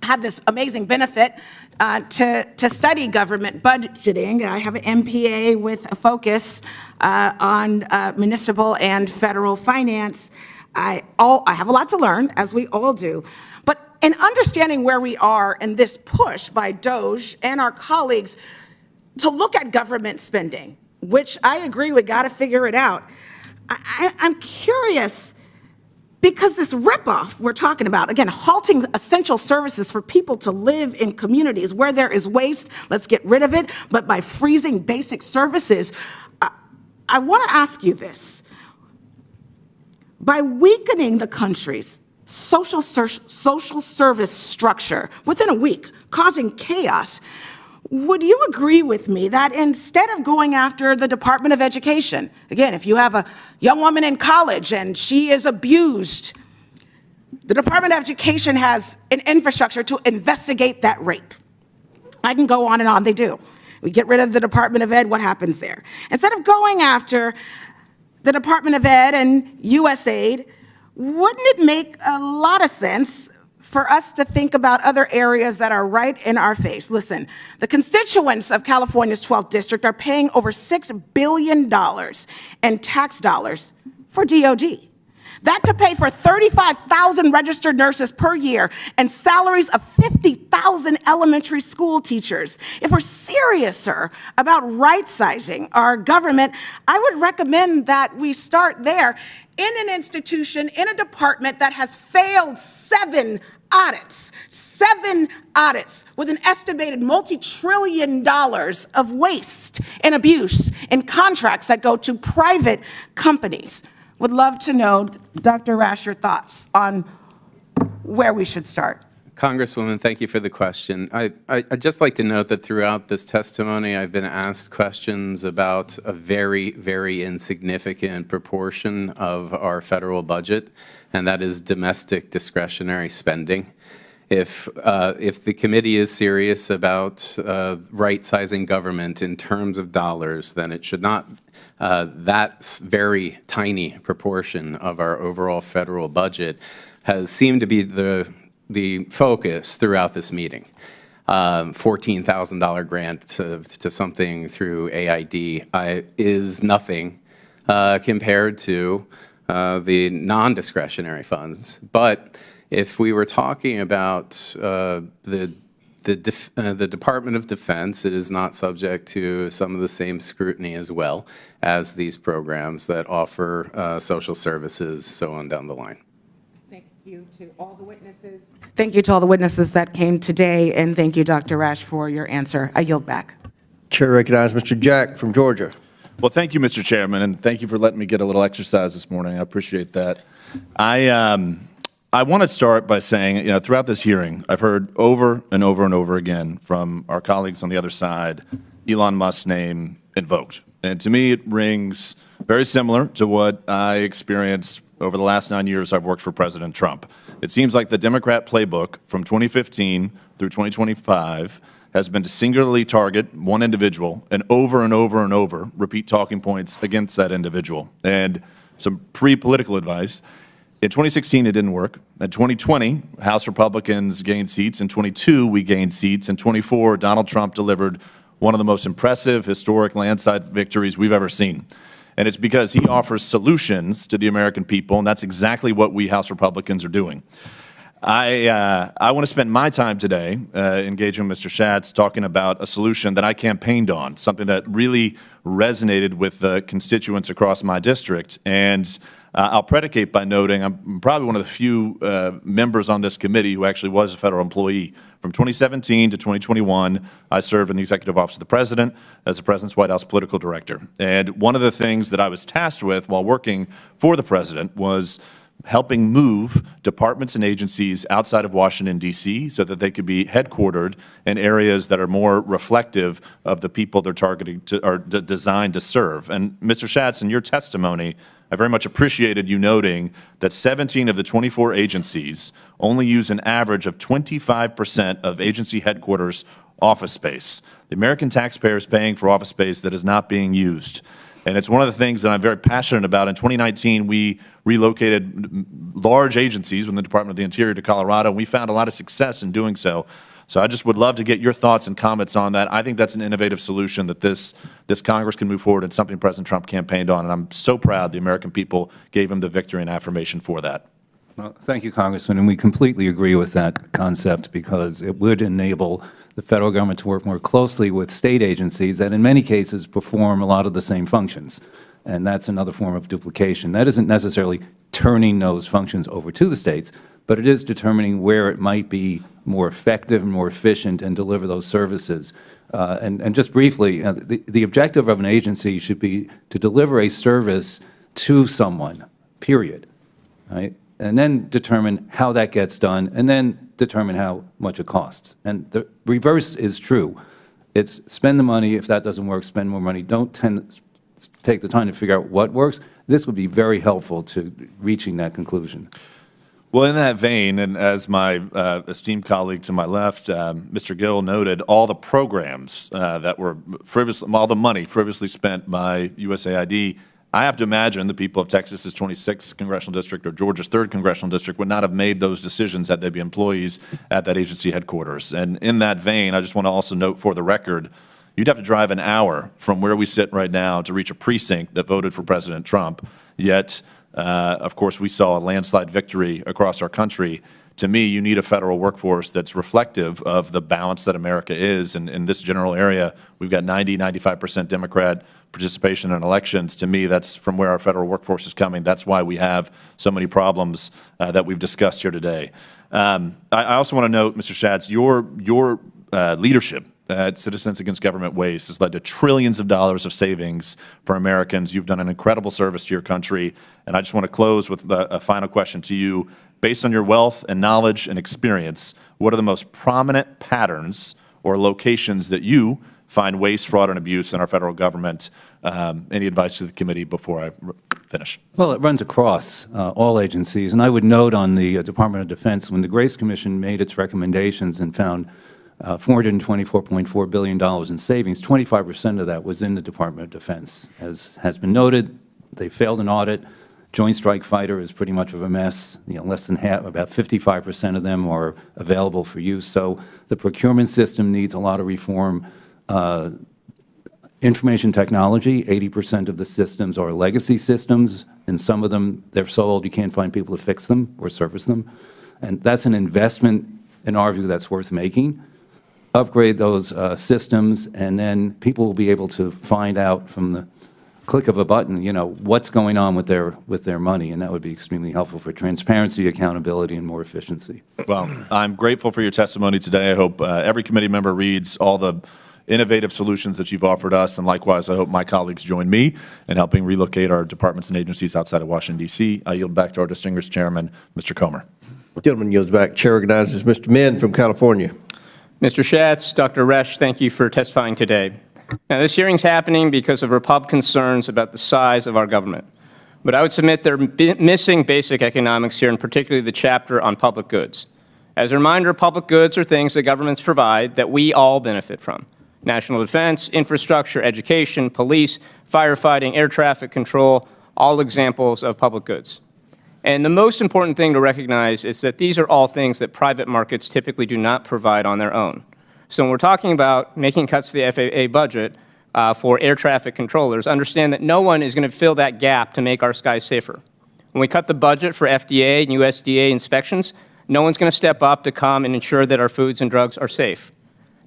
had this amazing benefit to study government budgeting. I have an MPA with a focus on municipal and federal finance. I have a lot to learn, as we all do. But in understanding where we are in this push by Doge and our colleagues to look at government spending, which I agree we got to figure it out, I'm curious, because this ripoff we're talking about, again, halting essential services for people to live in communities where there is waste, let's get rid of it, but by freezing basic services, I want to ask you this. By weakening the country's social service structure within a week, causing chaos, would you agree with me that instead of going after the Department of Education, again, if you have a young woman in college and she is abused, the Department of Education has an infrastructure to investigate that rape. I can go on and on, they do. We get rid of the Department of Ed, what happens there? Instead of going after the Department of Ed and USAID, wouldn't it make a lot of sense for us to think about other areas that are right in our face? Listen, the constituents of California's 12th district are paying over $6 billion in tax dollars for DOD. That could pay for 35,000 registered nurses per year and salaries of 50,000 elementary school teachers. If we're serious, sir, about right-sizing our government, I would recommend that we start there in an institution, in a department that has failed 7 audits with an estimated multi-trillion dollars of waste and abuse in contracts that go to private companies. Would love to know, Dr. Rash, your thoughts on where we should start. Congresswoman, thank you for the question. I'd just like to note that throughout this testimony, I've been asked questions about a very, very insignificant proportion of our federal budget, and that is domestic discretionary spending. If the committee is serious about right-sizing government in terms of dollars, then it should not. That very tiny proportion of our overall federal budget has seemed to be the focus throughout this meeting. $14,000 grant to something through AID is nothing compared to the non-discretionary funds. But if we were talking about the Department of Defense, it is not subject to some of the same scrutiny as well as these programs that offer social services, so on down the line. Thank you to all the witnesses. Thank you to all the witnesses that came today, and thank you, Dr. Rash, for your answer. I yield back. Chair recognizes Mr. Jack from Georgia. Well, thank you, Mr. Chairman, and thank you for letting me get a little exercise this morning. I appreciate that. I want to start by saying, throughout this hearing, I've heard over and over and over again from our colleagues on the other side, Elon Musk's name invoked. And to me, it rings very similar to what I experienced over the last 9 years I've worked for President Trump. It seems like the Democrat playbook from 2015 through 2025 has been to singularly target one individual and over repeat talking points against that individual. And some pre-political advice. In 2016, it didn't work. In 2020, House Republicans gained seats. In 22, we gained seats. In 24, Donald Trump delivered one of the most impressive historic landslide victories we've ever seen. And it's because he offers solutions to the American people, and that's exactly what we House Republicans are doing. I want to spend my time today engaging with Mr. Schatz, talking about a solution that I campaigned on, something that really resonated with the constituents across my district. And I'll predicate by noting I'm probably one of the few members on this committee who actually was a federal employee. From 2017 to 2021, I served in the Executive Office of the President as the President's White House political director. And one of the things that I was tasked with while working for the President was helping move departments and agencies outside of Washington, D.C., so that they could be headquartered in areas that are more reflective of the people they're targeting to, or designed to serve. And Mr. Schatz, in your testimony, I very much appreciated you noting that 17 of the 24 agencies only use an average of 25% of agency headquarters office space. The American taxpayer is paying for office space that is not being used. And it's one of the things that I'm very passionate about. In 2019, we relocated large agencies within the Department of the Interior to Colorado, and we found a lot of success in doing so. So I just would love to get your thoughts and comments on that. I think that's an innovative solution that this Congress can move forward, and something President Trump campaigned on, and I'm so proud the American people gave him the victory and affirmation for that. Well, thank you, Congressman, and we completely agree with that concept because it would enable the federal government to work more closely with state agencies that in many cases perform a lot of the same functions. And that's another form of duplication. That isn't necessarily turning those functions over to the states, but it is determining where it might be more effective and more efficient and deliver those services. And just briefly, the objective of an agency should be to deliver a service to someone, period, right? And then determine how that gets done, and then determine how much it costs. And the reverse is true. It's spend the money. If that doesn't work, spend more money. Don't take the time to figure out what works. This would be very helpful to reaching that conclusion. Well, in that vein, and as my esteemed colleague to my left, Mr. Gill, noted, all the programs that were all the money frivolously spent by USAID, I have to imagine the people of Texas's 26th congressional district or Georgia's 3rd congressional district would not have made those decisions had they been employees at that agency headquarters. And in that vein, I just want to also note for the record, you'd have to drive an hour from where we sit right now to reach a precinct that voted for President Trump. Yet, of course, we saw a landslide victory across our country. To me, you need a federal workforce that's reflective of the balance that America is. And in this general area, we've got 90–95% Democrat participation in elections. To me, that's from where our federal workforce is coming. That's why we have so many problems that we've discussed here today. I also want to note, Mr. Schatz, your leadership at Citizens Against Government Waste has led to trillions of dollars of savings for Americans. You've done an incredible service to your country. And I just want to close with a final question to you. Based on your wealth and knowledge and experience, what are the most prominent patterns or locations that you find waste, fraud, and abuse in our federal government? Any advice to the committee before I finish? Well, it runs across all agencies. And I would note on the Department of Defense, when the Grace Commission made its recommendations and found $424.4 billion in savings, 25% of that was in the Department of Defense. As has been noted, they failed an audit. Joint Strike Fighter is pretty much of a mess. Less than half, about 55% of them are available for use. So the procurement system needs a lot of reform. Information technology, 80% of the systems are legacy systems, and some of them, they're so old you can't find people to fix them or service them. And that's an investment, in our view, that's worth making. Upgrade those systems, and then people will be able to find out from the click of a button, what's going on with their money, and that would be extremely helpful for transparency, accountability, and more efficiency. Well, I'm grateful for your testimony today. I hope every committee member reads all the innovative solutions that you've offered us, and likewise, I hope my colleagues join me in helping relocate our departments and agencies outside of Washington, D.C. I yield back to our distinguished chairman, Mr. Comer. Gentleman yields back. Chair recognizes Mr. Min from California. Mr. Schatz, Dr. Resch, thank you for testifying today. Now, this hearing's happening because of Republican concerns about the size of our government. But I would submit they're missing basic economics here, and particularly the chapter on public goods. As a reminder, public goods are things that governments provide that we all benefit from. National defense, infrastructure, education, police, firefighting, air traffic control, all examples of public goods. And the most important thing to recognize is that these are all things that private markets typically do not provide on their own. So when we're talking about making cuts to the FAA budget for air traffic controllers, understand that no one is going to fill that gap to make our skies safer. When we cut the budget for FDA and USDA inspections, no one's going to step up to come and ensure that our foods and drugs are safe.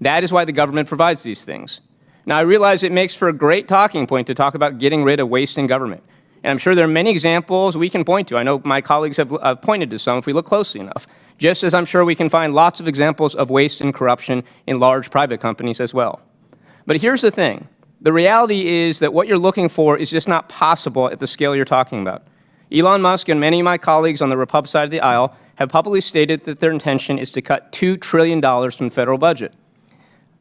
That is why the government provides these things. Now, I realize it makes for a great talking point to talk about getting rid of waste in government. And I'm sure there are many examples we can point to. I know my colleagues have pointed to some if we look closely enough, just as I'm sure we can find lots of examples of waste and corruption in large private companies as well. But here's the thing. The reality is that what you're looking for is just not possible at the scale you're talking about. Elon Musk and many of my colleagues on the Republican side of the aisle have publicly stated that their intention is to cut $2 trillion from the federal budget.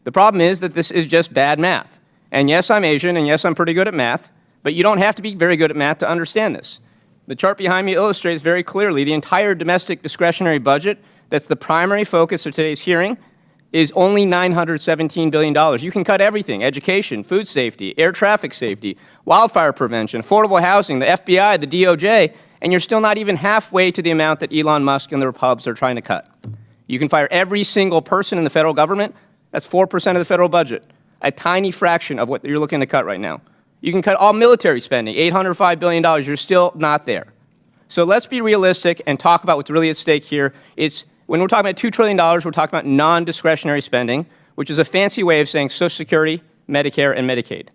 The problem is that this is just bad math. And yes, I'm Asian, and yes, I'm pretty good at math, but you don't have to be very good at math to understand this. The chart behind me illustrates very clearly the entire domestic discretionary budget that's the primary focus of today's hearing is only $917 billion. You can cut everything: education, food safety, air traffic safety, wildfire prevention, affordable housing, the FBI, the DOJ, and you're still not even halfway to the amount that Elon Musk and the Repubs are trying to cut. You can fire every single person in the federal government. That's 4% of the federal budget, a tiny fraction of what you're looking to cut right now. You can cut all military spending, $805 billion. You're still not there. So let's be realistic and talk about what's really at stake here. When we're talking about $2 trillion, we're talking about non-discretionary spending, which is a fancy way of saying Social Security, Medicare, and Medicaid.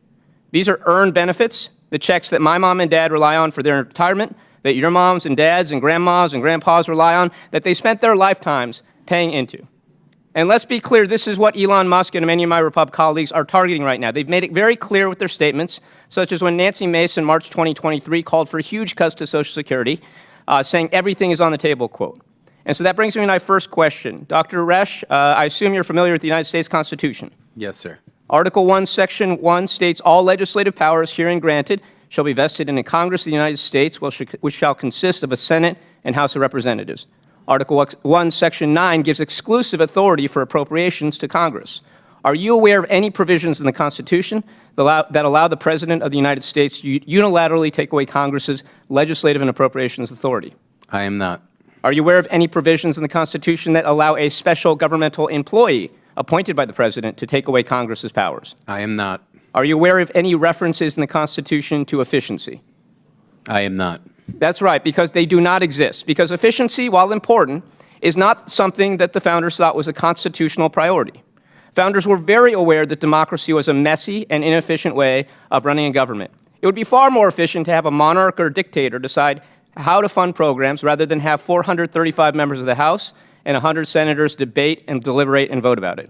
These are earned benefits, the checks that my mom and dad rely on for their retirement, that your moms and dads and grandmas and grandpas rely on, that they spent their lifetimes paying into. And let's be clear, this is what Elon Musk and many of my Republican colleagues are targeting right now. They've made it very clear with their statements, such as when Nancy Mace in March 2023 called for huge cuts to Social Security, saying everything is on the table, quote. And so that brings me to my first question. Dr. Resch, I assume you're familiar with the United States Constitution. Yes, sir. Article 1, Section 1 states all legislative powers herein granted shall be vested in a Congress of the United States, which shall consist of a Senate and House of Representatives. Article 1, Section 9 gives exclusive authority for appropriations to Congress. Are you aware of any provisions in the Constitution that allow the President of the United States to unilaterally take away Congress's legislative and appropriations authority? I am not. Are you aware of any provisions in the Constitution that allow a special governmental employee appointed by the President to take away Congress's powers? I am not. Are you aware of any references in the Constitution to efficiency? I am not. That's right, because they do not exist. Because efficiency, while important, is not something that the founders thought was a constitutional priority. Founders were very aware that democracy was a messy and inefficient way of running a government. It would be far more efficient to have a monarch or a dictator decide how to fund programs rather than have 435 members of the House and 100 senators debate and deliberate and vote about it.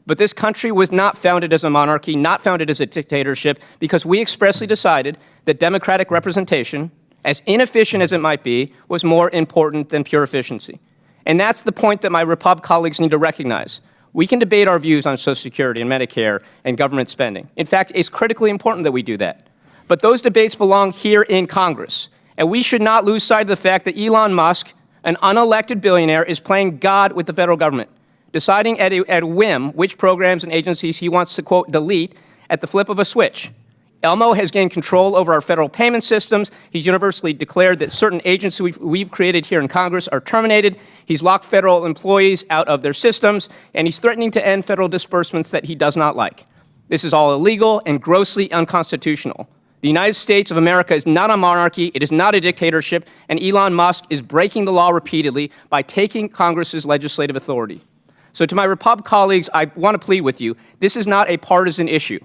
But this country was not founded as a monarchy, not founded as a dictatorship, because we expressly decided that democratic representation, as inefficient as it might be, was more important than pure efficiency. And that's the point that my Repub colleagues need to recognize. We can debate our views on Social Security and Medicare and government spending. In fact, it's critically important that we do that. But those debates belong here in Congress. And we should not lose sight of the fact that Elon Musk, an unelected billionaire, is playing God with the federal government, deciding at a whim which programs and agencies he wants to, quote, delete at the flip of a switch. Elmo has gained control over our federal payment systems. He's universally declared that certain agencies we've created here in Congress are terminated. He's locked federal employees out of their systems, and he's threatening to end federal disbursements that he does not like. This is all illegal and grossly unconstitutional. The United States of America is not a monarchy, it is not a dictatorship, and Elon Musk is breaking the law repeatedly by taking Congress's legislative authority. So to my Repub colleagues, I want to plead with you, this is not a partisan issue.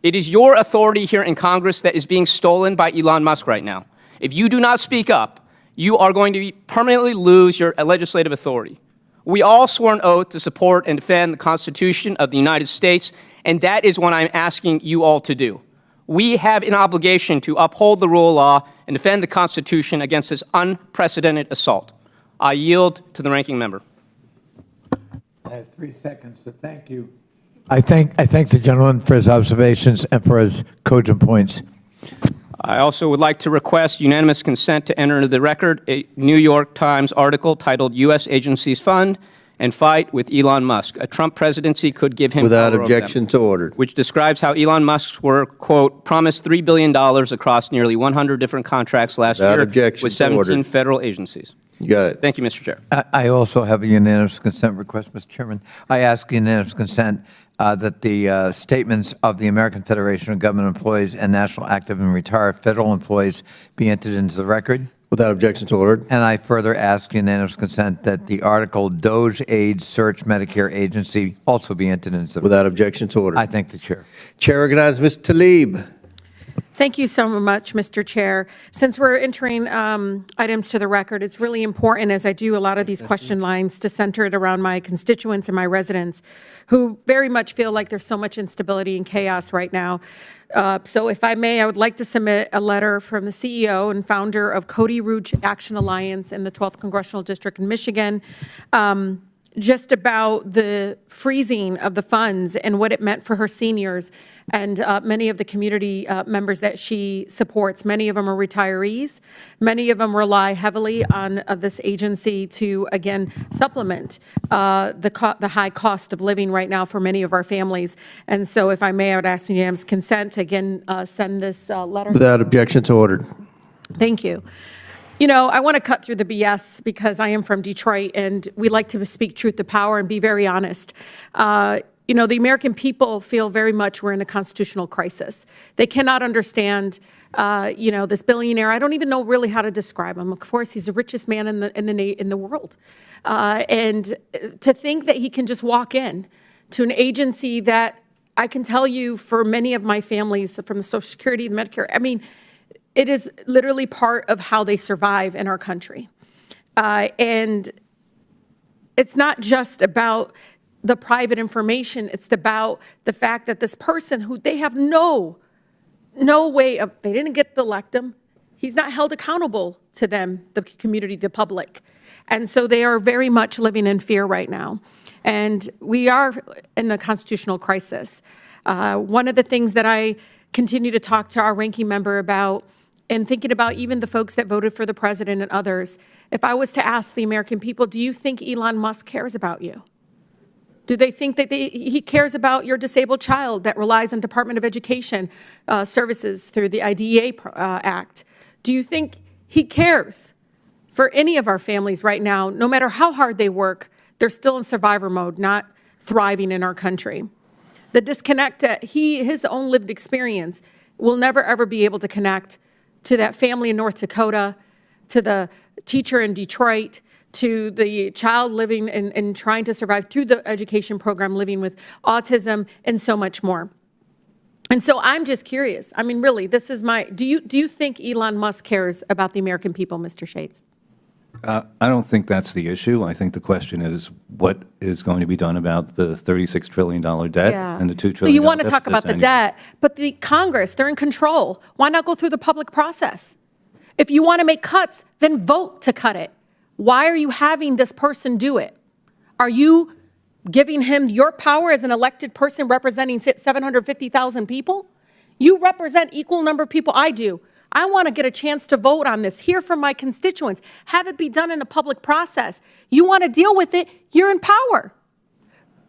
It is your authority here in Congress that is being stolen by Elon Musk right now. If you do not speak up, you are going to permanently lose your legislative authority. We all swore an oath to support and defend the Constitution of the United States, and that is what I'm asking you all to do. We have an obligation to uphold the rule of law and defend the Constitution against this unprecedented assault. I yield to the ranking member. I have 3 seconds to thank you. I thank the gentleman for his observations and for his cogent points. I also would like to request unanimous consent to enter into the record a New York Times article titled U.S. Agencies Fund and Fight with Elon Musk. A Trump presidency could give him Without power over them, objection, so ordered. which describes how Elon Musk's were, quote, promised $3 billion across nearly 100 different contracts last Without year objection, with so 17 ordered. federal agencies. You got it. Thank you, Mr. Chair. I also have a unanimous consent request, Mr. Chairman. I ask unanimous consent that the statements of the American Federation of Government Employees and National Active and Retired Federal Employees be entered into the record. Without objection, so ordered. And I further ask unanimous consent that the article Doge AIDS Search Medicare Agency also be entered into the record. Without objection, so ordered. I thank the chair. Chair recognizes Ms. Tlaib. Thank you so much, Mr. Chair. Since we're entering items to the record, it's really important, as I do a lot of these question lines, to center it around my constituents and my residents who very much feel like there's so much instability and chaos right now. So if I may, I would like to submit a letter from the CEO and founder of Cody Rouge Action Alliance in the 12th Congressional District in Michigan, just about the freezing of the funds and what it meant for her seniors and many of the community members that she supports. Many of them are retirees. Many of them rely heavily on this agency to, again, supplement the high cost of living right now for many of our families. And so if I may, I would ask unanimous consent to, again, send this letter. Without objection, so ordered. Thank you. You know, I want to cut through the BS because I am from Detroit and we like to speak truth to power and be very honest. You know, the American people feel very much we're in a constitutional crisis. They cannot understand, you know, this billionaire. I don't even know really how to describe him. Of course, he's the richest man in the world. And to think that he can just walk in to an agency that I can tell you for many of my families from the Social Security, the Medicare, I mean, it is literally part of how they survive in our country. And it's not just about the private information. It's about the fact that this person who they have no way of, they didn't get to elect him. He's not held accountable to them, the community, the public. And so they are very much living in fear right now. And we are in a constitutional crisis. One of the things that I continue to talk to our ranking member about and thinking about even the folks that voted for the president and others, if I was to ask the American people, do you think Elon Musk cares about you? Do they think that he cares about your disabled child that relies on Department of Education services through the IDEA Act? Do you think he cares for any of our families right now? No matter how hard they work, they're still in survivor mode, not thriving in our country. The disconnect that his own lived experience will never, ever be able to connect to that family in North Dakota, to the teacher in Detroit, to the child living and trying to survive through the education program, living with autism, and so much more. And so I'm just curious. I mean, really, this is do you think Elon Musk cares about the American people, Mr. Schatz? I don't think that's the issue. I think the question is what is going to be done about the $36 trillion debt and the $2 trillion So you want to talk about the annually. debt, but the Congress, they're in control. Why not go through the public process? If you want to make cuts, then vote to cut it. Why are you having this person do it? Are you giving him your power as an elected person representing 750,000 people? You represent equal number of people I do. I want to get a chance to vote on this, hear from my constituents, have it be done in a public process. You want to deal with it, you're in power.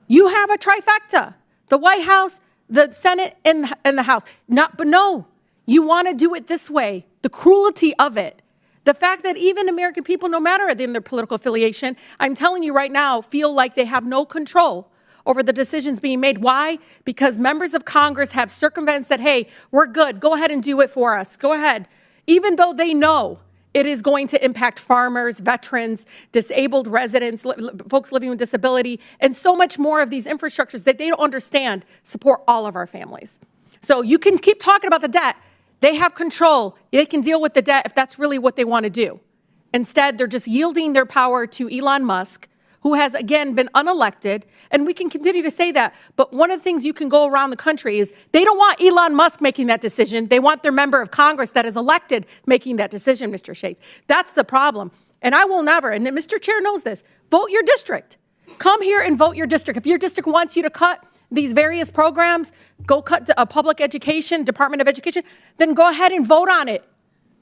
You have a trifecta, the White House, the Senate, and the House. But no, you want to do it this way, the cruelty of it. The fact that even American people, no matter in their political affiliation, I'm telling you right now, feel like they have no control over the decisions being made. Why? Because members of Congress have circumvented, said, hey, we're good. Go ahead and do it for us. Go ahead. Even though they know it is going to impact farmers, veterans, disabled residents, folks living with disability, and so much more of these infrastructures that they don't understand support all of our families. So you can keep talking about the debt. They have control. They can deal with the debt if that's really what they want to do. Instead, they're just yielding their power to Elon Musk, who has, again, been unelected, and we can continue to say that. But one of the things you can go around the country is they don't want Elon Musk making that decision. They want their member of Congress that is elected making that decision, Mr. Schatz. That's the problem. and I will never, and Mr. Chair knows this, vote your district. Come here and vote your district. If your district wants you to cut these various programs, go cut a public education, Department of Education, then go ahead and vote on it.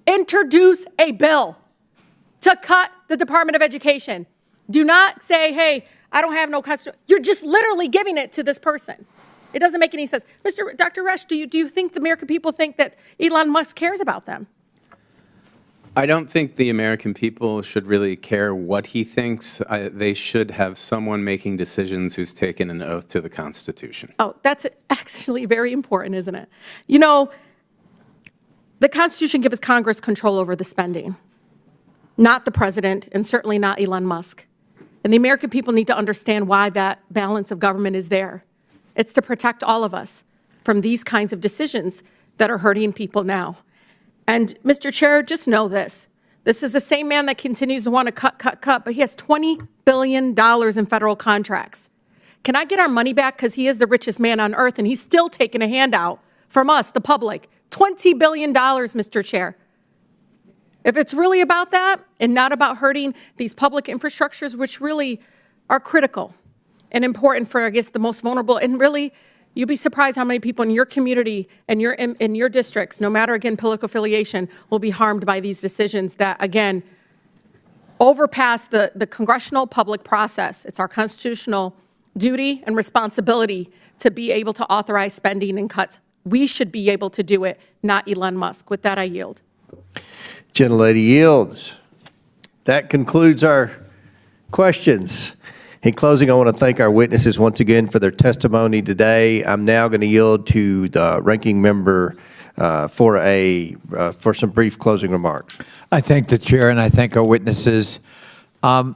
Introduce a bill to cut the Department of Education. Do not say, hey, I don't have no constitution. You're just literally giving it to this person. It doesn't make any sense. Dr. Resch, do you think the American people think that Elon Musk cares about them? I don't think the American people should really care what he thinks. They should have someone making decisions who's taken an oath to the Constitution. Oh, that's actually very important, isn't it? You know, the Constitution gives Congress control over the spending, not the president, and certainly not Elon Musk. And the American people need to understand why that balance of government is there. It's to protect all of us from these kinds of decisions that are hurting people now. And Mr. Chair, just know this. This is the same man that continues to want to cut, but he has $20 billion in federal contracts. Can I get our money back? Because he is the richest man on earth, and he's still taking a handout from us, the public. $20 billion, Mr. Chair. If it's really about that and not about hurting these public infrastructures, which really are critical and important for, I guess, the most vulnerable, and really, you'd be surprised how many people in your community and in your districts, no matter, again, political affiliation, will be harmed by these decisions that, again, overpass the congressional public process. It's our constitutional duty and responsibility to be able to authorize spending and cuts. We should be able to do it, not Elon Musk. With that, I yield. Gentlelady yields. That concludes our questions. In closing, I want to thank our witnesses once again for their testimony today. I'm now going to yield to the ranking member for some brief closing remarks. I thank the chair and I thank our witnesses. You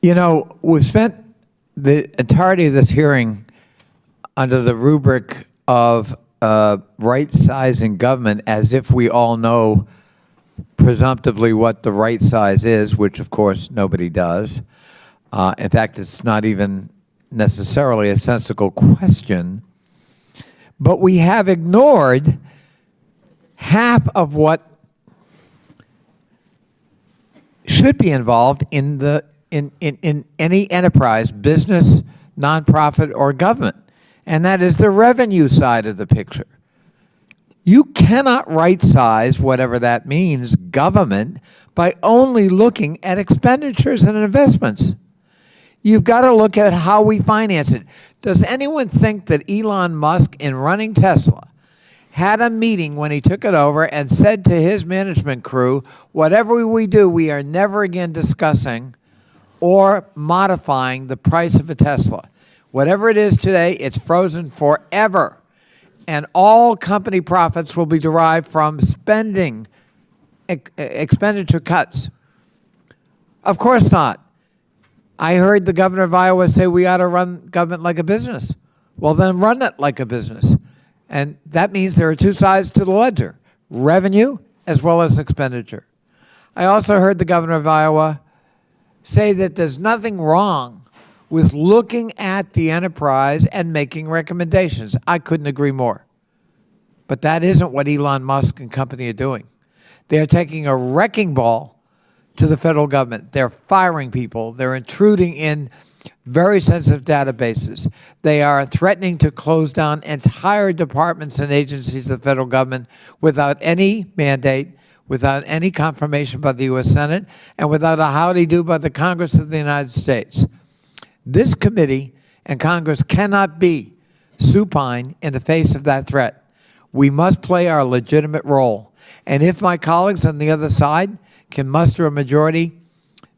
know, we've spent the entirety of this hearing under the rubric of right sizing government, as if we all know presumptively what the right size is, which of course nobody does. In fact, it's not even necessarily a sensible question. But we have ignored half of what should be involved in any enterprise, business, nonprofit, or government, and that is the revenue side of the picture. You cannot right-size, whatever that means, government by only looking at expenditures and investments. You've got to look at how we finance it. Does anyone think that Elon Musk, in running Tesla, had a meeting when he took it over and said to his management crew, whatever we do, we are never again discussing or modifying the price of a Tesla. Whatever it is today, it's frozen forever. And all company profits will be derived from spending, expenditure cuts. Of course not. I heard the governor of Iowa say we ought to run government like a business. Well, then run it like a business. And that means there are two sides to the ledger, revenue as well as expenditure. I also heard the governor of Iowa say that there's nothing wrong with looking at the enterprise and making recommendations. I couldn't agree more. But that isn't what Elon Musk and company are doing. They're taking a wrecking ball to the federal government. They're firing people. They're intruding in very sensitive databases. They are threatening to close down entire departments and agencies of the federal government without any mandate, without any confirmation by the U.S. Senate, and without a howdy-do by the Congress of the United States. This committee and Congress cannot be supine in the face of that threat. We must play our legitimate role. And if my colleagues on the other side can muster a majority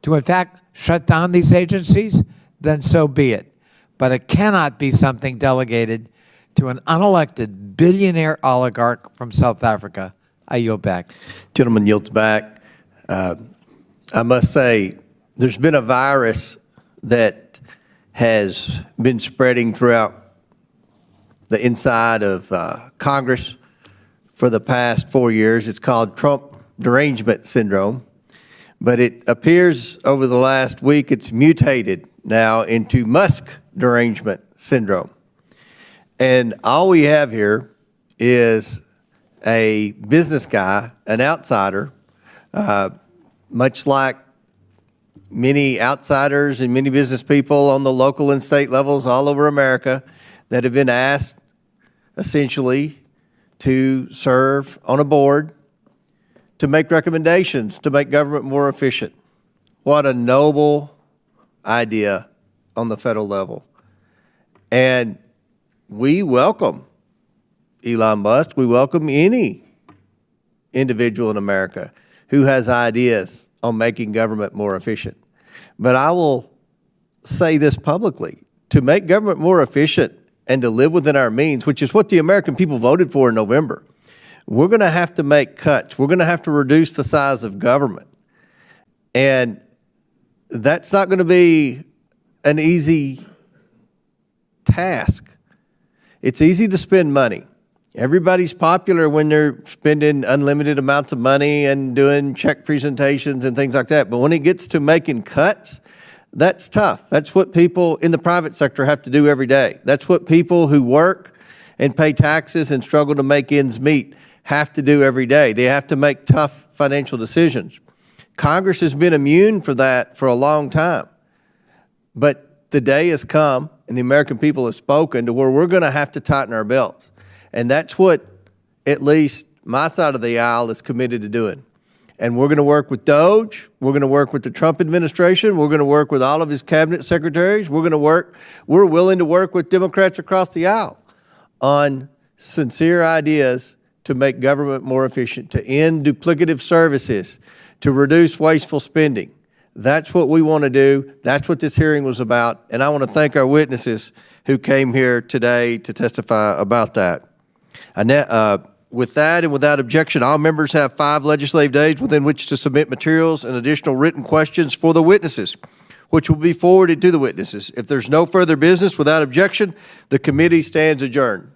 to, in fact, shut down these agencies, then so be it. But it cannot be something delegated to an unelected billionaire oligarch from South Africa. I yield back. Gentleman yields back. I must say, there's been a virus that has been spreading throughout the inside of Congress for the past 4 years. It's called Trump derangement syndrome, but it appears over the last week it's mutated now into Musk derangement syndrome. And all we have here is a business guy, an outsider, much like many outsiders and many business people on the local and state levels all over America that have been asked essentially to serve on a board to make recommendations to make government more efficient. What a noble idea on the federal level. And we welcome Elon Musk. We welcome any individual in America who has ideas on making government more efficient. But I will say this publicly, to make government more efficient and to live within our means, which is what the American people voted for in November, we're going to have to make cuts. We're going to have to reduce the size of government. And that's not going to be an easy task. It's easy to spend money. Everybody's popular when they're spending unlimited amounts of money and doing check presentations and things like that. But when it gets to making cuts, that's tough. That's what people in the private sector have to do every day. That's what people who work and pay taxes and struggle to make ends meet have to do every day. They have to make tough financial decisions. Congress has been immune for that for a long time. But the day has come, and the American people have spoken, to where we're going to have to tighten our belts. And that's what at least my side of the aisle is committed to doing. And we're going to work with Doge. We're going to work with the Trump administration. We're going to work with all of his cabinet secretaries. We're willing to work with Democrats across the aisle on sincere ideas to make government more efficient, to end duplicative services, to reduce wasteful spending. That's what we want to do. That's what this hearing was about. And I want to thank our witnesses who came here today to testify about that. With that and without objection, all members have 5 legislative days within which to submit materials and additional written questions for the witnesses, which will be forwarded to the witnesses. If there's no further business, without objection, the committee stands adjourned.